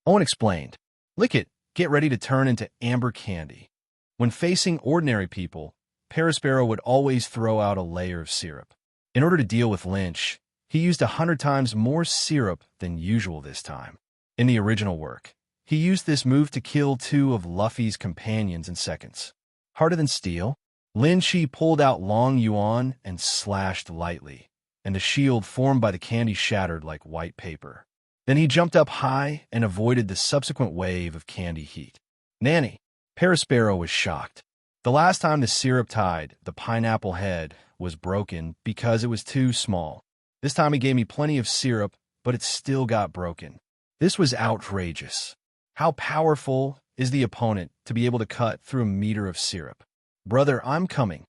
Speaker 1: Owen explained, "Lick it, get ready to turn into amber candy." When facing ordinary people, Perospero would always throw out a layer of syrup. In order to deal with Lynch, he used 100 times more syrup than usual this time. In the original work, he used this move to kill 2 of Luffy's companions in seconds. Harder than steel, Lin Shi pulled out Long Yuan and slashed lightly, and the shield formed by the candy shattered like white paper. Then he jumped up high and avoided the subsequent wave of candy heat. Nanny, Perospero was shocked. The last time the syrup tied, the pineapple head, was broken because it was too small. This time he gave me plenty of syrup, but it still got broken. This was outrageous. How powerful is the opponent to be able to cut through a meter of syrup? Brother, I'm coming.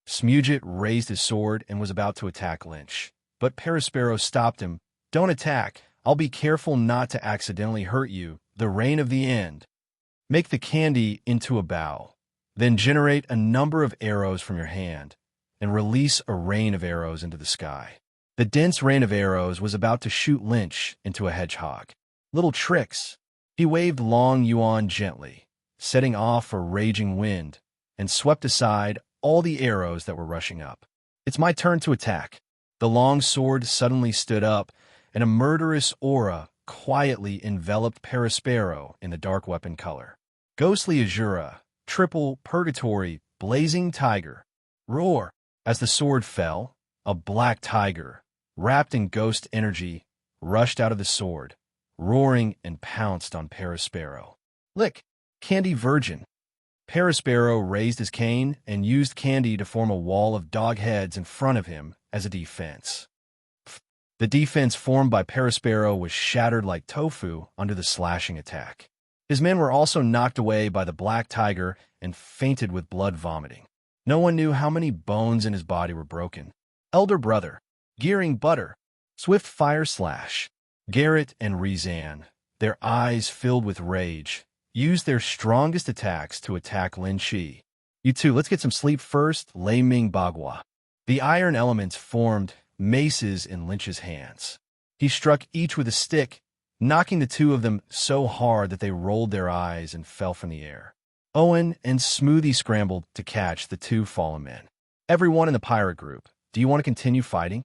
Speaker 1: Smudget raised his sword and was about to attack Lynch, but Perospero stopped him. Don't attack. I'll be careful not to accidentally hurt you. The rain of the end. Make the candy into a bow. Then generate a number of arrows from your hand and release a rain of arrows into the sky. The dense rain of arrows was about to shoot Lynch into a hedgehog. Little tricks. He waved Long Yuan gently, setting off a raging wind, and swept aside all the arrows that were rushing up. It's my turn to attack. The long sword suddenly stood up, and a murderous aura quietly enveloped Perospero in the dark weapon color. Ghostly Azura, triple purgatory, blazing tiger. Roar! As the sword fell, a black tiger, wrapped in ghost energy, rushed out of the sword, roaring and pounced on Perospero. Lick! Candy Virgin! Perospero raised his cane and used candy to form a wall of dog heads in front of him as a defense. The defense formed by Perospero was shattered like tofu under the slashing attack. His men were also knocked away by the black tiger and fainted with blood vomiting. No one knew how many bones in his body were broken. Elder Brother, Gearing Butter, Swift Fire Slash, Garrett and Rizan, their eyes filled with rage, used their strongest attacks to attack Lin Shi. You two, let's get some sleep first, Lei Ming Bagua. The iron elements formed maces in Lynch's hands. He struck each with a stick, knocking the 2 of them so hard that they rolled their eyes and fell from the air. Owen and Smoothie scrambled to catch the 2 fallen men. Everyone in the pirate group, do you want to continue fighting?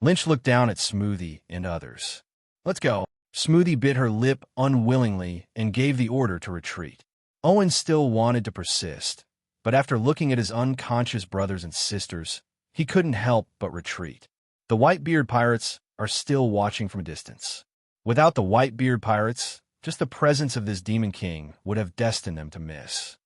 Speaker 1: Lynch looked down at Smoothie and others. Let's go. Smoothie bit her lip unwillingly and gave the order to retreat. Owen still wanted to persist, but after looking at his unconscious brothers and sisters, he couldn't help but retreat. The Whitebeard pirates are still watching from a distance. Without the Whitebeard pirates, just the presence of this Demon King would have destined them to miss.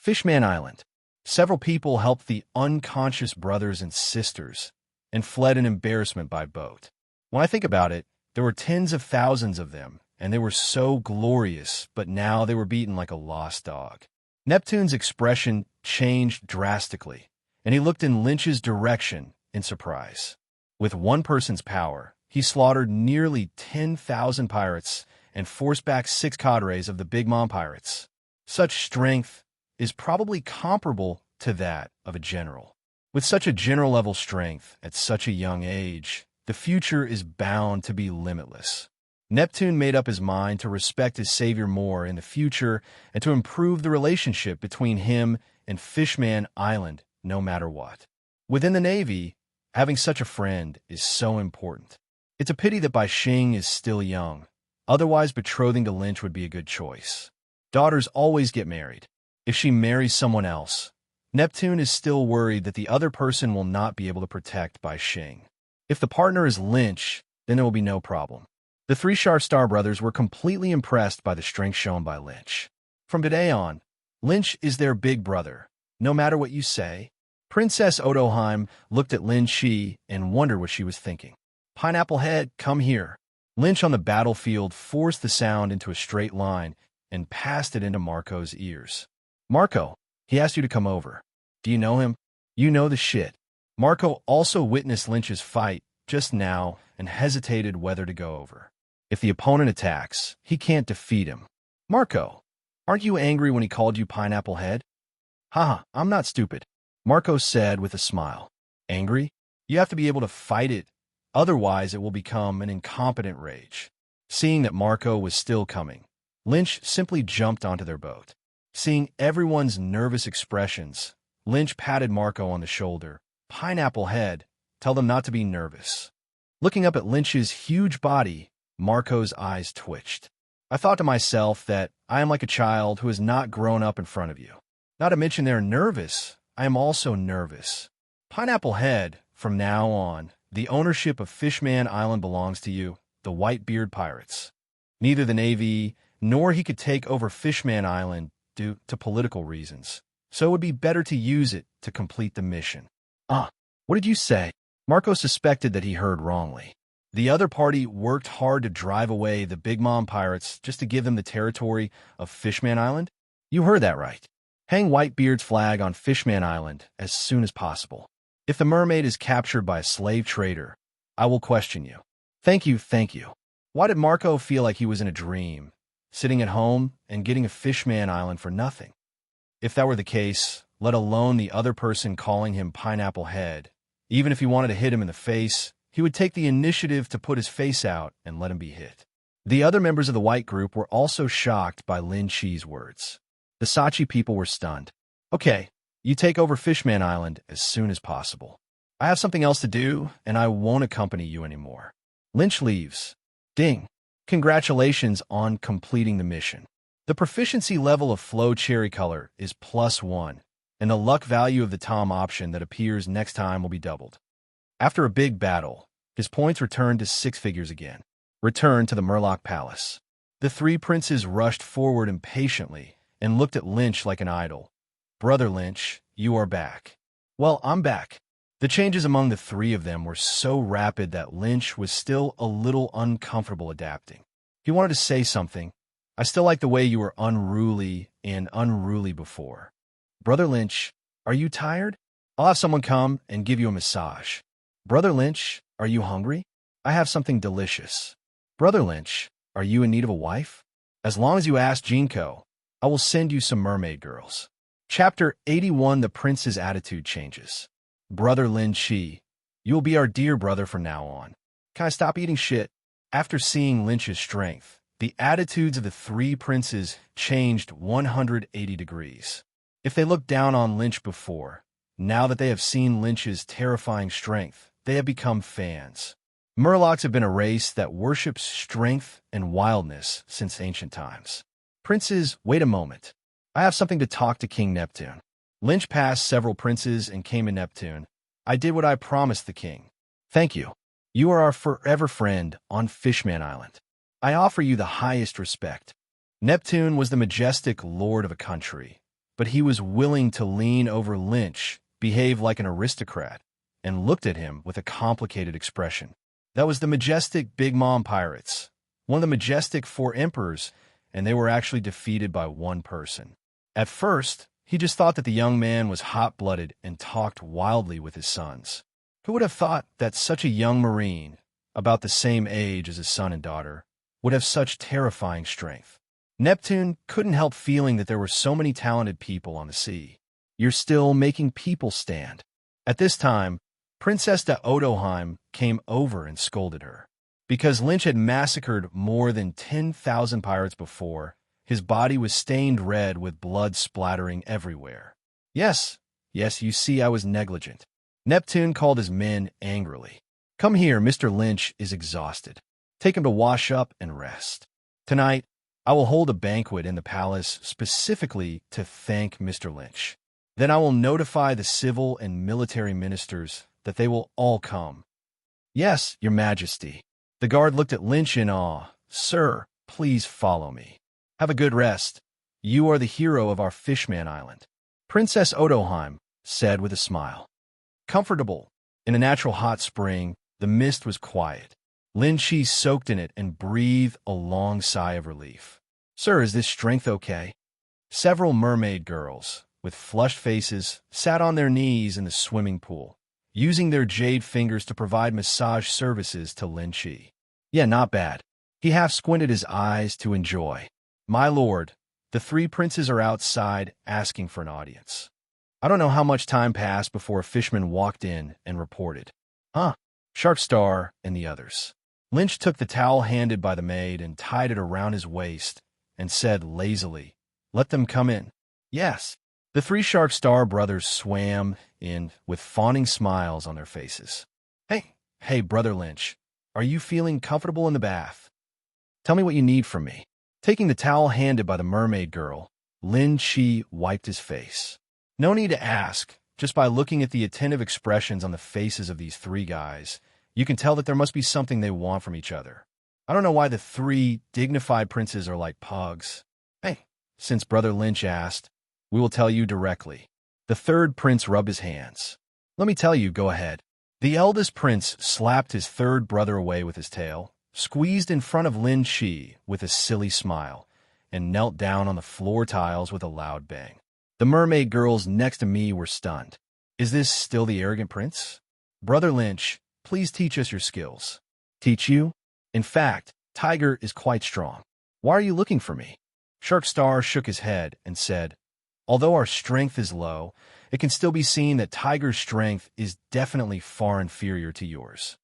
Speaker 1: Fishman Island. Several people helped the unconscious brothers and sisters and fled in embarrassment by boat. When I think about it, there were tens of thousands of them, and they were so glorious, but now they were beaten like a lost dog. Neptune's expression changed drastically, and he looked in Lynch's direction in surprise. With one person's power, he slaughtered nearly 10,000 pirates and forced back 6 cadres of the Big Mom pirates. Such strength is probably comparable to that of a general. With such a general-level strength at such a young age, the future is bound to be limitless. Neptune made up his mind to respect his savior more in the future and to improve the relationship between him and Fishman Island no matter what. Within the Navy, having such a friend is so important. It's a pity that Bai Xing is still young. Otherwise, betrothing to Lynch would be a good choice. Daughters always get married. If she marries someone else, Neptune is still worried that the other person will not be able to protect Bai Xing. If the partner is Lynch, then there will be no problem. The 3 Sharp Star brothers were completely impressed by the strength shown by Lynch. From today on, Lynch is their big brother, no matter what you say. Princess Odoheim looked at Lin Shi and wondered what she was thinking. Pineapple Head, come here. Lynch on the battlefield forced the sound into a straight line and passed it into Marco's ears. Marco, he asked you to come over. Do you know him? You know the shit. Marco also witnessed Lynch's fight just now and hesitated whether to go over. If the opponent attacks, he can't defeat him. Marco, aren't you angry when he called you Pineapple Head? Haha, I'm not stupid, Marco said with a smile. Angry? You have to be able to fight it, otherwise it will become an incompetent rage. Seeing that Marco was still coming, Lynch simply jumped onto their boat. Seeing everyone's nervous expressions, Lynch patted Marco on the shoulder. Pineapple Head, tell them not to be nervous. Looking up at Lynch's huge body, Marco's eyes twitched. I thought to myself that I am like a child who has not grown up in front of you. Not to mention they're nervous, I am also nervous. Pineapple Head, from now on, the ownership of Fishman Island belongs to you, the Whitebeard Pirates. Neither the Navy nor he could take over Fishman Island due to political reasons, so it would be better to use it to complete the mission. What did you say? Marco suspected that he heard wrongly. The other party worked hard to drive away the Big Mom pirates just to give them the territory of Fishman Island? You heard that right. Hang Whitebeard's flag on Fishman Island as soon as possible. If the mermaid is captured by a slave trader, I will question you. Thank you, thank you. Why did Marco feel like he was in a dream, sitting at home and getting a Fishman Island for nothing? If that were the case, let alone the other person calling him Pineapple Head, even if he wanted to hit him in the face, he would take the initiative to put his face out and let him be hit. The other members of the white group were also shocked by Lin Chi's words. The Sachi people were stunned. Okay, you take over Fishman Island as soon as possible. I have something else to do, and I won't accompany you anymore. Lynch leaves. Ding. Congratulations on completing the mission. The proficiency level of Flow Cherry Color is +1, and the luck value of the Tom option that appears next time will be doubled. After a big battle, his points returned to 6 figures again. Return to the Murloc Palace. The 3 princes rushed forward impatiently and looked at Lynch like an idol. Brother Lynch, you are back. Well, I'm back. The changes among the 3 of them were so rapid that Lynch was still a little uncomfortable adapting. He wanted to say something. I still like the way you were unruly before. Brother Lynch, are you tired? I'll have someone come and give you a massage. Brother Lynch, are you hungry? I have something delicious. Brother Lynch, are you in need of a wife? As long as you ask Jinko, I will send you some mermaid girls. Chapter 81, The Prince's Attitude Changes. Brother Lin Chi, you will be our dear brother from now on. Can I stop eating shit? After seeing Lynch's strength, the attitudes of the 3 princes changed 180 degrees. If they looked down on Lynch before, now that they have seen Lynch's terrifying strength, they have become fans. Murlocs have been a race that worships strength and wildness since ancient times. Princes, wait a moment. I have something to talk to King Neptune. Lynch passed several princes and came to Neptune. I did what I promised the king. Thank you. You are our forever friend on Fishman Island. I offer you the highest respect. Neptune was the majestic lord of a country, but he was willing to lean over Lynch, behave like an aristocrat, and looked at him with a complicated expression. That was the majestic Big Mom pirates, one of the majestic four emperors, and they were actually defeated by one person. At first, he just thought that the young man was hot-blooded and talked wildly with his sons. Who would have thought that such a young Marine, about the same age as his son and daughter, would have such terrifying strength? Neptune couldn't help feeling that there were so many talented people on the sea. You're still making people stand. At this time, Princess de Odoheim came over and scolded her. Because Lynch had massacred more than 10,000 pirates before, his body was stained red with blood splattering everywhere. Yes, you see I was negligent. Neptune called his men angrily. Come here, Mr. Lynch is exhausted. Take him to wash up and rest. Tonight, I will hold a banquet in the palace specifically to thank Mr. Lynch. Then I will notify the civil and military ministers that they will all come. Yes, Your Majesty. The guard looked at Lynch in awe. Sir, please follow me. Have a good rest. You are the hero of our Fishman Island. Princess Odoheim said with a smile. Comfortable. In a natural hot spring, the mist was quiet. Lin Chi soaked in it and breathed a long sigh of relief. Sir, is this strength okay? Several mermaid girls, with flushed faces, sat on their knees in the swimming pool, using their jade fingers to provide massage services to Lin Chi. Yeah, not bad. He half squinted his eyes to enjoy. My lord, the three princes are outside asking for an audience. I don't know how much time passed before a fisherman walked in and reported. Shark Star and the others. Lynch took the towel handed by the maid and tied it around his waist and said lazily, Let them come in. Yes. The three Shark Star brothers swam in with fawning smiles on their faces. Hey, Brother Lynch, are you feeling comfortable in the bath? Tell me what you need from me. Taking the towel handed by the mermaid girl, Lin Chi wiped his face. No need to ask. Just by looking at the attentive expressions on the faces of these three guys, you can tell that there must be something they want from each other. I don't know why the three dignified princes are like pugs. Since Brother Lynch asked, we will tell you directly. The third prince rubbed his hands. Let me tell you, go ahead. The eldest prince slapped his third brother away with his tail, squeezed in front of Lin Chi with a silly smile, and knelt down on the floor tiles with a loud bang. The mermaid girls next to me were stunned. Is this still the arrogant prince? Brother Lynch, please teach us your skills. Teach you? In fact, Tiger is quite strong. Why are you looking for me? Shark Star shook his head and said, Although our strength is low, it can still be seen that Tiger's strength is definitely far inferior to yours.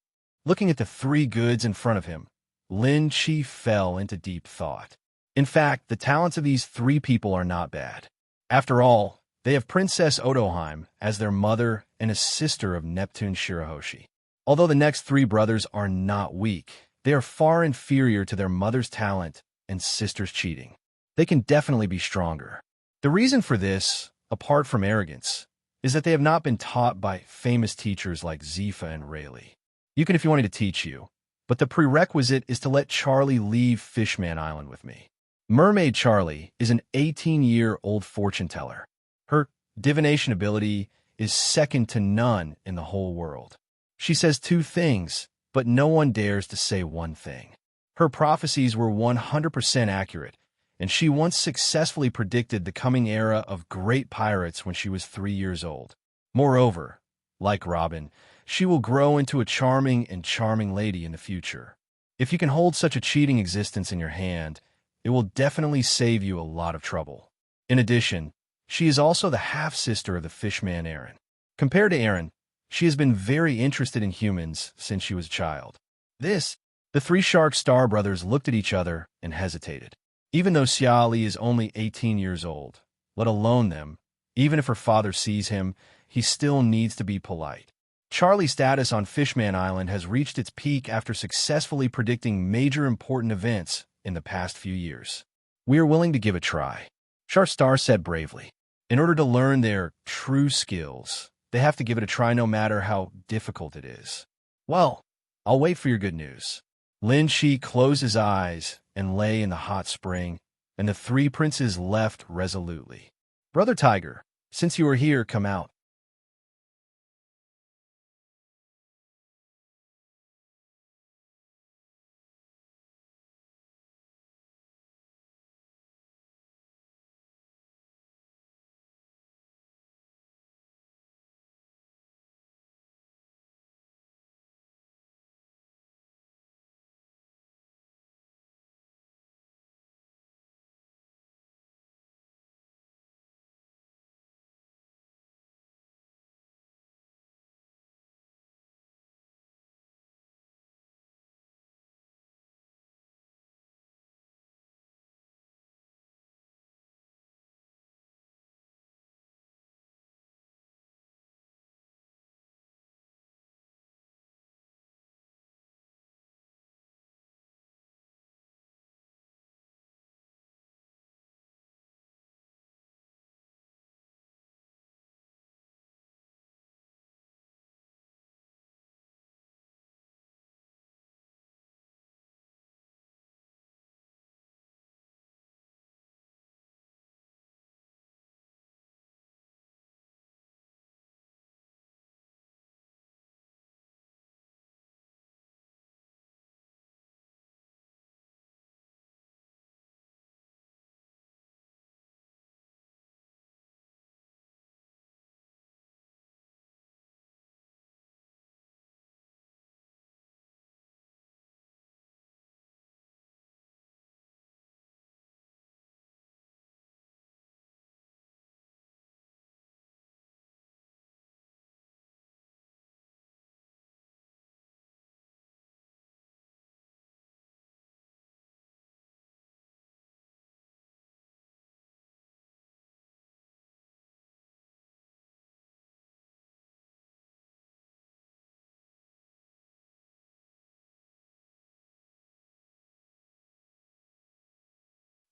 Speaker 1: Looking at the three goods in front of him, Lin Chi fell into deep thought. In fact, the talents of these three people are not bad. After all, they have Princess Odoheim as their mother and a sister of Neptune Shirahoshi. Although the next three brothers are not weak, they are far inferior to their mother's talent and sister's cheating. They can definitely be stronger. The reason for this, apart from arrogance, is that they have not been taught by famous teachers like Zifa and Rayleigh. You can if you wanted to teach you, but the prerequisite is to let Charlie leave Fishman Island with me. Mermaid Charlie is an 18-year-old fortune teller. Her divination ability is second to none in the whole world. She says two things, but no one dares to say one thing. Her prophecies were 100% accurate, and she once successfully predicted the coming era of great pirates when she was 3 years old. Moreover, like Robin, she will grow into a charming lady in the future. If you can hold such a cheating existence in your hand, it will definitely save you a lot of trouble. In addition, she is also the half-sister of the fishman Aaron. Compared to Aaron, she has been very interested in humans since she was a child. The three Shark Star brothers looked at each other and hesitated. Even though Xia Li is only 18 years old, let alone them, even if her father sees him, he still needs to be polite. Charlie's status on Fishman Island has reached its peak after successfully predicting major important events in the past few years. We are willing to give a try, Shark Star said bravely. In order to learn their true skills, they have to give it a try no matter how difficult it is. Well, I'll wait for your good news. Lin Chi closed his eyes and lay in the hot spring, and the three princes left resolutely. Brother Tiger, since you are here, come out.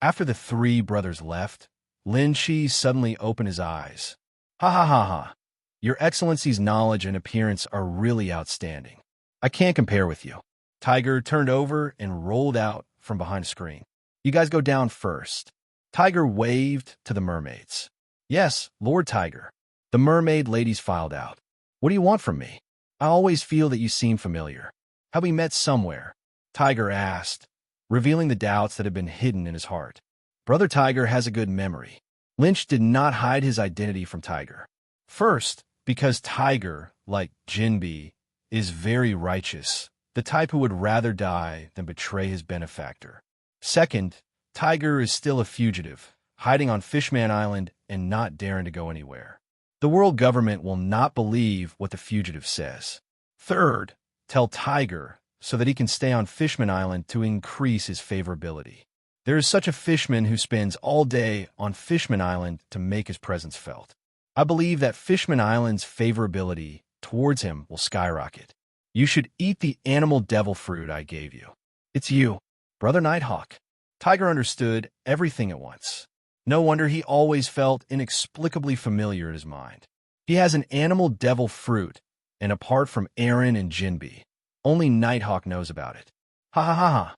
Speaker 1: After the three brothers left, Lin Shi suddenly opened his eyes. Ha ha ha ha. Your Excellency's knowledge and appearance are really outstanding. I can't compare with you. Tiger turned over and rolled out from behind a screen. You guys go down first. Tiger waved to the mermaids. Yes, Lord Tiger. The mermaid ladies filed out. What do you want from me? I always feel that you seem familiar. Have we met somewhere? Tiger asked, revealing the doubts that had been hidden in his heart. Brother Tiger has a good memory. Lynch did not hide his identity from Tiger. First, because Tiger, like Jinbi, is very righteous, the type who would rather die than betray his benefactor. Second, Tiger is still a fugitive, hiding on Fishman Island and not daring to go anywhere. The world government will not believe what the fugitive says. Third, tell Tiger so that he can stay on Fishman Island to increase his favorability. There is such a fishman who spends all day on Fishman Island to make his presence felt. I believe that Fishman Island's favorability towards him will skyrocket. You should eat the animal devil fruit I gave you. It's you, Brother Nighthawk. Tiger understood everything at once. No wonder he always felt inexplicably familiar in his mind. He has an animal devil fruit, and apart from Aaron and Jinbi, only Nighthawk knows about it. Ha ha ha ha.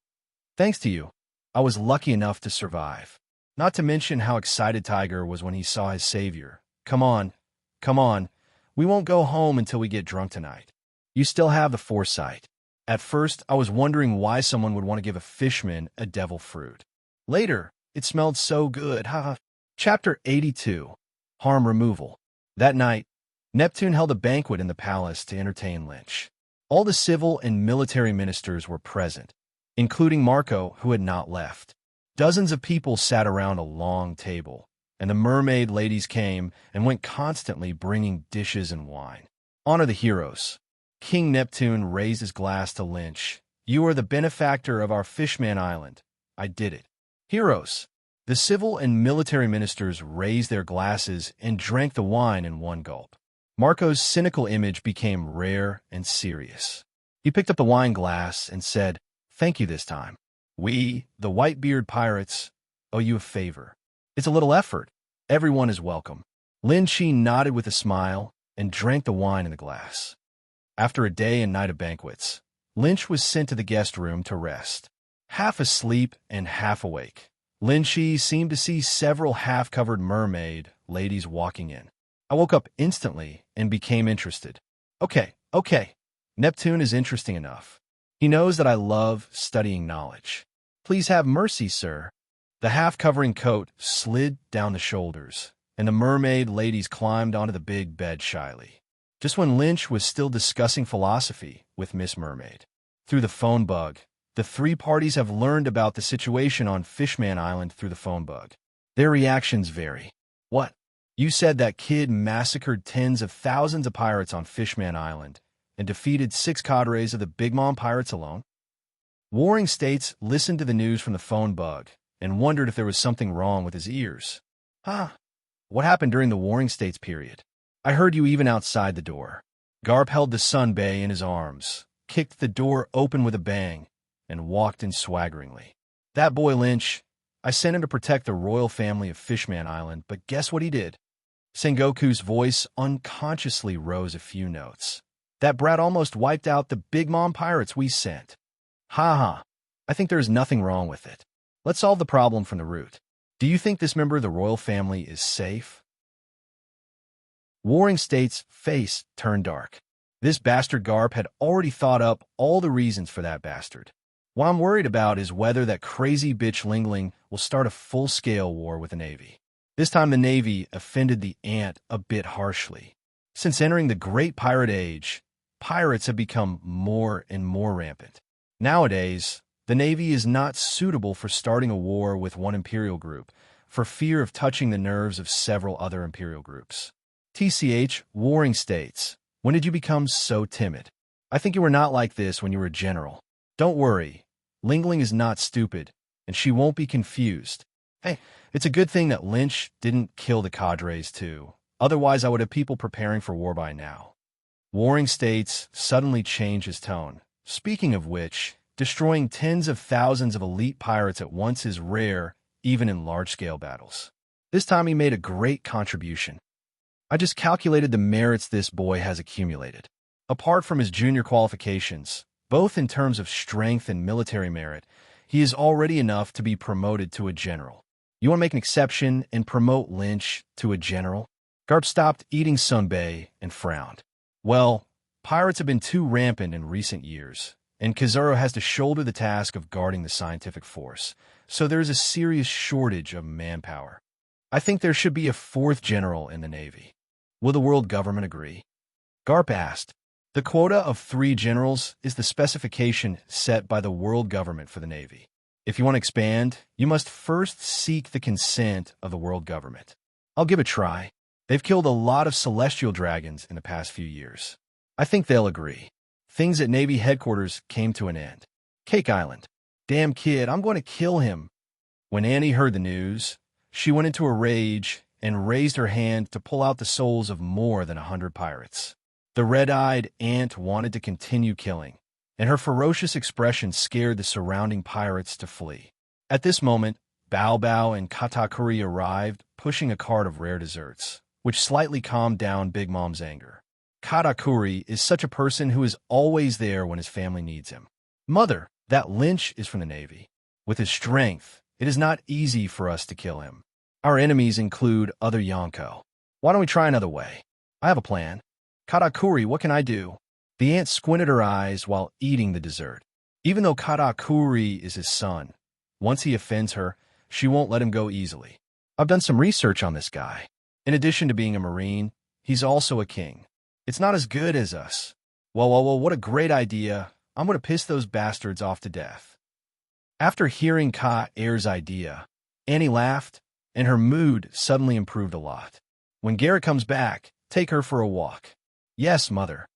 Speaker 1: Thanks to you, I was lucky enough to survive. Not to mention how excited Tiger was when he saw his savior. Come on, come on. We won't go home until we get drunk tonight. You still have the foresight. At first, I was wondering why someone would want to give a fishman a devil fruit. Later, it smelled so good. Ha. Chapter 82. Harm Removal. That night, Neptune held a banquet in the palace to entertain Lynch. All the civil and military ministers were present, including Marco, who had not left. Dozens of people sat around a long table, and the mermaid ladies came and went constantly bringing dishes and wine. Honor the heroes. King Neptune raised his glass to Lynch. You are the benefactor of our Fishman Island. I did it. Heroes. The civil and military ministers raised their glasses and drank the wine in one gulp. Marco's cynical image became rare and serious. He picked up the wine glass and said, "Thank you this time. We, the Whitebeard Pirates, owe you a favor. It's a little effort. Everyone is welcome." Lin Chi nodded with a smile and drank the wine in the glass. After a day and night of banquets, Lynch was sent to the guest room to rest. Half asleep and half awake, Lin Chi seemed to see several half-covered mermaid ladies walking in. I woke up instantly and became interested. Okay. Neptune is interesting enough. He knows that I love studying knowledge. Please have mercy, sir. The half-covering coat slid down the shoulders, and the mermaid ladies climbed onto the big bed shyly. Just when Lynch was still discussing philosophy with Miss Mermaid. Through the phone bug, the three parties have learned about the situation on Fishman Island through the phone bug. Their reactions vary. What? You said that kid massacred tens of thousands of pirates on Fishman Island and defeated 6 cadres of the Big Mom pirates alone? Warring States listened to the news from the phone bug and wondered if there was something wrong with his ears. What happened during the Warring States period? I heard you even outside the door. Garp held the Sunbay in his arms, kicked the door open with a bang, and walked in swaggeringly. That boy Lynch, I sent him to protect the royal family of Fishman Island, but guess what he did? Sengoku's voice unconsciously rose a few notes. That brat almost wiped out the Big Mom pirates we sent. I think there's nothing wrong with it. Let's solve the problem from the root. Do you think this member of the royal family is safe? Warring States' face turned dark. This bastard Garp had already thought up all the reasons for that bastard. What I'm worried about is whether that crazy bitch Lingling will start a full-scale war with the Navy. This time the Navy offended the ant a bit harshly. Since entering the Great Pirate Age, pirates have become more and more rampant. Nowadays, the Navy is not suitable for starting a war with one imperial group, for fear of touching the nerves of several other imperial groups. TCH, Warring States, when did you become so timid? I think you were not like this when you were a general. Don't worry, Lingling is not stupid, and she won't be confused. Hey, it's a good thing that Lynch didn't kill the cadres too. Otherwise, I would have people preparing for war by now. Warring States suddenly changed his tone. Speaking of which, destroying tens of thousands of elite pirates at once is rare, even in large-scale battles. This time he made a great contribution. I just calculated the merits this boy has accumulated. Apart from his junior qualifications, both in terms of strength and military merit, he is already enough to be promoted to a general. You want to make an exception and promote Lynch to a general? Garp stopped eating Sunbay and frowned. Well, pirates have been too rampant in recent years, and Kizaru has to shoulder the task of guarding the scientific force, so there is a serious shortage of manpower. I think there should be a 4th general in the Navy. Will the world government agree? Garp asked. The quota of 3 generals is the specification set by the world government for the Navy. If you want to expand, you must first seek the consent of the world government. I'll give it a try. They've killed a lot of celestial dragons in the past few years. I think they'll agree. Things at Navy headquarters came to an end. Cake Island. Damn kid, I'm going to kill him. When Annie heard the news, she went into a rage and raised her hand to pull out the souls of more than 100 pirates. The red-eyed ant wanted to continue killing, and her ferocious expression scared the surrounding pirates to flee. At this moment, Bao Bao and Katakuri arrived, pushing a cart of rare desserts, which slightly calmed down Big Mom's anger. Katakuri is such a person who is always there when his family needs him. Mother, that Lynch is from the Navy. With his strength, it is not easy for us to kill him. Our enemies include other Yonko. Why don't we try another way? I have a plan. Katakuri, what can I do? The ant squinted her eyes while eating the dessert. Even though Katakuri is his son, once he offends her, she won't let him go easily. I've done some research on this guy. In addition to being a Marine, he's also a king. It's not as good as us. Well, what a great idea. I'm going to piss those bastards off to death. After hearing Ka-Air's idea, Annie laughed, and her mood suddenly improved a lot. When Garrett comes back, take her for a walk. Yes, mother.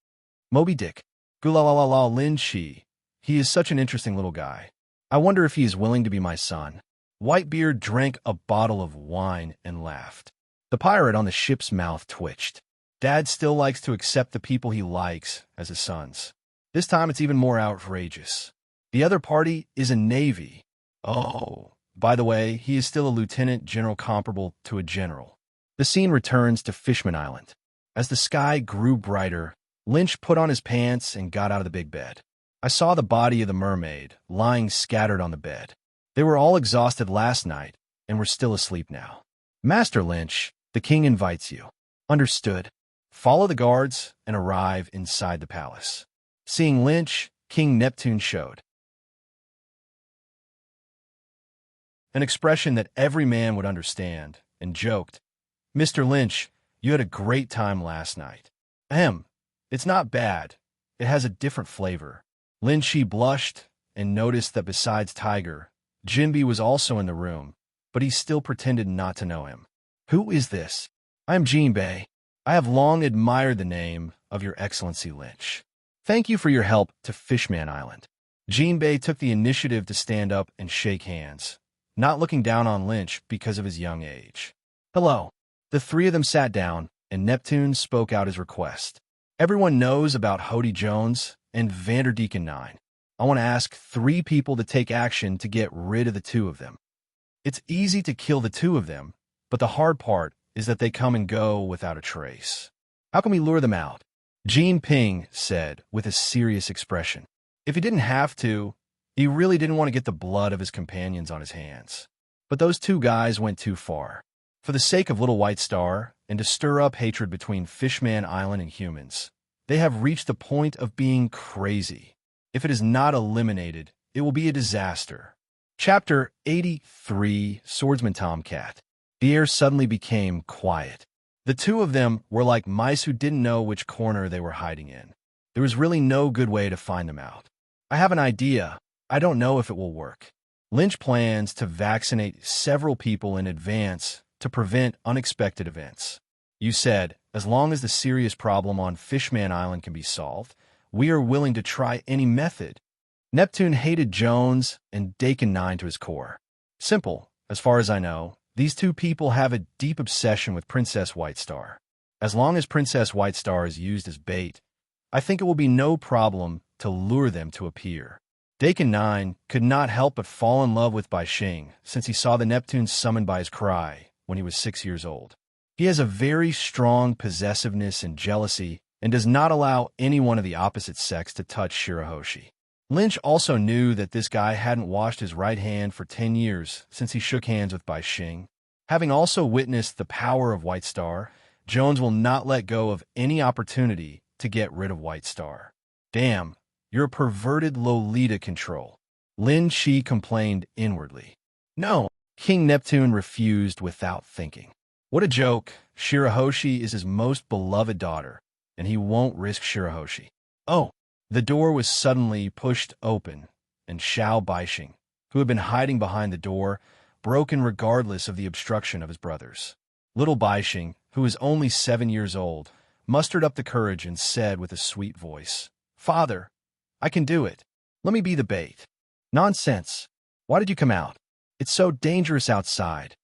Speaker 1: Moby Dick. Gulalala Lin Shi. He is such an interesting little guy. I wonder if he is willing to be my son. Whitebeard drank a bottle of wine and laughed. The pirate on the ship's mouth twitched. Dad still likes to accept the people he likes as his sons. This time it's even more outrageous. The other party is a Navy. Oh, by the way, he is still a lieutenant general comparable to a general. The scene returns to Fishman Island. As the sky grew brighter, Lynch put on his pants and got out of the big bed. I saw the body of the mermaid lying scattered on the bed. They were all exhausted last night and were still asleep now. Master Lynch, the The king invites you. Understood. Follow the guards and arrive inside the palace. Seeing Lynch, King Neptune showed an expression that every man would understand and joked, "Mr. Lynch, you had a great time last night." Ahem. It's not bad. It has a different flavor. Lynchy blushed and noticed that besides Tiger, Jinbe was also in the room, but he still pretended not to know him. Who is this? I am Jinbe. I have long admired the name of your Excellency Lynch. Thank you for your help to Fishman Island. Jinbe took the initiative to stand up and shake hands, not looking down on Lynch because of his young age. Hello. The three of them sat down, and Neptune spoke out his request. Everyone knows about Hody Jones and Vanderdeeken 9. I want to ask 3 people to take action to get rid of the 2 of them. It's easy to kill the 2 of them, but the hard part is that they come and go without a trace. How can we lure them out? Jean Ping said with a serious expression. If he didn't have to, he really didn't want to get the blood of his companions on his hands. But those 2 guys went too far. For the sake of Little White Star, and to stir up hatred between Fishman Island and humans, they have reached the point of being crazy. If it is not eliminated, it will be a disaster. Chapter 83, Swordsman Tomcat. The air suddenly became quiet. The 2 of them were like mice who didn't know which corner they were hiding in. There was really no good way to find them out. I have an idea. I don't know if it will work. Lynch plans to vaccinate several people in advance to prevent unexpected events. You said, as long as the serious problem on Fishman Island can be solved, we are willing to try any method. Neptune hated Jones and Dakin 9 to his core. Simple, as far as I know. These 2 people have a deep obsession with Princess White Star. As long as Princess White Star is used as bait, I think it will be no problem to lure them to appear. Dakin 9 could not help but fall in love with Bai Xing since he saw the Neptunes summoned by his cry when he was 6 years old. He has a very strong possessiveness and jealousy and does not allow anyone of the opposite sex to touch Shirahoshi. Lynch also knew that this guy hadn't washed his right hand for 10 years since he shook hands with Bai Xing. Having also witnessed the power of White Star, Jones will not let go of any opportunity to get rid of White Star. Damn, you're a perverted Lolita control. Lin Shi complained inwardly. No, King Neptune refused without thinking. What a joke. Shirahoshi is his most beloved daughter, and he won't risk Shirahoshi. Oh, the door was suddenly pushed open, and Xiao Baixing, who had been hiding behind the door, broke in regardless of the obstruction of his brothers. Little Baixing, who was only 7 years old, mustered up the courage and said with a sweet voice, "Father, I can do it. Let me be the bait." "Nonsense. Why did you come out? It's so dangerous outside."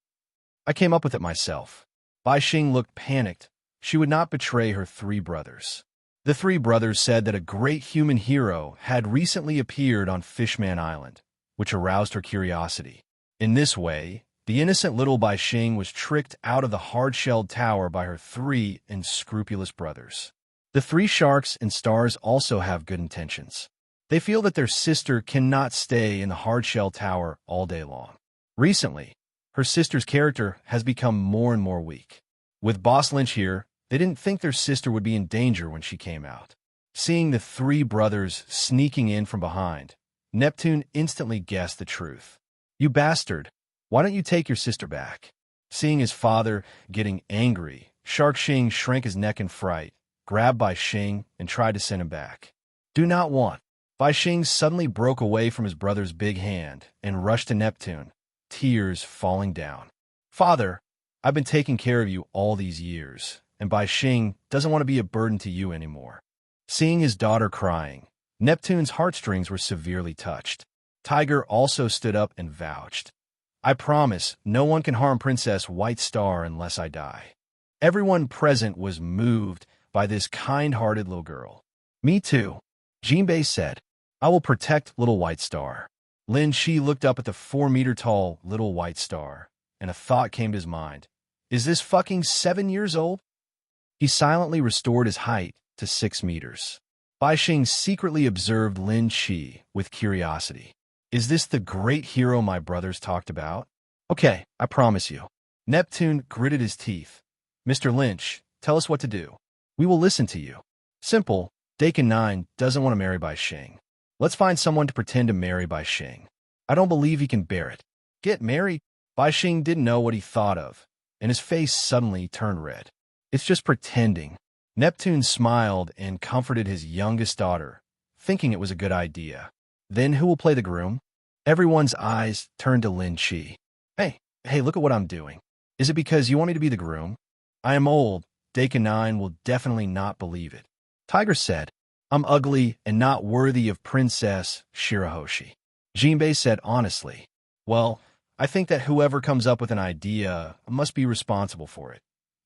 Speaker 1: "I came up with it myself." Bai Xing looked panicked. She would not betray her 3 brothers. The 3 brothers said that a great human hero had recently appeared on Fishman Island, which aroused her curiosity. In this way, the innocent little Bai Xing was tricked out of the hard-shelled tower by her 3 unscrupulous brothers. The 3 sharks and stars also have good intentions. They feel that their sister cannot stay in the hard-shell tower all day long. Recently, her sister's character has become more and more weak. With Boss Lynch here, they didn't think their sister would be in danger when she came out. Seeing the 3 brothers sneaking in from behind, Neptune instantly guessed the truth. "You bastard, why don't you take your sister back?" Seeing his father getting angry, Shark Xing shrank his neck in fright, grabbed Bai Xing, and tried to send him back. "Do not want." Bai Xing suddenly broke away from his brother's big hand and rushed to Neptune, tears falling down. "Father, I've been taking care of you all these years, and Bai Xing doesn't want to be a burden to you anymore." Seeing his daughter crying, Neptune's heartstrings were severely touched. Tiger also stood up and vouched, "I promise no one can harm Princess White Star unless I die." Everyone present was moved by this kind-hearted little girl. "Me too," Jinbei said. "I will protect Little White Star." Lin Shi looked up at the 4-meter-tall Little White Star, and a thought came to his mind. Is this fucking 7 years old? He silently restored his height to 6 meters. Bai Xing secretly observed Lin Shi with curiosity. Is this the great hero my brothers talked about? Okay, I promise you. Neptune gritted his teeth. Mr. Lynch, tell us what to do. We will listen to you. Simple. Dakin 9 doesn't want to marry Bai Xing. Let's find someone to pretend to marry Bai Xing. I don't believe he can bear it. Get married? Bai Xing didn't know what he thought of, and his face suddenly turned red. It's just pretending. Neptune smiled and comforted his youngest daughter, thinking it was a good idea. Then who will play the groom? Everyone's eyes turned to Lin Chi. Hey, look at what I'm doing. Is it because you want me to be the groom? I am old. Dakin 9 will definitely not believe it. Tiger said, I'm ugly and not worthy of Princess Shirahoshi. Jinbei said honestly, well, I think that whoever comes up with an idea must be responsible for it.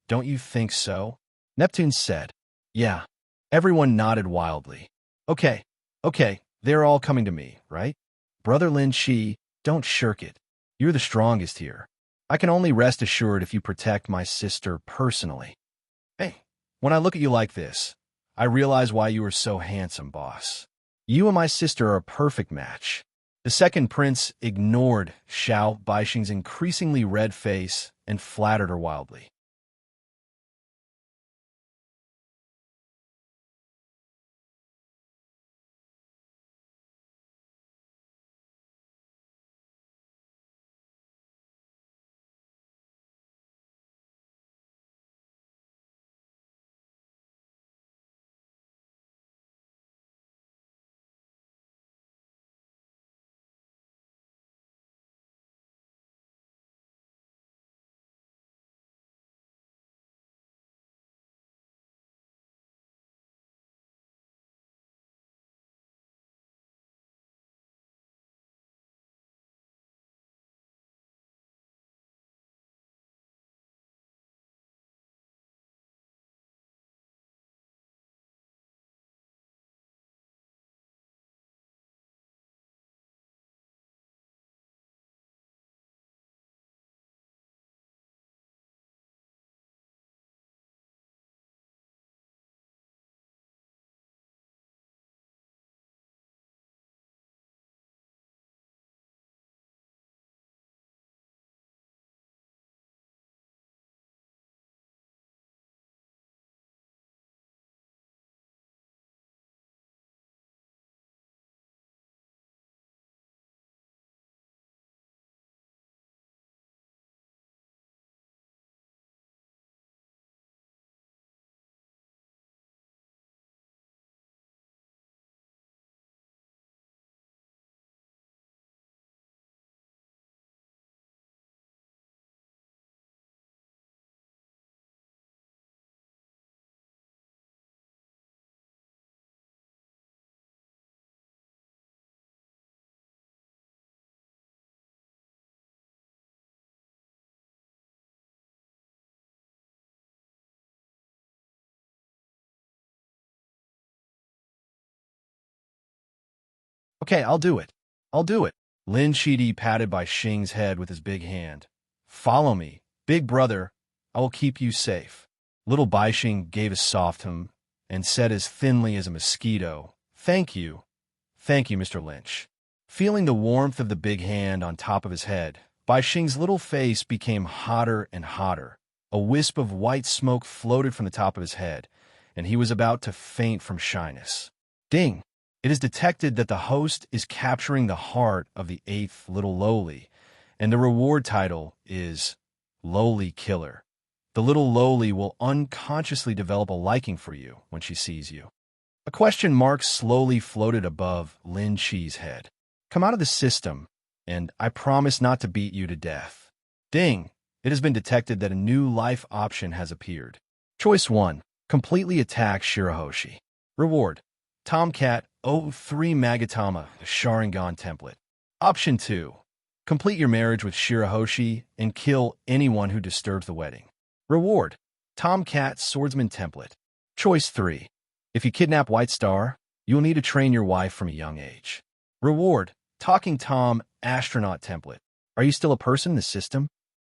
Speaker 1: Don't you think so? Neptune said, yeah. Everyone nodded wildly. Okay, they're all coming to me, right? Brother Lin Chi, don't shirk it. You're the strongest here. I can only rest assured if you protect my sister personally. Hey, when I look at you like this, I realize why you are so handsome, boss. You and my sister are a perfect match. The second prince ignored Xiao Baixing's increasingly red face and flattered her wildly. Okay, I'll do it. Lin Chidi patted Bai Xing's head with his big hand. Follow me, big brother. I will keep you safe. Little Bai Xing gave a soft hum and said as thinly as a mosquito, Thank you, Mr. Lynch. Feeling the warmth of the big hand on top of his head, Bai Xing's little face became hotter and hotter. A wisp of white smoke floated from the top of his head, and he was about to faint from shyness. Ding! It is detected that the host is capturing the heart of the 8th little lowly, and the reward title is Lowly Killer. The little lowly will unconsciously develop a liking for you when she sees you. A question mark slowly floated above Lin Chi's head. Come out of the system, and I promise not to beat you to death. Ding! It has been detected that a new life option has appeared. Choice 1. Completely attack Shirahoshi. Reward. Tomcat 03 Magatama Sharingan template. Option 2. Complete your marriage with Shirahoshi and kill anyone who disturbs the wedding. Reward. Tomcat Swordsman template. Choice 3. If you kidnap White Star, you will need to train your wife from a young age. Reward. Talking Tom Astronaut template. Are you still a person in the system?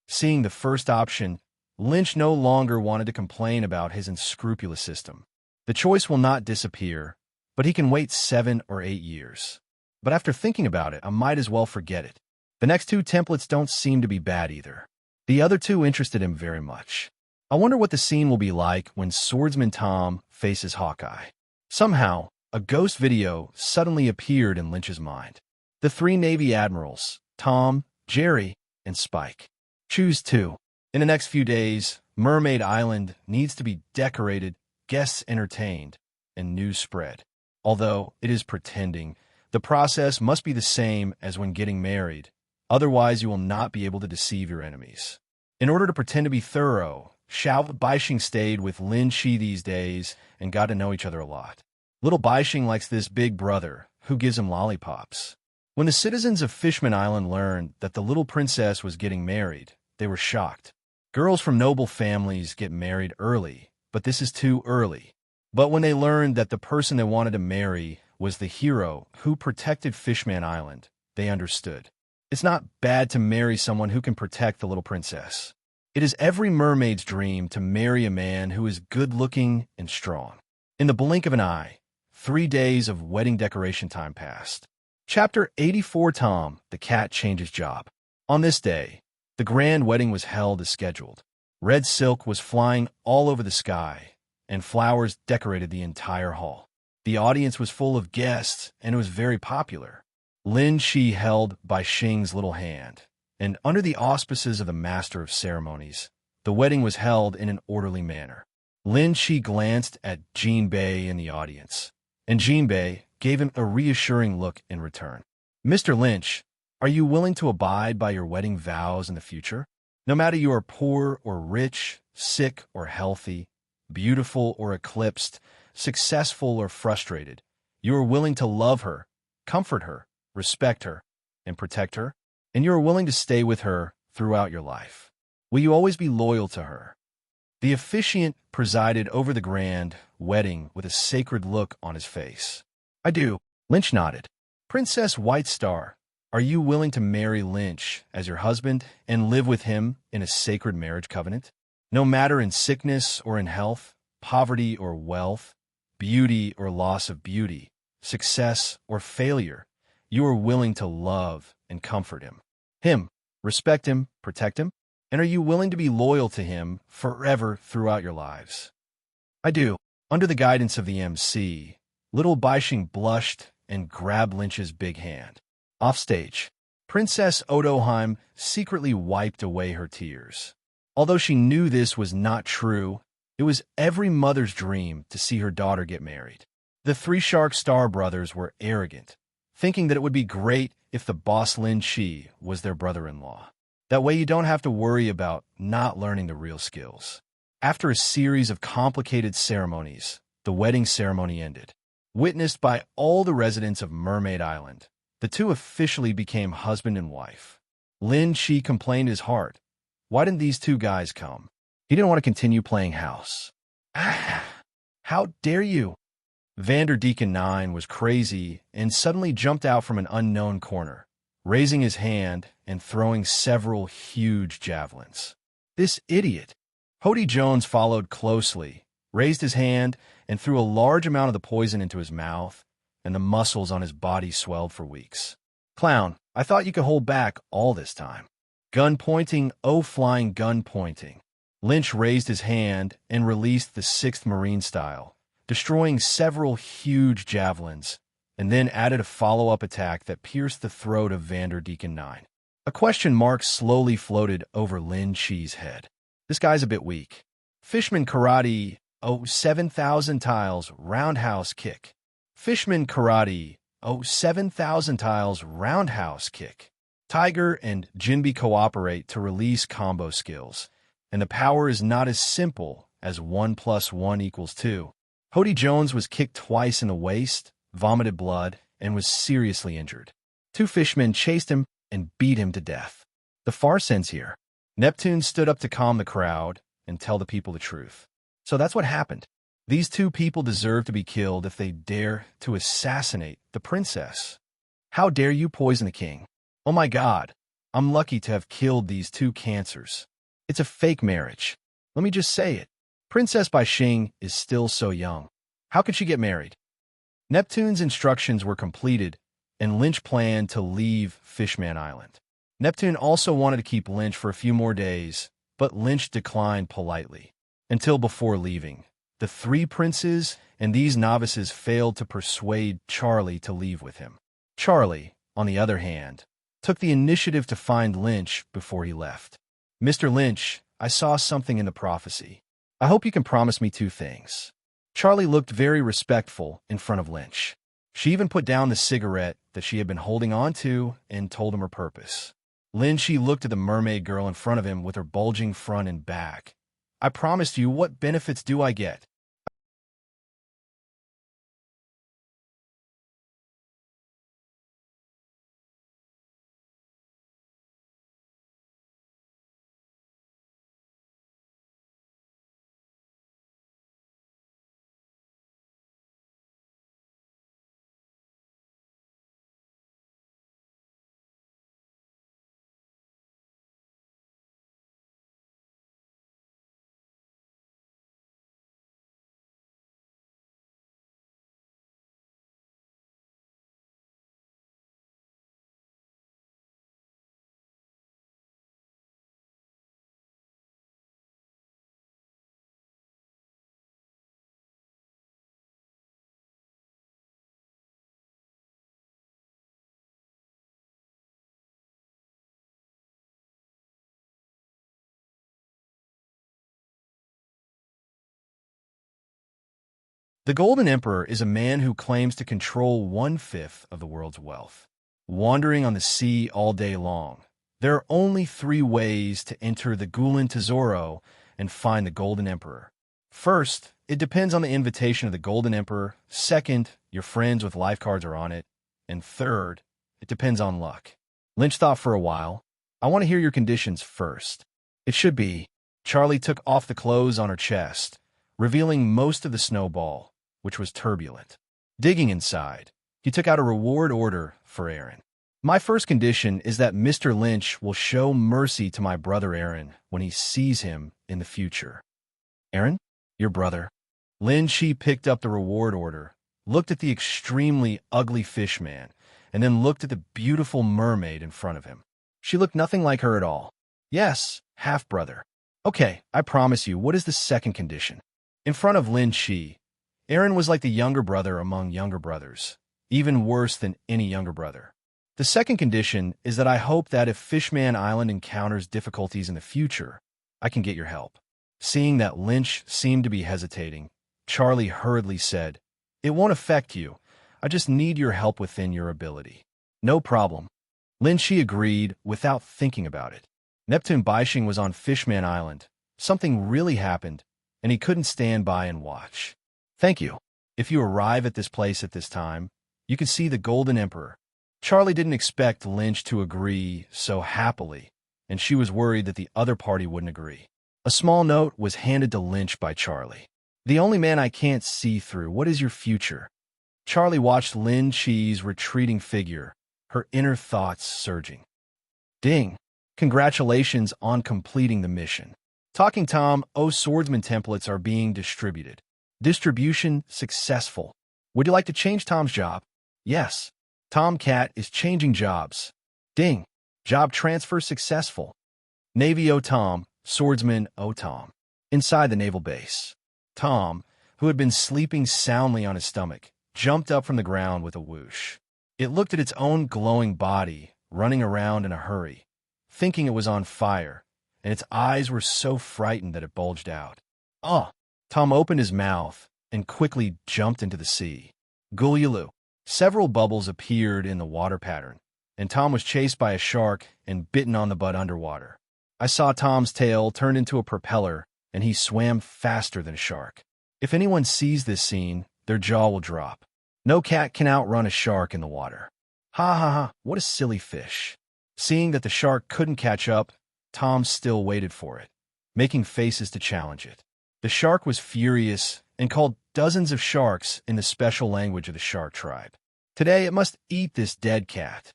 Speaker 1: Seeing the first option, Lynch no longer wanted to complain about his unscrupulous system. The choice will not disappear, but he can wait 7 or 8 years. But after thinking about it, I might as well forget it. The next 2 templates don't seem to be bad either. The other 2 interested him very much. I wonder what the scene will be like when Swordsman Tom faces Hawkeye. Somehow, a ghost video suddenly appeared in Lynch's mind. The three Navy admirals, Tom, Jerry, and Spike. Choose two. In the next few days, Mermaid Island needs to be decorated, guests entertained, and news spread. Although it is pretending, the process must be the same as when getting married. Otherwise, you will not be able to deceive your enemies. In order to pretend to be thorough, Xiao Baixing stayed with Lin Shi these days and got to know each other a lot. Little Baixing likes this big brother, who gives him lollipops. When the citizens of Fishman Island learned that the little princess was getting married, they were shocked. Girls from noble families get married early, but this is too early. But when they learned that the person they wanted to marry was the hero who protected Fishman Island, they understood. It's not bad to marry someone who can protect the little princess. It is every mermaid's dream to marry a man who is good-looking and strong. In the blink of an eye, 3 days of wedding decoration time passed. Chapter 84. Tom, the cat, changes job. On this day, the grand wedding was held as scheduled. Red silk was flying all over the sky, and flowers decorated the entire hall. The audience was full of guests, and it was very popular. Lin Shi held Baixing's little hand, and under the auspices of the master of ceremonies, the wedding was held in an orderly manner. Lin Shi glanced at Jinbei in the audience, and Jinbei gave him a reassuring look in return. Mr. Lynch, are you willing to abide by your wedding vows in the future? No matter you are poor or rich, sick or healthy, beautiful or eclipsed, successful or frustrated, you are willing to love her, comfort her, respect her, and protect her, and you are willing to stay with her throughout your life. Will you always be loyal to her? The officiant presided over the grand wedding with a sacred look on his face. I do. Lynch nodded. Princess White Star, are you willing to marry Lynch as your husband and live with him in a sacred marriage covenant? No matter in sickness or in health, poverty or wealth, beauty or loss of beauty, success or failure, you are willing to love and comfort him, respect him, protect him, and are you willing to be loyal to him forever throughout your lives? I do. Under the guidance of the MC, little Baixing blushed and grabbed Lynch's big hand. Offstage, Princess Odoheim secretly wiped away her tears. Although she knew this was not true, it was every mother's dream to see her daughter get married. The three Shark Star brothers were arrogant, thinking that it would be great if the boss Lin Shi was their brother-in-law. That way you don't have to worry about not learning the real skills. After a series of complicated ceremonies, the wedding ceremony ended. Witnessed by all the residents of Mermaid Island, the two officially became husband and wife. Lin Shi complained his heart. Why didn't these two guys come? He didn't want to continue playing house. How dare you? Vander Deacon 9 was crazy and suddenly jumped out from an unknown corner, raising his hand and throwing several huge javelins. This idiot! Hody Jones followed closely, raised his hand, and threw a large amount of the poison into his mouth, and the muscles on his body swelled for weeks. Clown, I thought you could hold back all this time. Gun pointing, oh flying gun pointing. Lynch raised his hand and released the 6th Marine style, destroying several huge javelins, and then added a follow-up attack that pierced the throat of Vander Deacon 9. A question mark slowly floated over Lin Shi's head. This guy's a bit weak. Fishman Karate, 7,000 tiles, roundhouse kick. Fishman Karate, 7,000 tiles, roundhouse kick. Tiger and Jinbi cooperate to release combo skills, and the power is not as simple as 1 + 1 = 2. Hody Jones was kicked twice in the waist, vomited blood, and was seriously injured. Two fishmen chased him and beat him to death. The farce ends here. Neptune stood up to calm the crowd and tell the people the truth. So that's what happened. These two people deserve to be killed if they dare to assassinate the princess. How dare you poison the king? Oh my God, I'm lucky to have killed these two cancers. It's a fake marriage. Let me just say it. Princess Baixing is still so young. How could she get married? Neptune's instructions were completed, and Lynch planned to leave Fishman Island. Neptune also wanted to keep Lynch for a few more days, but Lynch declined politely. until before leaving. The three princes and these novices failed to persuade Charlie to leave with him. Charlie, on the other hand, took the initiative to find Lynch before he left. "Mr. Lynch, I saw something in the prophecy. I hope you can promise me two things." Charlie looked very respectful in front of Lynch. She even put down the cigarette that she had been holding on to and told him her purpose. Lynchy looked at the mermaid girl in front of him with her bulging front and back. "I promised you, what benefits do I get?" The Golden Emperor is a man who claims to control 1/5 of the world's wealth. Wandering on the sea all day long, there are only 3 ways to enter the Gulen Tesoro and find the Golden Emperor. First, it depends on the invitation of the Golden Emperor. Second, your friends with life cards are on it. And third, it depends on luck. Lynch thought for a while. "I want to hear your conditions first." "It should be." Charlie took off the clothes on her chest, revealing most of the snowball, which was turbulent. Digging inside, he took out a reward order for Aaron. "My first condition is that Mr. Lynch will show mercy to my brother Aaron when he sees him in the future." "Aaron? Your brother?" Lynchy picked up the reward order, looked at the extremely ugly fish man, and then looked at the beautiful mermaid in front of him. She looked nothing like her at all. "Yes, half-brother." "Okay, I promise you, what is the second condition?" In front of Lynchy, Aaron was like the younger brother among younger brothers, even worse than any younger brother. "The second condition is that I hope that if Fishman Island encounters difficulties in the future, I can get your help." Seeing that Lynch seemed to be hesitating, Charlie hurriedly said, "It won't affect you. I just need your help within your ability." "No problem." Lynchy agreed without thinking about it. Neptune Baishing was on Fishman Island. Something really happened, and he couldn't stand by and watch. "Thank you. If you arrive at this place at this time, you can see the Golden Emperor." Charlie didn't expect Lynch to agree so happily, and she was worried that the other party wouldn't agree. A small note was handed to Lynch by Charlie. "The only man I can't see through. What is your future?" Charlie watched Lynchy's retreating figure, her inner thoughts surging. "Ding! Congratulations on completing the mission. Talking Tom, swordsman templates are being distributed. Distribution successful. Would you like to change Tom's job?" "Yes. Tomcat is changing jobs." "Ding. Job transfer successful." Navy Tom, swordsman Tom. Inside the naval base, Tom, who had been sleeping soundly on his stomach, jumped up from the ground with a whoosh. It looked at its own glowing body, running around in a hurry, thinking it was on fire, and its eyes were so frightened that it bulged out. "Oh!" Tom opened his mouth and quickly jumped into the sea. Gulyulu. Several bubbles appeared in the water pattern, and Tom was chased by a shark and bitten on the butt underwater. I saw Tom's tail turn into a propeller, and he swam faster than a shark. If anyone sees this scene, their jaw will drop. No cat can outrun a shark in the water. Ha ha ha, what a silly fish. Seeing that the shark couldn't catch up, Tom still waited for it, making faces to challenge it. The shark was furious and called dozens of sharks in the special language of the shark tribe. Today it must eat this dead cat.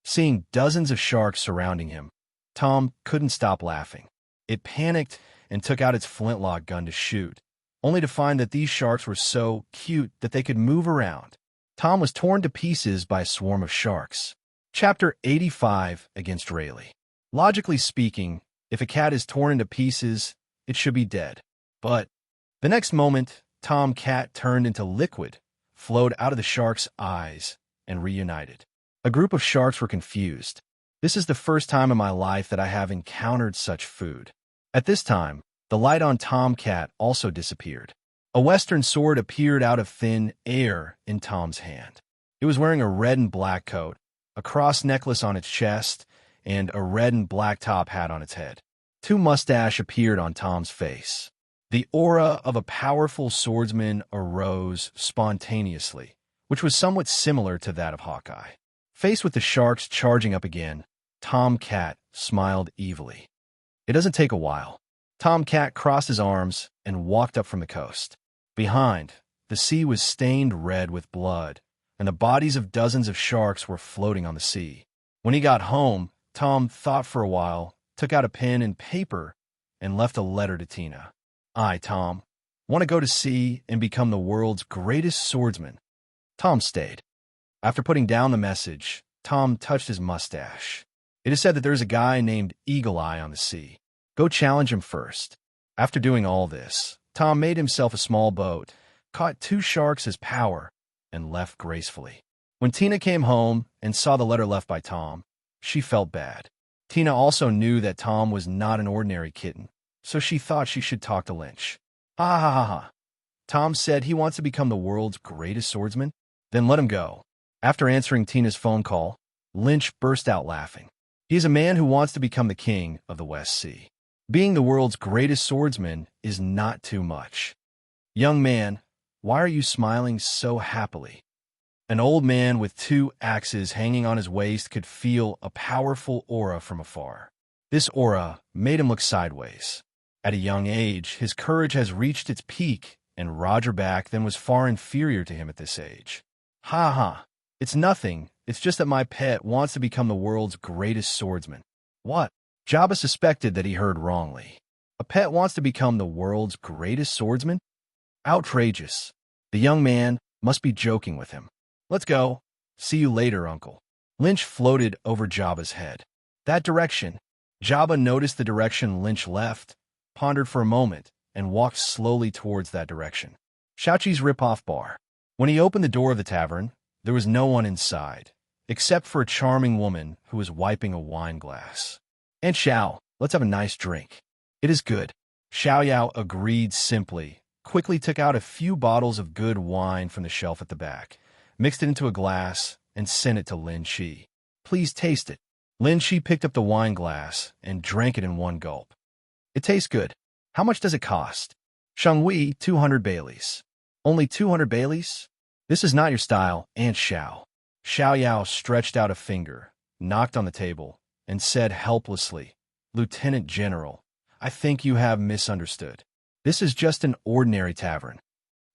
Speaker 1: Seeing dozens of sharks surrounding him, Tom couldn't stop laughing. It panicked and took out its flintlock gun to shoot, only to find that these sharks were so cute that they could move around. Tom was torn to pieces by a swarm of sharks. Chapter 85 against Rayleigh. Logically speaking, if a cat is torn into pieces, it should be dead. But the next moment, Tom Cat turned into liquid, flowed out of the shark's eyes, and reunited. A group of sharks were confused. This is the first time in my life that I have encountered such food. At this time, the light on Tom Cat also disappeared. A western sword appeared out of thin air in Tom's hand. It was wearing a red and black coat, a cross necklace on its chest, and a red and black top hat on its head. Two mustache appeared on Tom's face. The aura of a powerful swordsman arose spontaneously, which was somewhat similar to that of Hawkeye. Faced with the sharks charging up again, Tom Cat smiled evilly. It doesn't take a while. Tom Cat crossed his arms and walked up from the coast. Behind, the sea was stained red with blood, and the bodies of dozens of sharks were floating on the sea. When he got home, Tom thought for a while, took out a pen and paper, and left a letter to Tina. I, Tom, want to go to sea and become the world's greatest swordsman. Tom stayed. After putting down the message, Tom touched his mustache. It is said that there's a guy named Eagle Eye on the sea. Go challenge him first. After doing all this, Tom made himself a small boat, caught 2 sharks as power, and left gracefully. When Tina came home and saw the letter left by Tom, she felt bad. Tina also knew that Tom was not an ordinary kitten, so she thought she should talk to Lynch. Ha ha ha ha. Tom said he wants to become the world's greatest swordsman? Then let him go. After answering Tina's phone call, Lynch burst out laughing. He is a man who wants to become the king of the West Sea. Being the world's greatest swordsman is not too much. Young man, why are you smiling so happily? An old man with 2 axes hanging on his waist could feel a powerful aura from afar. This aura made him look sideways. At a young age, his courage has reached its peak, and Roger Back then was far inferior to him at this age. Ha ha, it's nothing. It's just that my pet wants to become the world's greatest swordsman. What? Jabba suspected that he heard wrongly. A pet wants to become the world's greatest swordsman? Outrageous. The young man must be joking with him. Let's go. See you later, Uncle. Lynch floated over Jabba's head. That direction. Jabba noticed the direction Lynch left, pondered for a moment, and walked slowly towards that direction. Shao-Chi's rip-off bar. When he opened the door of the tavern, there was no one inside, except for a charming woman who was wiping a wine glass. And Xiao, let's have a nice drink. It is good. Xiao Yao agreed simply, quickly took out a few bottles of good wine from the shelf at the back, mixed it into a glass, and sent it to Lin Shi. Please taste it. Lin Shi picked up the wine glass and drank it in one gulp. It tastes good. How much does it cost? Shanghui, 200 Baileys. Only 200 Baileys? This is not your style, Aunt Xiao. Xiao Yao stretched out a finger, knocked on the table, and said helplessly, Lieutenant General, I think you have misunderstood. This is just an ordinary tavern.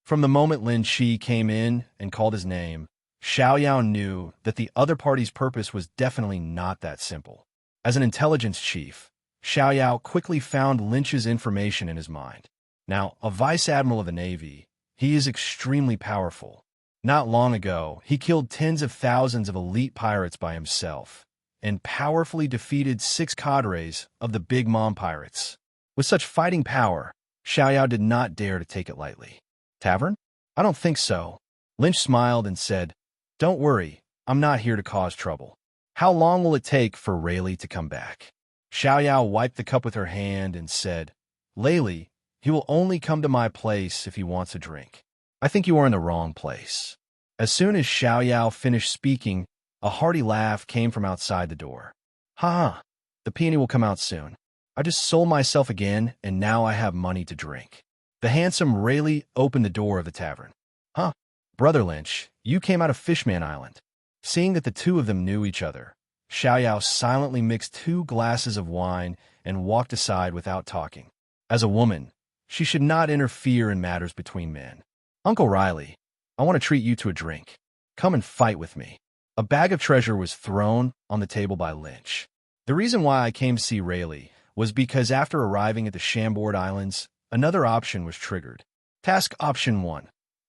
Speaker 1: From the moment Lin Shi came in and called his name, Xiao Yao knew that the other party's purpose was definitely not that simple. As an intelligence chief, Xiao Yao quickly found Lynch's information in his mind. Now, a vice admiral of the Navy, he is extremely powerful. Not long ago, he killed tens of thousands of elite pirates by himself and powerfully defeated 6 cadres of the Big Mom pirates. With such fighting power, Xiao Yao did not dare to take it lightly. Tavern? I don't think so. Lynch smiled and said, Don't worry, I'm not here to cause trouble. How long will it take for Rayleigh to come back? Xiao Yao wiped the cup with her hand and said, Laylee, he will only come to my place if he wants a drink. I think you are in the wrong place. As soon as Xiao Yao finished speaking, a hearty laugh came from outside the door. Ha ha, the peony will come out soon. I just sold myself again, and now I have money to drink. The handsome Rayleigh opened the door of the tavern. Huh, Brother Lynch, you came out of Fishman Island. Seeing that the two of them knew each other, Xiao Yao silently mixed 2 glasses of wine and walked aside without talking. As a woman, she should not interfere in matters between men. Uncle Riley, I want to treat you to a drink. Come and fight with me. A bag of treasure was thrown on the table by Lynch. The reason why I came to see Rayleigh was because after arriving at the Chambord Islands, another option was triggered. Task Option 1.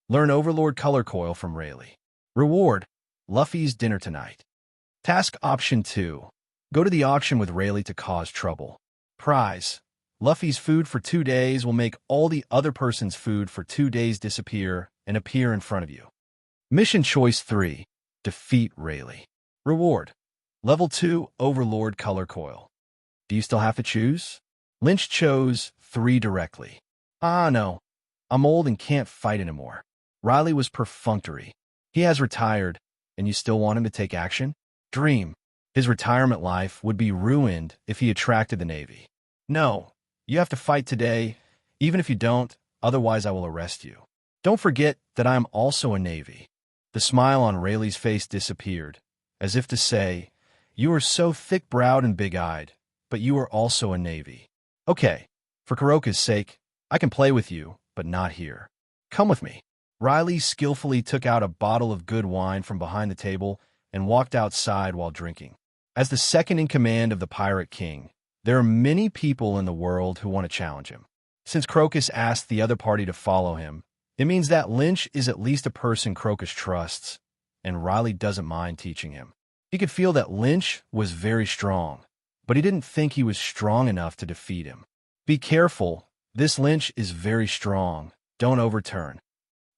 Speaker 1: Learn Overlord Color Coil from Rayleigh. Reward. Luffy's dinner tonight. Task Option 2. Go to the auction with Rayleigh to cause trouble. Prize. Luffy's food for 2 days will make all the other person's food for 2 days disappear and appear in front of you. Mission Choice 3. Defeat Rayleigh. Reward. Level 2 Overlord Color Coil. Do you still have to choose? Lynch chose 3 directly. No. I'm old and can't fight anymore. Riley was perfunctory. He has retired, and you still want him to take action? Dream. His retirement life would be ruined if he attracted the Navy. No. You have to fight today, even if you don't, otherwise I will arrest you. Don't forget that I am also a Navy. The smile on Rayleigh's face disappeared, as if to say, you are so thick-browed and big-eyed, but you are also a Navy. Okay, for Kuroka's sake, I can play with you, but not here. Come with me. Riley skillfully took out a bottle of good wine from behind the table and walked outside while drinking. As the second in command of the Pirate King, there are many people in the world who want to challenge him. Since Crocus asked the other party to follow him, it means that Lynch is at least a person Crocus trusts, and Riley doesn't mind teaching him. He could feel that Lynch was very strong, but he didn't think he was strong enough to defeat him. Be careful, this Lynch is very strong. Don't overturn.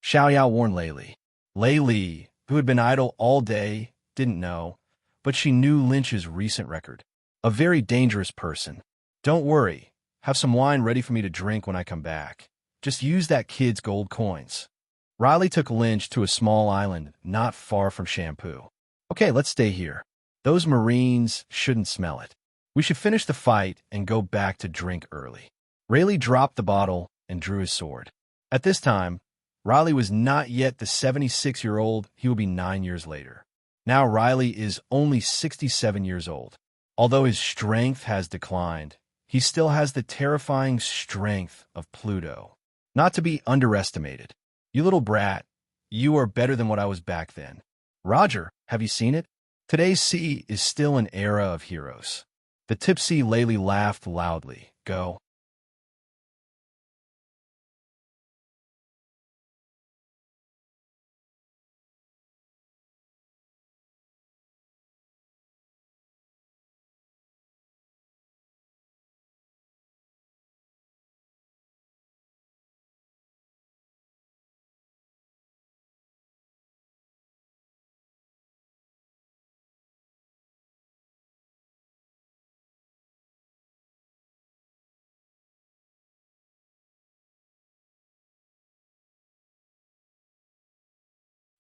Speaker 1: Xiao Yao warned Lei Li, who had been idle all day, didn't know, but she knew Lynch's recent record. A very dangerous person. Don't worry, have some wine ready for me to drink when I come back. Just use that kid's gold coins. Riley took Lynch to a small island not far from Shampoo. Okay, let's stay here. Those Marines shouldn't smell it. We should finish the fight and go back to drink early. Rayleigh dropped the bottle and drew his sword. At this time, Riley was not yet the 76-year-old he would be 9 years later. Now Riley is only 67 years old. Although his strength has declined, he still has the terrifying strength of Pluto. Not to be underestimated. You little brat, you are better than what I was back then. Roger, have you seen it? Today's sea is still an era of heroes. The tipsy Lei laughed loudly. Go.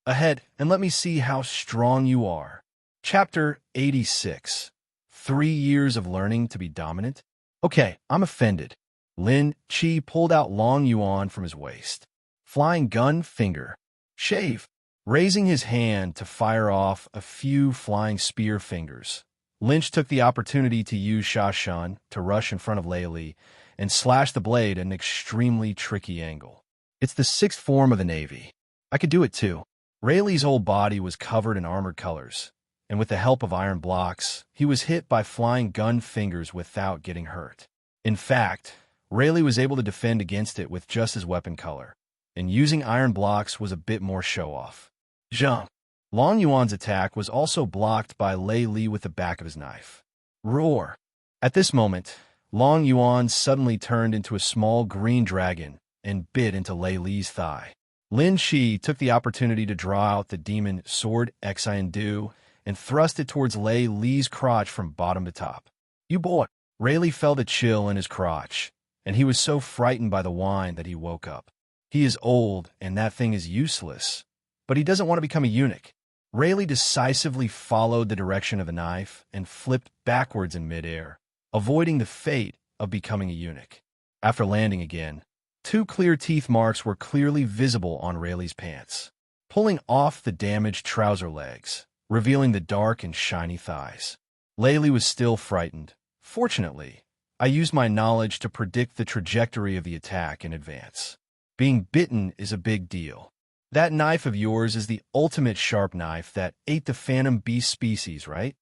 Speaker 1: Ahead, and let me see how strong you are. Chapter 86. 3 years of learning to be dominant? Okay, I'm offended. Lin Chi pulled out Long Yuan from his waist. Flying gun finger. Shave. Raising his hand to fire off a few flying spear fingers. Lynch took the opportunity to use Sha Shun to rush in front of Lei Li and slash the blade at an extremely tricky angle. It's the 6th form of the Navy. I could do it too. Rayleigh's whole body was covered in armored colors, and with the help of iron blocks, he was hit by flying gun fingers without getting hurt. In fact, Rayleigh was able to defend against it with just his weapon color, and using iron blocks was a bit more show-off. Zhang. Long Yuan's attack was also blocked by Lei Li with the back of his knife. Roar. At this moment, Long Yuan suddenly turned into a small green dragon and bit into Lei Li's thigh. Lin Shi took the opportunity to draw out the demon Sword Xiandu and thrust it towards Lei Li's crotch from bottom to top. You boy! Rayleigh felt a chill in his crotch, and he was so frightened by the wine that he woke up. He is old, and that thing is useless, but he doesn't want to become a eunuch. Rayleigh decisively followed the direction of the knife and flipped backwards in midair, avoiding the fate of becoming a eunuch. After landing again, 2 clear teeth marks were clearly visible on Rayleigh's pants, pulling off the damaged trouser legs, revealing the dark and shiny thighs. Lei was still frightened. Fortunately, I used my knowledge to predict the trajectory of the attack in advance. Being bitten is a big deal. That knife of yours is the ultimate sharp knife that ate the phantom beast species, right?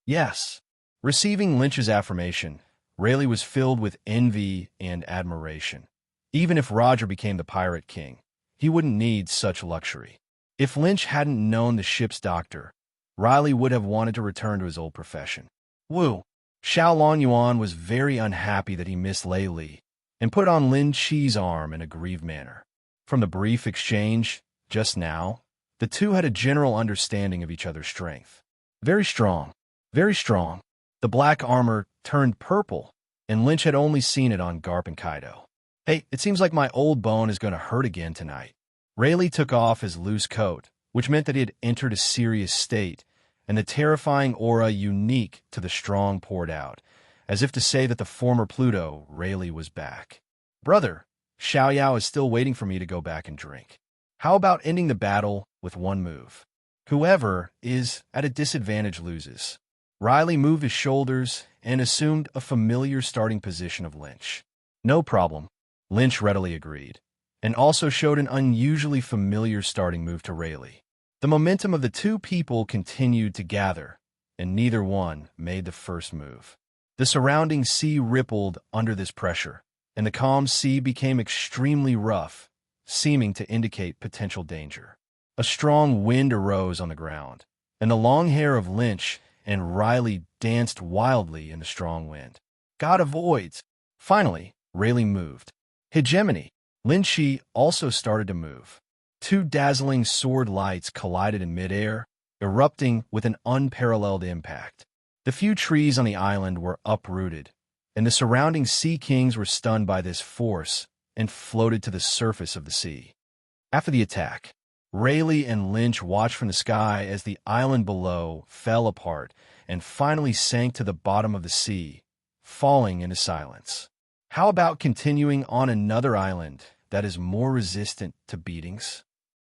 Speaker 1: Yes. Receiving Lynch's affirmation, Rayleigh was filled with envy and admiration. Even if Roger became the Pirate King, he wouldn't need such luxury. If Lynch hadn't known the ship's doctor, Riley would have wanted to return to his old profession. Woo! Xiao Longyuan was very unhappy that he missed Lei Li and put on Lin Qi's arm in a grieved manner. From the brief exchange just now, the two had a general understanding of each other's strength. Very strong, very strong. The black armor turned purple, and Lynch had only seen it on Garp and Kaido. Hey, it seems like my old bone is going to hurt again tonight. Rayleigh took off his loose coat, which meant that he had entered a serious state, and the terrifying aura unique to the strong poured out, as if to say that the former Pluto, Rayleigh, was back. Brother, Xiao Yao is still waiting for me to go back and drink. How about ending the battle with one move? Whoever is at a disadvantage loses. Riley moved his shoulders and assumed a familiar starting position of Lynch. No problem, Lynch readily agreed, and also showed an unusually familiar starting move to Rayleigh. The momentum of the two people continued to gather, and neither one made the first move. The surrounding sea rippled under this pressure, and the calm sea became extremely rough, seeming to indicate potential danger. A strong wind arose on the ground, and the long hair of Lynch and Riley danced wildly in the strong wind. God avoids! Finally, Rayleigh moved. Hegemony! Lin Qi also started to move. Two dazzling sword lights collided in midair, erupting with an unparalleled impact. The few trees on the island were uprooted, and the surrounding sea kings were stunned by this force and floated to the surface of the sea. After the attack, Rayleigh and Lynch watched from the sky as the island below fell apart and finally sank to the bottom of the sea, falling into silence. How about continuing on another island that is more resistant to beatings?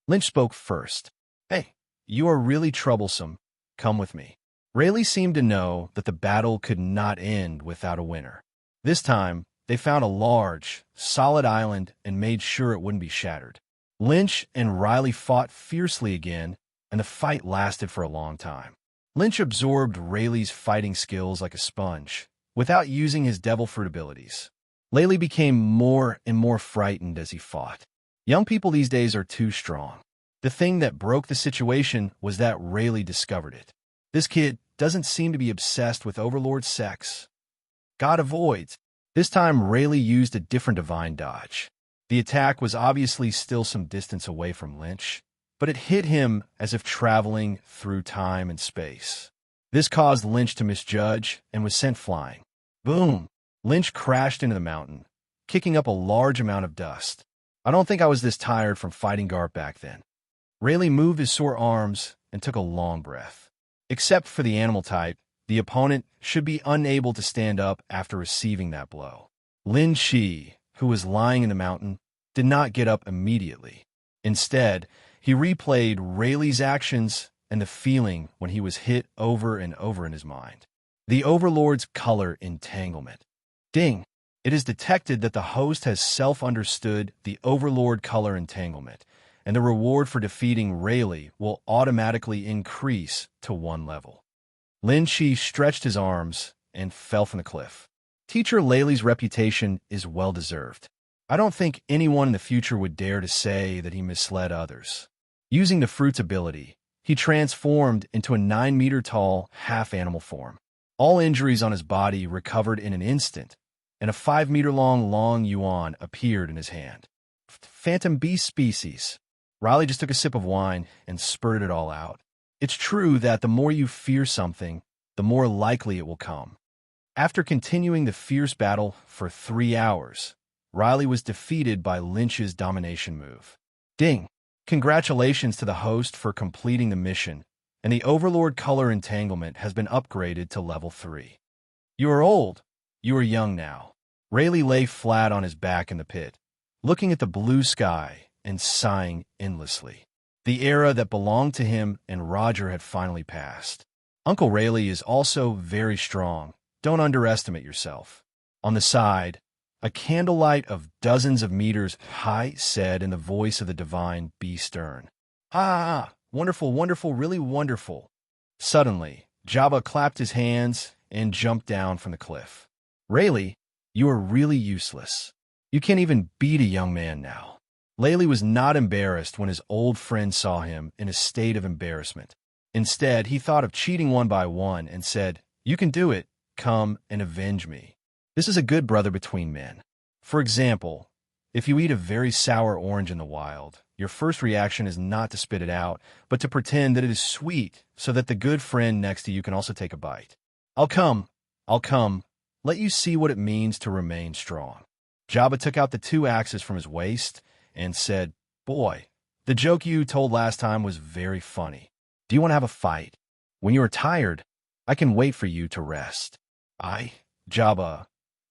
Speaker 1: Lynch spoke first. Hey, you are really troublesome. Come with me. Rayleigh seemed to know that the battle could not end without a winner. This time, they found a large, solid island and made sure it wouldn't be shattered. Lynch and Riley fought fiercely again, and the fight lasted for a long time. Lynch absorbed Rayleigh's fighting skills like a sponge, without using his devil fruit abilities. Rayleigh became more and more frightened as he fought. Young people these days are too strong. The thing that broke the situation was that Rayleigh discovered it. This kid doesn't seem to be obsessed with Overlord sex. God avoids. This time, Rayleigh used a different divine dodge. The attack was obviously still some distance away from Lynch, but it hit him as if traveling through time and space. This caused Lynch to misjudge and was sent flying. Boom! Lynch crashed into the mountain, kicking up a large amount of dust. I don't think I was this tired from fighting Garp back then. Rayleigh moved his sore arms and took a long breath. Except for the animal type, the opponent should be unable to stand up after receiving that blow. Lin Qi, who was lying in the mountain, did not get up immediately. Instead, he replayed Rayleigh's actions and the feeling when he was hit over and over in his mind. The Overlord's color entanglement. Ding! It is detected that the host has self-understood the Overlord color entanglement, and the reward for defeating Rayleigh will automatically increase to 1 level. Lin Qi stretched his arms and fell from the cliff. Teacher Layleigh's reputation is well-deserved. I don't think anyone in the future would dare to say that he misled others. Using the fruit's ability, he transformed into a 9-meter-tall, half-animal form. All injuries on his body recovered in an instant, and a 5-meter-long Long Yuan appeared in his hand. Phantom beast species. Riley just took a sip of wine and spurted it all out. It's true that the more you fear something, the more likely it will come. After continuing the fierce battle for 3 hours, Riley was defeated by Lynch's domination move. Ding! Congratulations to the host for completing the mission, and the Overlord color entanglement has been upgraded to level 3. You are old. You are young now. Rayleigh lay flat on his back in the pit, looking at the blue sky and sighing endlessly. The era that belonged to him and Roger had finally passed. Uncle Rayleigh is also very strong. Don't underestimate yourself. On the side, a candlelight of dozens of meters high said in the voice of the divine Be Stern. Ah, wonderful, wonderful, really wonderful. Suddenly, Jabba clapped his hands and jumped down from the cliff. Rayleigh, you are really useless. You can't even beat a young man now. Rayleigh was not embarrassed when his old friend saw him in a state of embarrassment. Instead, he thought of cheating one by one and said, You can do it. come and avenge me. This is a good brother between men. For example, if you eat a very sour orange in the wild, your first reaction is not to spit it out, but to pretend that it is sweet so that the good friend next to you can also take a bite. I'll come. Let you see what it means to remain strong. Jabba took out the 2 axes from his waist and said, "Boy, the joke you told last time was very funny. Do you want to have a fight? When you are tired, I can wait for you to rest. Jabba,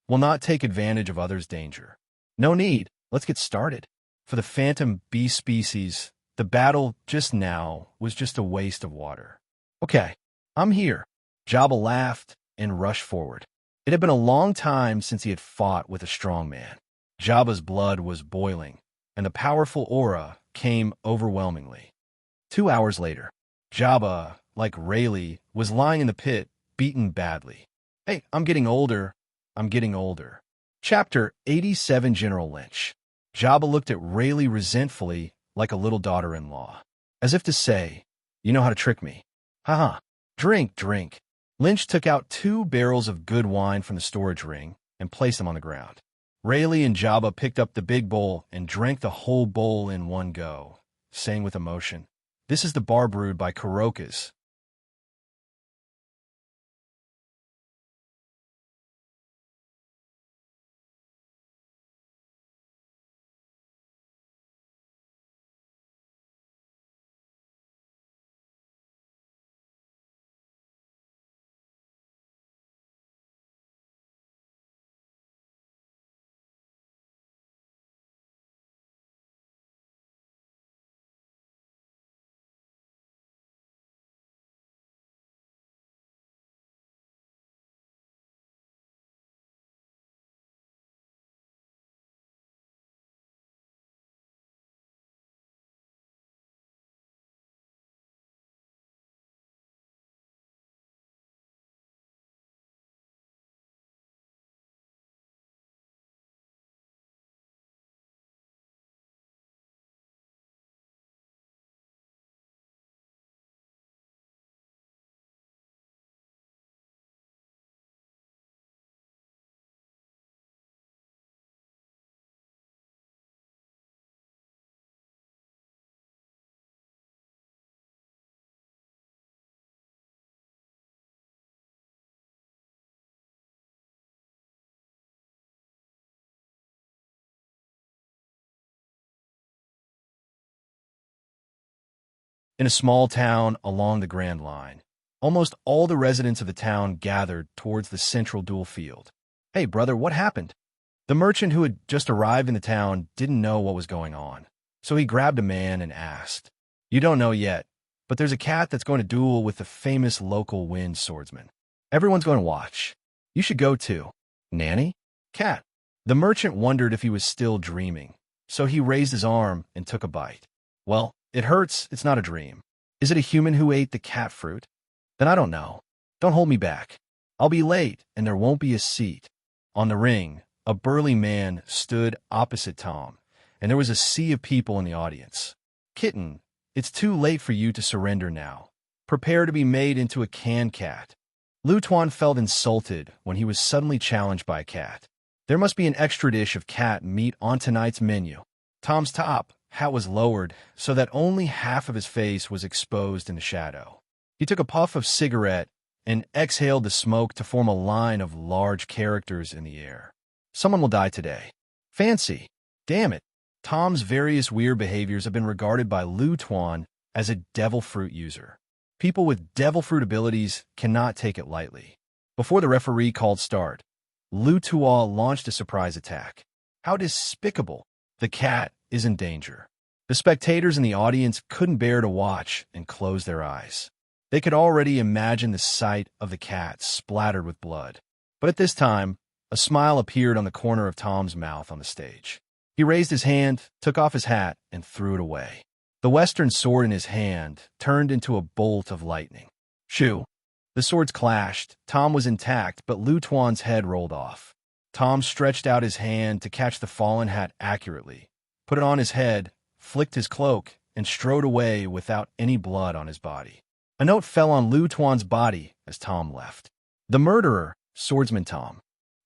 Speaker 1: will not take advantage of others' danger. No need. Let's get started." For the phantom beast species, the battle just now was just a waste of water. "Okay, I'm here." Jabba laughed and rushed forward. It had been a long time since he had fought with a strong man. Jabba's blood was boiling, and the powerful aura came overwhelmingly. 2 hours later, Jabba, like Rayleigh, was lying in the pit, beaten badly. "Hey, I'm getting older. Chapter 87, General Lynch. Jabba looked at Rayleigh resentfully, like a little daughter-in-law, as if to say, "You know how to trick me. Haha. Drink." Lynch took out 2 barrels of good wine from the storage ring and placed them on the ground. Rayleigh and Jabba picked up the big bowl and drank the whole bowl in one go, saying with emotion, "This is the bar brewed by Karokas." In a small town along the Grand Line, almost all the residents of the town gathered towards the central duel field. "Hey, brother, what happened?" The merchant who had just arrived in the town didn't know what was going on, so he grabbed a man and asked, "You don't know yet, but there's a cat that's going to duel with the famous local wind swordsman. Everyone's going to watch. You should go too." "Nanny? Cat?" The merchant wondered if he was still dreaming, so he raised his arm and took a bite. "Well, it hurts. It's not a dream. Is it a human who ate the cat fruit? Then I don't know. Don't hold me back. I'll be late, and there won't be a seat." On the ring, a burly man stood opposite Tom, and there was a sea of people in the audience. "Kitten, it's too late for you to surrender now. Prepare to be made into a can cat." Lutuan felt insulted when he was suddenly challenged by a cat. There must be an extra dish of cat meat on tonight's menu. Tom's top hat was lowered so that only half of his face was exposed in the shadow. He took a puff of cigarette and exhaled the smoke to form a line of large characters in the air. "Someone will die today. Fancy. Damn it." Tom's various weird behaviors have been regarded by Lutuan as a devil fruit user. People with devil fruit abilities cannot take it lightly. Before the referee called start, Lutuan launched a surprise attack. How despicable. The cat is in danger. The spectators in the audience couldn't bear to watch and closed their eyes. They could already imagine the sight of the cat splattered with blood. But at this time, a smile appeared on the corner of Tom's mouth on the stage. He raised his hand, took off his hat, and threw it away. The western sword in his hand turned into a bolt of lightning. Shoo! The swords clashed. Tom was intact, but Lutuan's head rolled off. Tom stretched out his hand to catch the fallen hat accurately, put it on his head, flicked his cloak, and strode away without any blood on his body. A note fell on Lutuan's body as Tom left. "The murderer," Swordsman Tom.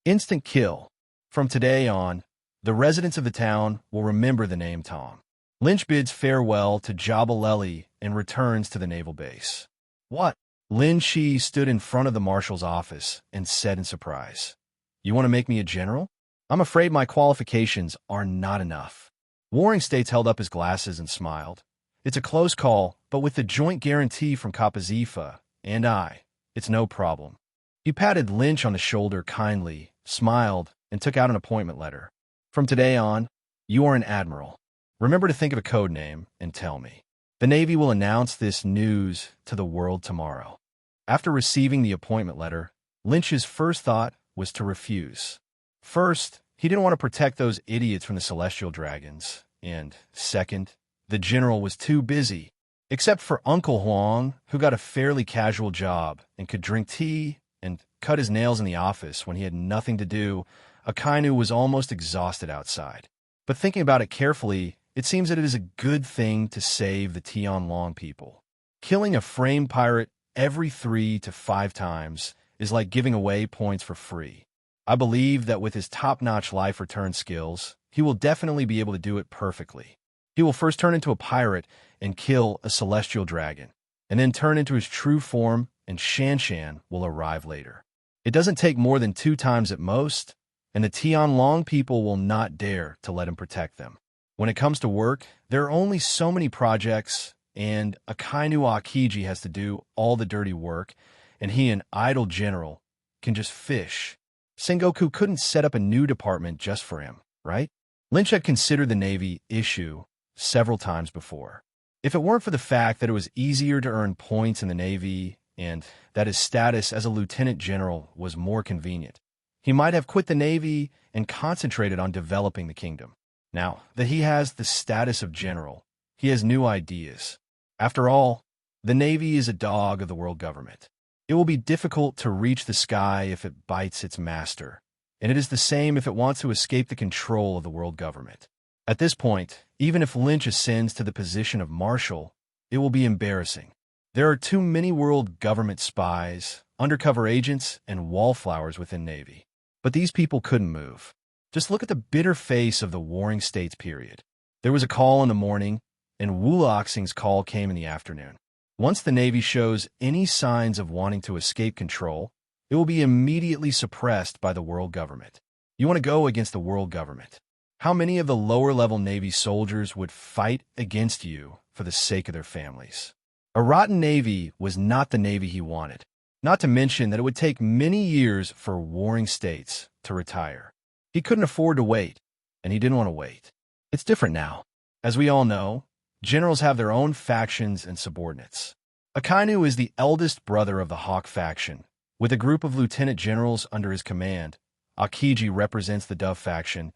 Speaker 1: Instant kill. From today on, the residents of the town will remember the name Tom. Lynch bids farewell to Jabba Lely and returns to the naval base. What? Lin Shi stood in front of the marshal's office and said in surprise, "You want to make me a general? I'm afraid my qualifications are not enough." Warring States held up his glasses and smiled. "It's a close call, but with the joint guarantee from Kapazifa and I, it's no problem." He patted Lynch on the shoulder kindly, smiled, and took out an appointment letter. "From today on, you are an admiral. Remember to think of a code name and tell me. The Navy will announce this news to the world tomorrow." After receiving the appointment letter, Lynch's first thought was to refuse. First, he didn't want to protect those idiots from the celestial dragons, and second, the general was too busy. Except for Uncle Huang, who got a fairly casual job and could drink tea and cut his nails in the office when he had nothing to do, Akainu was almost exhausted outside. But thinking about it carefully, it seems that it is a good thing to save the Tianlong people. Killing a frame pirate every 3 to 5 times is like giving away points for free. I believe that with his top-notch life return skills, he will definitely be able to do it perfectly. He will first turn into a pirate and kill a celestial dragon, and then turn into his true form, and Shan Shan will arrive later. It doesn't take more than 2 times at most, and the Tianlong people will not dare to let him protect them. When it comes to work, there are only so many projects, and Akainu Akiji has to do all the dirty work, and he, an idle general, can just fish. Sengoku couldn't set up a new department just for him, right? Lynch had considered the Navy issue several times before. If it weren't for the fact that it was easier to earn points in the Navy and that his status as a lieutenant general was more convenient, he might have quit the Navy and concentrated on developing the kingdom. Now that he has the status of general, he has new ideas. After all, the Navy is a dog of the world government. It will be difficult to reach the sky if it bites its master, and it is the same if it wants to escape the control of the world government. At this point, even if Lynch ascends to the position of marshal, it will be embarrassing. There are too many world government spies, undercover agents, and wallflowers within Navy. But these people couldn't move. Just look at the bitter face of the Warring States period. There was a call in the morning, and Wu Oxing's call came in the afternoon. Once the Navy shows any signs of wanting to escape control, it will be immediately suppressed by the world government. You want to go against the world government. How many of the lower-level Navy soldiers would fight against you for the sake of their families? A rotten Navy was not the Navy he wanted, not to mention that it would take many years for Warring States to retire. He couldn't afford to wait, and he didn't want to wait. It's different now. As we all know, generals have their own factions and subordinates. Akainu is the eldest brother of the Hawk faction. With a group of lieutenant generals under his command, Akiji represents the Dove faction,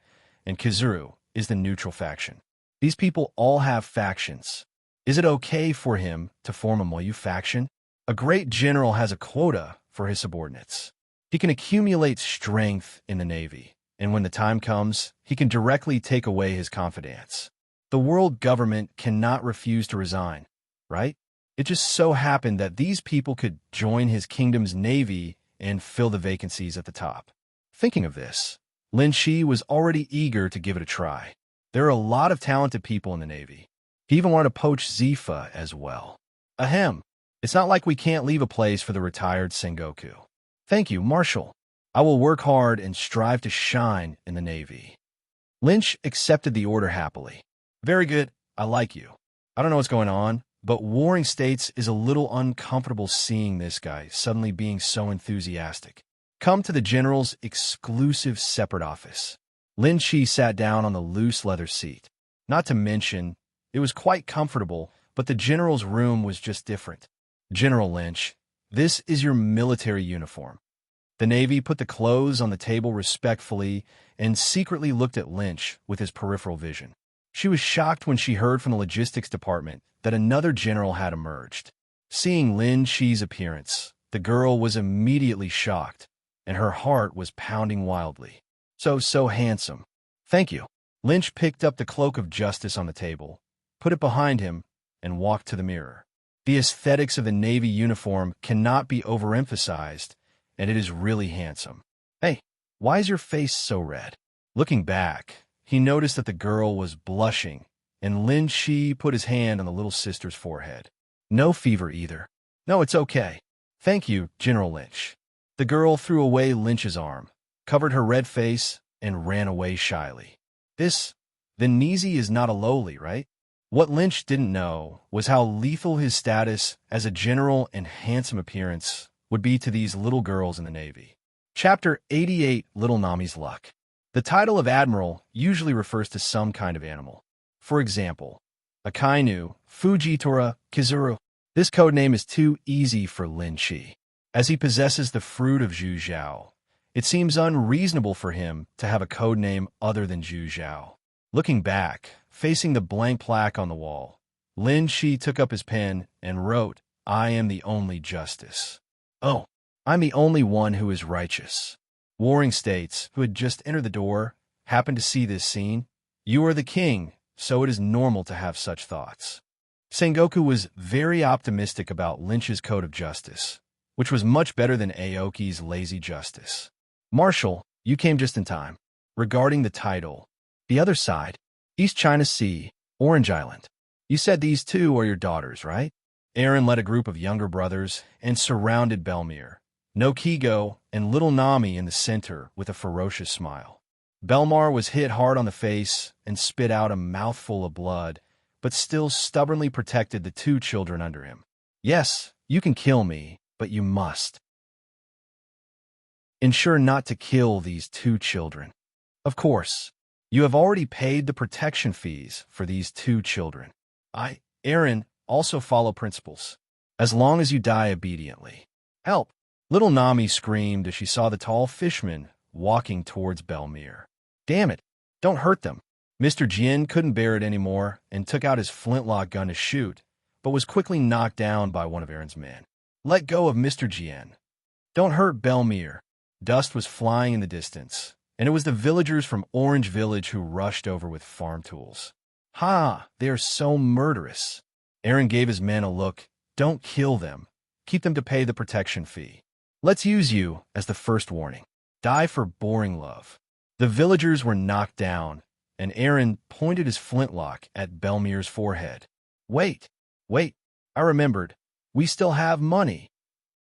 Speaker 1: and Kizuru is the neutral faction. These people all have factions. Is it okay for him to form a Moyu faction? A great general has a quota for his subordinates. He can accumulate strength in the Navy, and when the time comes, he can directly take away his confidants. The world government cannot refuse to resign, right? It just so happened that these people could join his kingdom's navy and fill the vacancies at the top. Thinking of this, Lin Shi was already eager to give it a try. There are a lot of talented people in the Navy. He even wanted to poach Zifa as well. Ahem, it's not like we can't leave a place for the retired Sengoku. Thank you, Marshal. I will work hard and strive to shine in the Navy. Lynch accepted the order happily. Very good, I like you. I don't know what's going on, but Warring States is a little uncomfortable seeing this guy suddenly being so enthusiastic. Come to the general's exclusive separate office. Lin Shi sat down on the loose leather seat. Not to mention, it was quite comfortable, but the general's room was just different. General Lynch, this is your military uniform. The Navy put the clothes on the table respectfully and secretly looked at Lynch with his peripheral vision. She was shocked when she heard from the logistics department that another general had emerged. Seeing Lin Shi's appearance, the girl was immediately shocked, and her heart was pounding wildly. So handsome. Thank you. Lynch picked up the cloak of justice on the table, put it behind him, and walked to the mirror. The aesthetics of the Navy uniform cannot be overemphasized, and it is really handsome. Hey, why is your face so red? Looking back, he noticed that the girl was blushing, and Lin Shi put his hand on the little sister's forehead. No fever either. No, it's okay. Thank you, General Lynch. The girl threw away Lynch's arm, covered her red face, and ran away shyly. Then Neezy is not a lowly, right? What Lynch didn't know was how lethal his status as a general and handsome appearance would be to these little girls in the Navy. Chapter 88, Little Nami's Luck. The title of admiral usually refers to some kind of animal. For example, Akainu, Fujitora, Kizuru. This codename is too easy for Lin Shi. As he possesses the fruit of Zhu Zhao, it seems unreasonable for him to have a codename other than Zhu Zhao. Looking back, facing the blank plaque on the wall, Lin Shi took up his pen and wrote, "I am the only justice." Oh, I'm the only one who is righteous. Warring States, who had just entered the door, happened to see this scene. You are the king, so it is normal to have such thoughts. Sengoku was very optimistic about Lynch's code of justice, which was much better than Aoki's lazy justice. Marshal, you came just in time. Regarding the title, the other side, East China Sea, Orange Island. You said these two are your daughters, right? Aaron led a group of younger brothers and surrounded Belmir, Nokigo, and little Nami in the center with a ferocious smile. Belmar was hit hard on the face and spit out a mouthful of blood, but still stubbornly protected the two children under him. Yes, you can kill me, but you must ensure not to kill these two children. Of course, you have already paid the protection fees for these two children. Aaron, also follow principles. As long as you die obediently. Help! Little Nami screamed as she saw the tall fishman walking towards Belmir. Damn it! Don't hurt them. Mr. Jin couldn't bear it anymore and took out his flintlock gun to shoot, but was quickly knocked down by one of Aaron's men. Let go of Mr. Jin. Don't hurt Belmir. Dust was flying in the distance, and it was the villagers from Orange Village who rushed over with farm tools. Ha! They are so murderous. Aaron gave his men a look. Don't kill them. Keep them to pay the protection fee. Let's use you as the first warning. Die for boring love. The villagers were knocked down, and Aaron pointed his flintlock at Belmir's forehead. Wait, I remembered. We still have money.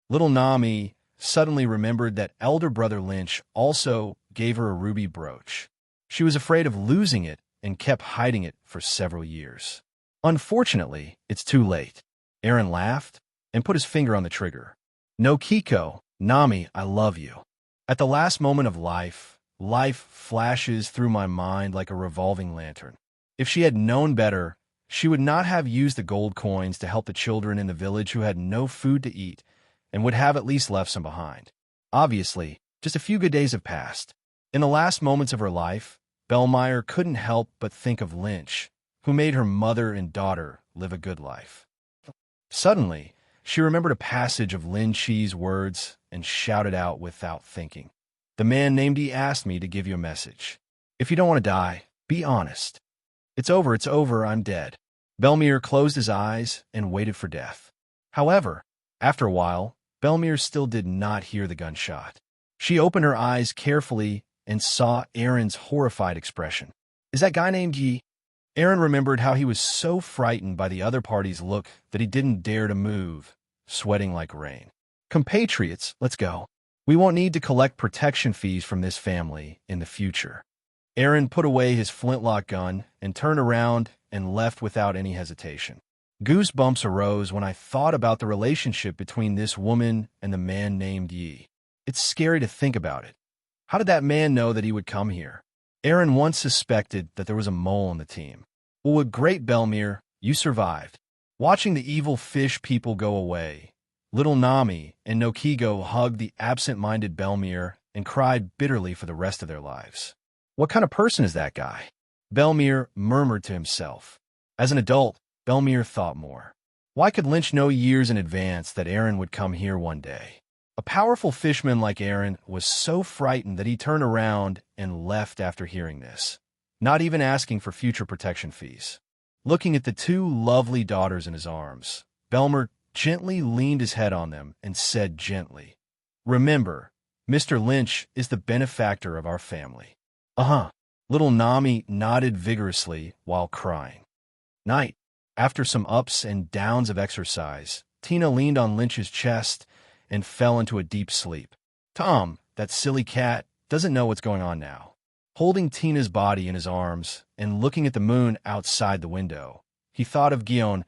Speaker 1: Little Nami suddenly remembered that elder brother Lynch also gave her a ruby brooch. She was afraid of losing it and kept hiding it for several years. Unfortunately, it's too late. Aaron laughed and put his finger on the trigger. No, Kiko, Nami, I love you. At the last moment of life flashes through my mind like a revolving lantern. If she had known better, she would not have used the gold coins to help the children in the village who had no food to eat and would have at least left some behind. Obviously, just a few good days have passed. In the last moments of her life, Belmire couldn't help but think of Lynch, who made her mother and daughter live a good life. Suddenly, she remembered a passage of Lin Shi's words and shouted out without thinking. The man named he asked me to give you a message. If you don't want to die, be honest. It's over, I'm dead. Belmir closed his eyes and waited for death. However, after a while, Belmir still did not hear the gunshot. She opened her eyes carefully and saw Aaron's horrified expression. Is that guy named Yi? Aaron remembered how he was so frightened by the other party's look that he didn't dare to move, sweating like rain. Compatriots, let's go. We won't need to collect protection fees from this family in the future. Aaron put away his flintlock gun and turned around and left without any hesitation. Goosebumps arose when I thought about the relationship between this woman and the man named Yi. It's scary to think about it. How did that man know that he would come here? Aaron once suspected that there was a mole on the team. Well, with great Belmir, you survived. Watching the evil fish people go away, little Nami and Nokigo hugged the absent-minded Belmir and cried bitterly for the rest of their lives. What kind of person is that guy? Belmir murmured to himself. As an adult, Belmir thought more. Why could Lynch know years in advance that Aaron would come here one day? A powerful fisherman like Aaron was so frightened that he turned around and left after hearing this, not even asking for future protection fees. Looking at the two lovely daughters in his arms, Belmir gently leaned his head on them and said gently, Remember, Mr. Lynch is the benefactor of our family. Uh-huh. Little Nami nodded vigorously while crying. Night. After some ups and downs of exercise, Tina leaned on Lynch's chest and fell into a deep sleep. Tom, that silly cat, doesn't know what's going on now. Holding Tina's body in his arms and looking at the moon outside the window, he thought of Guion.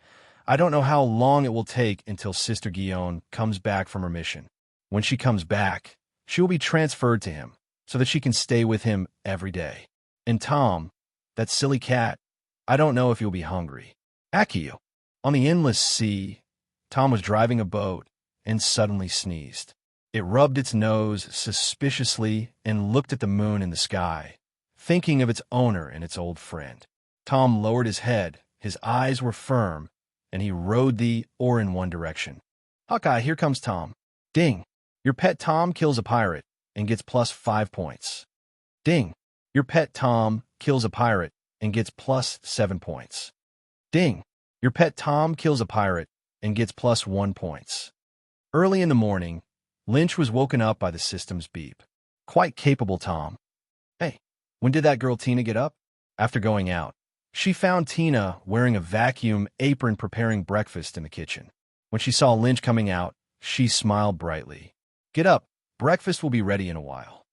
Speaker 1: I don't know how long it will take until Sister Guion comes back from her mission. When she comes back, she will be transferred to him so that she can stay with him every day. And Tom, that silly cat, I don't know if you'll be hungry. Akio. On the endless sea, Tom was driving a boat and suddenly sneezed. It rubbed its nose suspiciously and looked at the moon in the sky, thinking of its owner and its old friend. Tom lowered his head, his eyes were firm, and he rowed the oar in one direction. Hawkeye, here comes Tom. Ding. Your pet Tom kills a pirate and gets plus 5 points. Ding. Your pet Tom kills a pirate and gets plus 7 points. Ding. Your pet Tom kills a pirate and gets plus 1 points. Early in the morning, Lynch was woken up by the system's beep. Quite capable, Tom. Hey, when did that girl Tina get up? After going out, she found Tina wearing a vacuum apron preparing breakfast in the kitchen. When she saw Lynch coming out, she smiled brightly. Get up, breakfast will be ready in a while.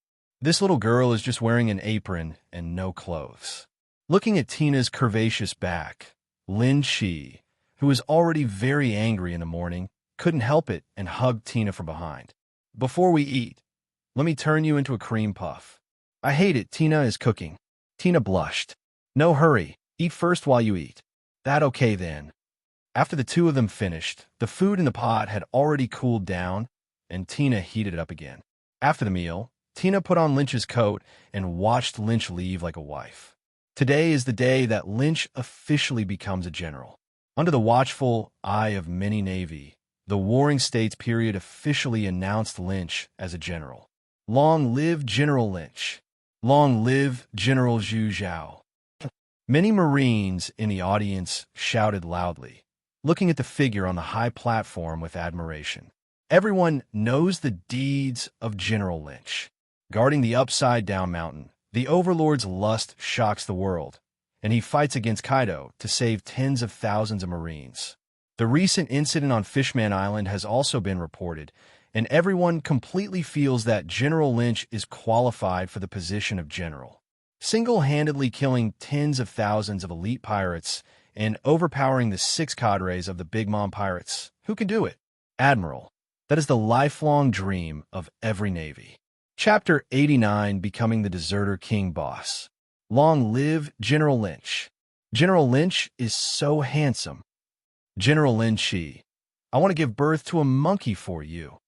Speaker 1: This little girl is just wearing an apron and no clothes. Looking at Tina's curvaceous back, Lin Shi, who was already very angry in the morning, couldn't help it and hugged Tina from behind. Before we eat, let me turn you into a cream puff. I hate it, Tina is cooking. Tina blushed. No hurry, eat first while you eat. That okay then. After the two of them finished, the food in the pot had already cooled down, and Tina heated it up again. After the meal, Tina put on Lynch's coat and watched Lynch leave like a wife. Today is the day that Lynch officially becomes a general. Under the watchful eye of many Navy, the Warring States period officially announced Lynch as a general. Long live General Lynch. Long live General Zhu Zhao. Many Marines in the audience shouted loudly, looking at the figure on the high platform with admiration. Everyone knows the deeds of General Lynch. Guarding the upside-down mountain, the Overlord's lust shocks the world, and he fights against Kaido to save tens of thousands of Marines. The recent incident on Fishman Island has also been reported, and everyone completely feels that General Lynch is qualified for the position of general. Single-handedly killing tens of thousands of elite pirates and overpowering the 6 cadres of the Big Mom pirates. Who can do it? Admiral. That is the lifelong dream of every Navy. Chapter 89, Becoming the Deserter King Boss. Long live General Lynch. General Lynch is so handsome. General Lin Shi, I want to give birth to a monkey for you.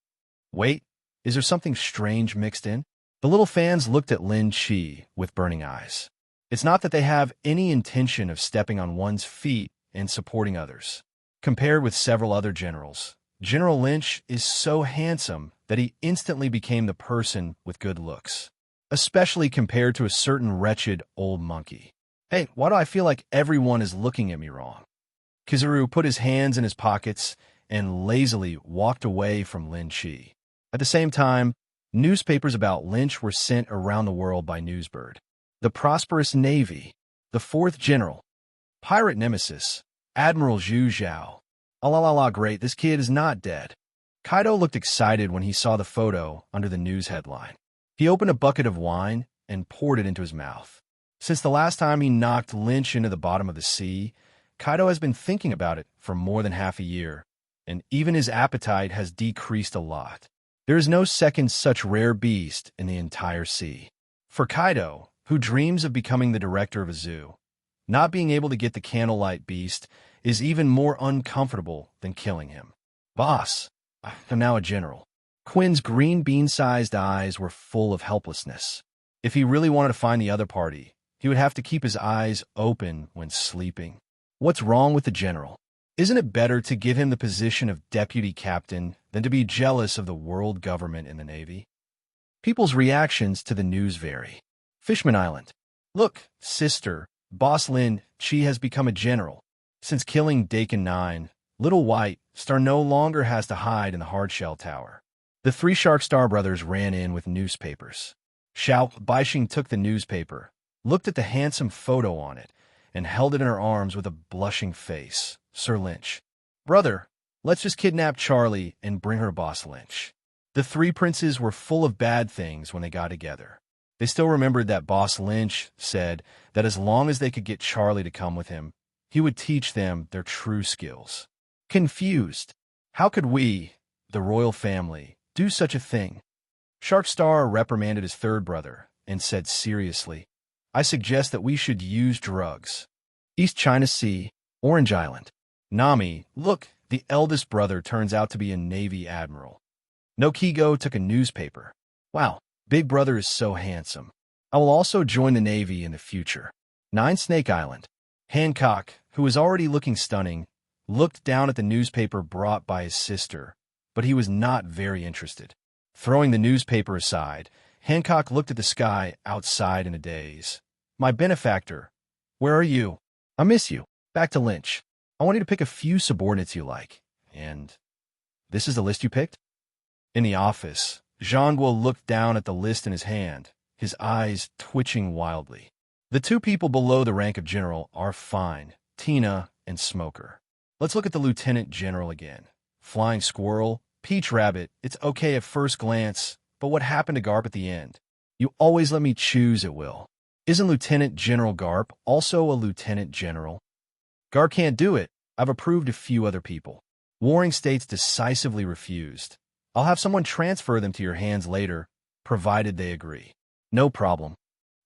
Speaker 1: Wait, is there something strange mixed in? The little fans looked at Lin Shi with burning eyes. It's not that they have any intention of stepping on one's feet and supporting others. Compared with several other generals, General Lynch is so handsome that he instantly became the person with good looks, especially compared to a certain wretched old monkey. Hey, why do I feel like everyone is looking at me wrong? Kizaru put his hands in his pockets and lazily walked away from Lin Shi. At the same time, newspapers about Lynch were sent around the world by Newsbird. The prosperous Navy, the 4th General, pirate nemesis, Admiral Zhu Zhao. La great, this kid is not dead. Kaido looked excited when he saw the photo under the news headline. He opened a bucket of wine and poured it into his mouth. Since the last time he knocked Lynch into the bottom of the sea, Kaido has been thinking about it for more than half a year, and even his appetite has decreased a lot. There is no second such rare beast in the entire sea. For Kaido, who dreams of becoming the director of a zoo, not being able to get the candlelight beast is even more uncomfortable than killing him. Boss, I'm now a general. Quinn's green bean-sized eyes were full of helplessness. If he really wanted to find the other party, he would have to keep his eyes open when sleeping. What's wrong with the general? Isn't it better to give him the position of deputy captain than to be jealous of the world government in the Navy? People's reactions to the news vary. Fishman Island. Look, sister, Boss Lin Chi has become a general. Since killing Dakin 9, Little White Star no longer has to hide in the hardshell tower. The three Sharkstar brothers ran in with newspapers. Xiao Baixing took the newspaper, looked at the handsome photo on it, and held it in her arms with a blushing face. Sir Lynch. Brother, let's just kidnap Charlie and bring her boss Lynch. The three princes were full of bad things when they got together. They still remembered that boss Lynch said that as long as they could get Charlie to come with him, he would teach them their true skills. Confused. How could we, the royal family, do such a thing? Sharkstar reprimanded his third brother and said seriously, I suggest that we should use drugs. East China Sea, Orange Island. Nami, look, the eldest brother turns out to be a Navy admiral. Nokigo took a newspaper. Wow, Big Brother is so handsome. I will also join the Navy in the future. 9 Snake Island. Hancock, who was already looking stunning, looked down at the newspaper brought by his sister, but he was not very interested. Throwing the newspaper aside, Hancock looked at the sky outside in a daze. My benefactor, where are you? I miss you. Back to Lynch. I want you to pick a few subordinates you like. And this is the list you picked? In the office, Zhangguo looked down at the list in his hand, his eyes twitching wildly. The two people below the rank of general are fine, Tina and Smoker. Let's look at the lieutenant general again. Flying Squirrel, Peach Rabbit, it's okay at first glance, but what happened to Garp at the end? You always let me choose at will. Isn't Lieutenant General Garp also a lieutenant general? Garp can't do it. I've approved a few other people. Warring States decisively refused. I'll have someone transfer them to your hands later, provided they agree. No problem.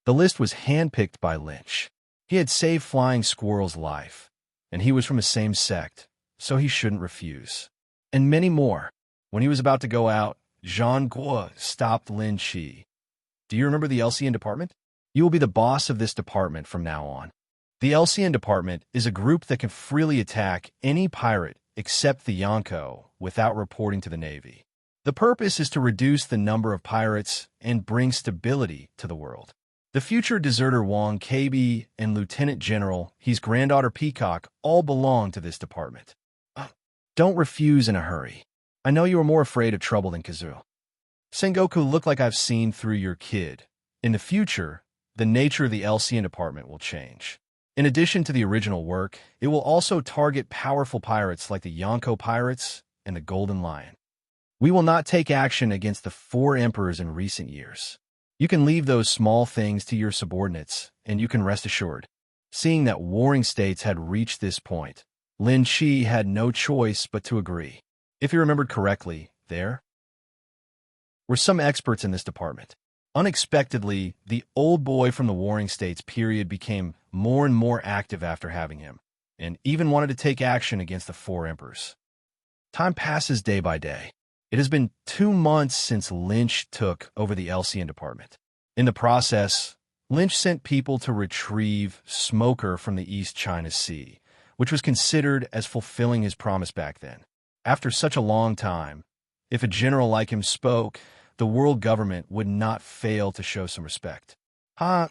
Speaker 1: The list was handpicked by Lynch. He had saved Flying Squirrel's life, and he was from the same sect, so he shouldn't refuse. And many more. When he was about to go out, Zhangguo stopped Lin Shi. Do you remember the LCN department? You will be the boss of this department from now on. The LCN department is a group that can freely attack any pirate except the Yonko without reporting to the Navy. The purpose is to reduce the number of pirates and bring stability to the world. The future deserter Wang KB and Lieutenant General, his granddaughter Peacock, all belong to this department. Don't refuse in a hurry. I know you are more afraid of trouble than Kazuo. Sengoku, look like I've seen through your kid. In the future, the nature of the LCN department will change. In addition to the original work, it will also target powerful pirates like the Yonko Pirates and the Golden Lion. We will not take action against the 4 emperors in recent years. You can leave those small things to your subordinates, and you can rest assured. Seeing that warring states had reached this point, Lin Shi had no choice but to agree. If he remembered correctly, there were some experts in this department. Unexpectedly, the old boy from the warring states period became more and more active after having him, and even wanted to take action against the 4 emperors. Time passes day by day. It has been 2 months since Lynch took over the LCN department. In the process, Lynch sent people to retrieve Smoker from the East China Sea, which was considered as fulfilling his promise back then. After such a long time, if a general like him spoke, the world government would not fail to show some respect.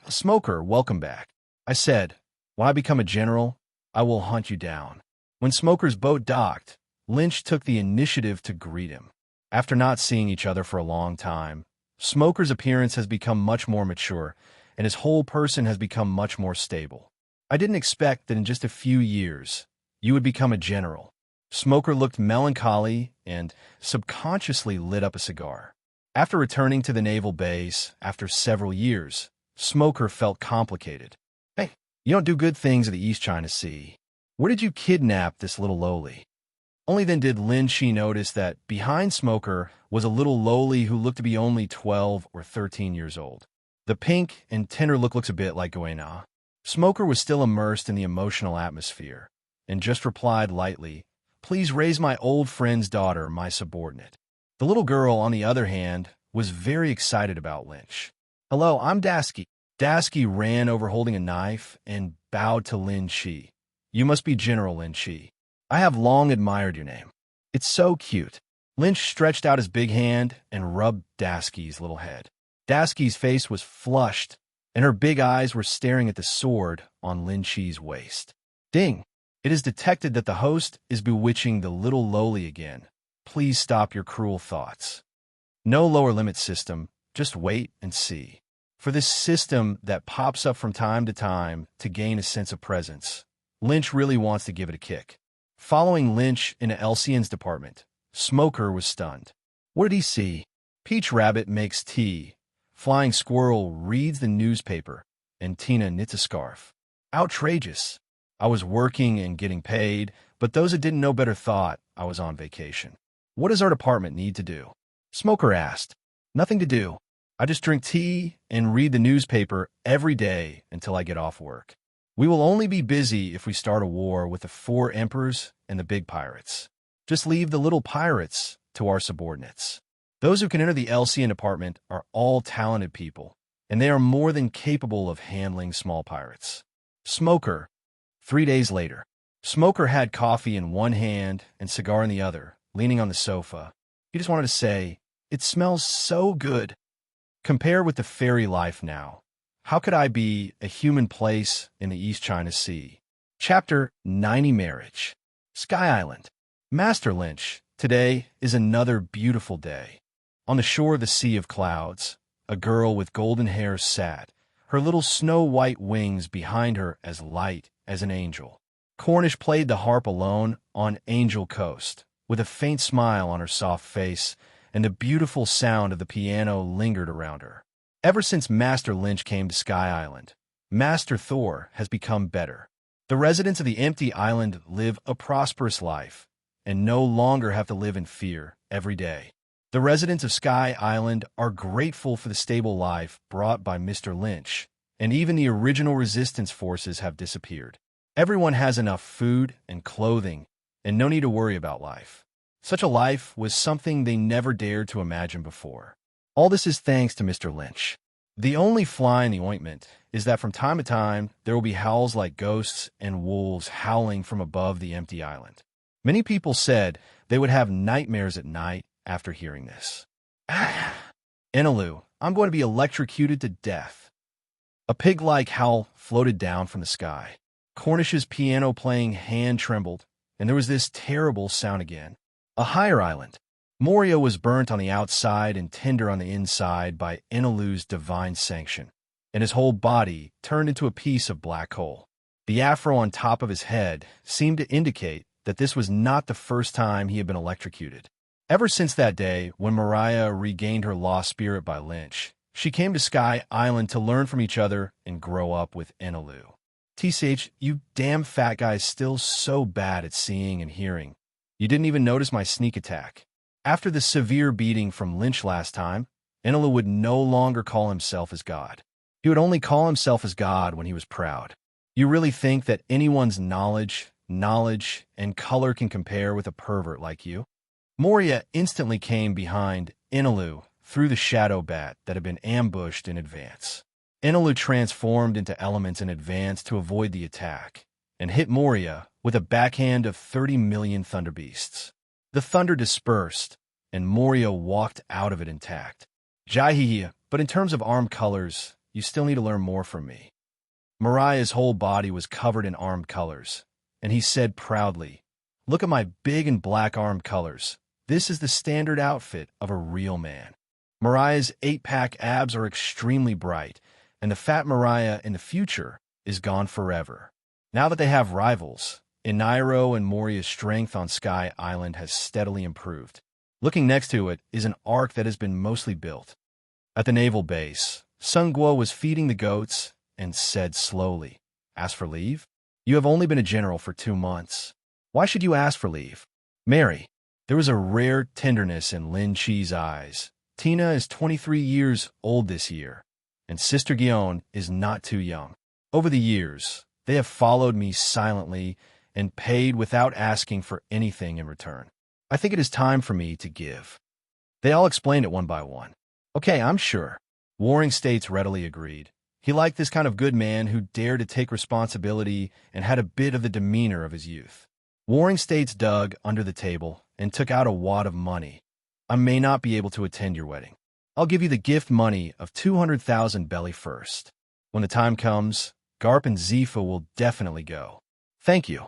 Speaker 1: Smoker, welcome back. I said, when I become a general, I will hunt you down. When Smoker's boat docked, Lynch took the initiative to greet him. After not seeing each other for a long time, Smoker's appearance has become much more mature, and his whole person has become much more stable. I didn't expect that in just a few years, you would become a general. Smoker looked melancholy and subconsciously lit up a cigar. After returning to the naval base after several years, Smoker felt complicated. Hey, you don't do good things at the East China Sea. Where did you kidnap this little lowly? Only then did Lin Shi notice that behind Smoker was a little lowly who looked to be only 12 or 13 years old. The pink and tender look looks a bit like Guena. Smoker was still immersed in the emotional atmosphere, and just replied lightly, "Please raise my old friend's daughter, my subordinate." The little girl, on the other hand, was very excited about Lynch. "Hello, I'm Dasky." Dasky ran over holding a knife and bowed to Lin Shi. "You must be General Lin Shi. I have long admired your name. It's so cute." Lynch stretched out his big hand and rubbed Dasky's little head. Dasky's face was flushed, and her big eyes were staring at the sword on Lin Shi's waist. "Ding! It is detected that the host is bewitching the little lowly again. Please stop your cruel thoughts." No lower limit system, just wait and see. For this system that pops up from time to gain a sense of presence, Lynch really wants to give it a kick. Following Lynch into Elsian's department, Smoker was stunned. What did he see? Peach Rabbit makes tea, Flying Squirrel reads the newspaper, and Tina knits a scarf. Outrageous. I was working and getting paid, but those that didn't know better thought I was on vacation. What does our department need to do? Smoker asked. Nothing to do. I just drink tea and read the newspaper every day until I get off work. We will only be busy if we start a war with the 4 emperors and the big pirates. Just leave the little pirates to our subordinates. Those who can enter the Elsian department are all talented people, and they are more than capable of handling small pirates. Smoker. 3 days later. Smoker had coffee in one hand and cigar in the other, leaning on the sofa. He just wanted to say, "It smells so good." Compare with the fairy life now. How could I be a human place in the East China Sea? Chapter 90 Marriage. Sky Island. Master Lynch, today is another beautiful day. On the shore of the Sea of Clouds, a girl with golden hair sat, her little snow-white wings behind her as light as an angel. Cornish played the harp alone on Angel Coast, with a faint smile on her soft face, and the beautiful sound of the piano lingered around her. Ever since Master Lynch came to Sky Island, Master Thor has become better. The residents of the empty island live a prosperous life and no longer have to live in fear every day. The residents of Sky Island are grateful for the stable life brought by Mr. Lynch, and even the original resistance forces have disappeared. Everyone has enough food and clothing and no need to worry about life. Such a life was something they never dared to imagine before. All this is thanks to Mr. Lynch. The only fly in the ointment is that from time to time, there will be howls like ghosts and wolves howling from above the empty island. Many people said they would have nightmares at night after hearing this. Enelu, I'm going to be electrocuted to death. A pig-like howl floated down from the sky. Cornish's piano-playing hand trembled, and there was this terrible sound again. A higher island. Moria was burnt on the outside and tender on the inside by Enelu's divine sanction, and his whole body turned into a piece of black coal. The afro on top of his head seemed to indicate that this was not the first time he had been electrocuted. Ever since that day, when Mariah regained her lost spirit by Lynch, she came to Sky Island to learn from each other and grow up with Enelu. TCH, you damn fat guy is still so bad at seeing and hearing. You didn't even notice my sneak attack. After the severe beating from Lynch last time, Enelu would no longer call himself as God. He would only call himself as God when he was proud. You really think that anyone's knowledge, and color can compare with a pervert like you? Moria instantly came behind Enelu through the shadow bat that had been ambushed in advance. Enelu transformed into elements in advance to avoid the attack, and hit Moria with a backhand of 30 million thunder beasts. The thunder dispersed, and Moria walked out of it intact. Jaihiya, but in terms of armed colors, you still need to learn more from me. Mariah's whole body was covered in armed colors, and he said proudly, "Look at my big and black armed colors. This is the standard outfit of a real man." Mariah's 8-pack abs are extremely bright, and the fat Mariah in the future is gone forever. Now that they have rivals, Inairo and Moria's strength on Sky Island has steadily improved. Looking next to it is an ark that has been mostly built. At the naval base, Sun Guo was feeding the goats and said slowly, "Ask for leave? You have only been a general for 2 months. Why should you ask for leave?" Mary. There was a rare tenderness in Lin Chi's eyes. Tina is 23 years old this year, and Sister Guion is not too young. Over the years, they have followed me silently and paid without asking for anything in return. I think it is time for me to give. They all explained it one by one. Okay, I'm sure. Warring States readily agreed. He liked this kind of good man who dared to take responsibility and had a bit of the demeanor of his youth. Warring States dug under the table and took out a wad of money. "I may not be able to attend your wedding. I'll give you the gift money of 200,000 belly first. When the time comes, Garp and Zifa will definitely go. Thank you."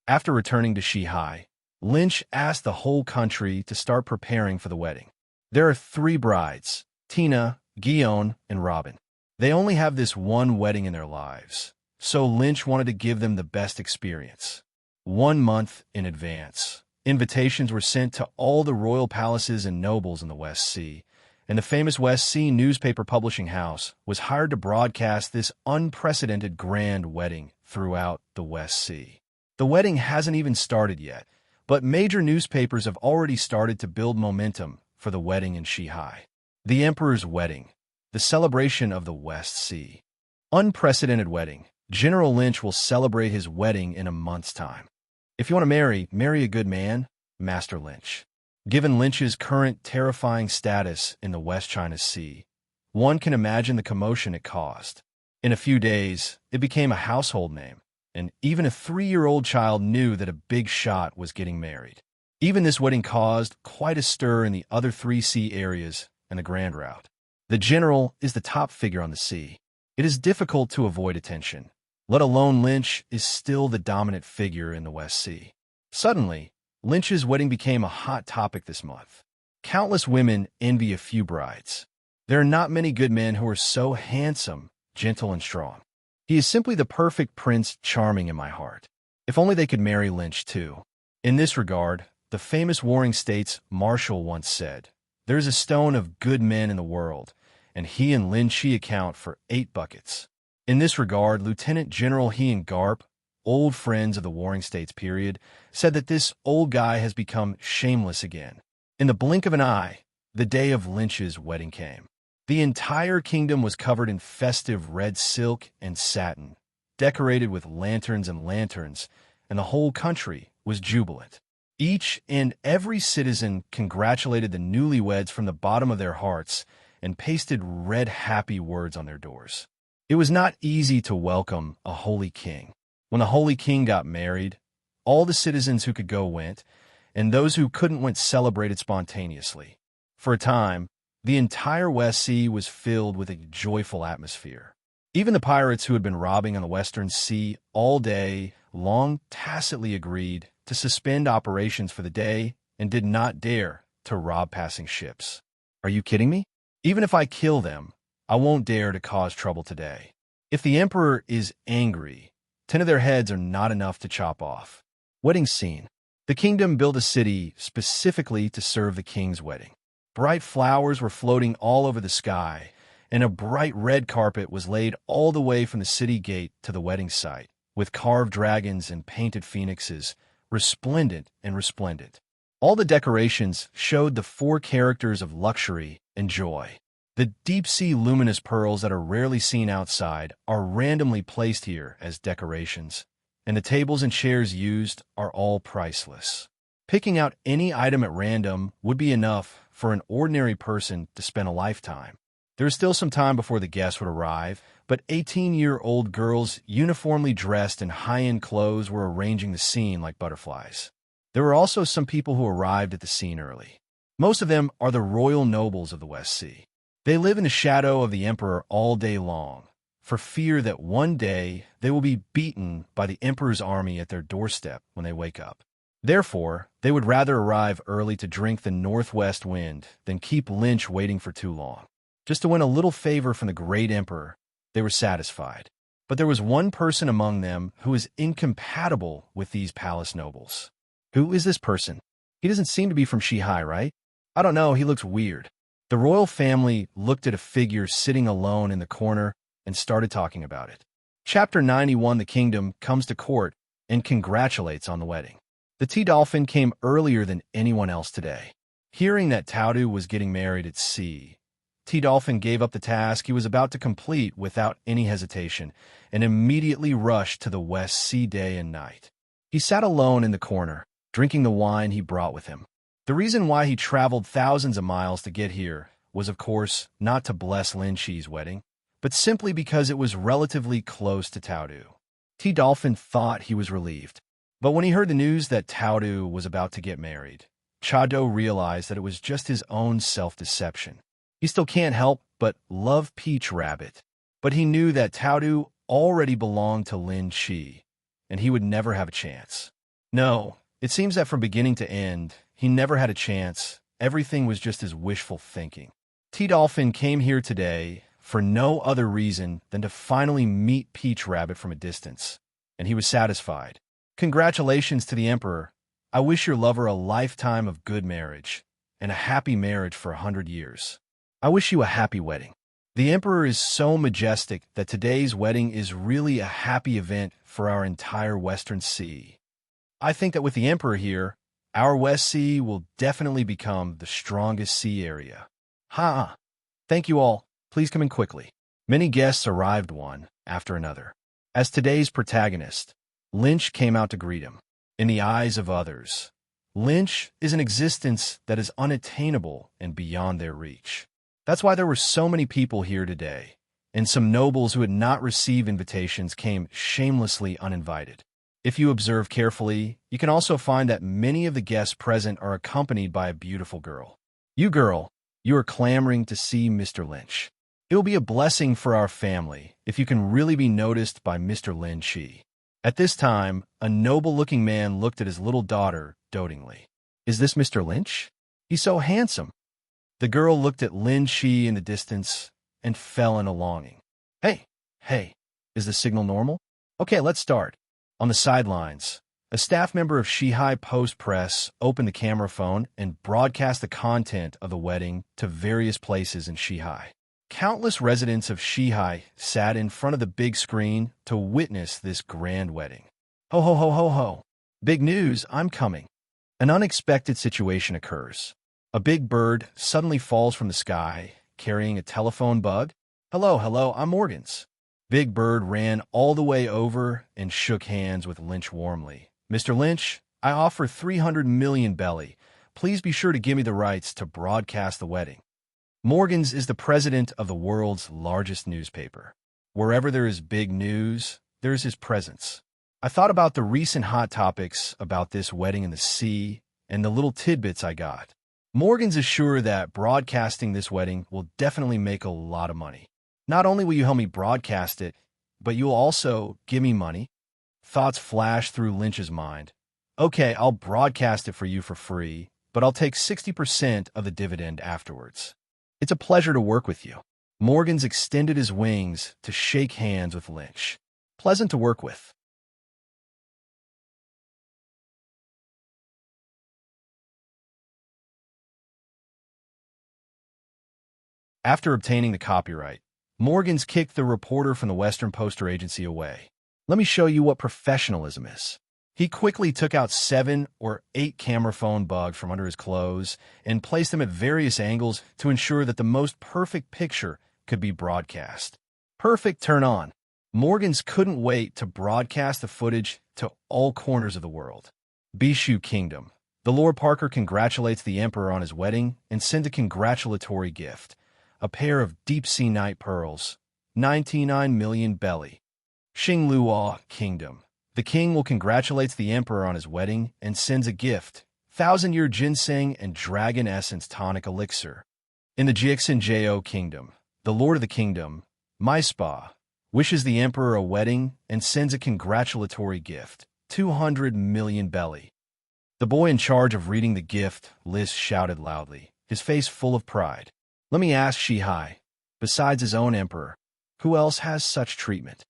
Speaker 1: After returning to Shihai, Lynch asked the whole country to start preparing for the wedding. There are 3 brides, Tina, Guillaume, and Robin. They only have this one wedding in their lives, so Lynch wanted to give them the best experience. 1 month in advance, invitations were sent to all the royal palaces and nobles in the West Sea, and the famous West Sea newspaper publishing house was hired to broadcast this unprecedented grand wedding throughout the West Sea. The wedding hasn't even started yet, but major newspapers have already started to build momentum for the wedding in Shanghai. The Emperor's Wedding, the celebration of the West Sea. Unprecedented wedding. General Lynch will celebrate his wedding in a month's time. If you want to marry a good man, Master Lynch. Given Lynch's current terrifying status in the West China Sea, one can imagine the commotion it caused. In a few days, it became a household name, and even a 3-year-old child knew that a big shot was getting married. Even this wedding caused quite a stir in the other 3 sea areas and the Grand Route. The general is the top figure on the sea. It is difficult to avoid attention, let alone Lynch is still the dominant figure in the West Sea. Suddenly, Lynch's wedding became a hot topic this month. Countless women envy a few brides. There are not many good men who are so handsome, gentle, and strong. He is simply the perfect Prince Charming in my heart. If only they could marry Lynch too. In this regard, the famous Warring States Marshal once said, "There is a stone of good men in the world, and he and Lin Chi account for 8 buckets." In this regard, Lieutenant General He and Garp, old friends of the Warring States period, said that this old guy has become shameless again. In the blink of an eye, the day of Lynch's wedding came. The entire kingdom was covered in festive red silk and satin, decorated with lanterns, and the whole country was jubilant. Each and every citizen congratulated the newlyweds from the bottom of their hearts and pasted red happy words on their doors. It was not easy to welcome a holy king. When the holy king got married, all the citizens who could go went, and those who couldn't went celebrated spontaneously. For a time, the entire West Sea was filled with a joyful atmosphere. Even the pirates who had been robbing on the Western Sea all day long tacitly agreed to suspend operations for the day and did not dare to rob passing ships. Are you kidding me? Even if I kill them, I won't dare to cause trouble today. If the emperor is angry, 10 of their heads are not enough to chop off. Wedding scene. The kingdom built a city specifically to serve the king's wedding. Bright flowers were floating all over the sky, and a bright red carpet was laid all the way from the city gate to the wedding site, with carved dragons and painted phoenixes, resplendent. All the decorations showed the 4 characters of luxury and joy. The deep-sea luminous pearls that are rarely seen outside are randomly placed here as decorations, and the tables and chairs used are all priceless. Picking out any item at random would be enough for an ordinary person to spend a lifetime. There is still some time before the guests would arrive, but 18-year-old girls uniformly dressed in high-end clothes were arranging the scene like butterflies. There were also some people who arrived at the scene early. Most of them are the royal nobles of the West Sea. They live in the shadow of the emperor all day long, for fear that one day they will be beaten by the emperor's army at their doorstep when they wake up. Therefore, they would rather arrive early to drink the northwest wind than keep Lynch waiting for too long. Just to win a little favor from the great emperor, they were satisfied. But there was one person among them who is incompatible with these palace nobles. Who is this person? He doesn't seem to be from Shanghai, right? I don't know, he looks weird. The royal family looked at a figure sitting alone in the corner and started talking about it. Chapter 91, the kingdom comes to court and congratulates on the wedding. The T-Dolphin came earlier than anyone else today. Hearing that Taudu was getting married at sea, T-Dolphin gave up the task he was about to complete without any hesitation and immediately rushed to the West Sea day and night. He sat alone in the corner, drinking the wine he brought with him. The reason why he traveled thousands of miles to get here was, of course, not to bless Lin Chi's wedding, but simply because it was relatively close to Taudu. T-Dolphin thought he was relieved. But when he heard the news that Taudu was about to get married, Chado realized that it was just his own self-deception. He still can't help but love Peach Rabbit, but he knew that Taudu already belonged to Lin Chi, and he would never have a chance. No, it seems that from beginning to end, he never had a chance, everything was just his wishful thinking. T-Dolphin came here today for no other reason than to finally meet Peach Rabbit from a distance, and he was satisfied. Congratulations to the Emperor. I wish your lover a lifetime of good marriage, and a happy marriage for 100 years. I wish you a happy wedding. The Emperor is so majestic that today's wedding is really a happy event for our entire Western Sea. I think that with the Emperor here, our West Sea will definitely become the strongest sea area. Ha! Thank you all. Please come in quickly. Many guests arrived one after another. As today's protagonist, Lynch came out to greet him. In the eyes of others, Lynch is an existence that is unattainable and beyond their reach. That's why there were so many people here today, and some nobles who had not received invitations came shamelessly uninvited. If you observe carefully, you can also find that many of the guests present are accompanied by a beautiful girl. You girl, you are clamoring to see Mr. Lynch. It will be a blessing for our family if you can really be noticed by Mr. Lin Chi. At this time, a noble-looking man looked at his little daughter dotingly. Is this Mr. Lynch? He's so handsome. The girl looked at Lin Chi in the distance and fell in a longing. Hey, is the signal normal? Okay, let's start. On the sidelines, a staff member of Shihai Post Press opened the camera phone and broadcast the content of the wedding to various places in Shihai. Countless residents of Shihai sat in front of the big screen to witness this grand wedding. Ho, ho, ho, ho, ho. Big news, I'm coming. An unexpected situation occurs. A big bird suddenly falls from the sky, carrying a telephone bug. Hello, I'm Morgans. Big Bird ran all the way over and shook hands with Lynch warmly. Mr. Lynch, I offer 300 million belly. Please be sure to give me the rights to broadcast the wedding. Morgans is the president of the world's largest newspaper. Wherever there is big news, there is his presence. I thought about the recent hot topics about this wedding in the sea and the little tidbits I got. Morgans is sure that broadcasting this wedding will definitely make a lot of money. Not only will you help me broadcast it, but you'll also give me money. Thoughts flashed through Lynch's mind. Okay, I'll broadcast it for you for free, but I'll take 60% of the dividend afterwards. It's a pleasure to work with you. Morgans extended his wings to shake hands with Lynch. Pleasant to work with. After obtaining the copyright, Morgans kicked the reporter from the Western Poster Agency away. Let me show you what professionalism is. He quickly took out 7 or 8 camera phone bugs from under his clothes and placed them at various angles to ensure that the most perfect picture could be broadcast. Perfect turn on. Morgans couldn't wait to broadcast the footage to all corners of the world. Bishu Kingdom. The Lord Parker congratulates the Emperor on his wedding and sends a congratulatory gift. A pair of deep-sea night pearls, 99 million belly. Xinglua Kingdom. The king will congratulate the emperor on his wedding and sends a gift, 1,000-year ginseng and dragon essence tonic elixir. In the Jiexinjao Kingdom, the lord of the kingdom, Maispa, wishes the emperor a wedding and sends a congratulatory gift, 200 million belly. The boy in charge of reading the gift list shouted loudly, his face full of pride. Let me ask Shihai, besides his own emperor, who else has such treatment?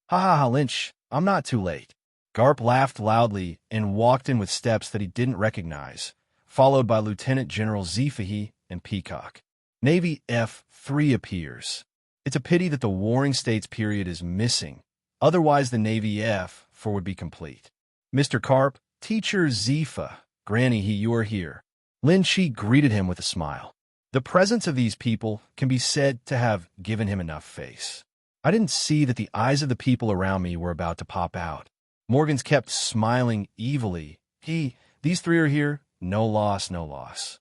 Speaker 1: Ha ha ha, Lynch, I'm not too late. Garp laughed loudly and walked in with steps that he didn't recognize, followed by Lieutenant General Zifahi and Peacock. Navy F-3 appears. It's a pity that the Warring States period is missing, otherwise the Navy F-4 would be complete. Mr. Carp, Teacher Zifa, Granny, you are here. Lin Chi greeted him with a smile. The presence of these people can be said to have given him enough face. I didn't see that the eyes of the people around me were about to pop out. Morgans kept smiling evilly. These 3 are here, no loss, no loss.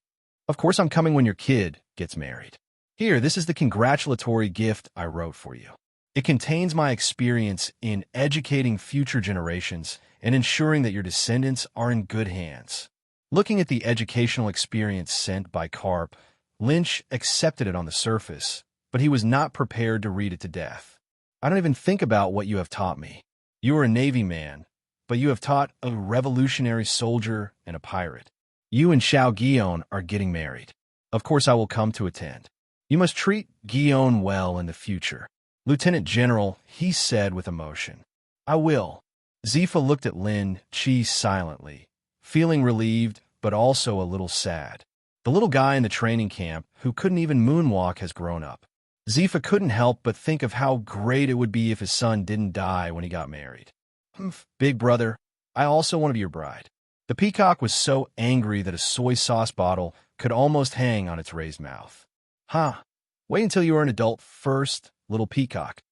Speaker 1: Of course I'm coming when your kid gets married. Here, this is the congratulatory gift I wrote for you. It contains my experience in educating future generations and ensuring that your descendants are in good hands. Looking at the educational experience sent by Carp, Lynch accepted it on the surface, but he was not prepared to read it to death. I don't even think about what you have taught me. You are a Navy man, but you have taught a revolutionary soldier and a pirate. You and Xiao Guion are getting married. Of course I will come to attend. You must treat Guion well in the future. Lieutenant General, he said with emotion. I will. Zifa looked at Lin Chi silently, feeling relieved but also a little sad. The little guy in the training camp who couldn't even moonwalk has grown up. Zifa couldn't help but think of how great it would be if his son didn't die when he got married. Big brother, I also want to be your bride. The peacock was so angry that a soy sauce bottle could almost hang on its raised mouth. Wait until you are an adult first, little peacock.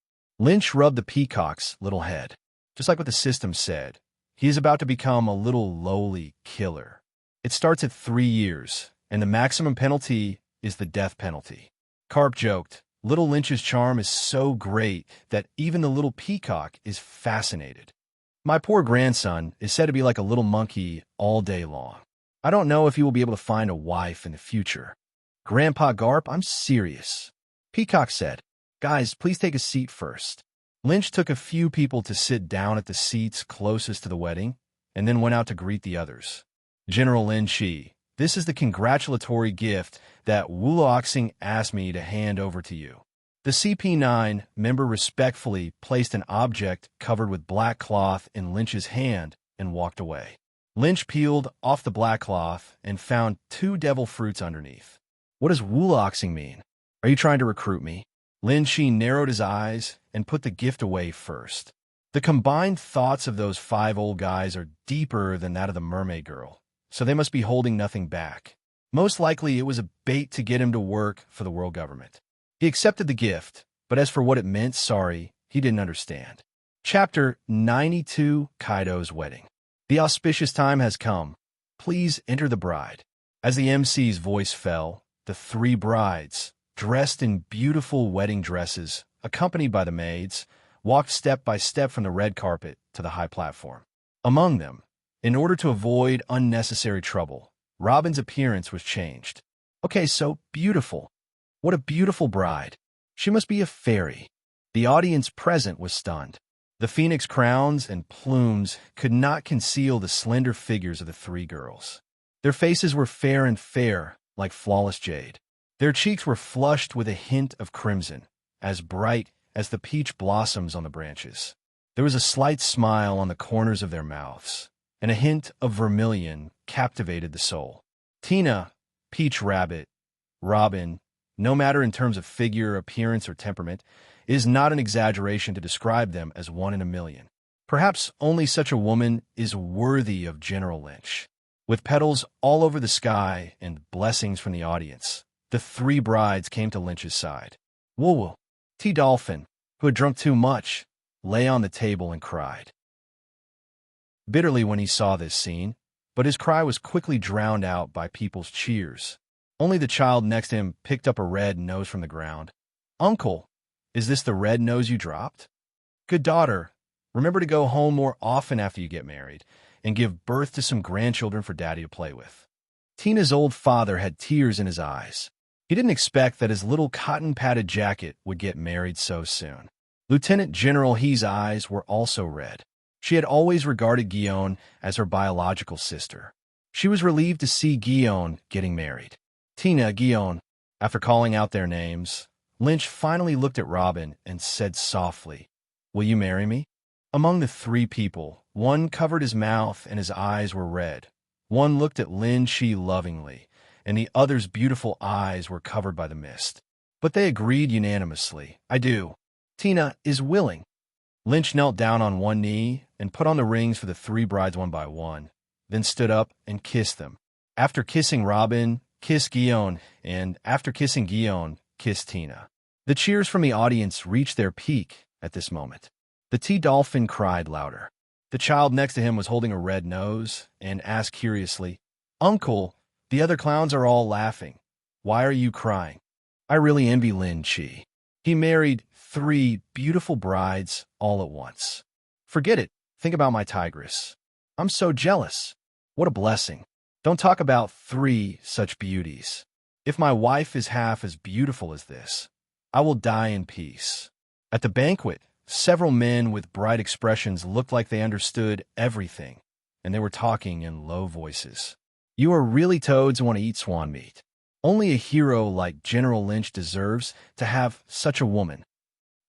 Speaker 1: Lynch rubbed the peacock's little head. Just like what the system said, he is about to become a little lowly killer. It starts at 3 years, and the maximum penalty is the death penalty. Carp joked, little Lynch's charm is so great that even the little peacock is fascinated. My poor grandson is said to be like a little monkey all day long. I don't know if he will be able to find a wife in the future. Grandpa Garp, I'm serious. Peacock said, guys, please take a seat first. Lynch took a few people to sit down at the seats closest to the wedding, and then went out to greet the others. General Lin Chi, this is the congratulatory gift that Wuloxing asked me to hand over to you. The CP9 member respectfully placed an object covered with black cloth in Lynch's hand and walked away. Lynch peeled off the black cloth and found 2 devil fruits underneath. What does Wuloxing mean? Are you trying to recruit me? Lin Chi narrowed his eyes and put the gift away first. The combined thoughts of those 5 old guys are deeper than that of the mermaid girl, so they must be holding nothing back. Most likely it was a bait to get him to work for the world government. He accepted the gift, but as for what it meant, sorry, he didn't understand. Chapter 92, Kaido's Wedding. The auspicious time has come. Please enter the bride. As the MC's voice fell, the 3 brides, dressed in beautiful wedding dresses, accompanied by the maids, walked step by step from the red carpet to the high platform. Among them, in order to avoid unnecessary trouble, Robin's appearance was changed. Okay, so beautiful. What a beautiful bride. She must be a fairy. The audience present was stunned. The phoenix crowns and plumes could not conceal the slender figures of the 3 girls. Their faces were fair and fair, like flawless jade. Their cheeks were flushed with a hint of crimson, as bright as the peach blossoms on the branches. There was a slight smile on the corners of their mouths, and a hint of vermilion captivated the soul. Tina, Peach Rabbit, Robin, no matter in terms of figure, appearance, or temperament, is not an exaggeration to describe them as 1 in a million. Perhaps only such a woman is worthy of General Lynch. With petals all over the sky and blessings from the audience, the 3 brides came to Lynch's side. Woo-woo. T-Dolphin, who had drunk too much, lay on the table and cried bitterly when he saw this scene, but his cry was quickly drowned out by people's cheers. Only the child next to him picked up a red nose from the ground. Uncle, is this the red nose you dropped? Good daughter, remember to go home more often after you get married and give birth to some grandchildren for Daddy to play with. Tina's old father had tears in his eyes. He didn't expect that his little cotton-padded jacket would get married so soon. Lieutenant General He's eyes were also red. She had always regarded Guion as her biological sister. She was relieved to see Guion getting married. Tina, Guion, after calling out their names, Lynch finally looked at Robin and said softly, will you marry me? Among the 3 people, one covered his mouth and his eyes were red. One looked at Lin Chi lovingly, and the other's beautiful eyes were covered by the mist. But they agreed unanimously. I do. Tina is willing. Lynch knelt down on one knee and put on the rings for the 3 brides one by one, then stood up and kissed them. After kissing Robin, kissed Guion, and after kissing Guion, kissed Tina. The cheers from the audience reached their peak at this moment. The T-Dolphin cried louder. The child next to him was holding a red nose and asked curiously, Uncle, the other clowns are all laughing. Why are you crying? I really envy Lin Chi. He married 3 beautiful brides all at once. Forget it. Think about my tigress. I'm so jealous. What a blessing. Don't talk about 3 such beauties. If my wife is half as beautiful as this, I will die in peace. At the banquet, several men with bright expressions looked like they understood everything, and they were talking in low voices. You are really toads who want to eat swan meat. Only a hero like General Lynch deserves to have such a woman.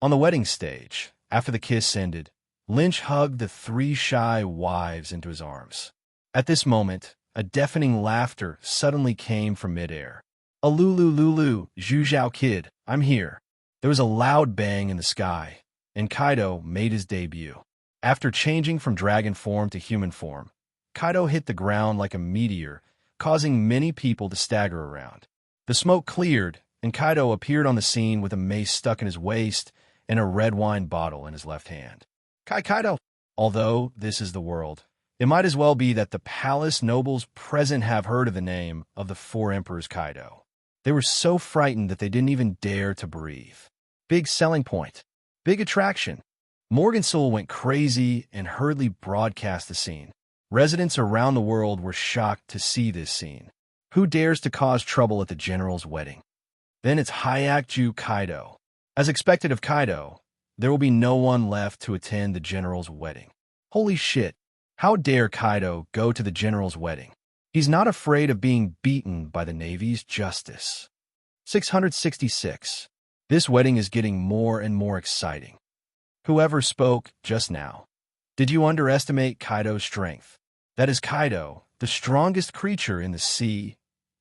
Speaker 1: On the wedding stage, after the kiss ended, Lynch hugged the three shy wives into his arms. At this moment, a deafening laughter suddenly came from midair. A Lulu Lulu, Zhu Zhao kid, I'm here. There was a loud bang in the sky, and Kaido made his debut. After changing from dragon form to human form, Kaido hit the ground like a meteor, causing many people to stagger around. The smoke cleared, and Kaido appeared on the scene with a mace stuck in his waist and a red wine bottle in his left hand. Kaido! Although this is the world, it might as well be that the palace nobles present have heard of the name of the four emperors Kaido. They were so frightened that they didn't even dare to breathe. Big selling point. Big attraction. Morgenstern went crazy and hurriedly broadcast the scene. Residents around the world were shocked to see this scene. Who dares to cause trouble at the general's wedding? Then it's Hyakju Kaido. As expected of Kaido, there will be no one left to attend the general's wedding. Holy shit, how dare Kaido go to the general's wedding? He's not afraid of being beaten by the Navy's justice. 666. This wedding is getting more and more exciting. Whoever spoke just now. Did you underestimate Kaido's strength? That is Kaido, the strongest creature in the sea,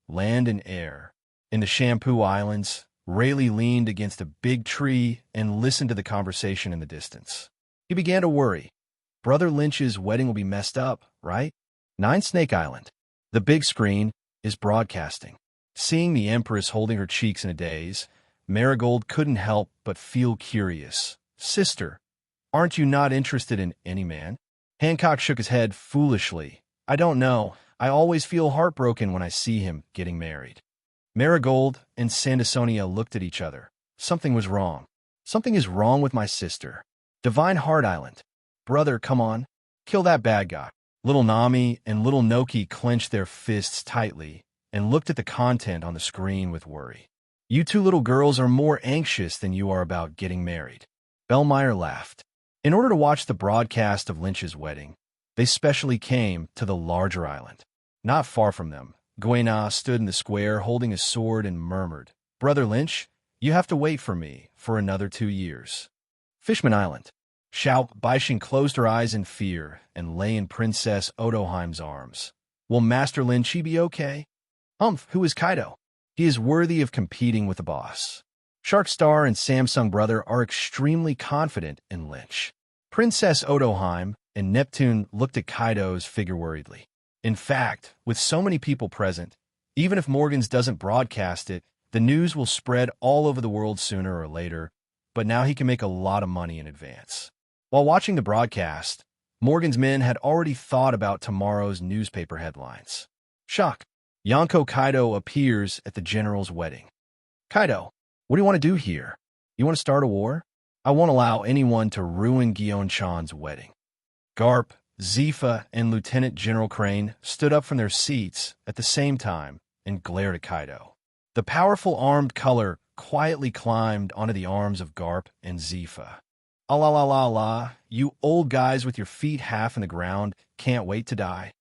Speaker 1: land, and air. In the Shampoo Islands, Rayleigh leaned against a big tree and listened to the conversation in the distance. He began to worry. Brother Lynch's wedding will be messed up, right? 9 Snake Island. The big screen is broadcasting. Seeing the Empress holding her cheeks in a daze, Marigold couldn't help but feel curious. Sister, aren't you not interested in any man? Hancock shook his head foolishly. I don't know. I always feel heartbroken when I see him getting married. Marigold and Sandersonia looked at each other. Something was wrong. Something is wrong with my sister. Divine Heart Island. Brother, come on. Kill that bad guy. Little Nami and Little Noki clenched their fists tightly and looked at the content on the screen with worry. You two little girls are more anxious than you are about getting married. Bellmeyer laughed. In order to watch the broadcast of Lynch's wedding, they specially came to the larger island. Not far from them, Guena stood in the square holding his sword and murmured, Brother Lynch, you have to wait for me for another 2 years. Fishman Island. Xiao Baixing closed her eyes in fear and lay in Princess Odoheim's arms. Will Master Lynch be okay? Who is Kaido? He is worthy of competing with the boss. Sharkstar and Samsung Brother are extremely confident in Lynch. Princess Odoheim and Neptune looked at Kaido's figure worriedly. In fact, with so many people present, even if Morgans doesn't broadcast it, the news will spread all over the world sooner or later, but now he can make a lot of money in advance. While watching the broadcast, Morgan's men had already thought about tomorrow's newspaper headlines. Shock. Yonko Kaido appears at the general's wedding. Kaido, what do you want to do here? You want to start a war? I won't allow anyone to ruin Gyeon-chan's wedding. Garp, Zifa, and Lieutenant General Crane stood up from their seats at the same time and glared at Kaido. The powerful armed color quietly climbed onto the arms of Garp and Zifa. La la la la, you old guys with your feet half in the ground can't wait to die.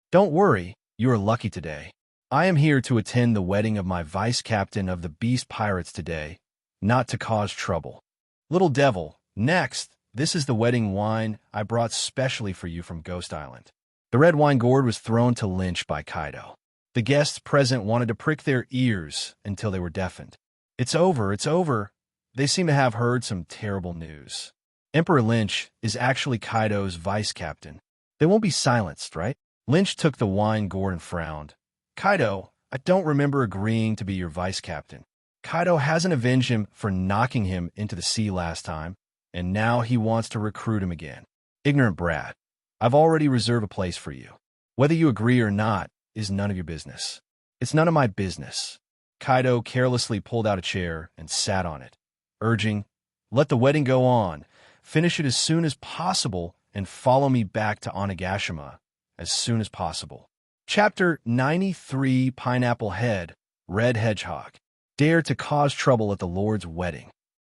Speaker 1: Don't worry, you are lucky today. I am here to attend the wedding of my vice captain of the Beast Pirates today, not to cause trouble. Little devil, next, this is the wedding wine I brought specially for you from Ghost Island. The red wine gourd was thrown to Lynch by Kaido. The guests present wanted to prick their ears until they were deafened. It's over, it's over. They seem to have heard some terrible news. Emperor Lynch is actually Kaido's vice captain. They won't be silenced, right? Lynch took the wine gourd and frowned. Kaido, I don't remember agreeing to be your vice captain. Kaido hasn't avenged him for knocking him into the sea last time, and now he wants to recruit him again. Ignorant brat. I've already reserved a place for you. Whether you agree or not is none of your business. It's none of my business. Kaido carelessly pulled out a chair and sat on it, urging, let the wedding go on, finish it as soon as possible, and follow me back to Onigashima as soon as possible. Chapter 93, Pineapple Head, Red Hedgehog. Dare to cause trouble at the Lord's wedding.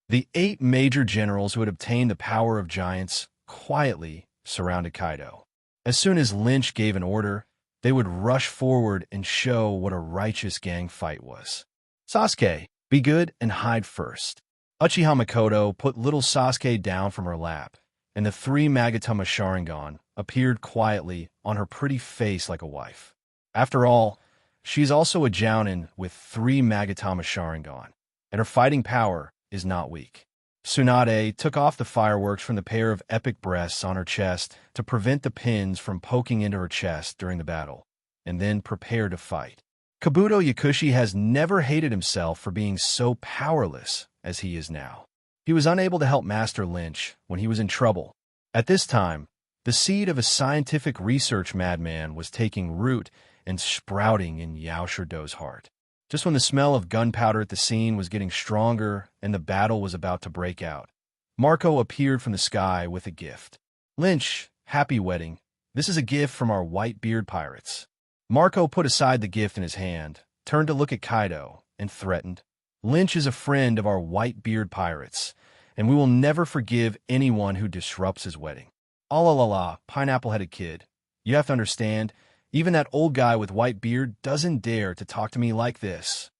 Speaker 1: The 8 major generals who had obtained the power of giants quietly surrounded Kaido. As soon as Lynch gave an order, they would rush forward and show what a righteous gang fight was. Sasuke, be good and hide first. Uchiha Makoto put little Sasuke down from her lap, and the 3 Magatama Sharingan appeared quietly on her pretty face like a wife. After all, she's also a Jounin with 3 Magatama Sharingan, and her fighting power is not weak. Tsunade took off the fireworks from the pair of epic breasts on her chest to prevent the pins from poking into her chest during the battle, and then prepared to fight. Kabuto Yakushi has never hated himself for being so powerless as he is now. He was unable to help Master Lynch when he was in trouble. At this time, the seed of a scientific research madman was taking root and sprouting in Yao Shido's heart. Just when the smell of gunpowder at the scene was getting stronger and the battle was about to break out, Marco appeared from the sky with a gift. Lynch, happy wedding. This is a gift from our White-Beard pirates. Marco put aside the gift in his hand, turned to look at Kaido, and threatened, Lynch is a friend of our White-Beard pirates, and we will never forgive anyone who disrupts his wedding. Ah la la la, pineapple-headed kid. You have to understand, even that old guy with white beard doesn't dare to talk to me like this.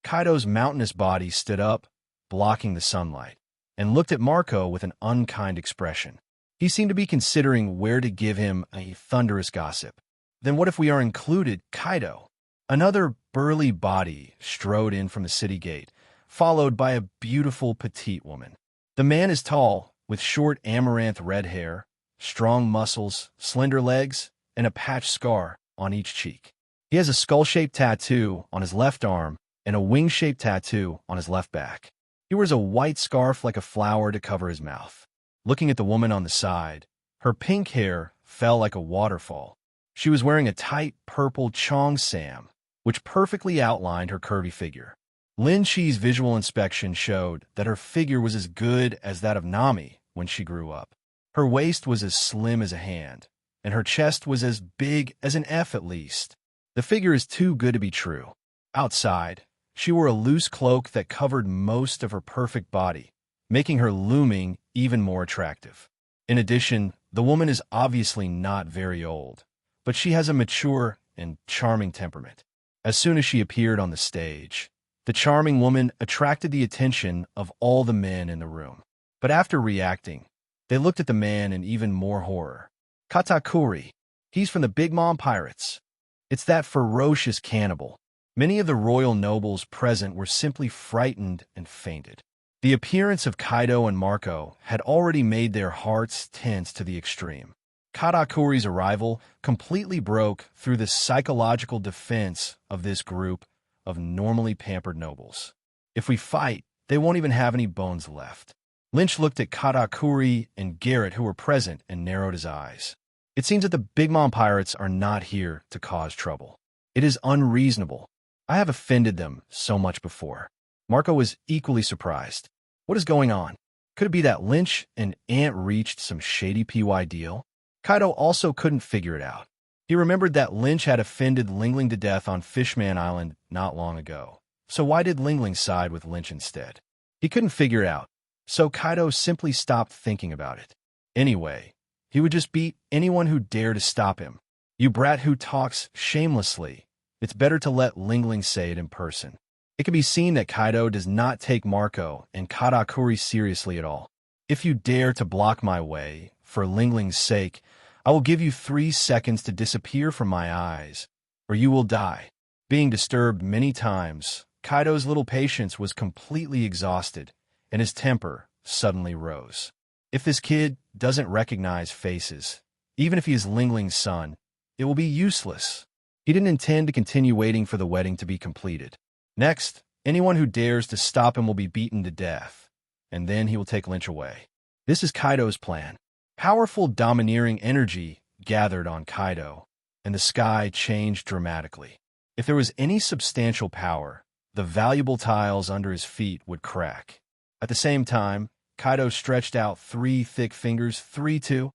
Speaker 1: Kaido's mountainous body stood up, blocking the sunlight, and looked at Marco with an unkind expression. He seemed to be considering where to give him a thunderous gossip. Then what if we are included, Kaido? Another burly body strode in from the city gate, followed by a beautiful petite woman. The man is tall, with short amaranth red hair, strong muscles, slender legs, and a patched scar on each cheek. He has a skull-shaped tattoo on his left arm and a wing-shaped tattoo on his left back. He wears a white scarf like a flower to cover his mouth. Looking at the woman on the side, her pink hair fell like a waterfall. She was wearing a tight purple cheongsam, which perfectly outlined her curvy figure. Lin Chi's visual inspection showed that her figure was as good as that of Nami when she grew up. Her waist was as slim as a hand, and her chest was as big as an F at least. The figure is too good to be true. Outside, she wore a loose cloak that covered most of her perfect body, making her looming even more attractive. In addition, the woman is obviously not very old, but she has a mature and charming temperament. As soon as she appeared on the stage, the charming woman attracted the attention of all the men in the room. But after reacting, they looked at the man in even more horror. Katakuri. He's from the Big Mom Pirates. It's that ferocious cannibal. Many of the royal nobles present were simply frightened and fainted. The appearance of Kaido and Marco had already made their hearts tense to the extreme. Katakuri's arrival completely broke through the psychological defense of this group of normally pampered nobles. If we fight, they won't even have any bones left. Lynch looked at Katakuri and Garrett, who were present, and narrowed his eyes. It seems that the Big Mom Pirates are not here to cause trouble. It is unreasonable. I have offended them so much before. Marco was equally surprised. What is going on? Could it be that Lynch and Ant reached some shady PY deal? Kaido also couldn't figure it out. He remembered that Lynch had offended Lingling to death on Fishman Island not long ago. So why did Lingling side with Lynch instead? He couldn't figure it out, so Kaido simply stopped thinking about it. Anyway, he would just beat anyone who dared to stop him. You brat who talks shamelessly. It's better to let Lingling say it in person. It can be seen that Kaido does not take Marco and Katakuri seriously at all. If you dare to block my way, for Lingling's sake, I will give you 3 seconds to disappear from my eyes, or you will die. Being disturbed many times, Kaido's little patience was completely exhausted, and his temper suddenly rose. If this kid doesn't recognize faces, even if he is Lingling's son, it will be useless. He didn't intend to continue waiting for the wedding to be completed. Next, anyone who dares to stop him will be beaten to death, and then he will take Lynch away. This is Kaido's plan. Powerful, domineering energy gathered on Kaido, and the sky changed dramatically. If there was any substantial power, the valuable tiles under his feet would crack. At the same time, Kaido stretched out 3 thick fingers, 3-2.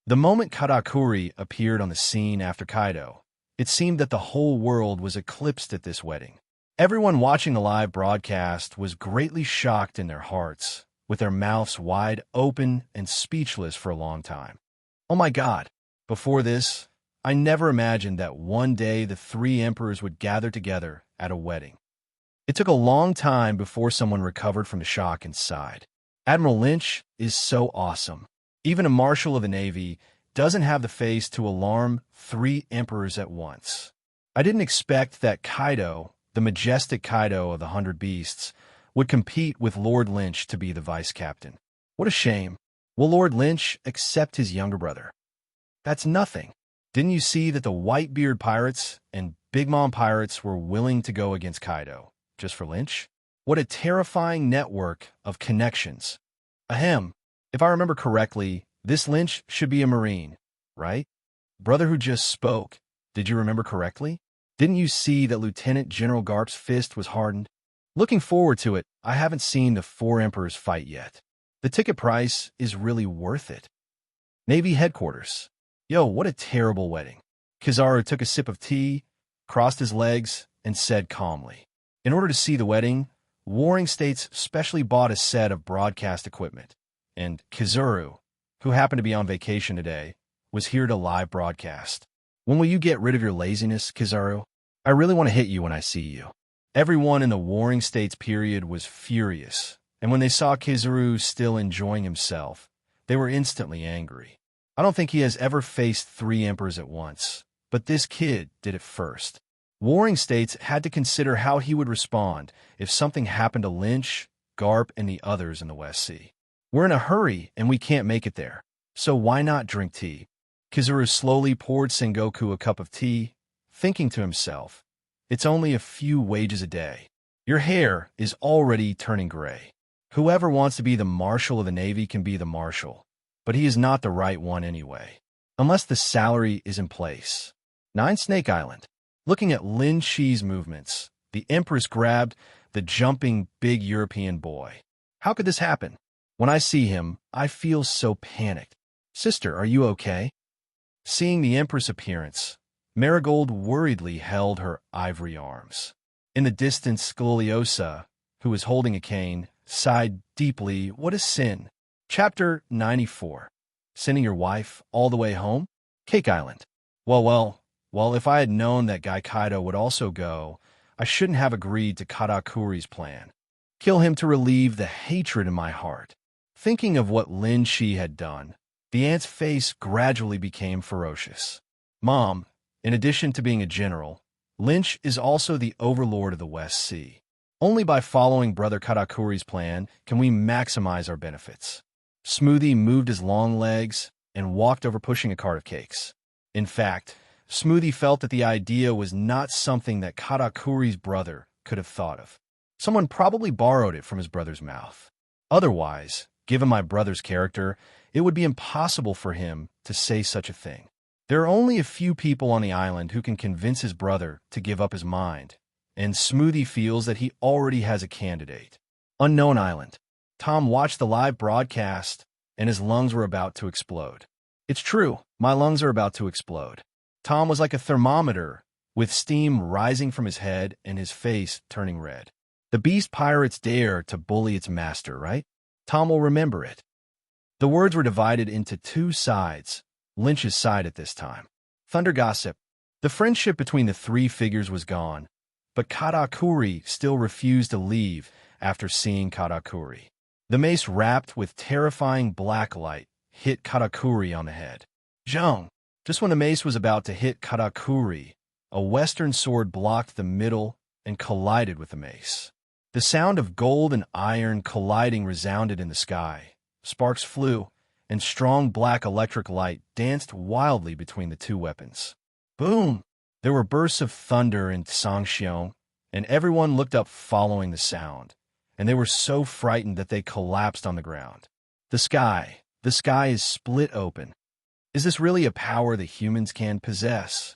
Speaker 1: The moment Katakuri appeared on the scene after Kaido, it seemed that the whole world was eclipsed at this wedding. Everyone watching the live broadcast was greatly shocked in their hearts, with their mouths wide open and speechless for a long time. Oh my God! Before this, I never imagined that one day the three emperors would gather together at a wedding. It took a long time before someone recovered from the shock inside. Admiral Lynch is so awesome. Even a marshal of the Navy doesn't have the face to alarm three emperors at once. I didn't expect that Kaido, the majestic Kaido of the 100 Beasts, would compete with Lord Lynch to be the vice captain. What a shame. Will Lord Lynch accept his younger brother? That's nothing. Didn't you see that the Whitebeard pirates and Big Mom pirates were willing to go against Kaido, just for Lynch? What a terrifying network of connections. Ahem. If I remember correctly, this Lynch should be a Marine, right? Brother who just spoke, did you remember correctly? Didn't you see that Lieutenant General Garp's fist was hardened? Looking forward to it, I haven't seen the four emperors fight yet. The ticket price is really worth it. Navy headquarters. Yo, what a terrible wedding. Kizaru took a sip of tea, crossed his legs, and said calmly, in order to see the wedding, Warring States specially bought a set of broadcast equipment, and Kizaru, who happened to be on vacation today, was here to live broadcast. When will you get rid of your laziness, Kizaru? I really want to hit you when I see you. Everyone in the Warring States period was furious, and when they saw Kizaru still enjoying himself, they were instantly angry. I don't think he has ever faced three emperors at once, but this kid did it first. Warring States had to consider how he would respond if something happened to Lynch, Garp, and the others in the West Sea. We're in a hurry, and we can't make it there, so why not drink tea? Kizaru slowly poured Sengoku a cup of tea, thinking to himself, it's only a few wages a day. Your hair is already turning gray. Whoever wants to be the Marshal of the Navy can be the Marshal, but he is not the right one anyway, unless the salary is in place. 9 Snake Island. Looking at Lin Shi's movements, the Empress grabbed the jumping big European boy. How could this happen? When I see him, I feel so panicked. Sister, are you okay? Seeing the Empress' appearance, Marigold worriedly held her ivory arms. In the distance, Scoliosa, who was holding a cane, sighed deeply. What a sin. Chapter 94. Sending your wife all the way home? Cake Island. Well, if I had known that Guy Kaido would also go, I shouldn't have agreed to Katakuri's plan. Kill him to relieve the hatred in my heart. Thinking of what Lin Shi had done, the aunt's face gradually became ferocious. Mom, in addition to being a general, Lynch is also the overlord of the West Sea. Only by following Brother Katakuri's plan can we maximize our benefits. Smoothie moved his long legs and walked over pushing a cart of cakes. In fact, Smoothie felt that the idea was not something that Katakuri's brother could have thought of. Someone probably borrowed it from his brother's mouth. Otherwise, given my brother's character, it would be impossible for him to say such a thing. There are only a few people on the island who can convince his brother to give up his mind, and Smoothie feels that he already has a candidate. Unknown Island. Tom watched the live broadcast, and his lungs were about to explode. It's true, my lungs are about to explode. Tom was like a thermometer, with steam rising from his head and his face turning red. The beast pirates dare to bully its master, right? Tom will remember it. The words were divided into two sides, Lynch's side at this time. Thunder gossip. The friendship between the three figures was gone, but Katakuri still refused to leave after seeing Katakuri. The mace wrapped with terrifying black light hit Katakuri on the head. Zhang! Just when the mace was about to hit Katakuri, a western sword blocked the middle and collided with the mace. The sound of gold and iron colliding resounded in the sky. Sparks flew, and strong black electric light danced wildly between the two weapons. Boom! There were bursts of thunder in Sangxiong, and everyone looked up following the sound, and they were so frightened that they collapsed on the ground. The sky is split open. Is this really a power that humans can possess?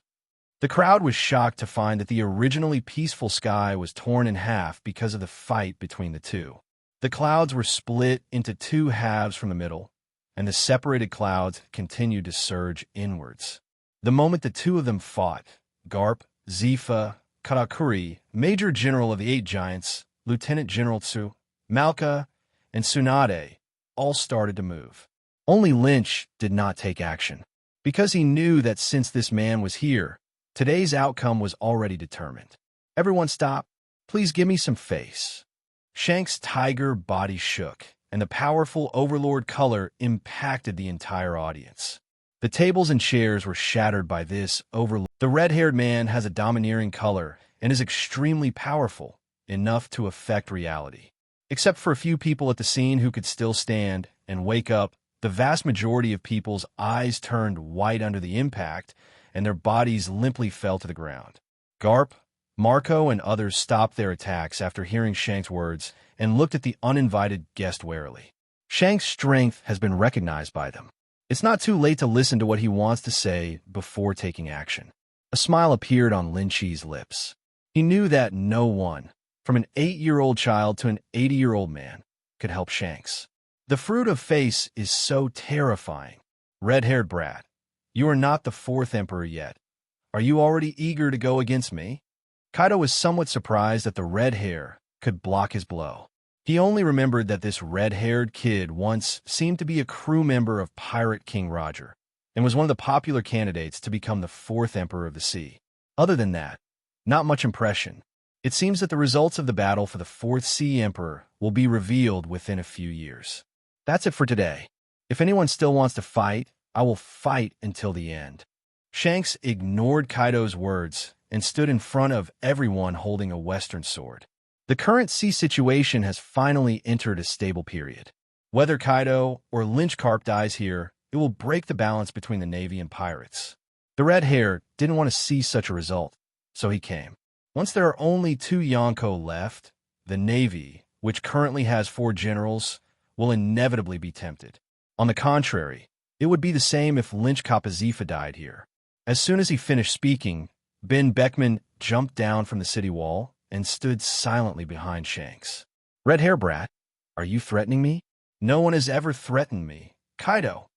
Speaker 1: The crowd was shocked to find that the originally peaceful sky was torn in half because of the fight between the two. The clouds were split into two halves from the middle, and the separated clouds continued to surge inwards. The moment the two of them fought, Garp, Zifa, Katakuri, Major General of the 8 Giants, Lieutenant General Tsu, Malka, and Tsunade all started to move. Only Lynch did not take action. because he knew that since this man was here, today's outcome was already determined. Everyone stop. Please give me some face. Shanks' tiger body shook, and the powerful overlord color impacted the entire audience. The tables and chairs were shattered by this overlord. The red-haired man has a domineering color and is extremely powerful, enough to affect reality. Except for a few people at the scene who could still stand and wake up, the vast majority of people's eyes turned white under the impact, and their bodies limply fell to the ground. Garp, Marco, and others stopped their attacks after hearing Shanks' words and looked at the uninvited guest warily. Shanks' strength has been recognized by them. It's not too late to listen to what he wants to say before taking action. A smile appeared on Lin Chi's lips. He knew that no one, from an 8-year-old child to an 80-year-old man, could help Shanks. The fruit of face is so terrifying. Red-haired brat, you are not the 4th emperor yet. Are you already eager to go against me? Kaido was somewhat surprised that the red hair could block his blow. He only remembered that this red-haired kid once seemed to be a crew member of Pirate King Roger, and was one of the popular candidates to become the 4th Emperor of the Sea. Other than that, not much impression. It seems that the results of the battle for the 4th Sea Emperor will be revealed within a few years. That's it for today. If anyone still wants to fight, I will fight until the end. Shanks ignored Kaido's words and stood in front of everyone holding a Western sword. The current sea situation has finally entered a stable period. Whether Kaido or Lynchcarp dies here, it will break the balance between the Navy and pirates. The red hair didn't want to see such a result, so he came. Once there are only 2 Yonko left, the Navy, which currently has 4 generals, will inevitably be tempted. On the contrary, it would be the same if Lynch Kapazifa died here. As soon as he finished speaking, Ben Beckman jumped down from the city wall and stood silently behind Shanks. Red hair brat, are you threatening me? No one has ever threatened me. Kaido.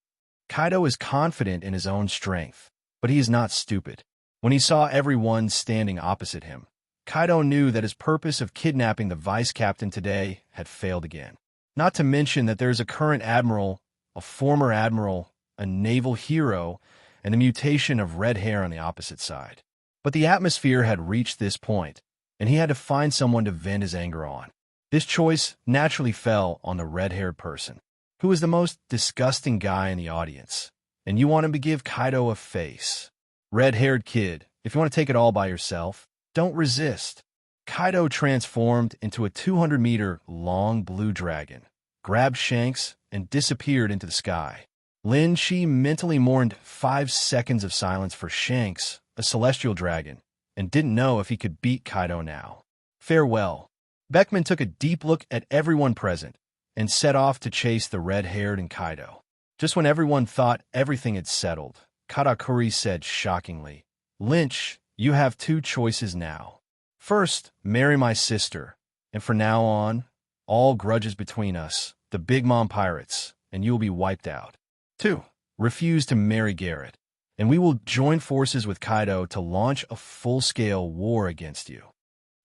Speaker 1: Kaido is confident in his own strength, but he is not stupid. When he saw everyone standing opposite him, Kaido knew that his purpose of kidnapping the vice captain today had failed again. Not to mention that there is a current admiral, a former admiral, a naval hero, and a mutation of red hair on the opposite side. But the atmosphere had reached this point, and he had to find someone to vent his anger on. This choice naturally fell on the red-haired person, who was the most disgusting guy in the audience, and you want him to give Kaido a face. Red-haired kid, if you want to take it all by yourself, don't resist. Kaido transformed into a 200-meter long blue dragon, grabbed Shanks, and disappeared into the sky. Lin Chi mentally mourned 5 seconds of silence for Shanks, a celestial dragon, and didn't know if he could beat Kaido now. Farewell. Beckman took a deep look at everyone present and set off to chase the red-haired and Kaido. Just when everyone thought everything had settled, Katakuri said shockingly, Lynch, you have 2 choices now. First, marry my sister, and from now on, all grudges between us, the Big Mom Pirates, and you will be wiped out. 2. Refuse to marry Garrett, and we will join forces with Kaido to launch a full-scale war against you.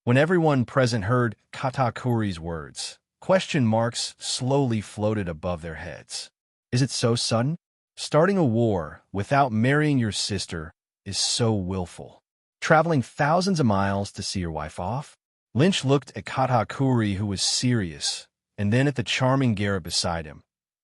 Speaker 1: When everyone present heard Katakuri's words, question marks slowly floated above their heads. Is it so sudden? Starting a war without marrying your sister is so willful. Traveling thousands of miles to see your wife off? Lynch looked at Katakuri, who was serious, and then at the charming Garrett beside him,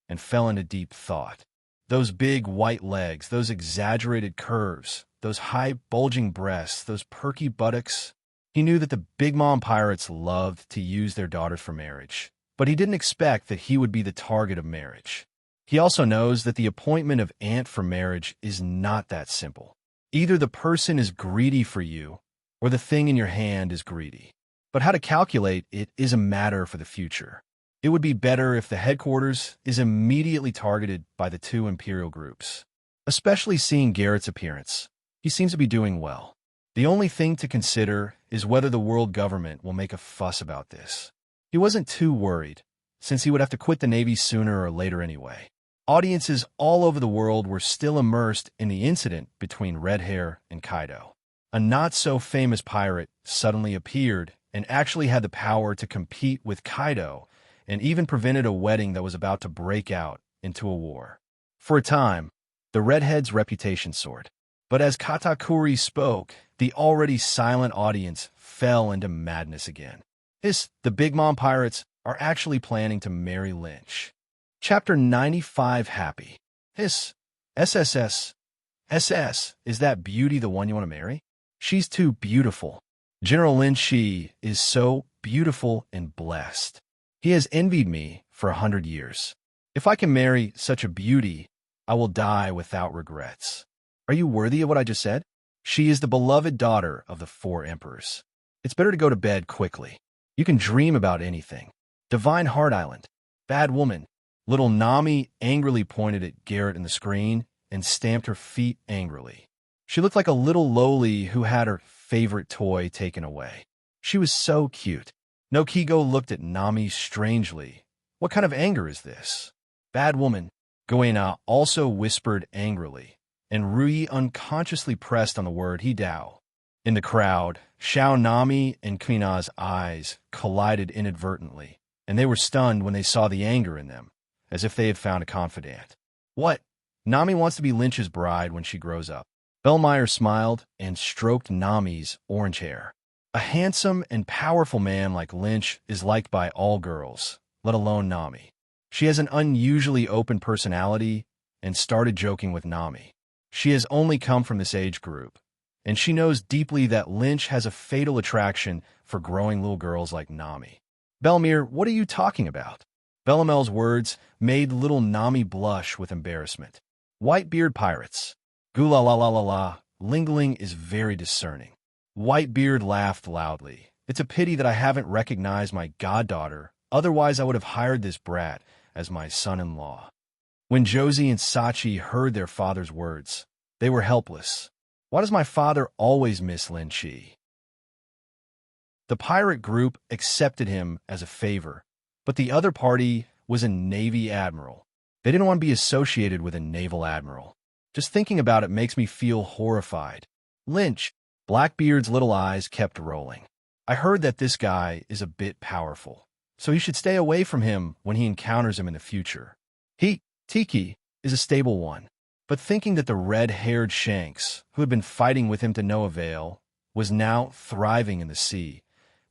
Speaker 1: and fell into deep thought. Those big white legs, those exaggerated curves, those high bulging breasts, those perky buttocks. He knew that the Big Mom Pirates loved to use their daughters for marriage, but he didn't expect that he would be the target of marriage. He also knows that the appointment of aunt for marriage is not that simple. Either the person is greedy for you, or the thing in your hand is greedy. But how to calculate it is a matter for the future. It would be better if the headquarters is immediately targeted by the 2 Imperial groups. Especially seeing Garrett's appearance. He seems to be doing well. The only thing to consider is whether the world government will make a fuss about this. He wasn't too worried, since he would have to quit the Navy sooner or later anyway. Audiences all over the world were still immersed in the incident between Red Hair and Kaido. A not-so-famous pirate suddenly appeared and actually had the power to compete with Kaido, and even prevented a wedding that was about to break out into a war. For a time, The redhead's reputation soared. But as Katakuri spoke, the already silent audience fell into madness again. The Big Mom Pirates are actually planning to marry Lynch. Chapter 95 Happy. SSS. Is that beauty the one you want to marry? She's too beautiful. General Lin Shi is so beautiful and blessed. He has envied me for 100 years. If I can marry such a beauty, I will die without regrets. Are you worthy of what I just said? She is the beloved daughter of the 4 emperors. It's better to go to bed quickly. You can dream about anything. Divine Heart Island. Bad woman. Little Nami angrily pointed at Garrett in the screen and stamped her feet angrily. She looked like a little loli who had her favorite toy taken away. She was so cute. Nokigo looked at Nami strangely. What kind of anger is this? Bad woman. Goena also whispered angrily, and Rui unconsciously pressed on the word Hidao. In the crowd, Xiao Nami and Kuina's eyes collided inadvertently, and they were stunned when they saw the anger in them, as if they had found a confidant. What? Nami wants to be Lynch's bride when she grows up. Bellmeyer smiled and stroked Nami's orange hair. A handsome and powerful man like Lynch is liked by all girls, let alone Nami. She has an unusually open personality and started joking with Nami. She has only come from this age group, and she knows deeply that Lynch has a fatal attraction for growing little girls like Nami. Belmere, what are you talking about? Bellamel's words made little Nami blush with embarrassment. Whitebeard pirates. Gula la la la la. Lingling is very discerning. Whitebeard laughed loudly. It's a pity that I haven't recognized my goddaughter, otherwise I would have hired this brat as my son-in-law. When Josie and Sachi heard their father's words, they were helpless. Why does my father always miss Lin Chi? The pirate group accepted him as a favor, but the other party was a Navy admiral. They didn't want to be associated with a naval admiral. Just thinking about it makes me feel horrified. Lynch. Blackbeard's little eyes kept rolling. I heard that this guy is a bit powerful, so he should stay away from him when he encounters him in the future. Tiki, is a stable one, but thinking that the red-haired Shanks, who had been fighting with him to no avail, was now thriving in the sea,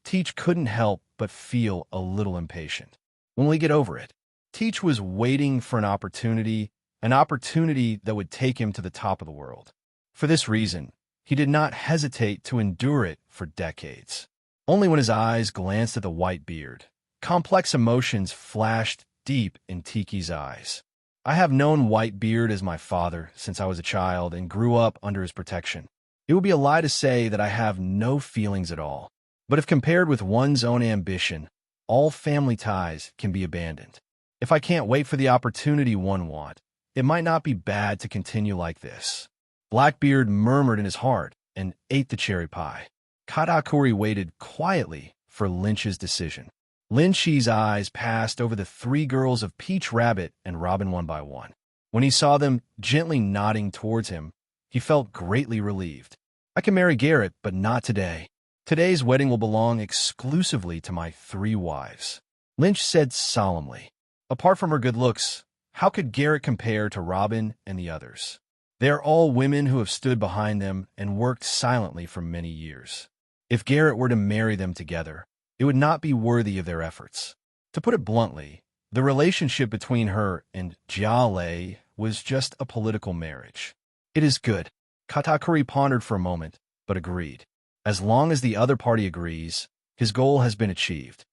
Speaker 1: Teach couldn't help but feel a little impatient. When will he get over it? Teach was waiting for an opportunity that would take him to the top of the world. For this reason, he did not hesitate to endure it for decades. Only when his eyes glanced at the white beard, complex emotions flashed deep in Tiki's eyes. I have known Whitebeard as my father since I was a child and grew up under his protection. It would be a lie to say that I have no feelings at all. But if compared with one's own ambition, all family ties can be abandoned. If I can't wait for the opportunity one wants, it might not be bad to continue like this. Blackbeard murmured in his heart and ate the cherry pie. Katakuri waited quietly for Lynch's decision. Lin Shi's eyes passed over the 3 girls of Peach Rabbit and Robin one by one. When he saw them gently nodding towards him, he felt greatly relieved. I can marry Garrett, but not today. Today's wedding will belong exclusively to my 3 wives. Lynch said solemnly. Apart from her good looks, how could Garrett compare to Robin and the others? They are all women who have stood behind them and worked silently for many years. If Garrett were to marry them together, it would not be worthy of their efforts. To put it bluntly, the relationship between her and Jia Lei was just a political marriage. It is good. Katakuri pondered for a moment, but agreed. As long as the other party agrees, his goal has been achieved.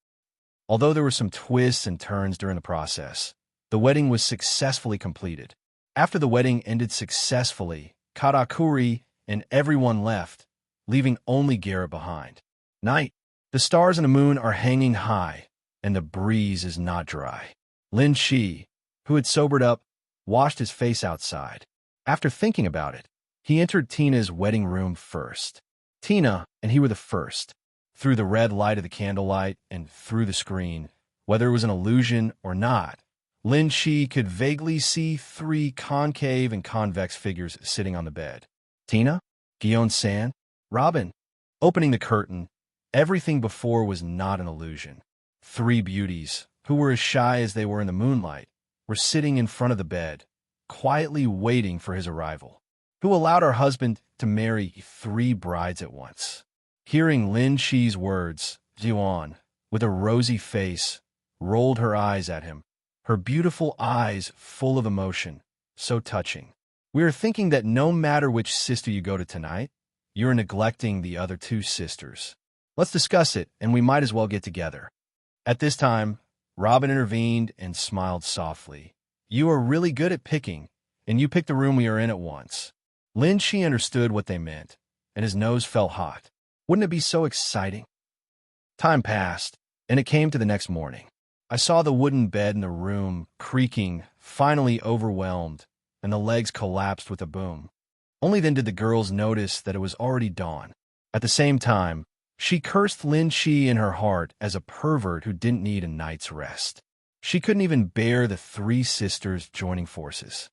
Speaker 1: Although there were some twists and turns during the process, the wedding was successfully completed. After the wedding ended successfully, Katakuri and everyone left, leaving only Garrett behind. Night. The stars and the moon are hanging high, and the breeze is not dry. Lin Shi, who had sobered up, washed his face outside. After thinking about it, he entered Tina's wedding room first. Tina and he were the first. Through the red light of the candlelight and through the screen, whether it was an illusion or not, Lin Shi could vaguely see 3 concave and convex figures sitting on the bed. Tina, Gion-san, Robin. Opening the curtain, everything before was not an illusion. 3 beauties, who were as shy as they were in the moonlight, were sitting in front of the bed, quietly waiting for his arrival, who allowed her husband to marry 3 brides at once. Hearing Lin Shi's words, Yuan, with a rosy face, rolled her eyes at him, her beautiful eyes full of emotion, so touching. We are thinking that no matter which sister you go to tonight, you're neglecting the other 2 sisters. Let's discuss it, and we might as well get together. At this time, Robin intervened and smiled softly. You are really good at picking, and you picked the room we are in at once. Lin Shi understood what they meant, and his nose felt hot. Wouldn't it be so exciting? Time passed, and it came to the next morning. I saw the wooden bed in the room creaking, finally overwhelmed, and the legs collapsed with a boom. Only then did the girls notice that it was already dawn. At the same time, she cursed Lin Shi in her heart as a pervert who didn't need a night's rest. She couldn't even bear the 3 sisters joining forces.